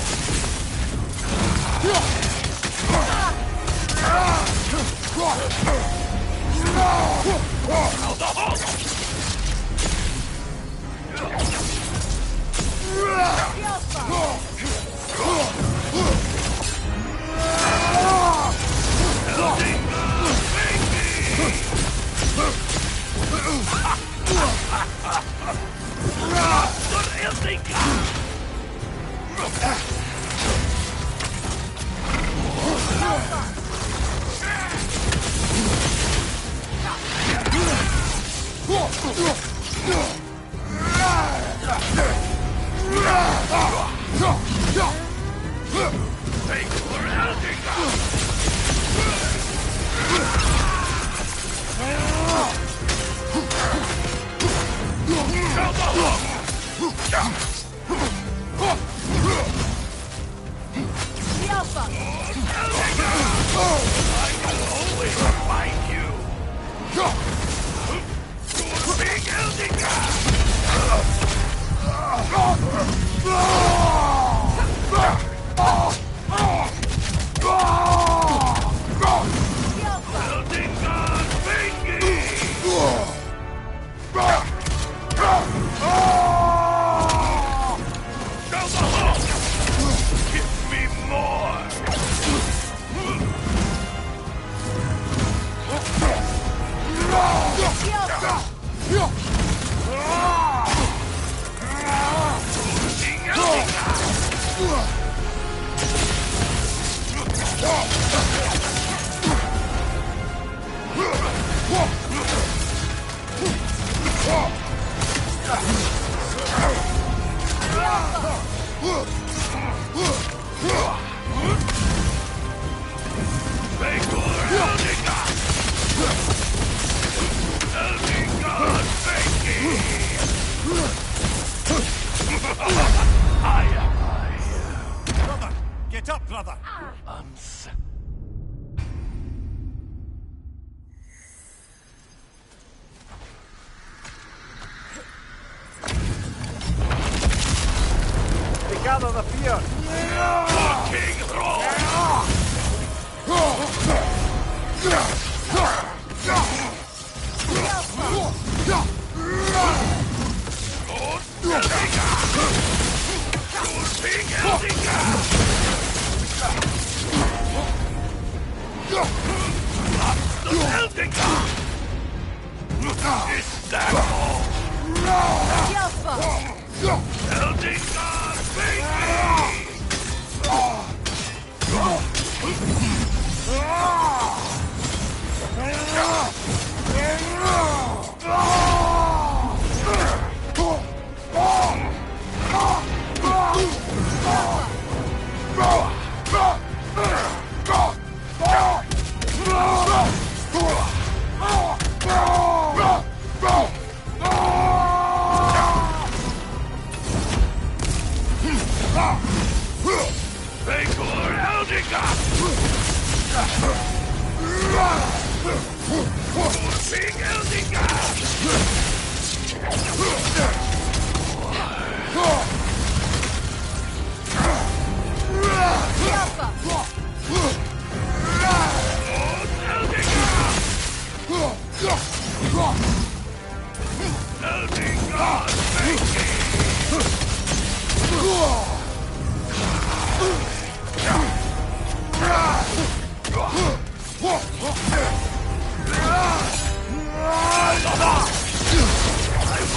Brother, get up, brother! Pecado the fear! King roll! Is that all? Eldica,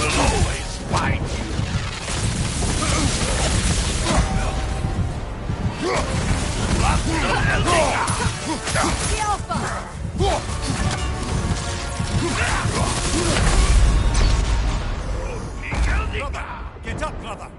will always find you. Get up, brother!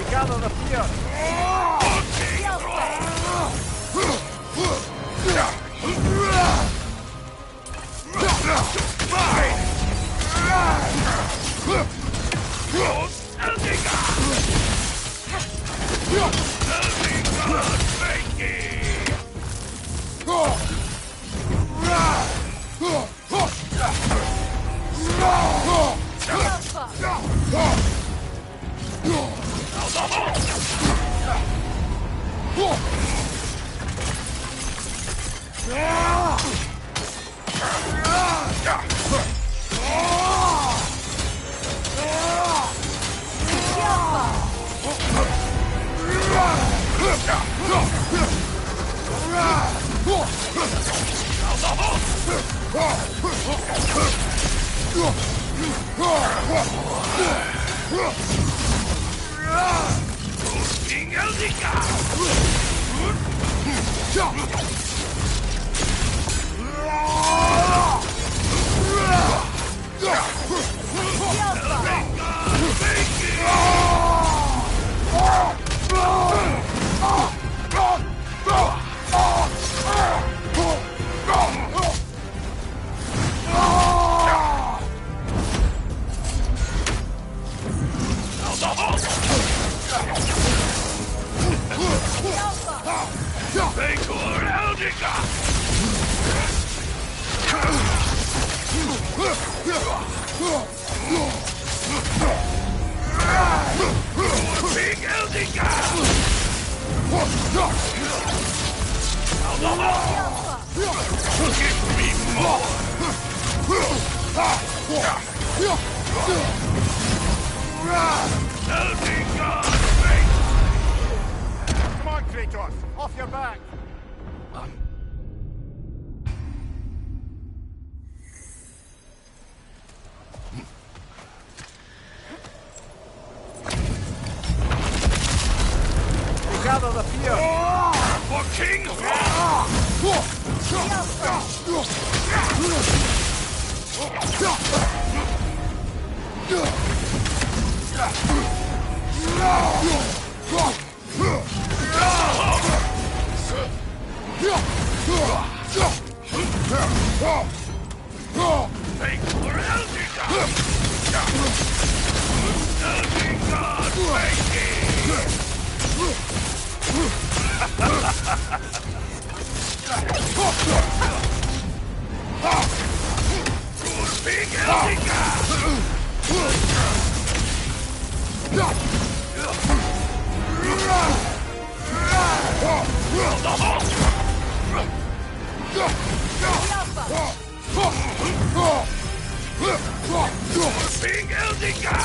Gather the fear! Come on, Kratos! Off your back! Gather the fear! For King Thanks for Eldica! Eldica, thank Big Eldica! Big Eldica! Eldica!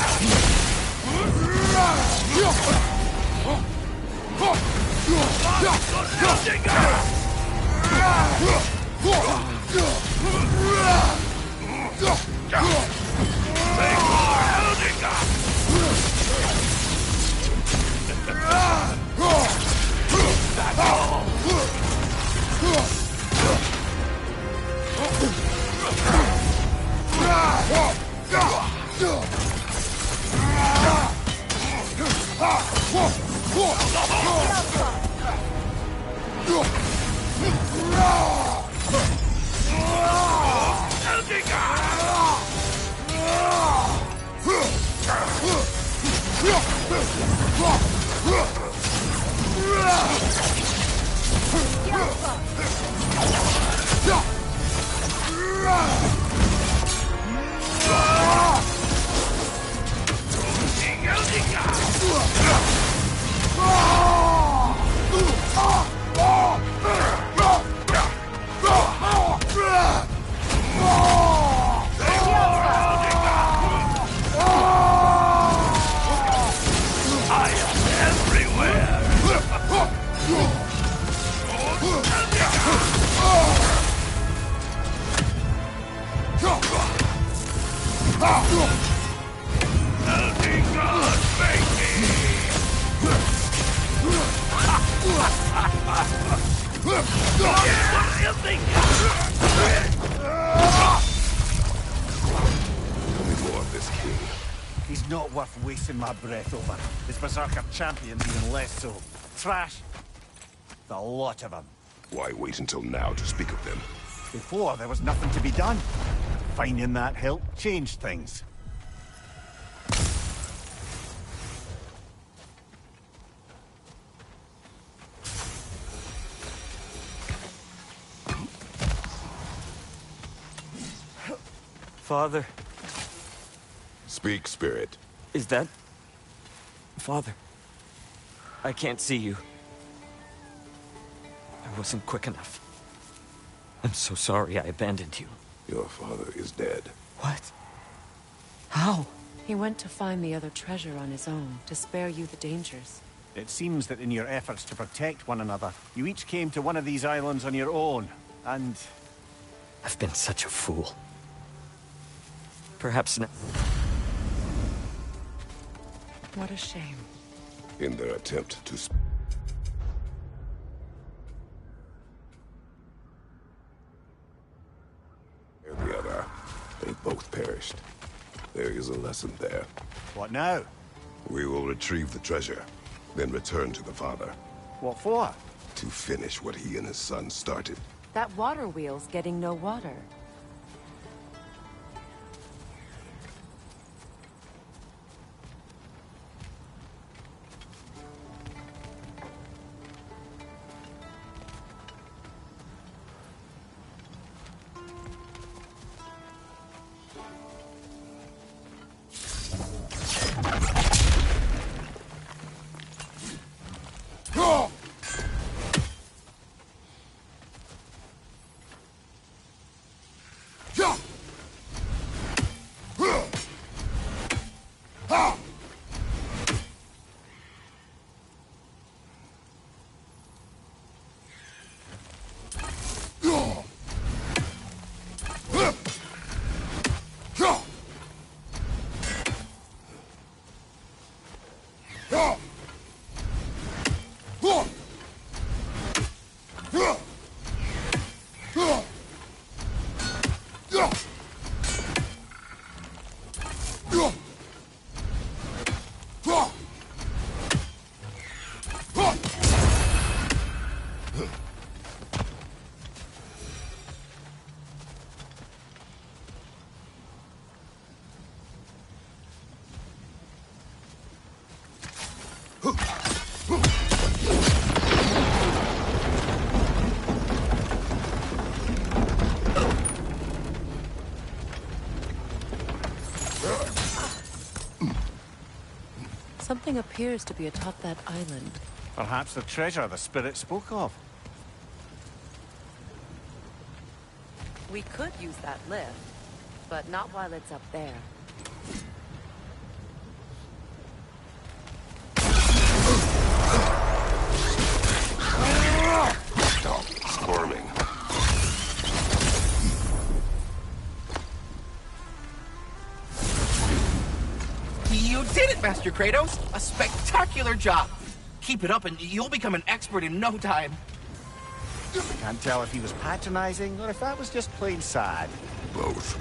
More of this king. He's not worth wasting my breath over. His Berserker champion's even less so. Trash. The lot of them. Why wait until now to speak of them? Before, there was nothing to be done. Finding that help changed things. Father. Speak, Spirit. Is that... Father? I can't see you. I wasn't quick enough. I'm so sorry I abandoned you. Your father is dead. What? How? He went to find the other treasure on his own, to spare you the dangers. It seems that in your efforts to protect one another, you each came to one of these islands on your own, and... I've been such a fool. Perhaps not. What a shame. In their attempt to... the other, they both perished. There is a lesson there. What now? We will retrieve the treasure, then return to the father. What for? To finish what he and his son started. That water wheel's getting no water. Something appears to be atop that island. Perhaps the treasure the spirit spoke of. We could use that lift, but not while it's up there. Stop squirming. You did it, Master Kratos! A spectacular job! Keep it up and you'll become an expert in no time. I can't tell if he was patronizing or if that was just plain sad. Both.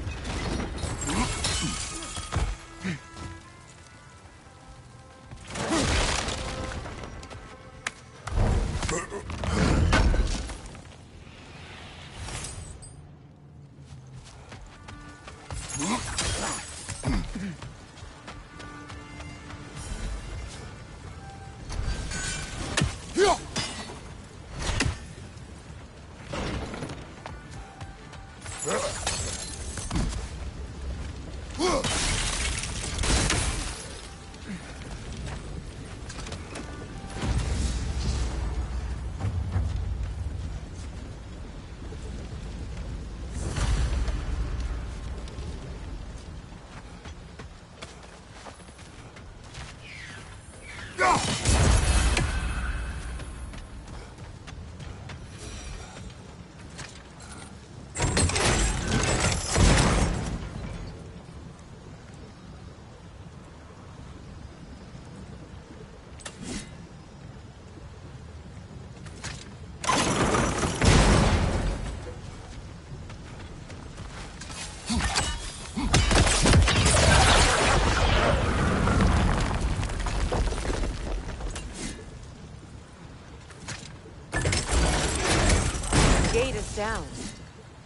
down,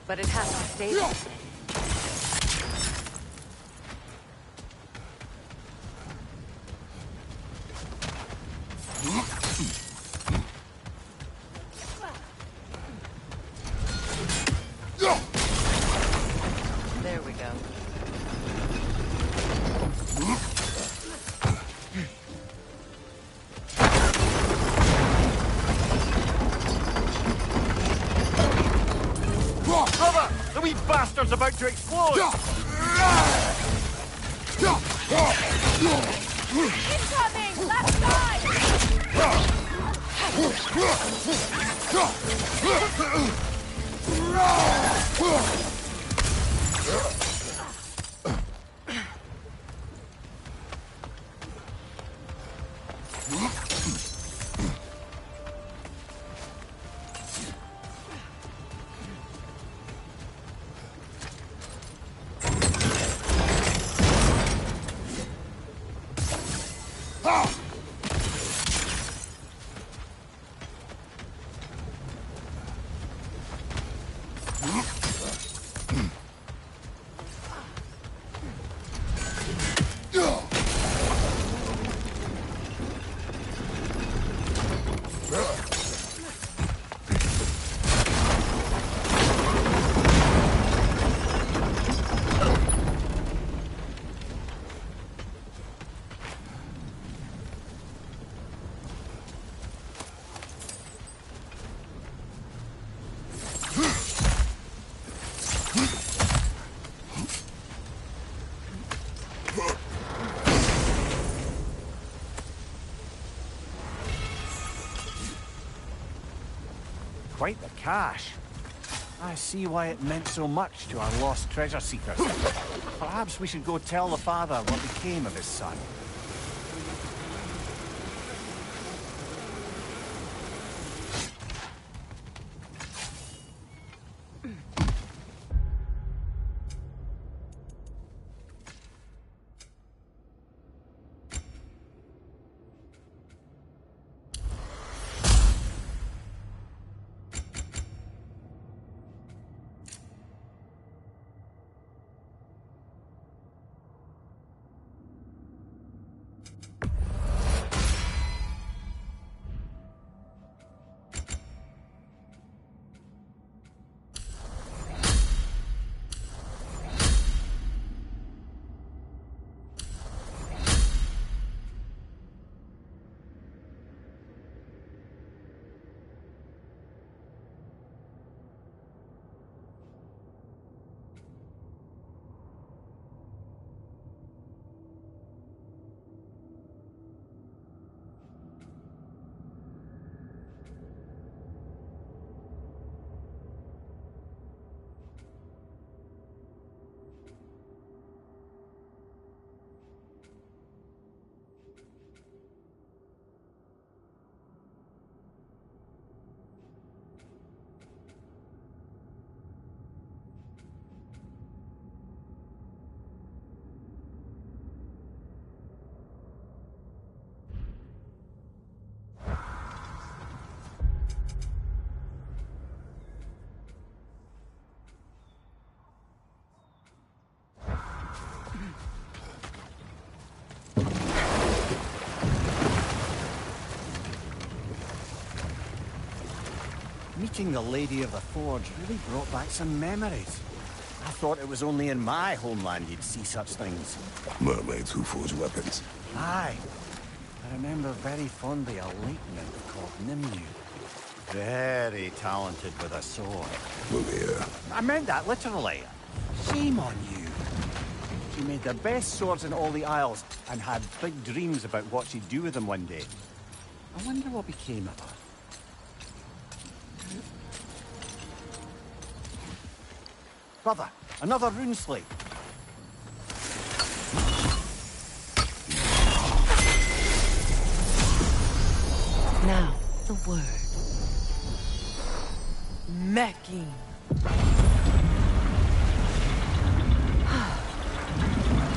but it has to stay there. There we go. Brother! The wee bastard's about to explode! Incoming! Left side! Quite the cache. I see why it meant so much to our lost treasure seekers. Perhaps we should go tell the father what became of his son. Meeting the Lady of the Forge really brought back some memories. I thought it was only in my homeland you'd see such things. Mermaids who forge weapons. Aye. I remember very fondly a late nymph called Nimue. Very talented with a sword. Mumia. I meant that literally. Shame on you. She made the best swords in all the Isles and had big dreams about what she'd do with them one day. I wonder what became of her. Brother, another rune slate. Now, the word. Mecking.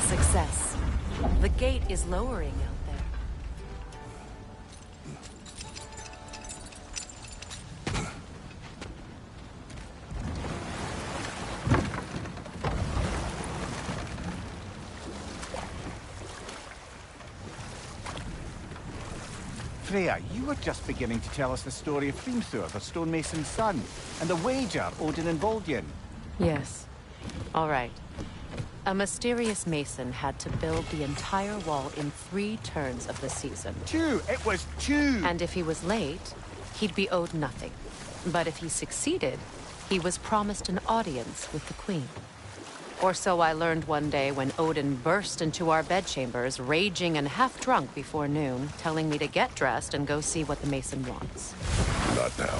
Success. The gate is lowering out there. Freya, you were just beginning to tell us the story of Hrimthur, the stonemason's son, and the wager Odin and Vol'jin. Yes. All right. A mysterious mason had to build the entire wall in 3 turns of the season. 2! It was 2! And if he was late, he'd be owed nothing. But if he succeeded, he was promised an audience with the queen. Or so I learned one day when Odin burst into our bedchambers, raging and half-drunk before noon, telling me to get dressed and go see what the mason wants. Not now.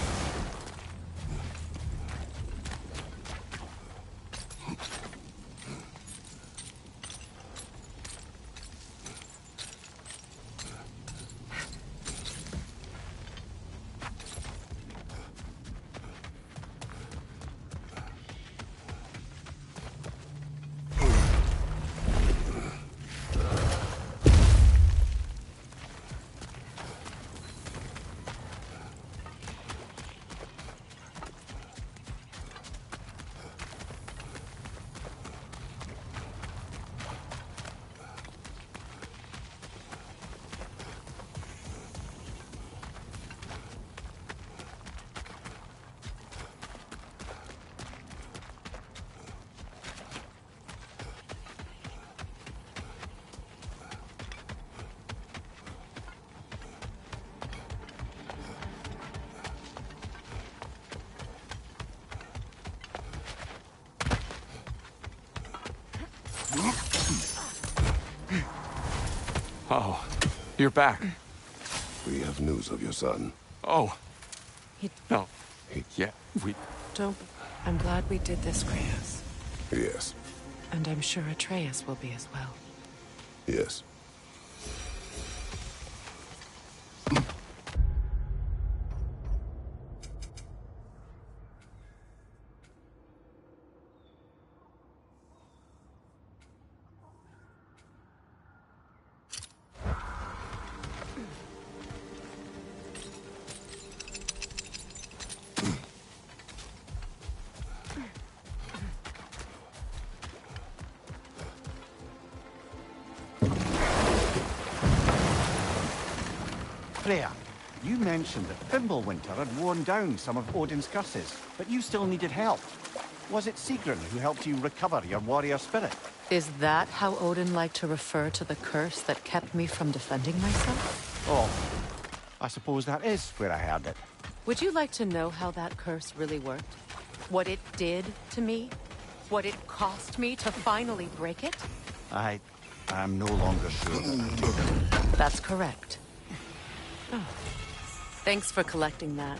Oh, you're back. We have news of your son. Oh. He... No. Yeah, we... Don't... I'm glad we did this, Kratos. Yes. And I'm sure Atreus will be as well. Yes. Freya, you mentioned that Fimbulwinter had worn down some of Odin's curses, but you still needed help. Was it Sigrun who helped you recover your warrior spirit? Is that how Odin liked to refer to the curse that kept me from defending myself? Oh, I suppose that is where I heard it. Would you like to know how that curse really worked? What it did to me? What it cost me to finally break it? I'm no longer sure. That's correct. Oh. Thanks for collecting that.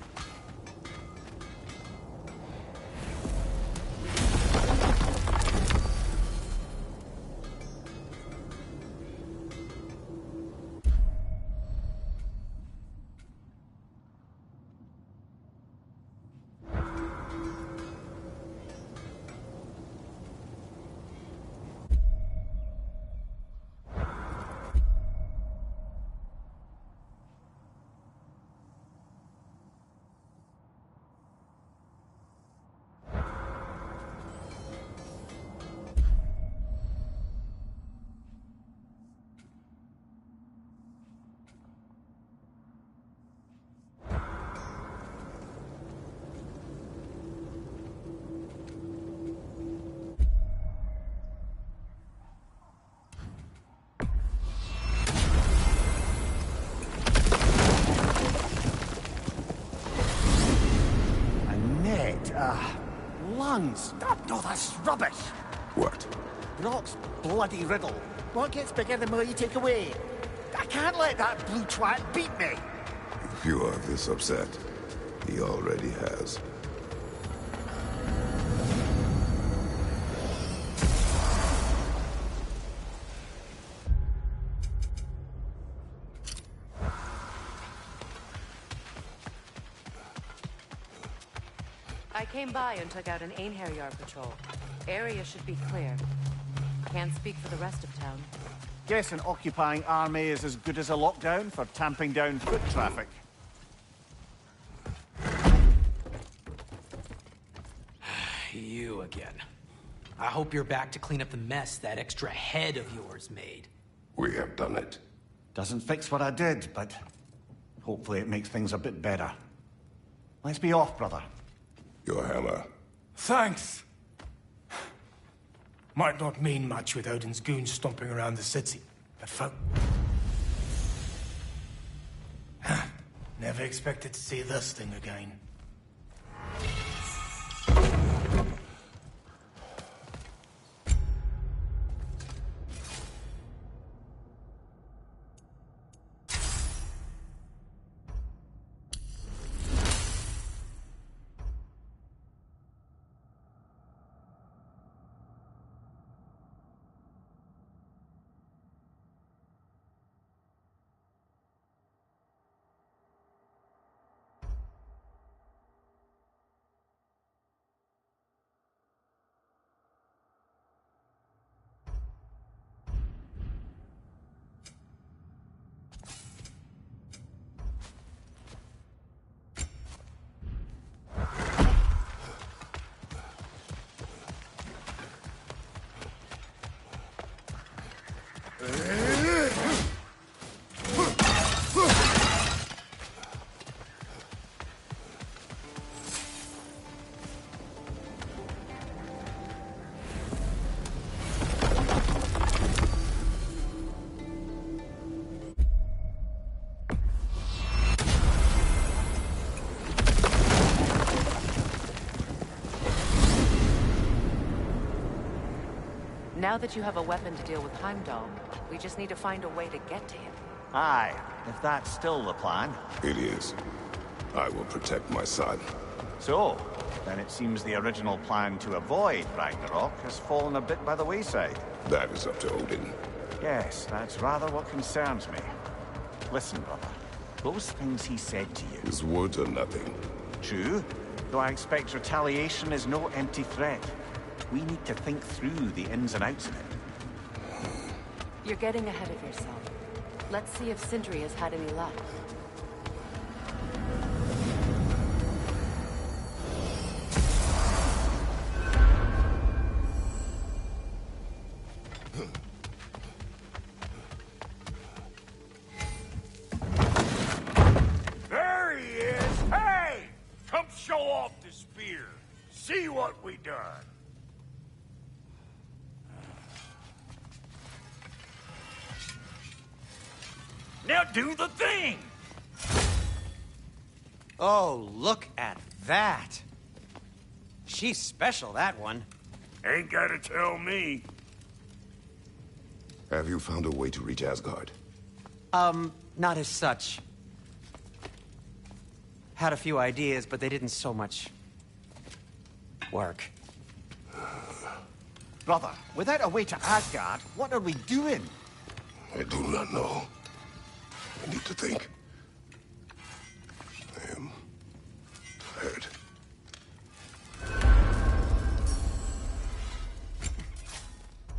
Lungs! No, that's rubbish! What? Brock's bloody riddle. What gets bigger the more you take away? I can't let that blue twat beat me! If you are this upset, he already has. I came by and took out an Einherjar patrol. Area should be clear. Can't speak for the rest of town. Guess an occupying army is as good as a lockdown for tamping down foot traffic. You again. I hope you're back to clean up the mess that extra head of yours made. We have done it. Doesn't fix what I did, but Hopefully it makes things a bit better. Let's be off, brother. Your hammer. Thanks! Might not mean much with Odin's goons stomping around the city, but folk... Never expected to see this thing again. Now that you have a weapon to deal with Heimdall, we just need to find a way to get to him. Aye, if that's still the plan. It is. I will protect my son. So, then it seems the original plan to avoid Ragnarok has fallen a bit by the wayside. That is up to Odin. Yes, that's rather what concerns me. Listen, brother. Those things he said to you... His words are nothing. True, though I expect retaliation is no empty threat. We need to think through the ins and outs of it. You're getting ahead of yourself. Let's see if Sindri has had any luck. There he is! Hey! Come show off the spear. See what we done. Now do the thing! Oh, look at that. She's special, that one. Ain't gotta tell me. Have you found a way to reach Asgard? Not as such. Had a few ideas, but they didn't so much work. Brother, without a way to Asgard, what are we doing? I do not know. I need to think. I am tired.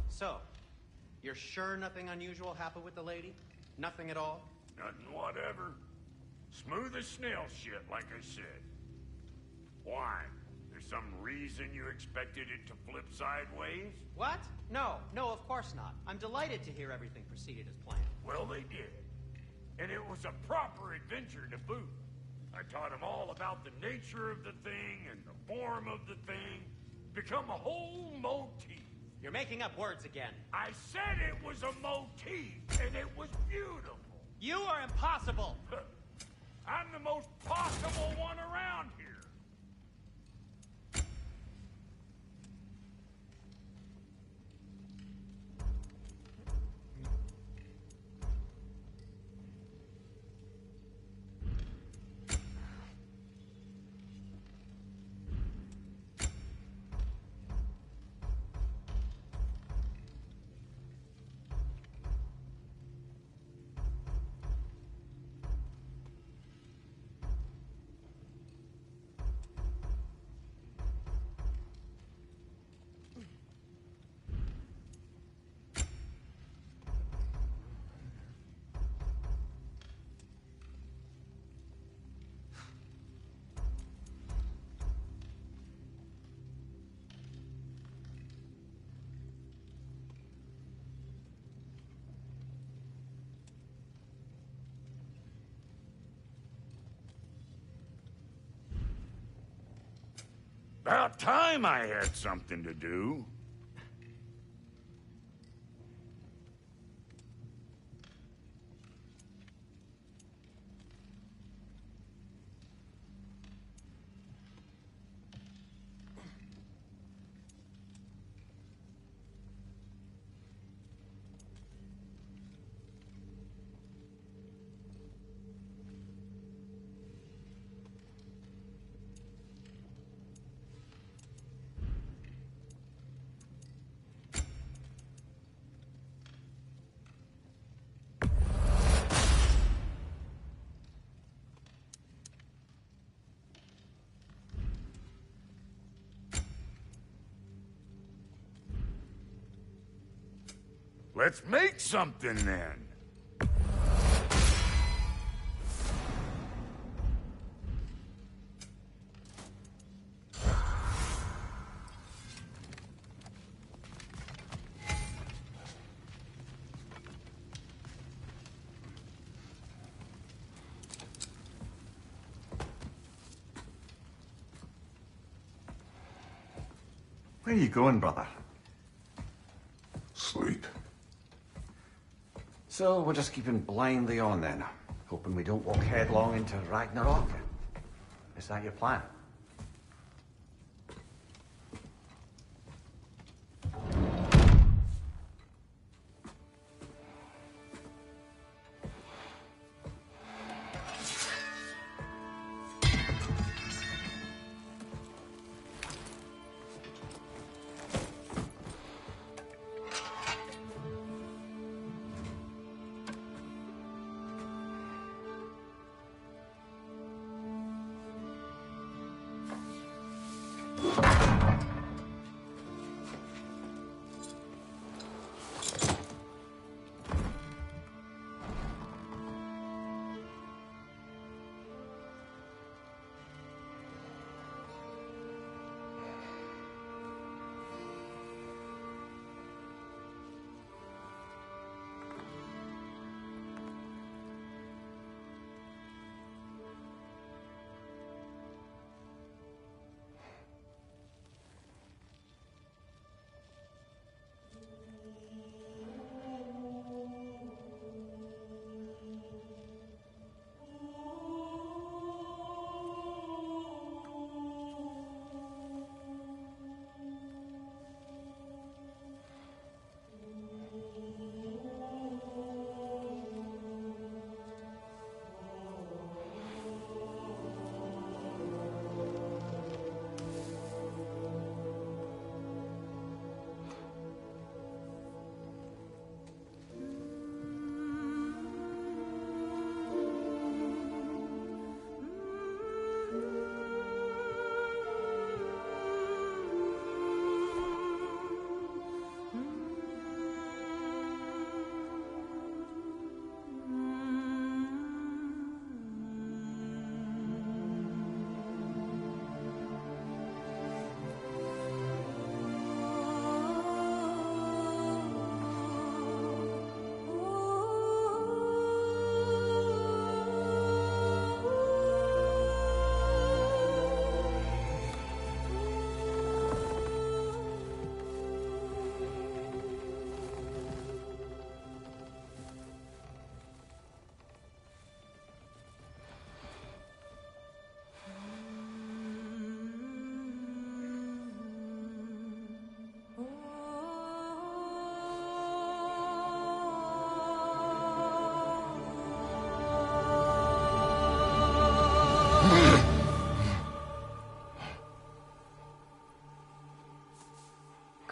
So, you're sure nothing unusual happened with the lady? Nothing at all? Nothing whatever. Smooth as snail shit, like I said. Why? There's some reason you expected it to flip sideways? What? No, of course not. I'm delighted to hear everything proceeded as planned. Well, they did. And it was a proper adventure to boot. I taught them all about the nature of the thing and the form of the thing. Become a whole motif. You're making up words again. I said it was a motif, and it was beautiful. You are impossible. I'm the most possible one around here. About time I had something to do. Let's make something then. Where are you going, brother? Sleep. So we're just keeping blindly on then, hoping we don't walk headlong into Ragnarok. Is that your plan?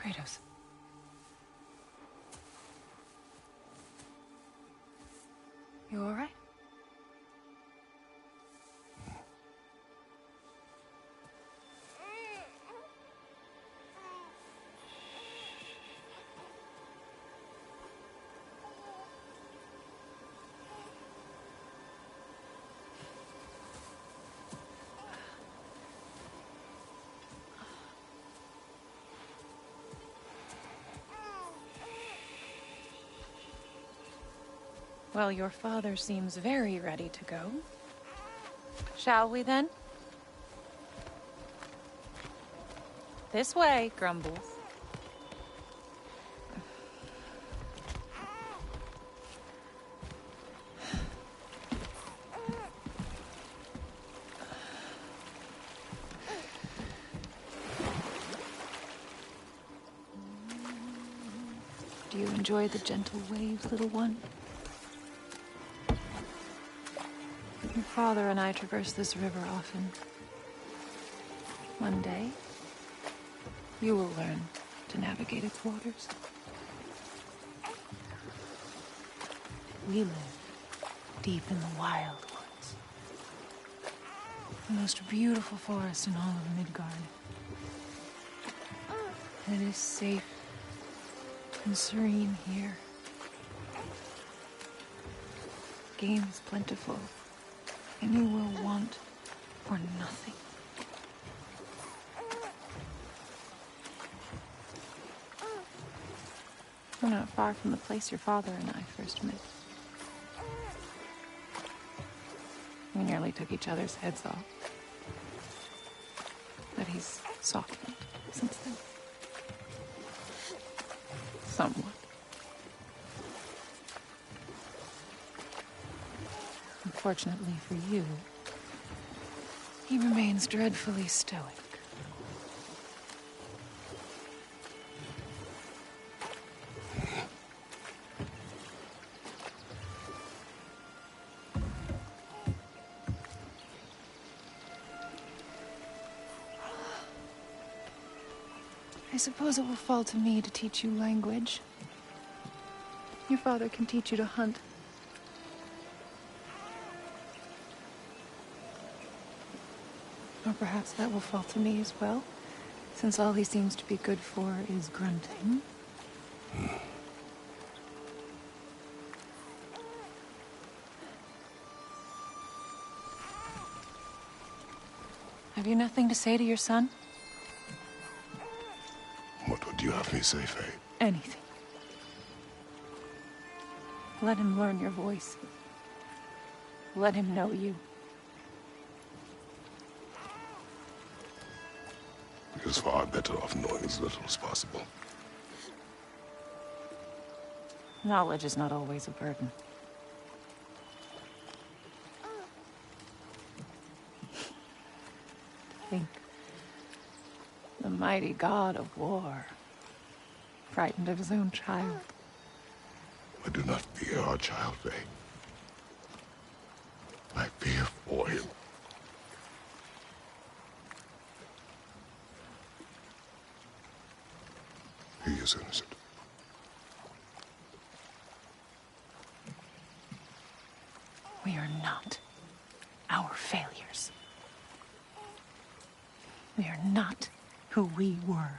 Kratos. You all right? Well, your father seems very ready to go. Shall we then? This way, Grumbles. Do you enjoy the gentle waves, little one? Your father and I traverse this river often. One day, you will learn to navigate its waters. We live deep in the wild woods. The most beautiful forest in all of Midgard. It is safe and serene here. Game is plentiful, and you will want for nothing. We're not far from the place your father and I first met. We nearly took each other's heads off. But he's softened since then. Somewhat. Unfortunately for you, he remains dreadfully stoic. I suppose it will fall to me to teach you language. Your father can teach you to hunt. Or perhaps that will fall to me as well, since all he seems to be good for is grunting. Have you nothing to say to your son? What would you have me say, Faye? Anything. Let him learn your voice. Let him know you. He is far better off knowing as little as possible. Knowledge is not always a burden. Think. The mighty god of war, frightened of his own child. I do not fear our child, Faye. I fear for him. He is innocent. We are not our failures. We are not who we were.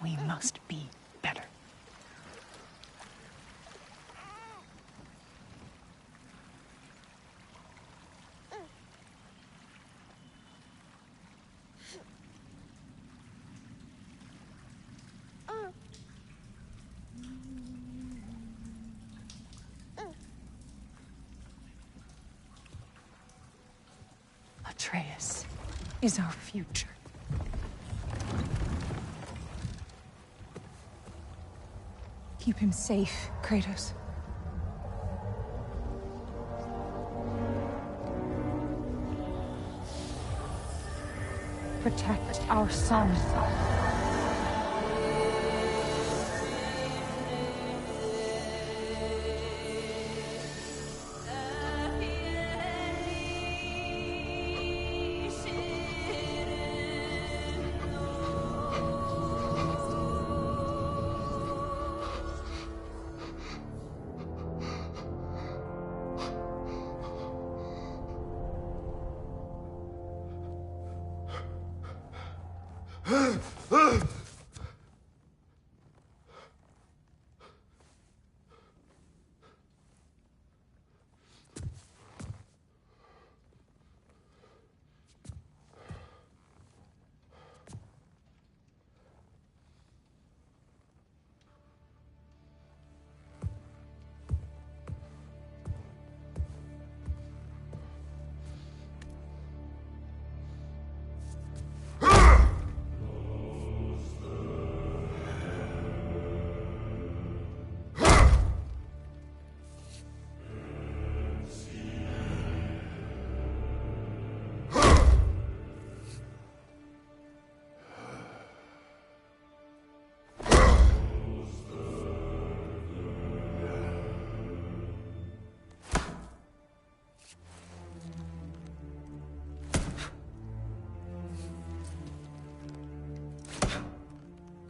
We must be better. Atreus is our future. Keep him safe, Kratos. Protect our son.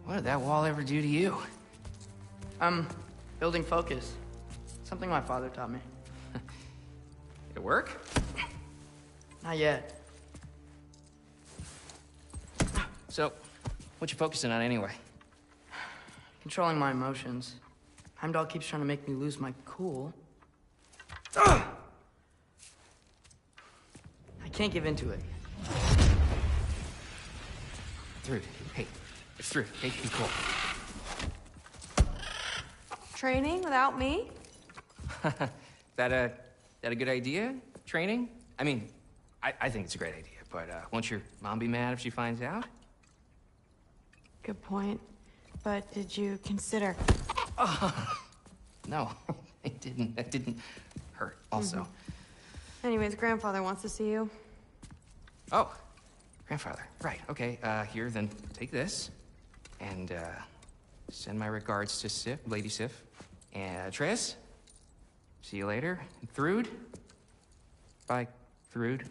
What did that wall ever do to you? Building focus. Something my father taught me. Did it work? Not yet. So, what you focusing on anyway? Controlling my emotions. Heimdall keeps trying to make me lose my cool. I can't give into it. Thrud, hey. It's Thrud. Hey, be cool. Training without me? That a good idea? Training? I mean, I think it's a great idea, but won't your mom be mad if she finds out? Good point. But did you consider... No, it didn't. That didn't hurt, also. Anyways, grandfather wants to see you. Oh, grandfather. Right, okay. Here, then take this. And, send my regards to Sif, Lady Sif. And, Triss. See you later. And Thrud. Bye, Thrud.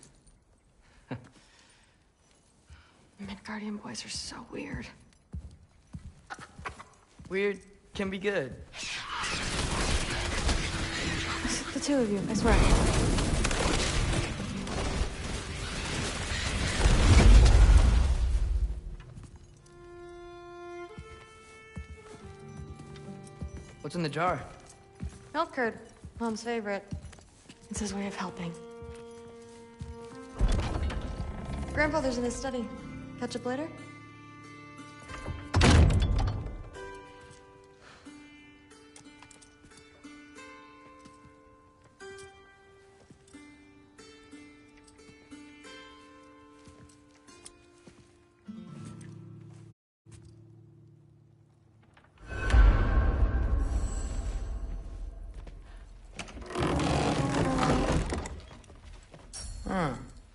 Midgardian boys are so weird. Weird can be good. The two of you, I swear. What's in the jar? Milk curd, Mom's favorite. It's his way of helping. Grandfather's in his study. Catch up later?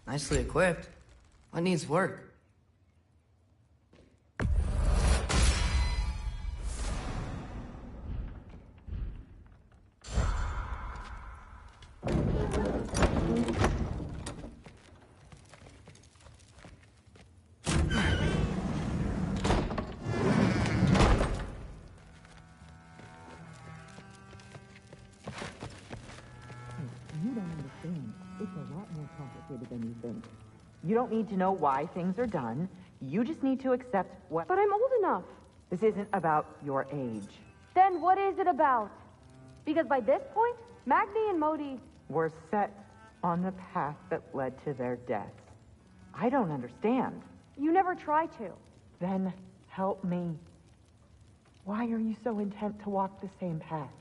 Nicely equipped. What needs work? You don't understand. It's a lot more complicated than you think. You don't need to know why things are done. You just need to accept what... But I'm old enough. This isn't about your age. Then what is it about? Because by this point, Magni and Modi... We're set on the path that led to their deaths. I don't understand. You never try to. Then help me. Why are you so intent to walk the same path?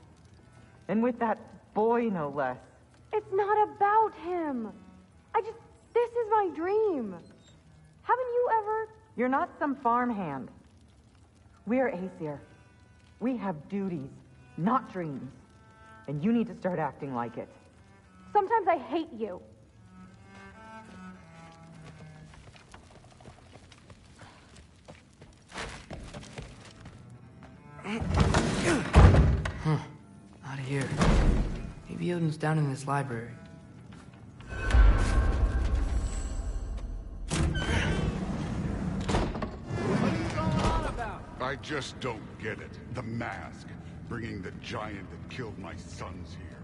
And with that boy, no less. It's not about him. This is my dream. Haven't you ever... You're not some farmhand. We're Aesir. We have duties, not dreams. And you need to start acting like it. Sometimes I hate you. Not here. Maybe Odin's down in this library. I just don't get it. The mask. Bringing the giant that killed my sons here.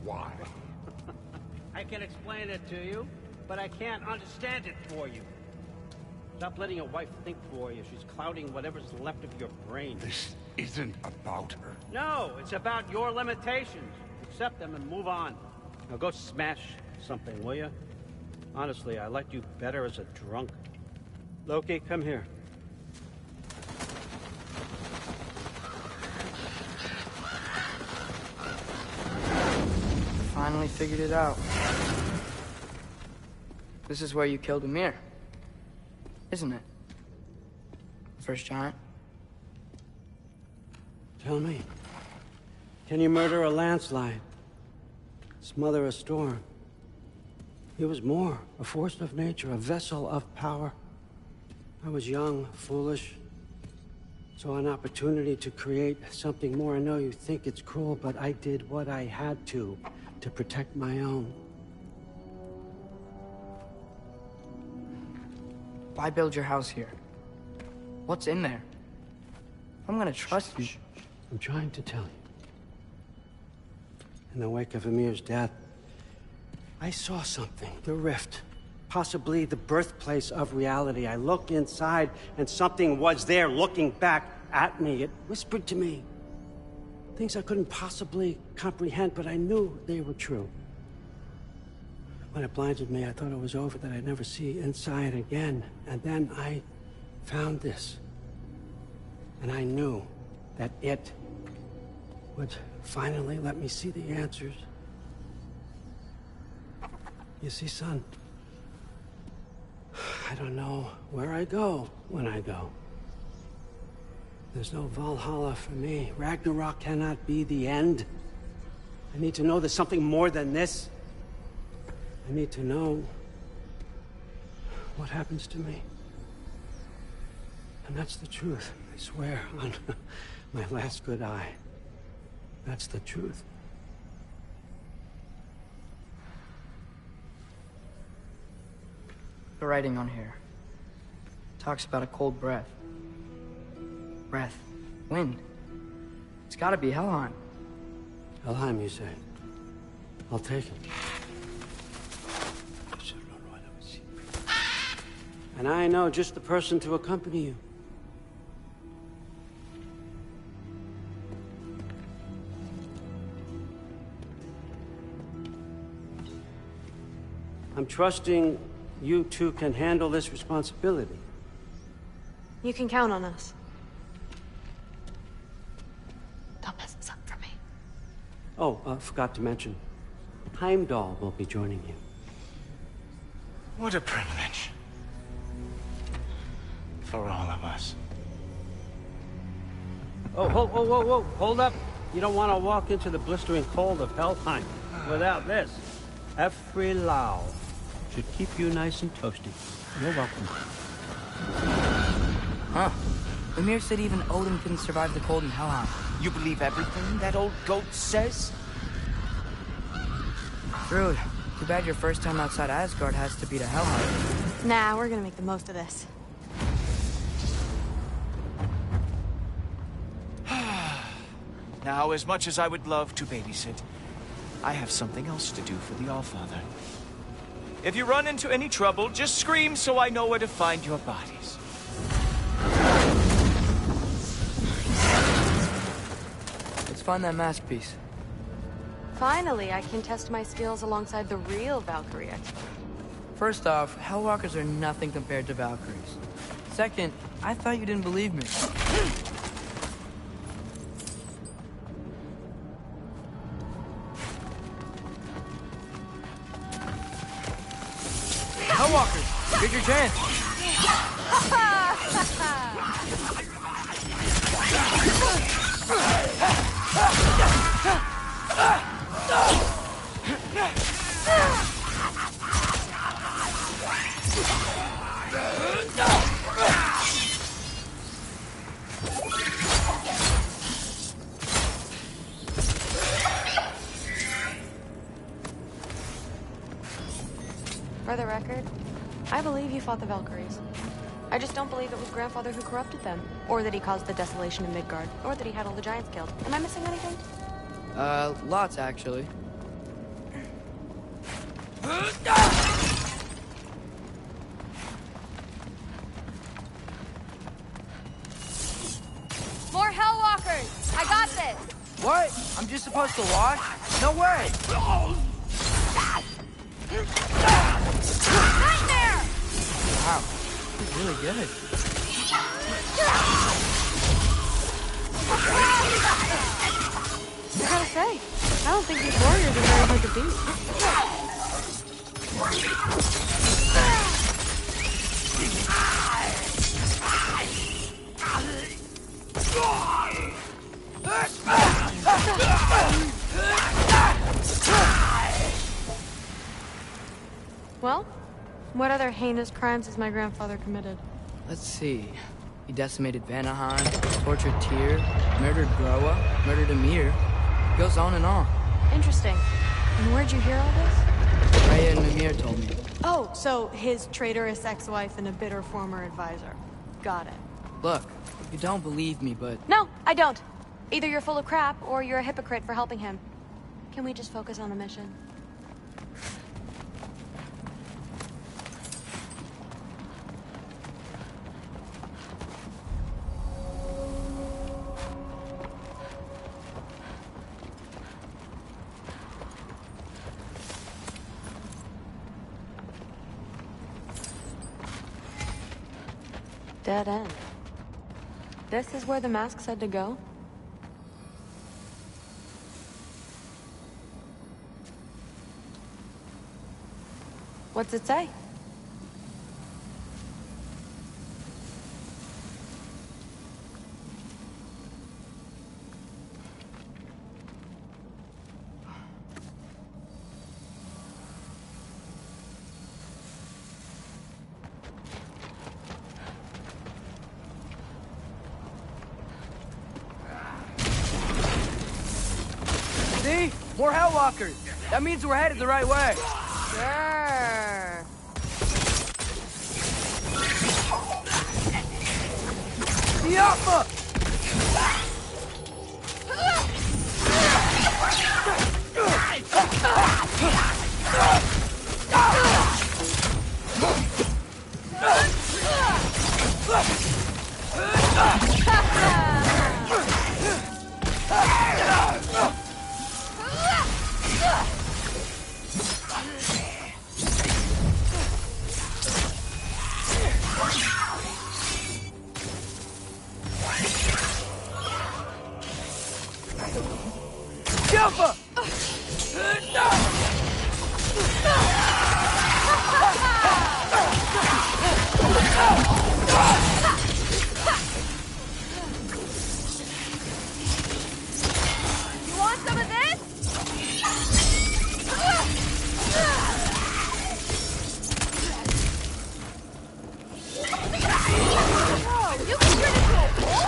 Why? I can explain it to you, but I can't understand it for you. Stop letting your wife think for you. She's clouding whatever's left of your brain. This isn't about her. No, it's about your limitations. Accept them and move on. Now go smash something, will you? Honestly, I liked you better as a drunk. Loki, come here. Finally figured it out. This is where you killed Ymir. Isn't it? First giant. Tell me, can you murder a landslide? Smother a storm? He was more, a force of nature, a vessel of power. I was young, foolish, saw an opportunity to create something more. I know you think it's cruel, but I did what I had to protect my own. Why build your house here? What's in there? I'm gonna trust you. I'm trying to tell you. In the wake of Amir's death, I saw something. The rift. Possibly the birthplace of reality. I looked inside, and something was there looking back at me. It whispered to me things I couldn't possibly comprehend, but I knew they were true. When it blinded me, I thought it was over, that I'd never see inside again. And then I found this. And I knew that it would finally let me see the answers. You see, son, I don't know where I go when I go. There's no Valhalla for me. Ragnarok cannot be the end. I need to know there's something more than this. I need to know what happens to me. And that's the truth, I swear, on my last good eye. That's the truth. The writing on here talks about a cold breath. Breath. Wind. It's gotta be Helheim. Helheim, you say? I'll take it. And I know just the person to accompany you. I'm trusting you two can handle this responsibility. You can count on us. Don't mess this up for me. Oh, forgot to mention, Heimdall will be joining you. What a privilege. For all of us. Oh, whoa, hold up. You don't want to walk into the blistering cold of Helheim without this. Every Lau should keep you nice and toasty. You're welcome. Huh. Ymir said even Odin couldn't survive the cold in Helheim. You believe everything that old goat says? Rude. Too bad your first time outside Asgard has to be to Helheim. Nah, we're gonna make the most of this. Now, as much as I would love to babysit, I have something else to do for the Allfather. If you run into any trouble, just scream so I know where to find your bodies. Let's find that masterpiece. Finally, I can test my skills alongside the real Valkyrie expert. First off, Hellwalkers are nothing compared to Valkyries. Second, I thought you didn't believe me. Hellwalkers, here's your chance. For the record, I believe you fought the Valkyries. I just don't believe it was Grandfather who corrupted them, or that he caused the desolation in Midgard, or that he had all the giants killed. Am I missing anything? Lots actually. More Hellwalkers! I got this! What? I'm just supposed to watch? No way! Nightmare! Wow, he's really good. I gotta say, I don't think these warriors are very hard to beat. Well, what other heinous crimes has my grandfather committed? Let's see. He decimated Vanaheim, tortured Tyr, murdered Groa, murdered Ymir. Goes on and on. Interesting. And where'd you hear all this? Freya and Ymir told me. Oh, so his traitorous ex-wife and a bitter former advisor. Got it. Look, you don't believe me, but... No, I don't. Either you're full of crap, or you're a hypocrite for helping him. Can we just focus on the mission? Dead end. This is where the mask said to go? What's it say? See? More Hellwalkers! That means we're headed the right way! Sure. Yappa! Yappa! You want some of this? Whoa, you can turn into a wolf?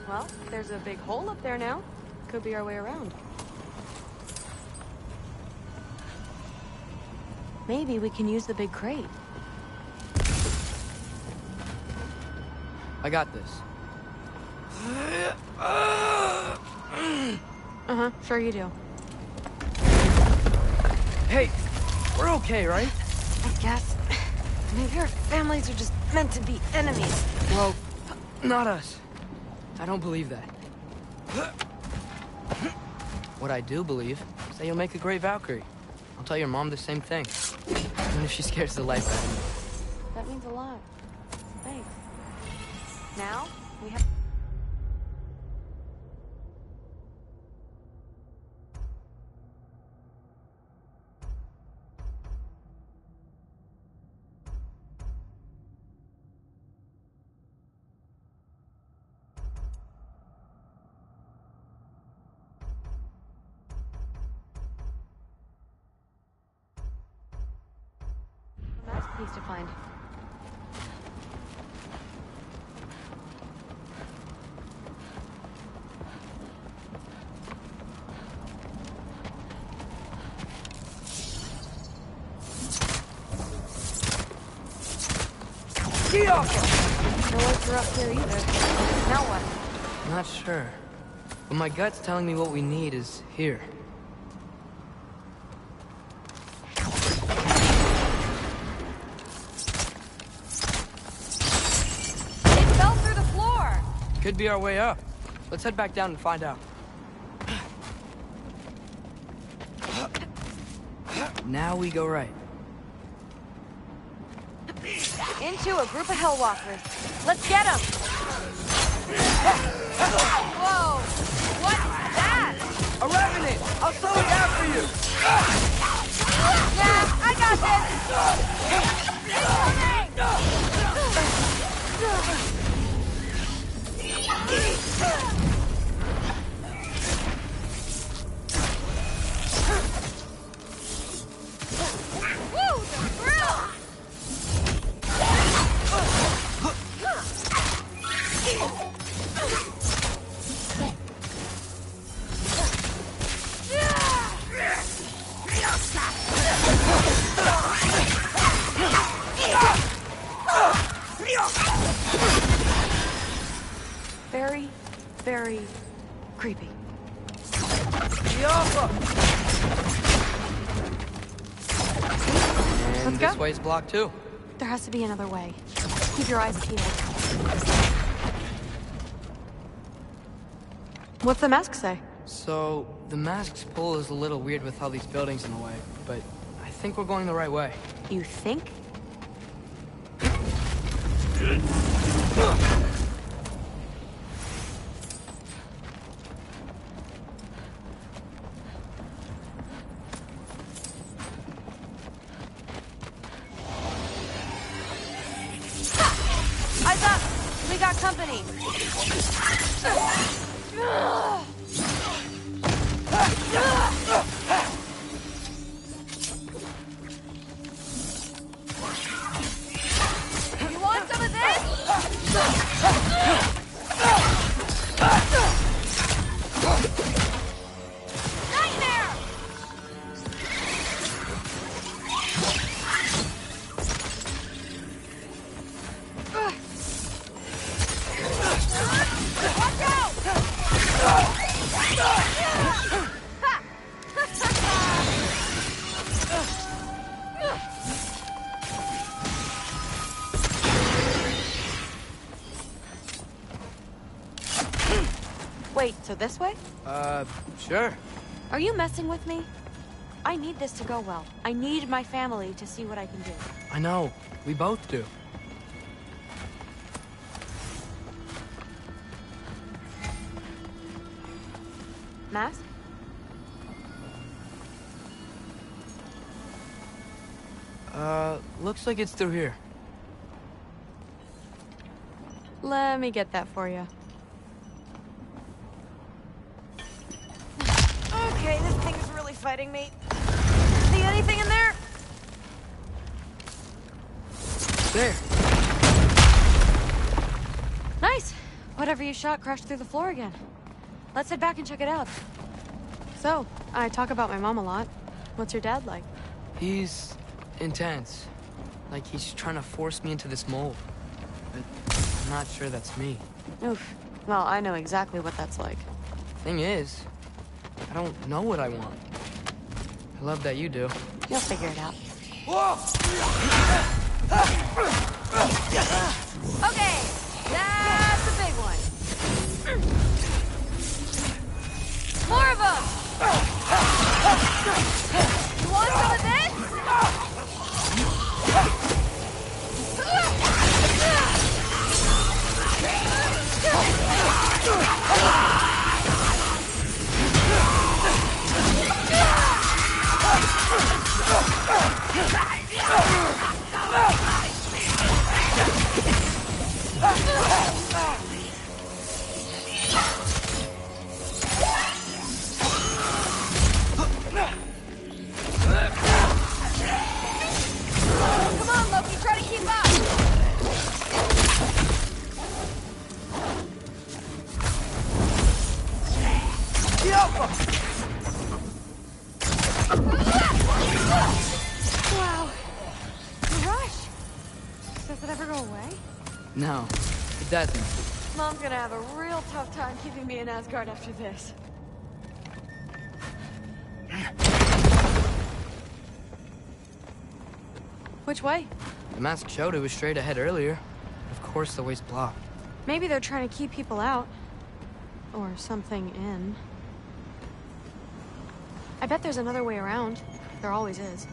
Well, there's a big hole up there now. Could be our way around. Maybe we can use the big crate. I got this. Uh-huh, sure you do. Hey, we're okay, right? I guess. Maybe our families are just meant to be enemies. Well, not us. I don't believe that. What I do believe is that you'll make a great Valkyrie. I'll tell your mom the same thing. Even if she scares the life out of me. That means a lot. Thanks. Now, we have... masterpiece to find. No lights are up here either. Now what? Not sure. But my gut's telling me what we need is here. It fell through the floor! Could be our way up. Let's head back down and find out. Now we go right. Into a group of Hellwalkers. Let's get them! Whoa! What's that? A revenant! I'll slow it down for you! Yeah, I got this! Woo! Thrill! very creepy. And this way's blocked too. There has to be another way. Keep your eyes peeled. What's the mask say? So, the mask's pull is a little weird with all these buildings in the way, but I think we're going the right way. You think? Eyes up! We got company! You want some of this? Nightmare! Watch out! Wait, so this way? Sure. Are you messing with me? I need this to go well. I need my family to see what I can do. I know. We both do. Mask? Looks like it's through here. Let me get that for you. Okay, this thing is really fighting me. See anything in there? There. Nice. Whatever you shot crashed through the floor again. Let's head back and check it out. So, I talk about my mom a lot. What's your dad like? He's intense. Like he's trying to force me into this mold. But I'm not sure that's me. Oof. Well, I know exactly what that's like. Thing is, I don't know what I want. I love that you do. You'll figure it out. Okay, that's a big one. More of them! You want some of this? Come on, Loki, try to keep up! Wow. The rush. Does it ever go away? No, it doesn't. Mom's gonna have a real tough time keeping me in Asgard after this. Which way? The mask showed it was straight ahead earlier. Of course the way's blocked. Maybe they're trying to keep people out. Or something in. I bet there's another way around. There always is.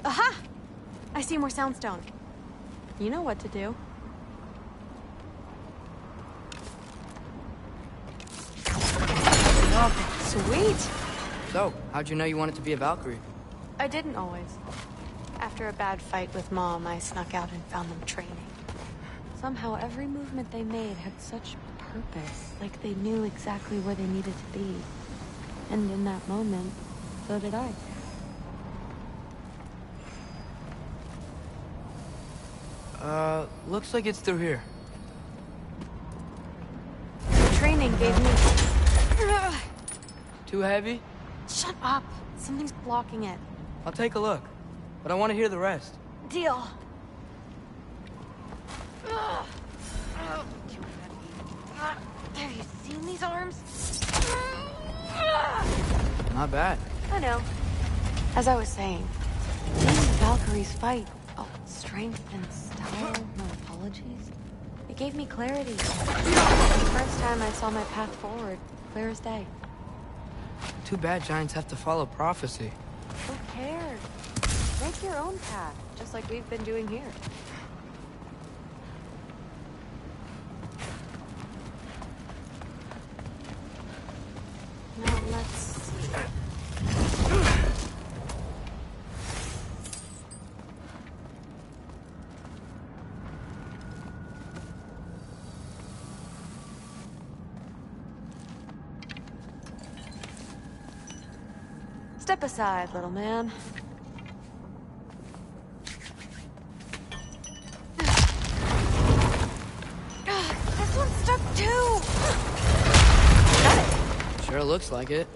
Aha! I see more soundstone. You know what to do. Sweet! So, how'd you know you wanted to be a Valkyrie? I didn't always. After a bad fight with Mom, I snuck out and found them training. Somehow, every movement they made had such purpose, like they knew exactly where they needed to be. And in that moment, so did I. Looks like it's through here. The training gave me... Too heavy? Shut up! Something's blocking it. I'll take a look, but I want to hear the rest. Deal. Have you seen these arms? Not bad. I know. As I was saying, seeing the Valkyries fight, strength and style, no apologies. It gave me clarity. The first time I saw my path forward, clear as day. Too bad giants have to follow prophecy. Who cares? Make your own path, just like we've been doing here. Now let's see. Step aside, little man. This one's stuck too! Sure looks like it.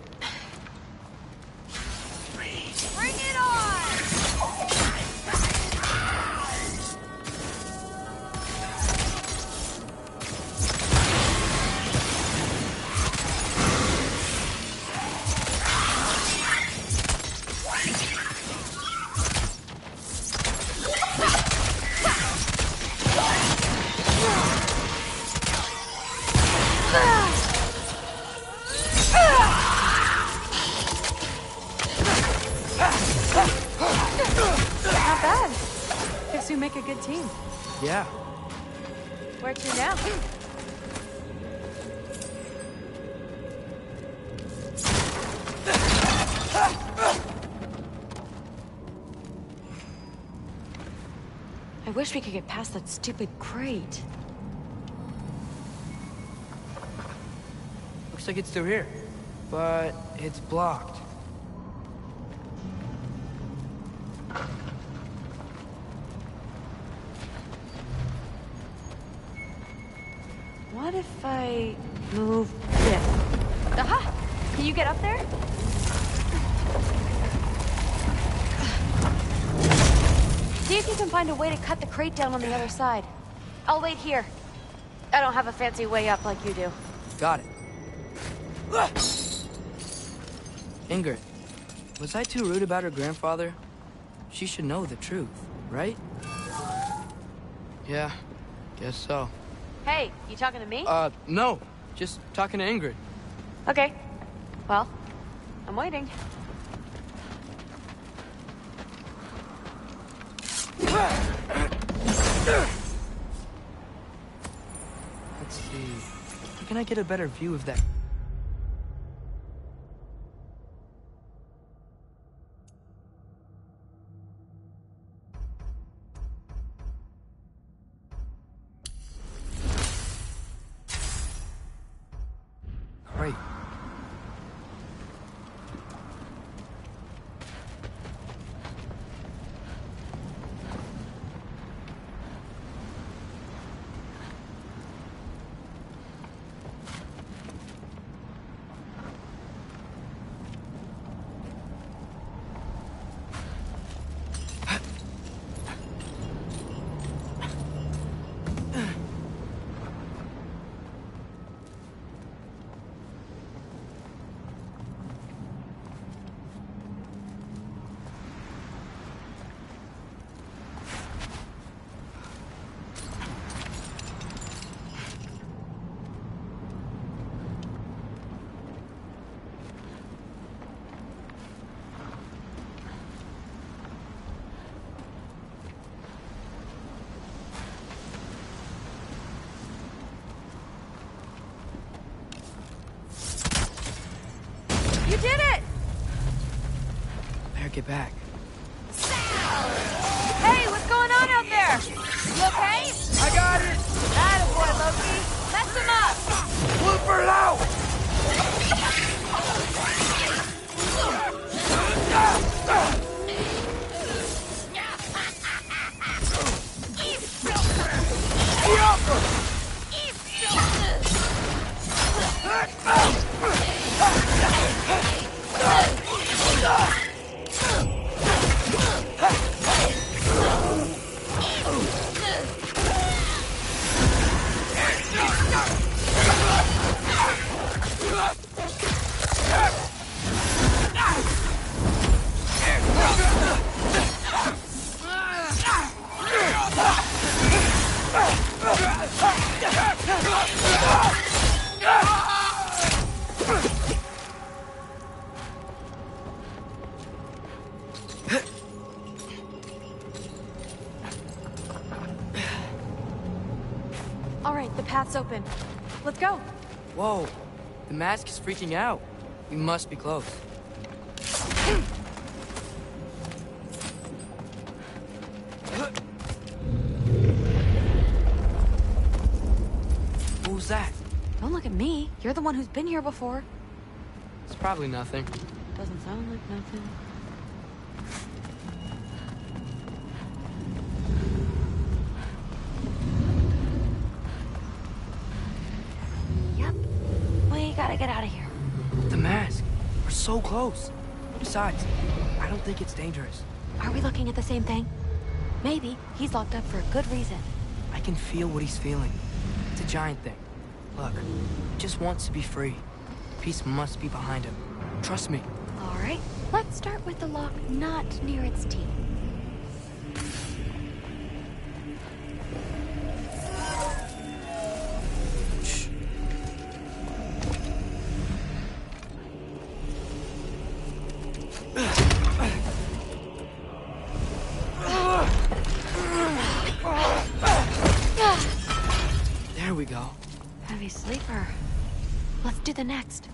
Bring it on! Not bad. Guess you make a good team. Yeah. Where to now? I wish we could get past that stupid crate. Looks like it's through here, but it's blocked. What if I move this? Aha! Can you get up there? See if you can find a way to cut the crate down on the other side. I'll wait here. I don't have a fancy way up like you do. Got it. Ingrid, was I too rude about her grandfather? She should know the truth, right? Yeah, guess so. Hey, you talking to me? No. Just talking to Ingrid. Okay. Well, I'm waiting. Let's see. Where can I get a better view of that? Great. You did it! Better get back. Hey, what's going on out there? You okay? I got it! Attaboy, Loki. Mess him up! All right, the path's open. Let's go. Whoa, the mask is freaking out. We must be close. Who's that? Don't look at me. You're the one who's been here before. It's probably nothing. Doesn't sound like nothing. Yep. We gotta get out of here. The mask. We're so close. Besides, I don't think it's dangerous. Are we looking at the same thing? Maybe. He's locked up for a good reason. I can feel what he's feeling. It's a giant thing. Look, he just wants to be free. Peace must be behind him. Trust me. All right. Let's start with the lock not near its teeth. There we go. Heavy sleeper. Let's do the next.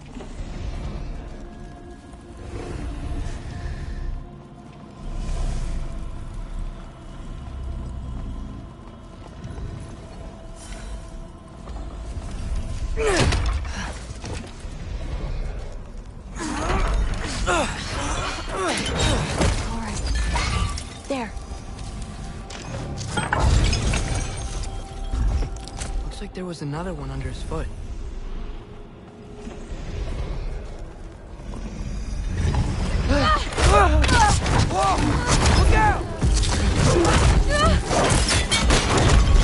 All right. There. Looks like there was another one under his foot. Look out!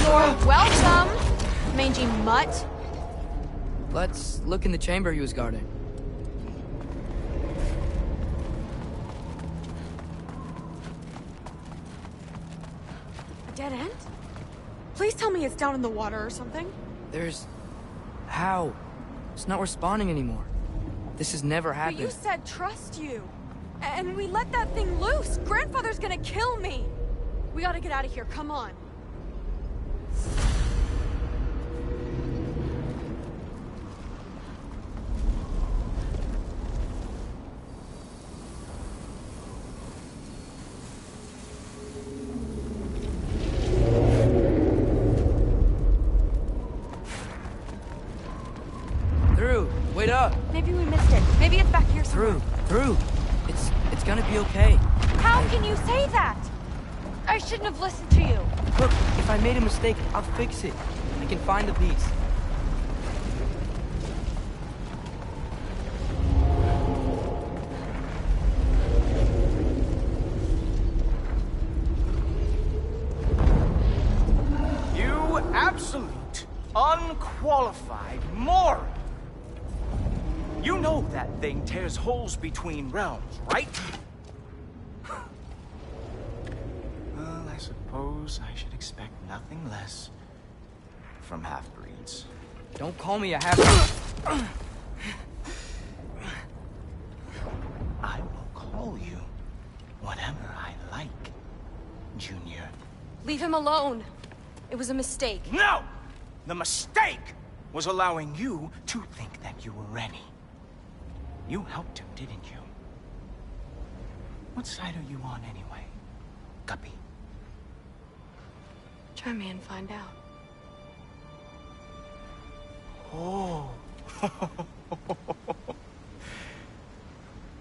You're welcome, mangy mutt. Let's look in the chamber he was guarding. A dead end? Please tell me it's down in the water or something. There's... How? It's not responding anymore. This has never But happened. you said trust you. And we let that thing loose. Grandfather's gonna kill me. We gotta get out of here. Come on. Through. Wait up. Maybe we missed it. Maybe it's back here somewhere. Through. It's gonna be okay. How can you say that? I shouldn't have listened to you. Look, if I made a mistake, I'll fix it. I can find the piece. You absolute, unqualified moron! You know that thing tears holes between realms, right? Well, I suppose I should expect nothing less from half-breeds. Don't call me a half... I will call you whatever I like, Junior. Leave him alone. It was a mistake. No! The mistake was allowing you to think that you were ready. You helped him, didn't you? What side are you on anyway, Guppy? Try me and find out. Oh.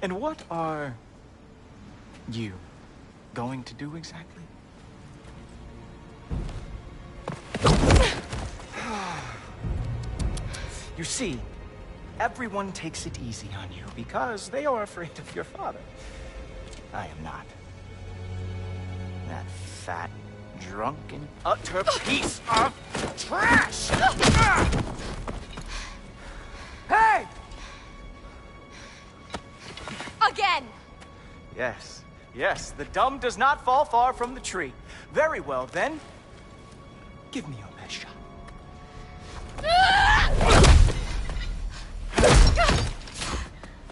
And what are you going to do exactly? You see, everyone takes it easy on you because they are afraid of your father. I am not. That fat, drunken, utter piece of trash! Hey! Again! Yes, yes, the dumb does not fall far from the tree. Very well, then. Give me your best shot.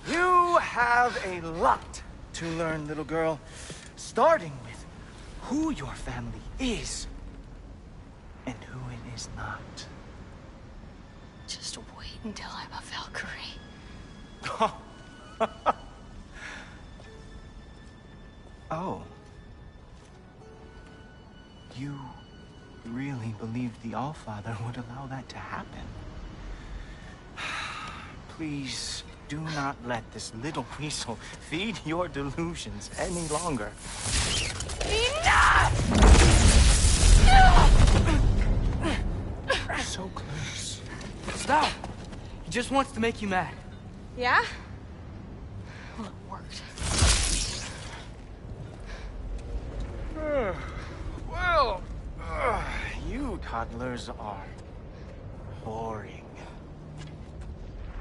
You have a lot to learn, little girl. Starting with who your family is and who it is not. Just wait until I'm a Valkyrie. Oh. You really believed the Allfather would allow that to happen? Please do not let this little weasel feed your delusions any longer. Enough! So close. Stop! He just wants to make you mad. Yeah? Well, it worked. Well, you toddlers are boring.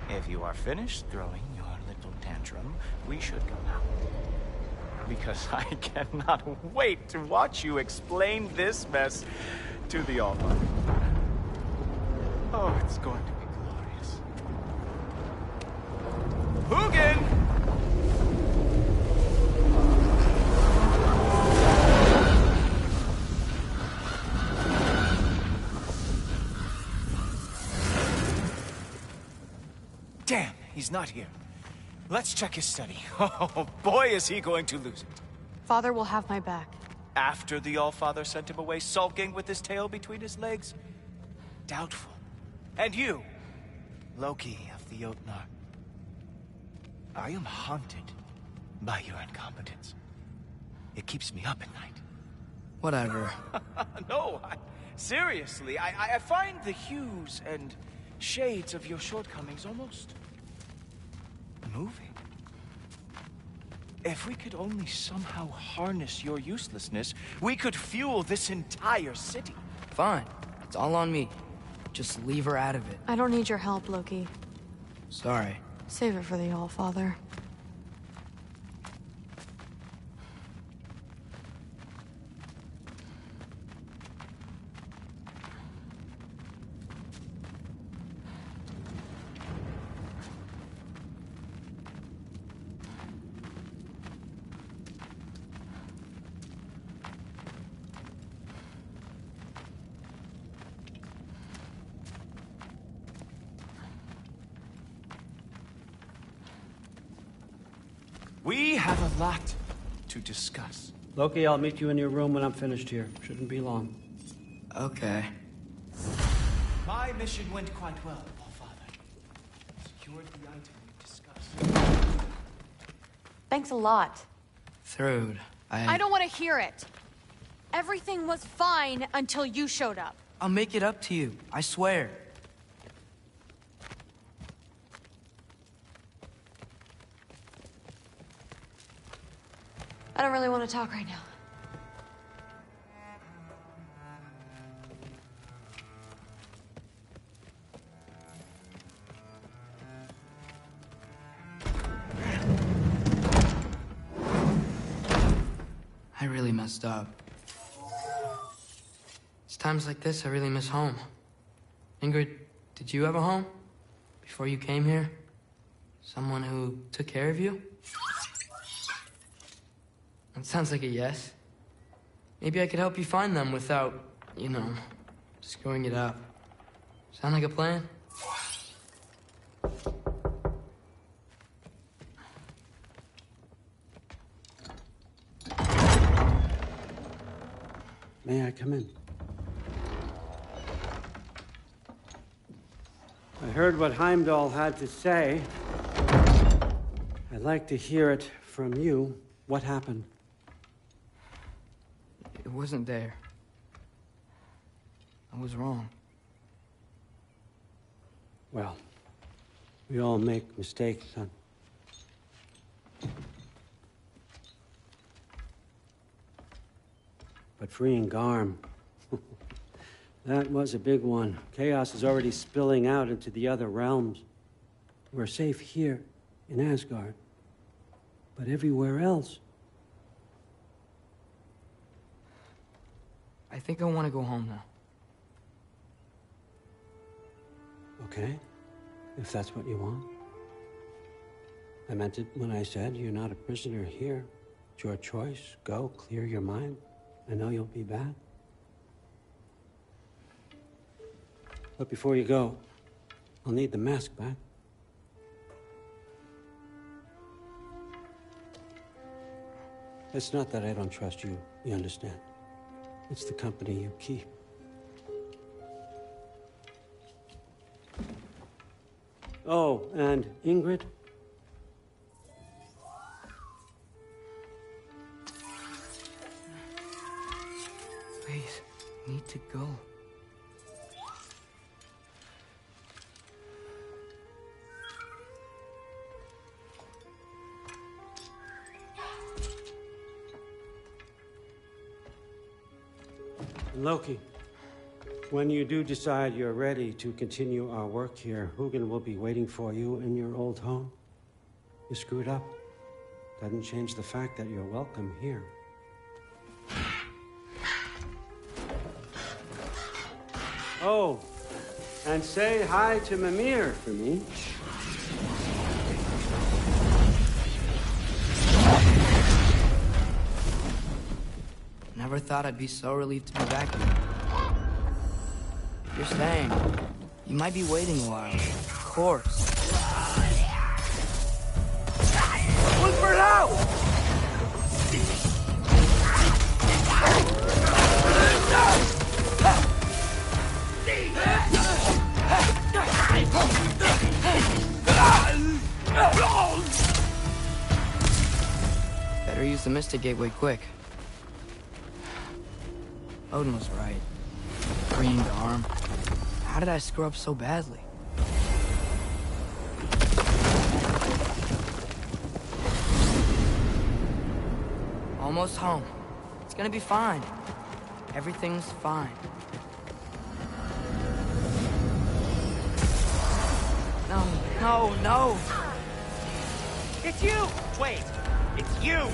If you are finished throwing your little tantrum, we should go now. Because I cannot wait to watch you explain this mess to the Allfather. Oh, it's going to be glorious. Hugin! Damn, he's not here. Let's check his study. Oh, boy, is he going to lose it. Father will have my back. After the Allfather sent him away sulking with his tail between his legs? Doubtful. And you, Loki of the Jotnar. I am haunted by your incompetence. It keeps me up at night. Whatever. No, seriously, I find the hues and shades of your shortcomings almost moving. If we could only somehow harness your uselessness, we could fuel this entire city. Fine. It's all on me. Just leave her out of it. I don't need your help, Loki. Sorry. Save it for the Allfather. We have a lot to discuss. Loki, I'll meet you in your room when I'm finished here. Shouldn't be long. Okay. My mission went quite well, Allfather. Secured the item we discussed. Thanks a lot. Thrud, I don't want to hear it. Everything was fine until you showed up. I'll make it up to you. I swear. I don't really want to talk right now. I really messed up. It's times like this I really miss home. Ingrid, did you have a home? Before you came here? Someone who took care of you? That sounds like a yes. Maybe I could help you find them without, you know, screwing it up. Sound like a plan? May I come in? I heard what Heimdall had to say. I'd like to hear it from you. What happened? It wasn't there. I was wrong. Well, We all make mistakes, son. But freeing Garm, that was a big one. Chaos is already spilling out into the other realms. We're safe here in Asgard, but everywhere else. I think I want to go home now. Okay, if that's what you want. I meant it when I said you're not a prisoner here. It's your choice. Go, clear your mind. I know you'll be back. But before you go, I'll need the mask back. It's not that I don't trust you, you understand? It's the company you keep. Oh, and Ingrid? Please, need to go. Loki, when you do decide you're ready to continue our work here, Hugin will be waiting for you in your old home. You screwed up. Doesn't change the fact that you're welcome here. Oh, and say hi to Mimir for me. Never thought I'd be so relieved to be back here. You're staying. You might be waiting a while. Of course. Whisper it out! Better use the Mystic Gateway quick. Odin was right. Freeing the arm. How did I screw up so badly? Almost home. It's gonna be fine. Everything's fine. No, no, no! It's you! Wait, it's you!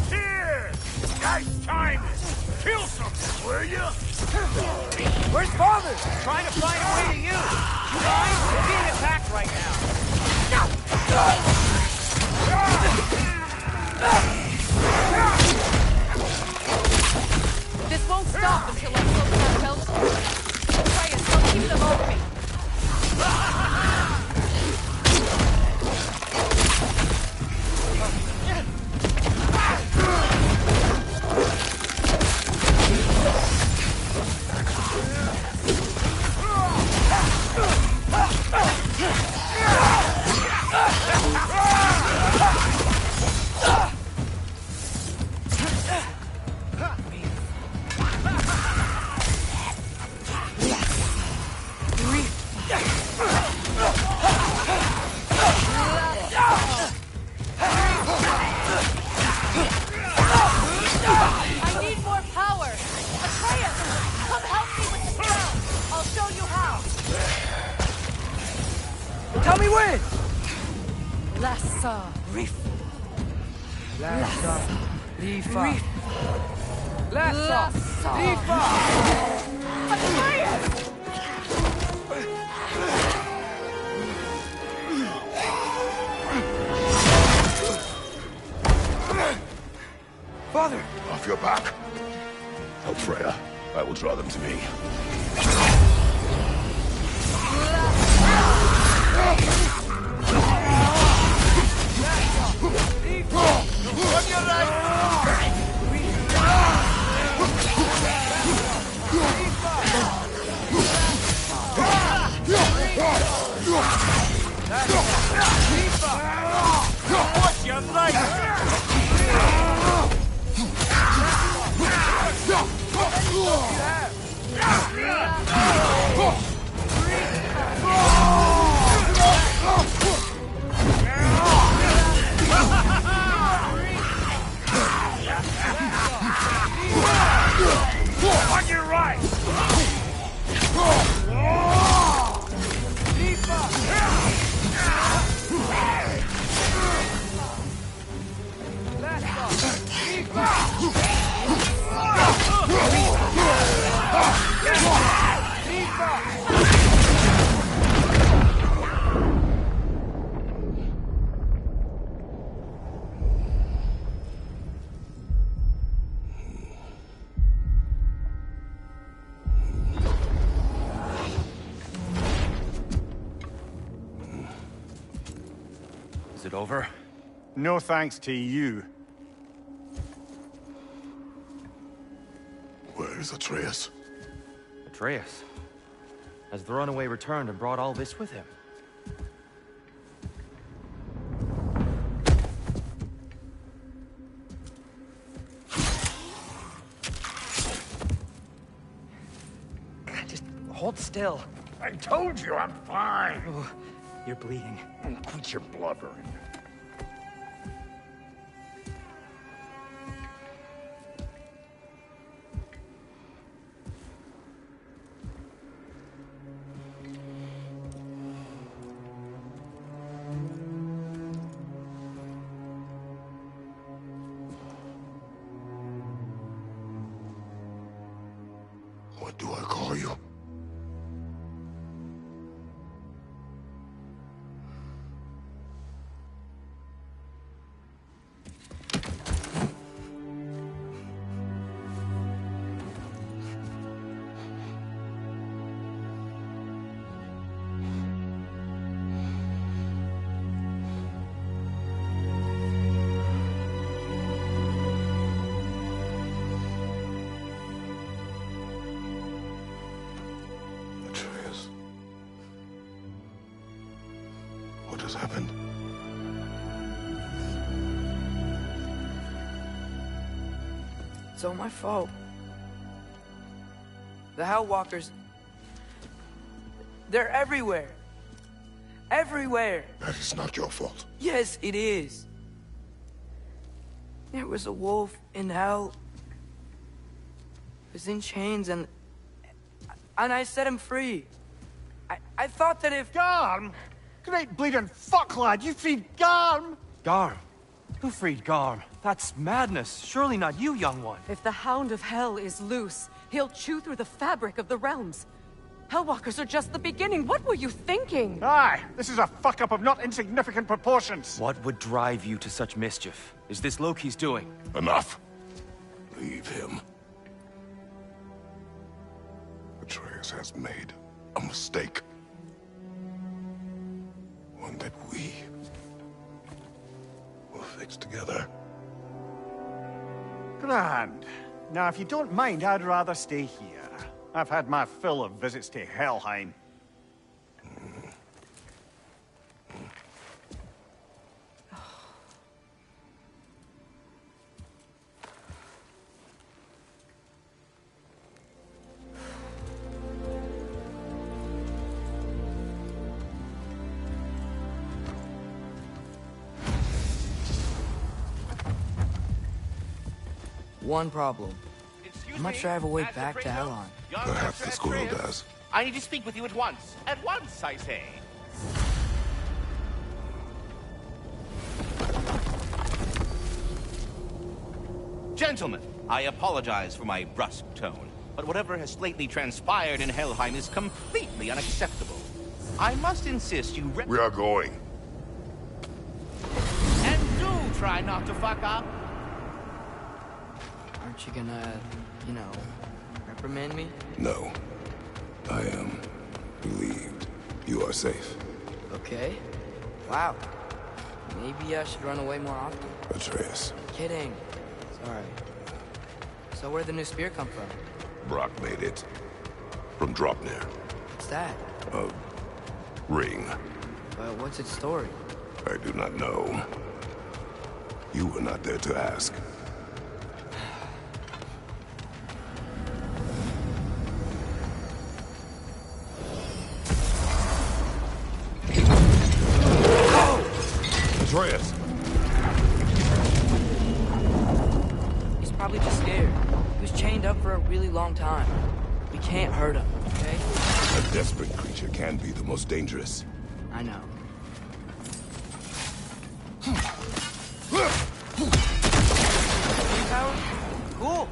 Here! Nice timing! Kill something, will you? Where's Father? Trying to find a way to you! You mind? We're being attacked right This won't stop until I close ourselves. Atreus, don't keep them off me. I need more power! Atreus! Come help me with the spell! I'll show you how! Tell me when! Lassa Reef. Lassa Rifa. Reef. Lassa Rifa. Atreus! Father! Off your back. Help Freya. I will draw them to me. What you like? Is it over? No thanks to you. Where is Atreus? Atreus? Has the runaway returned and brought all this with him? Just hold still. I told you I'm fine. Oh, you're bleeding. Quit your blubbering. What do I call you? Atreus. What has happened? It's all my fault. The Hellwalkers... They're everywhere. Everywhere. That is not your fault. Yes, it is. There was a wolf in hell. He was in chains and I set him free. I thought that if... Garm? Great bleeding fuck, lad. You freed Garm? Garm? Who freed Garm? That's madness. Surely not you, young one. If the Hound of Hell is loose, he'll chew through the fabric of the realms. Hellwalkers are just the beginning. What were you thinking? Aye, this is a fuck-up of not insignificant proportions. What would drive you to such mischief? Is this Loki's doing? Enough. Leave him. Atreus has made a mistake. One that we will fix together. Grand. Now, if you don't mind, I'd rather stay here. I've had my fill of visits to Helheim. One problem. I'm not sure I have a way back to Elon. Perhaps the squirrel does. I need to speak with you at once. At once, I say. Gentlemen, I apologize for my brusque tone, but whatever has lately transpired in Helheim is completely unacceptable. I must insist you We are going. And do try not to fuck up. Aren't you gonna, you know, reprimand me? No. I am relieved. You are safe. Okay. Wow. Maybe I should run away more often. Atreus. Kidding. Sorry. So where'd the new spear come from? Brock made it. From Dropnir. What's that? A ring. But what's its story? I do not know. You were not there to ask. Atreus! He's probably just scared. He was chained up for a really long time. We can't hurt him, okay? A desperate creature can be the most dangerous. I know. Cool.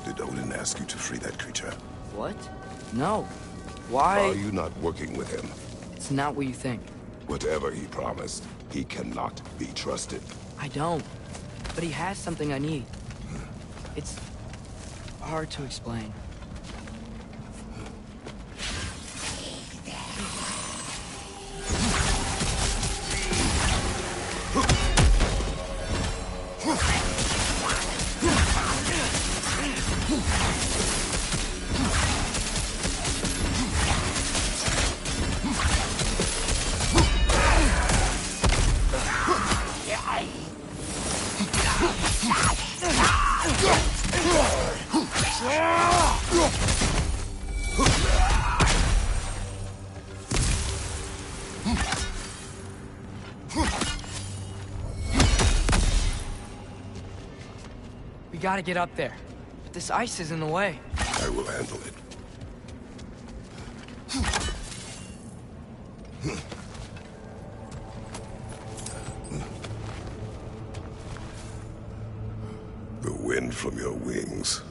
Did Odin ask you to free that creature? What? No. Why? Are you not working with him? It's not what you think. Whatever he promised, he cannot be trusted. I don't. But he has something I need. It's hard to explain. We gotta get up there. But this ice is in the way. I will handle it. The wind from your wings.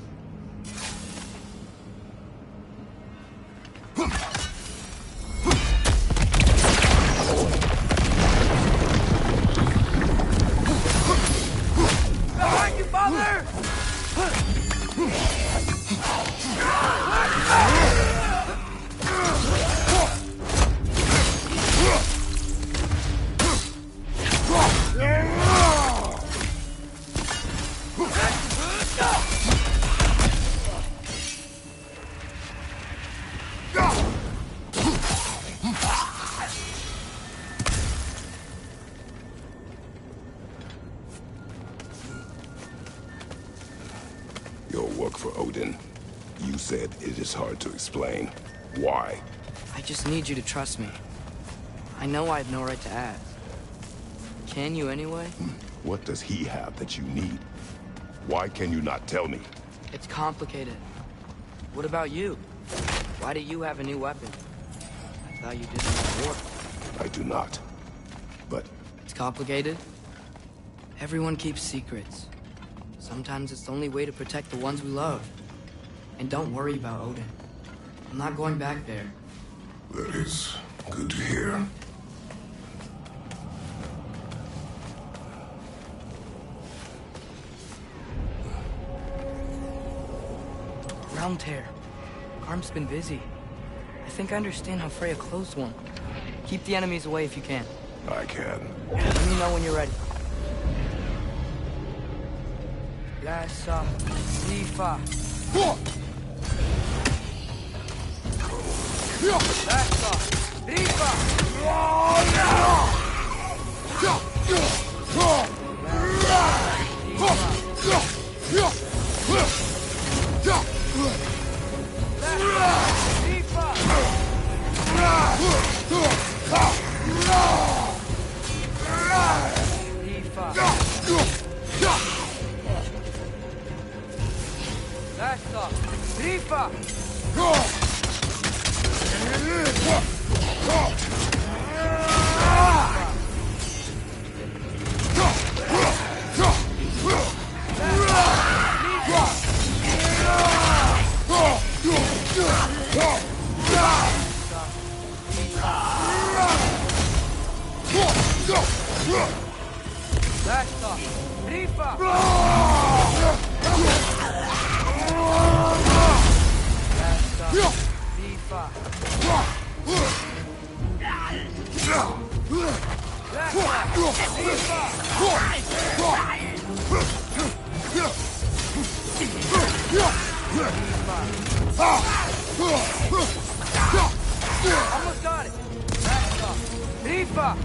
Behind you, father! Your work for Odin. You said it is hard to explain. Why? I just need you to trust me. I know I have no right to ask. Can you anyway? What does he have that you need? Why can you not tell me? It's complicated. What about you? Why do you have a new weapon? I thought you didn't have war. I do not. But It's complicated. Everyone keeps secrets. Sometimes it's the only way to protect the ones we love. And don't worry about Odin. I'm not going back there. that is good to hear. Realm tear. Arm's been busy. I think I understand how Freya closed one. Keep the enemies away if you can. I can. Let me know when you're ready. Lassa, Nifa. Lassa, Nifa. Lassa, Nifa. Lassa, Nifa. Almost got it. Rifa.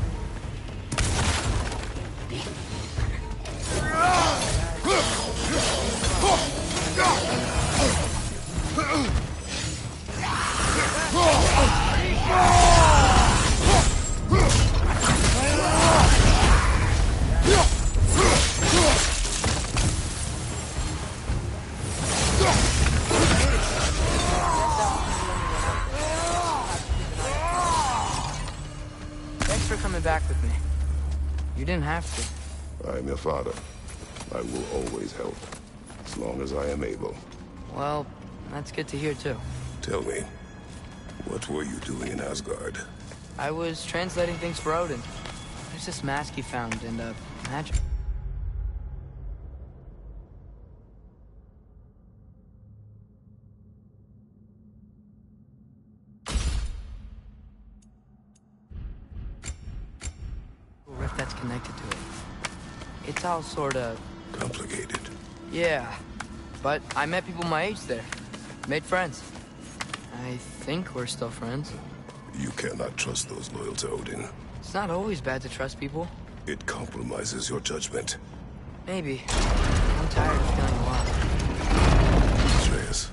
coming back with me. You didn't have to. I am your father. I will always help, as long as I am able. Well, that's good to hear, too. Tell me, what were you doing in Asgard? I was translating things for Odin. There's this mask he found, and, magic. Rift that's connected to it. It's all sorta... complicated. Yeah, but I met people my age there. Made friends. I think we're still friends. You cannot trust those loyal to Odin. It's not always bad to trust people. It compromises your judgment. Maybe. I'm tired of feeling lost. Atreus.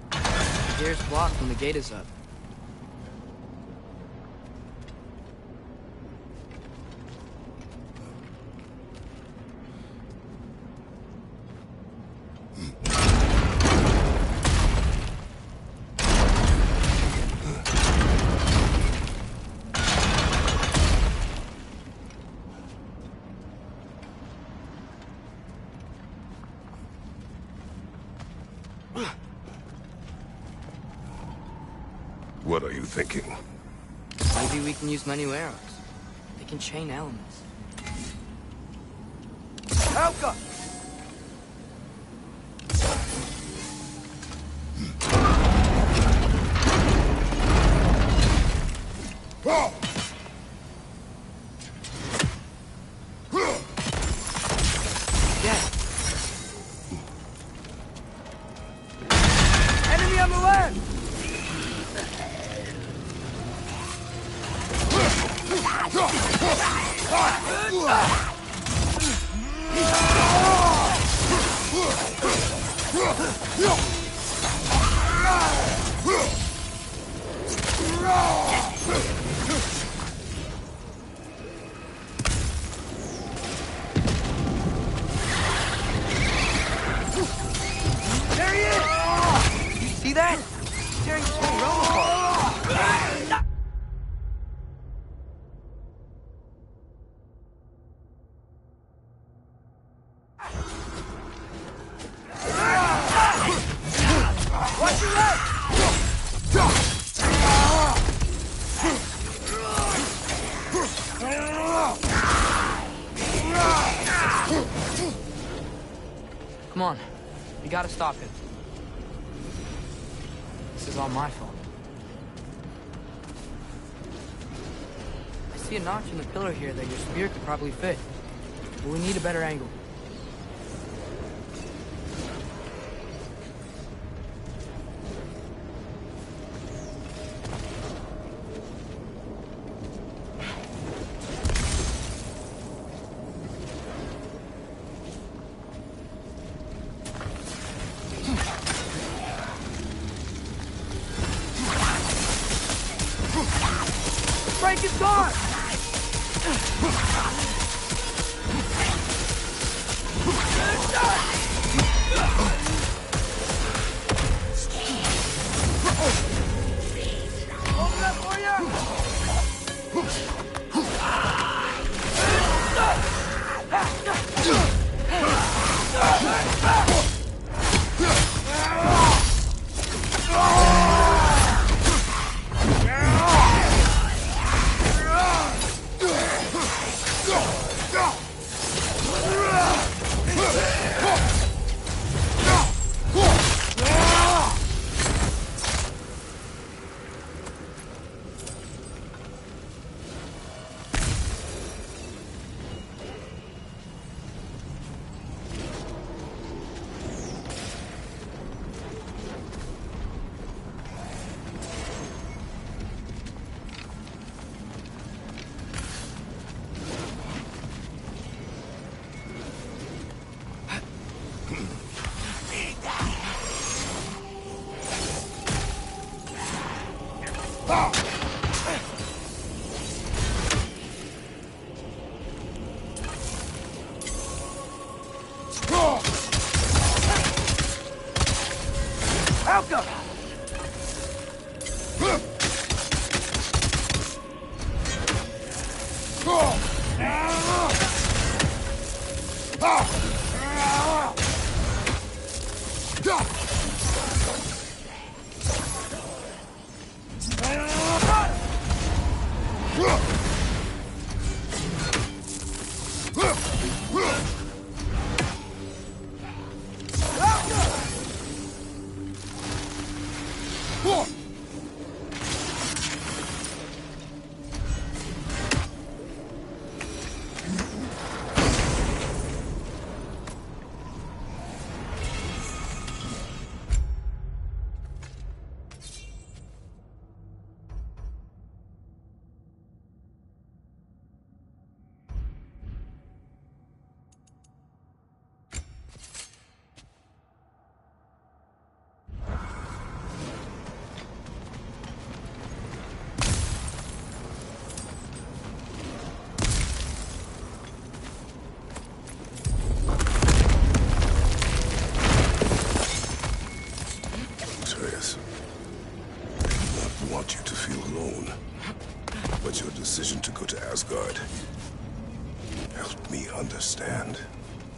The gate's blocked when the gate is up. What are you thinking? Maybe we can use many arrows. They can chain elements. Helga! Enemy on the land! There he is! You see that? He's tearing his whole realm apart. Watch your Come on. We gotta stop him. This is all my fault. I see a notch in the pillar here that your spear could probably fit. But we need a better angle. Frank is gone! Open up for Helga!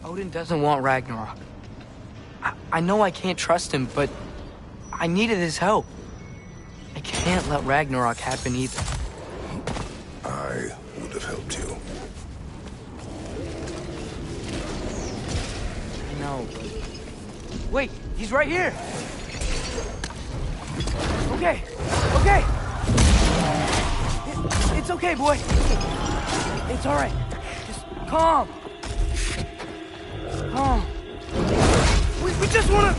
Odin doesn't want Ragnarok. I know I can't trust him, but I needed his help. I can't let Ragnarok happen either. I would have helped you. I know, but... Wait, he's right here! Okay, okay! It's okay, boy. It's all right. Just calm. Calm. We just wanna...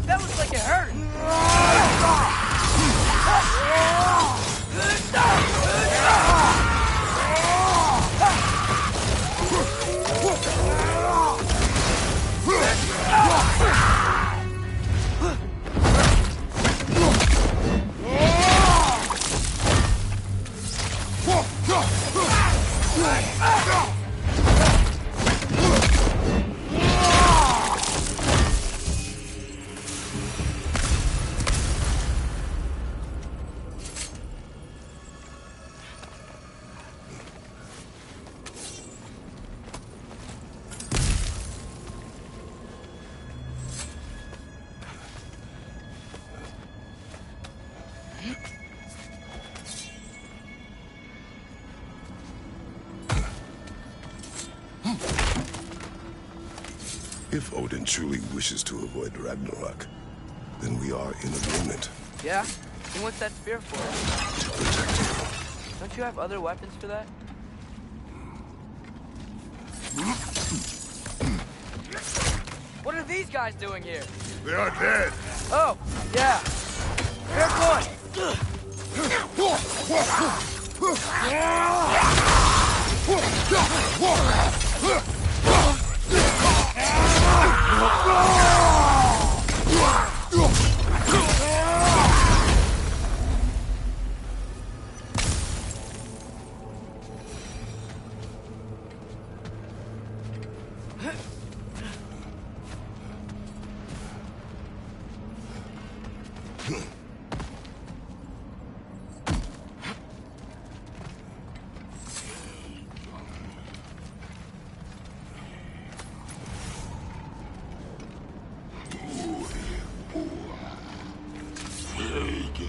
That looks like it hurt. If Odin truly wishes to avoid Ragnarok, then we are in agreement. Yeah? Then what's that spear for? To protect you. Don't you have other weapons for that? What are these guys doing here? They are dead. Oh, yeah. Fair point.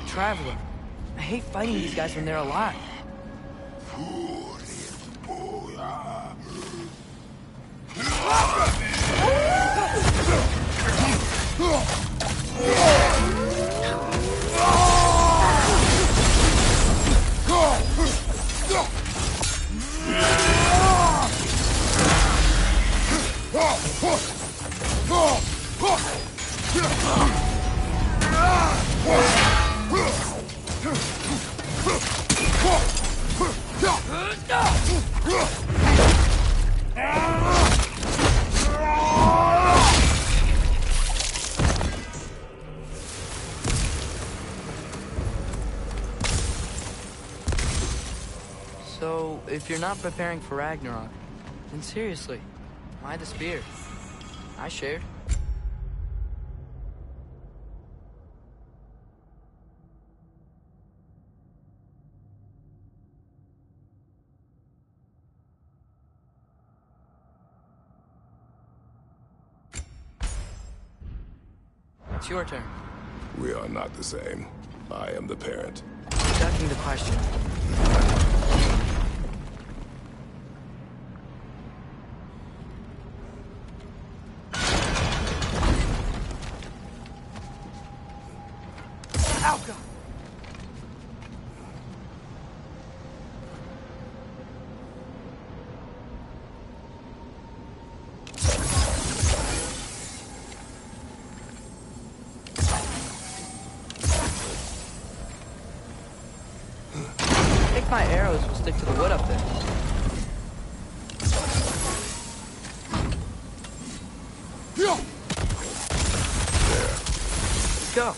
Traveler, I hate fighting these guys when they're alive. So, if you're not preparing for Ragnarok, then seriously, why the spear? I shared. it's your turn. We are not the same. I am the parent. Ducking the question. Alka! I think my arrows will stick to the wood up there. Let's go.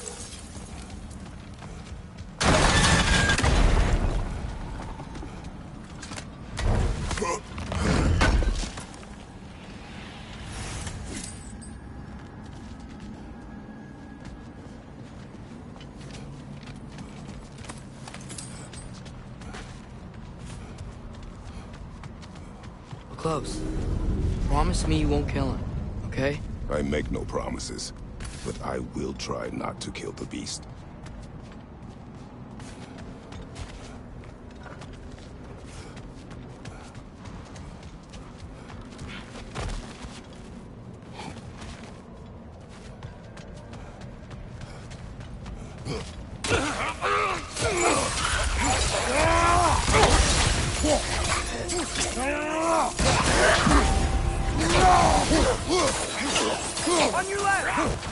We're close. Promise me you won't kill him, okay? I make no promises, but I will try not to kill the beast. On your left!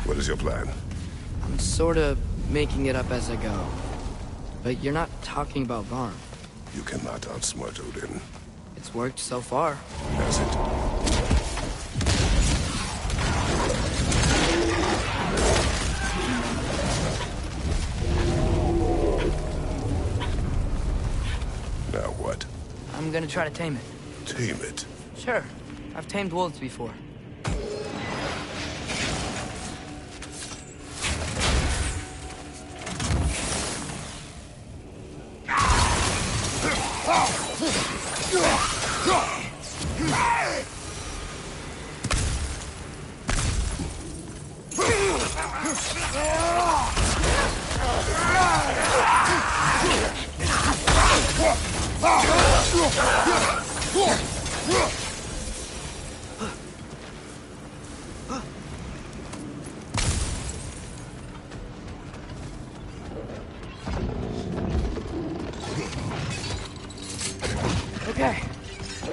What is your plan? I'm sort of making it up as I go. But you're not talking about Varn. You cannot outsmart Odin. It's worked so far. Has it? Now what? I'm gonna try to tame it. Tame it? Sure. I've tamed wolves before. Okay,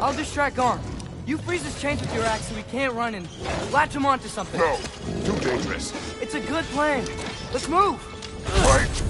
I'll distract Garm. You freeze his chains with your axe so he can't run and latch him onto something. No, too dangerous. It's a good plan. Let's move. Wait.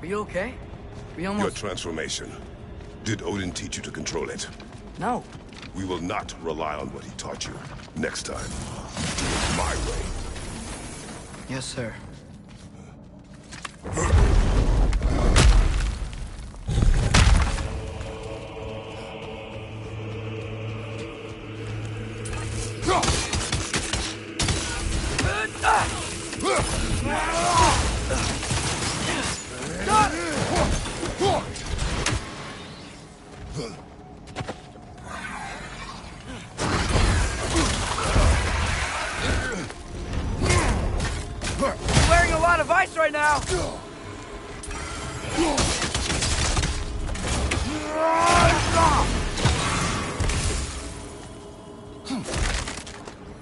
Are you okay? We almost... Your transformation. Did Odin teach you to control it? No. We will not rely on what he taught you. Next time, my way. Yes, sir. You're wearing a lot of ice right now!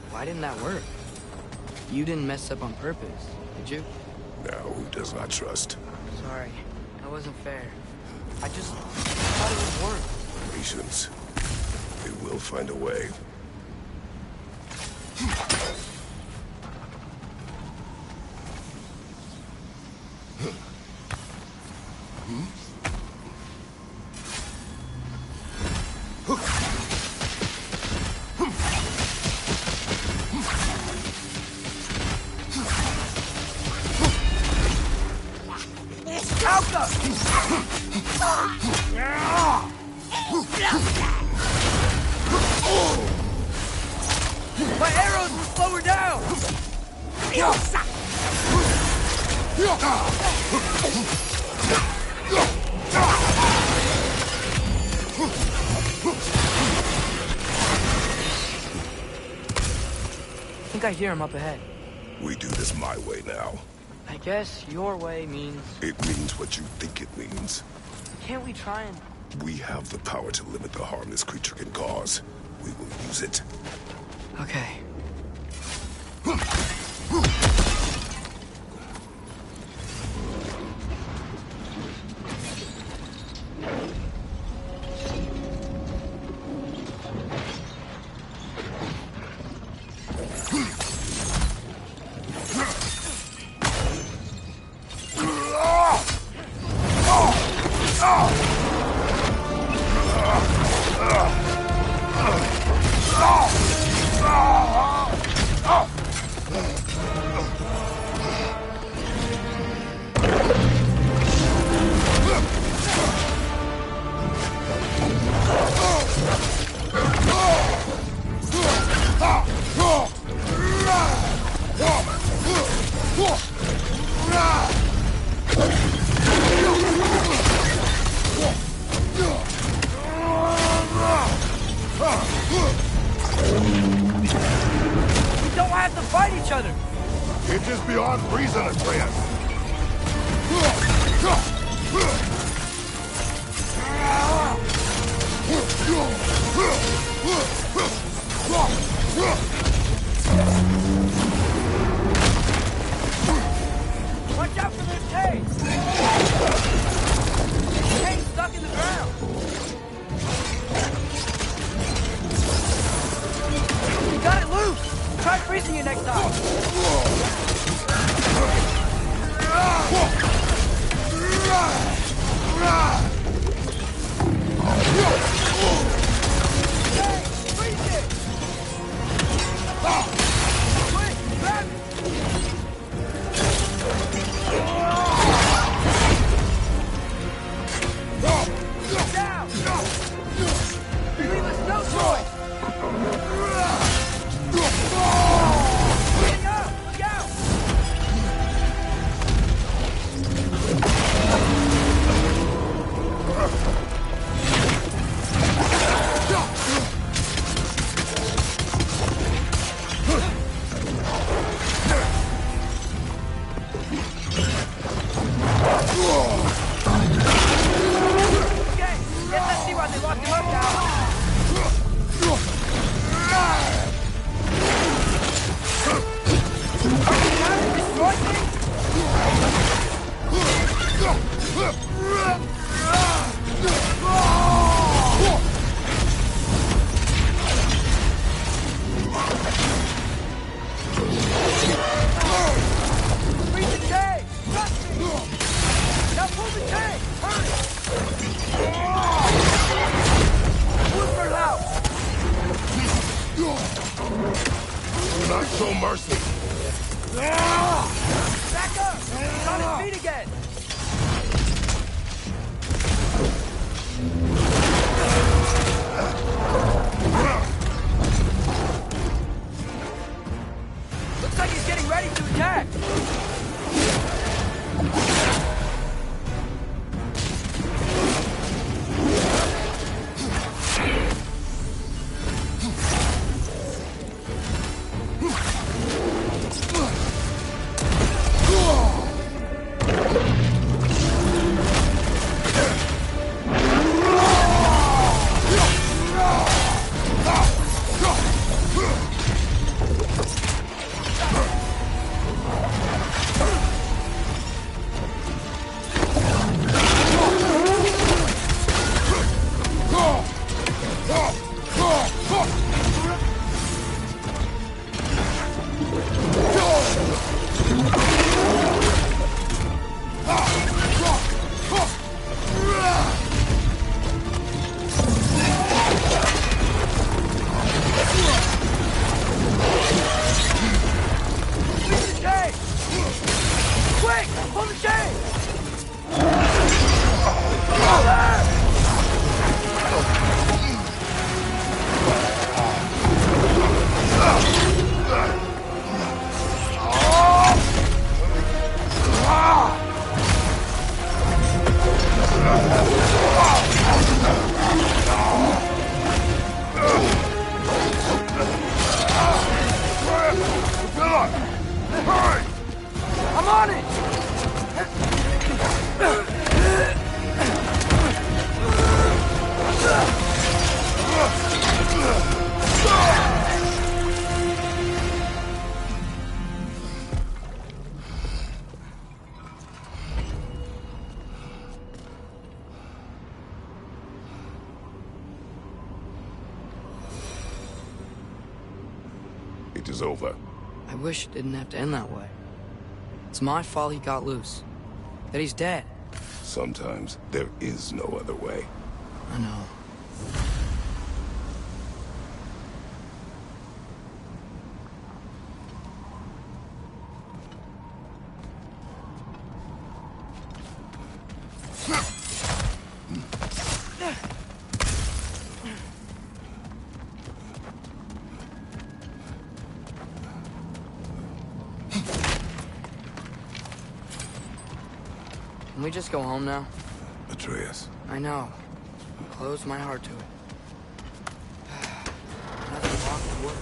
Why didn't that work? You didn't mess up on purpose, did you? Now, who does not trust? Sorry, that wasn't fair. I just thought it would work. Patience. It will find a way. My arrows will slow her down! I think I hear him up ahead. We do this my way now. I guess your way means... It means what you think it means. Can't we try and... We have the power to limit the harm this creature can cause. We will use it. Okay. We don't have to fight each other! It is beyond reason, Atreus. Watch out for this cage! Cage's stuck in the ground! You got it loose! Try freezing it next time! Hey, freeze it! Quick, grab it! Down! Leave us no choice! Getting up! Look out! Okay, let's see why they locked him up now. Destroy things? on it! It is over. I wish it didn't have to end that way. It's my fault he got loose. That he's dead. Sometimes there is no other way. I know. Can we just go home now? Atreus. I know. Close my heart to it. Another locked wood.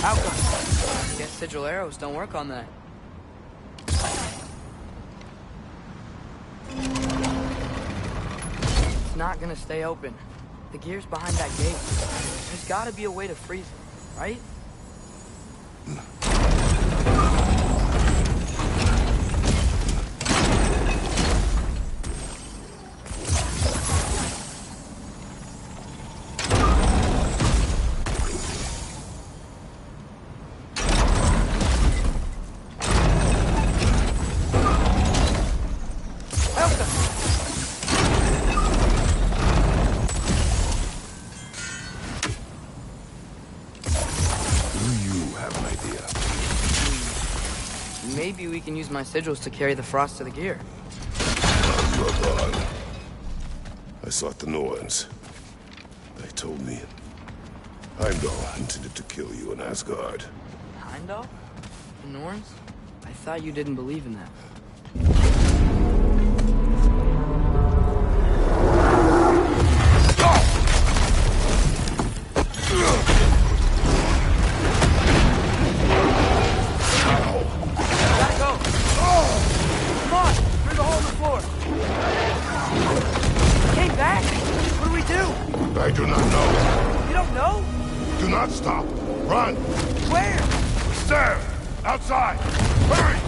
How come? Guess sigil arrows don't work on that. It's not gonna stay open. The gear's behind that gate. There's gotta be a way to freeze it, right? Maybe we can use my sigils to carry the frost to the gear. I sought the Norns. They told me Heimdall intended to kill you in Asgard. Heimdall? The Norns? I thought you didn't believe in that. I do not know. You don't know? Do not stop. Run. Where? There. Outside. Hurry.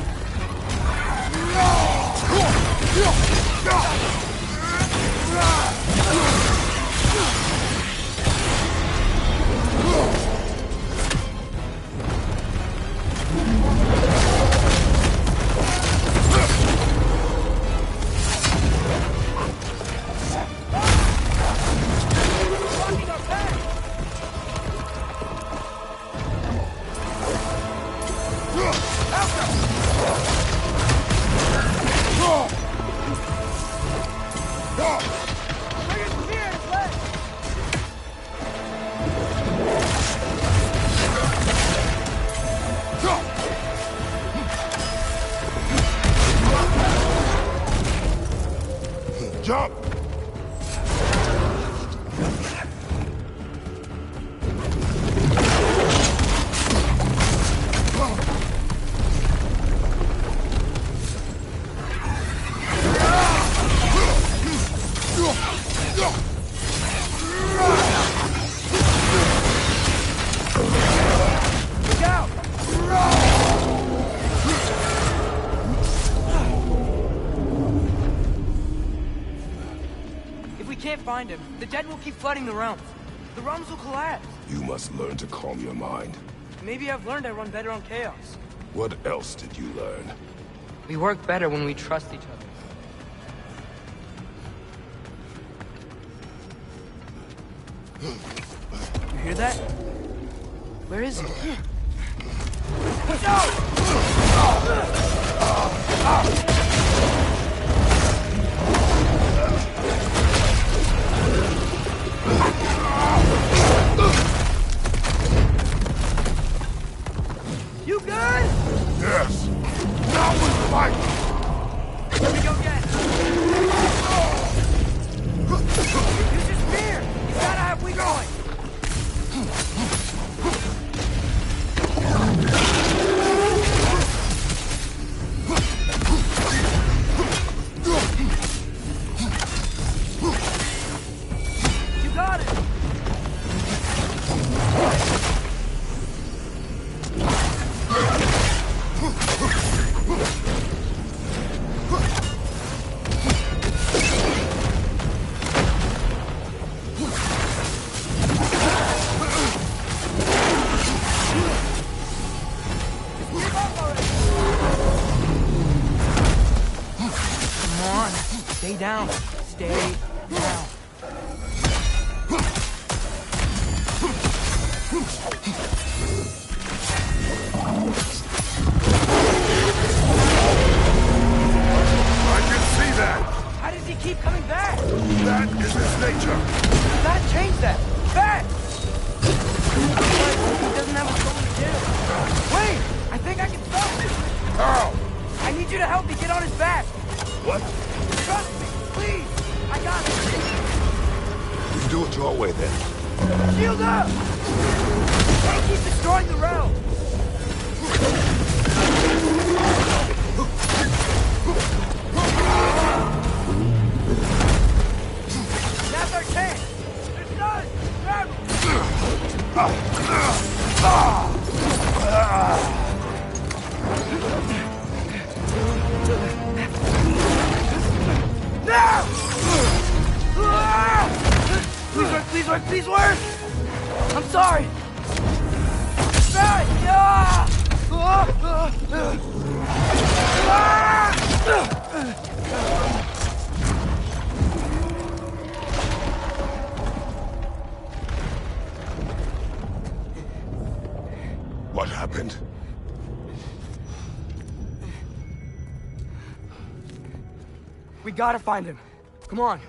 Jump! If we can't find him, the dead will keep flooding the realms. The realms will collapse. You must learn to calm your mind. Maybe I've learned I run better on chaos. What else did you learn? We work better when we trust each other. You hear that? Where is he? You good? Yes. Now we fight! Let me go get it. Use your spear! You gotta have we going! You got it! Stay down. Stay down. I can see that! How does he keep coming back? That is his nature! You gotta change that! Fast! He doesn't have a soul to kill. Wait! I think I can stop it! How? I need you to help me get on his back! What? Trust me, please! I got it! We do it your way then. Shield up! Can't keep destroying the realm! That's our chance! It's done! Grab him! No! Please work, please work, please work! I'm sorry! What happened? We gotta find him. Come on.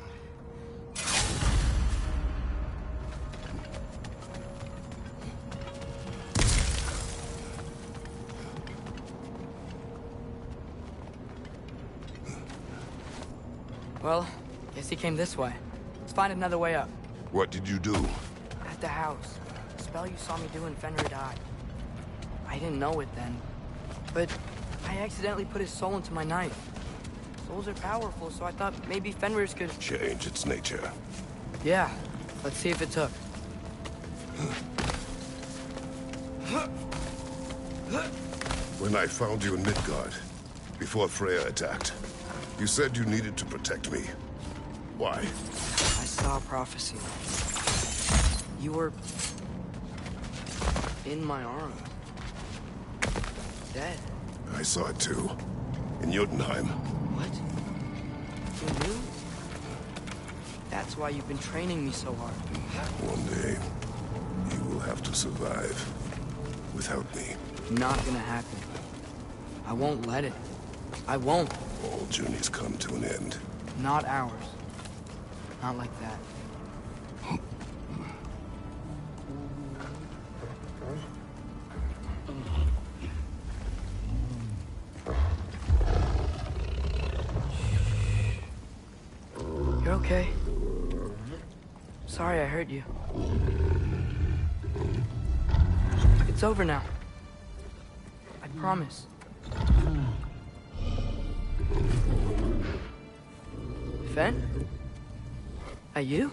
Well, guess he came this way. Let's find another way up. What did you do? At the house. The spell you saw me do when Fenrir died. I didn't know it then. But I accidentally put his soul into my knife. Souls are powerful, so I thought maybe Fenrir's could... Change its nature. Yeah. Let's see if it took. When I found you in Midgard, before Freya attacked, you said you needed to protect me. Why? I saw a prophecy. You were... in my arms. Dead. I saw it too. In Jotunheim. What? You knew? That's why you've been training me so hard. One day, you will have to survive. Without me. Not gonna happen. I won't let it. I won't. All journeys come to an end. Not ours. Not like that. You're okay. Sorry I hurt you. It's over now. I promise. Fen? Are you?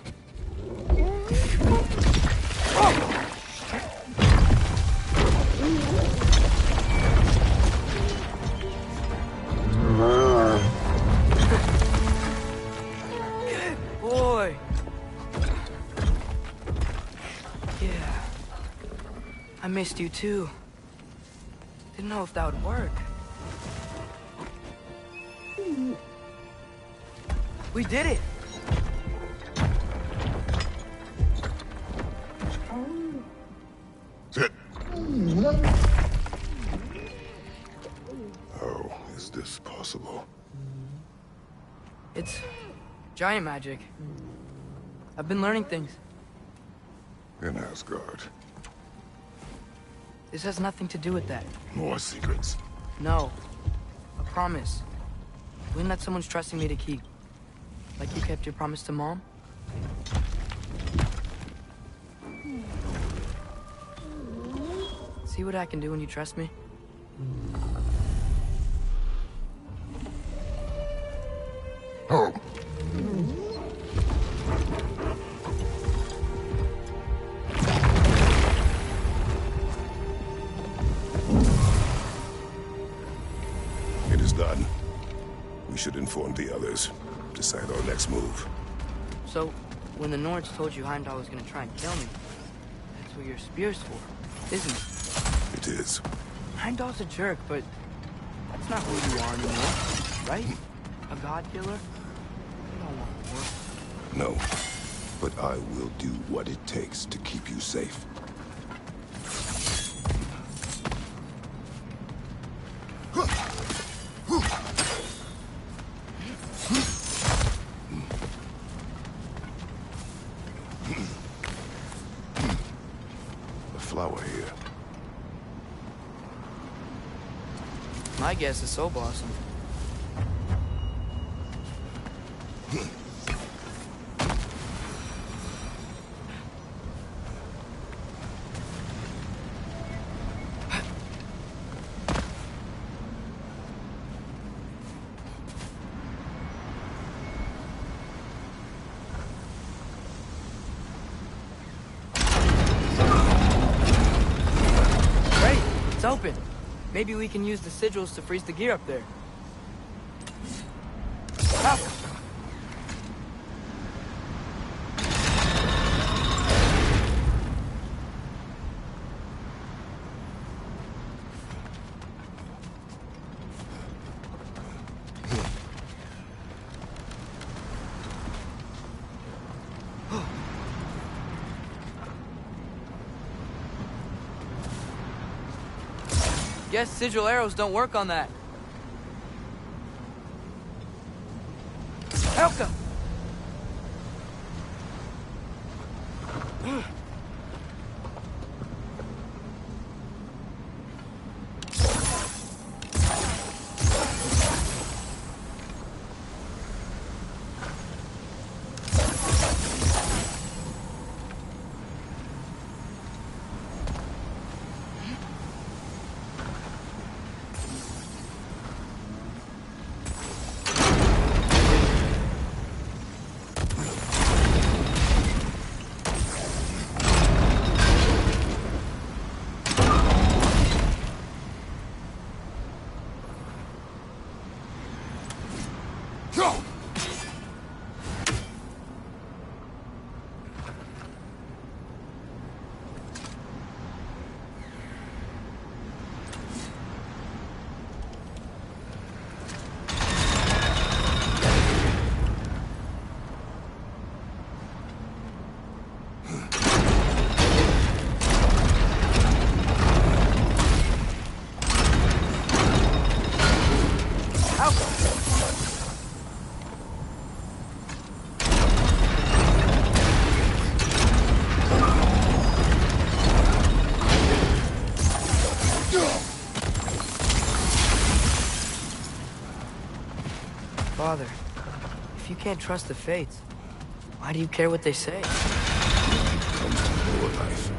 Good boy. Yeah. I missed you too. Didn't know if that would work. We did it! Sit. How is this possible? It's giant magic. I've been learning things. In Asgard. This has nothing to do with that. More secrets. No. A promise. One that someone's trusting me to keep. Like you kept your promise to Mom? See what I can do when you trust me? Oh. It is done. We should inform the others. Decide our next move. So, when the Nords told you Heimdall was gonna try and kill me, that's what your spear's for, isn't it? It is. Heimdall's a jerk, but that's not who you are anymore, right? A god killer? You don't want war. No. But I will do what it takes to keep you safe. The flower here. My guess is Soul Blossom. Great, it's open. Maybe we can use the sigils to freeze the gear up there. Ah! Guess sigil arrows don't work on that. Helka! Father, if you can't trust the fates, why do you care what they say? Comes to lower life.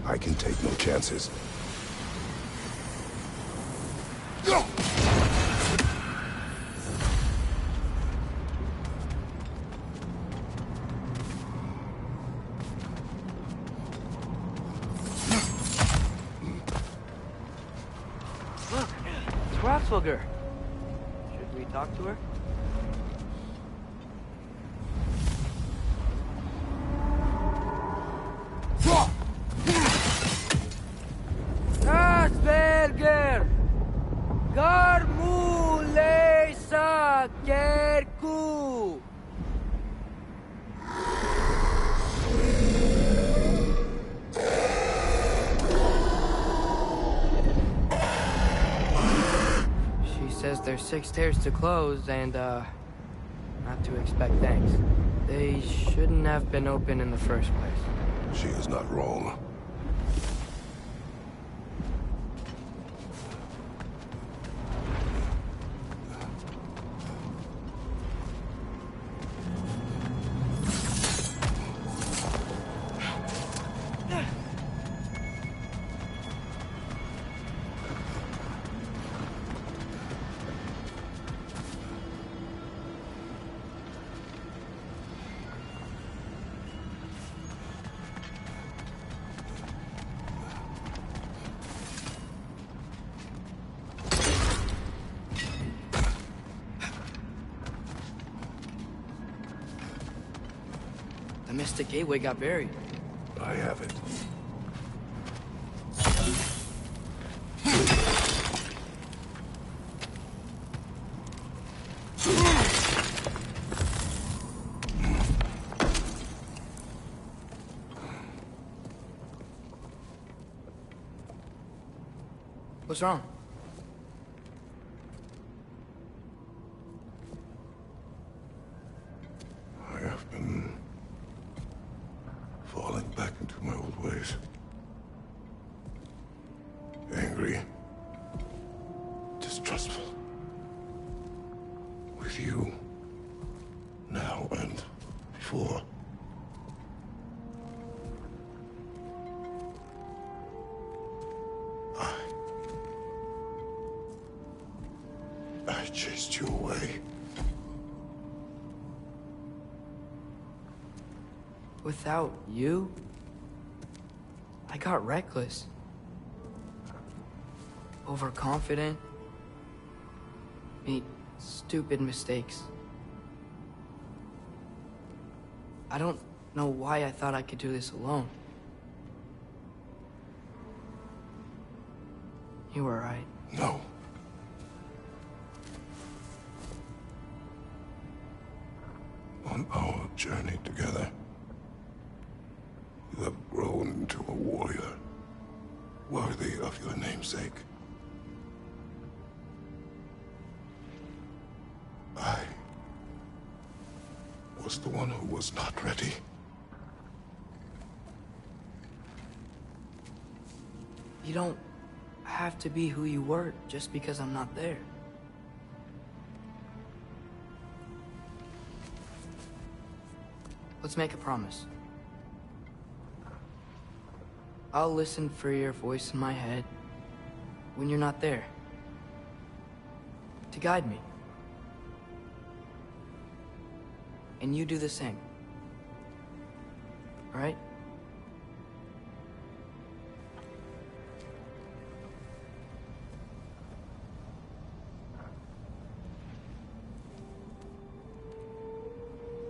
I can take no chances. Look, it's Hrothgar. Should we talk to her? says there's 6 stairs to close and, not to expect thanks. They shouldn't have been open in the first place. She is not wrong. The Mystic Gateway got buried. I have it. What's wrong? I have been falling back into my old ways. Angry. Distrustful. With you. Now and before. I chased you away. Without you, I got reckless. Overconfident. Made stupid mistakes. I don't know why I thought I could do this alone. You were right. No. On our journey together, you have grown into a warrior, worthy of your namesake. I was the one who was not ready. You don't have to be who you were just because I'm not there. Let's make a promise. I'll listen for your voice in my head when you're not there, to guide me. And you do the same. All right?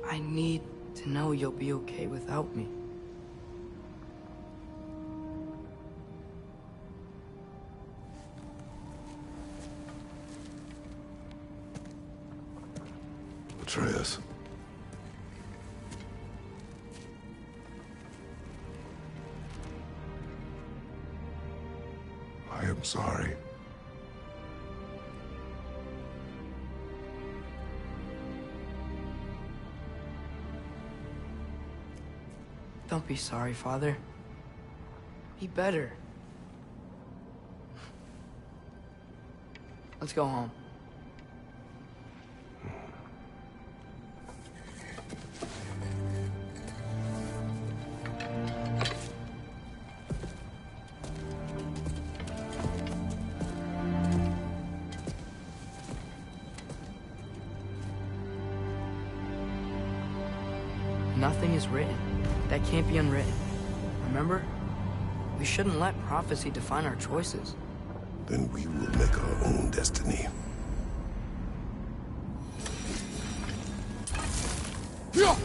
I need to know you'll be okay without me. Atreus. I am sorry. Don't be sorry, Father. Be better. Let's go home. Nothing is written that can't be unwritten. Remember? We shouldn't let prophecy define our choices. Then we will make our own destiny. Yeah!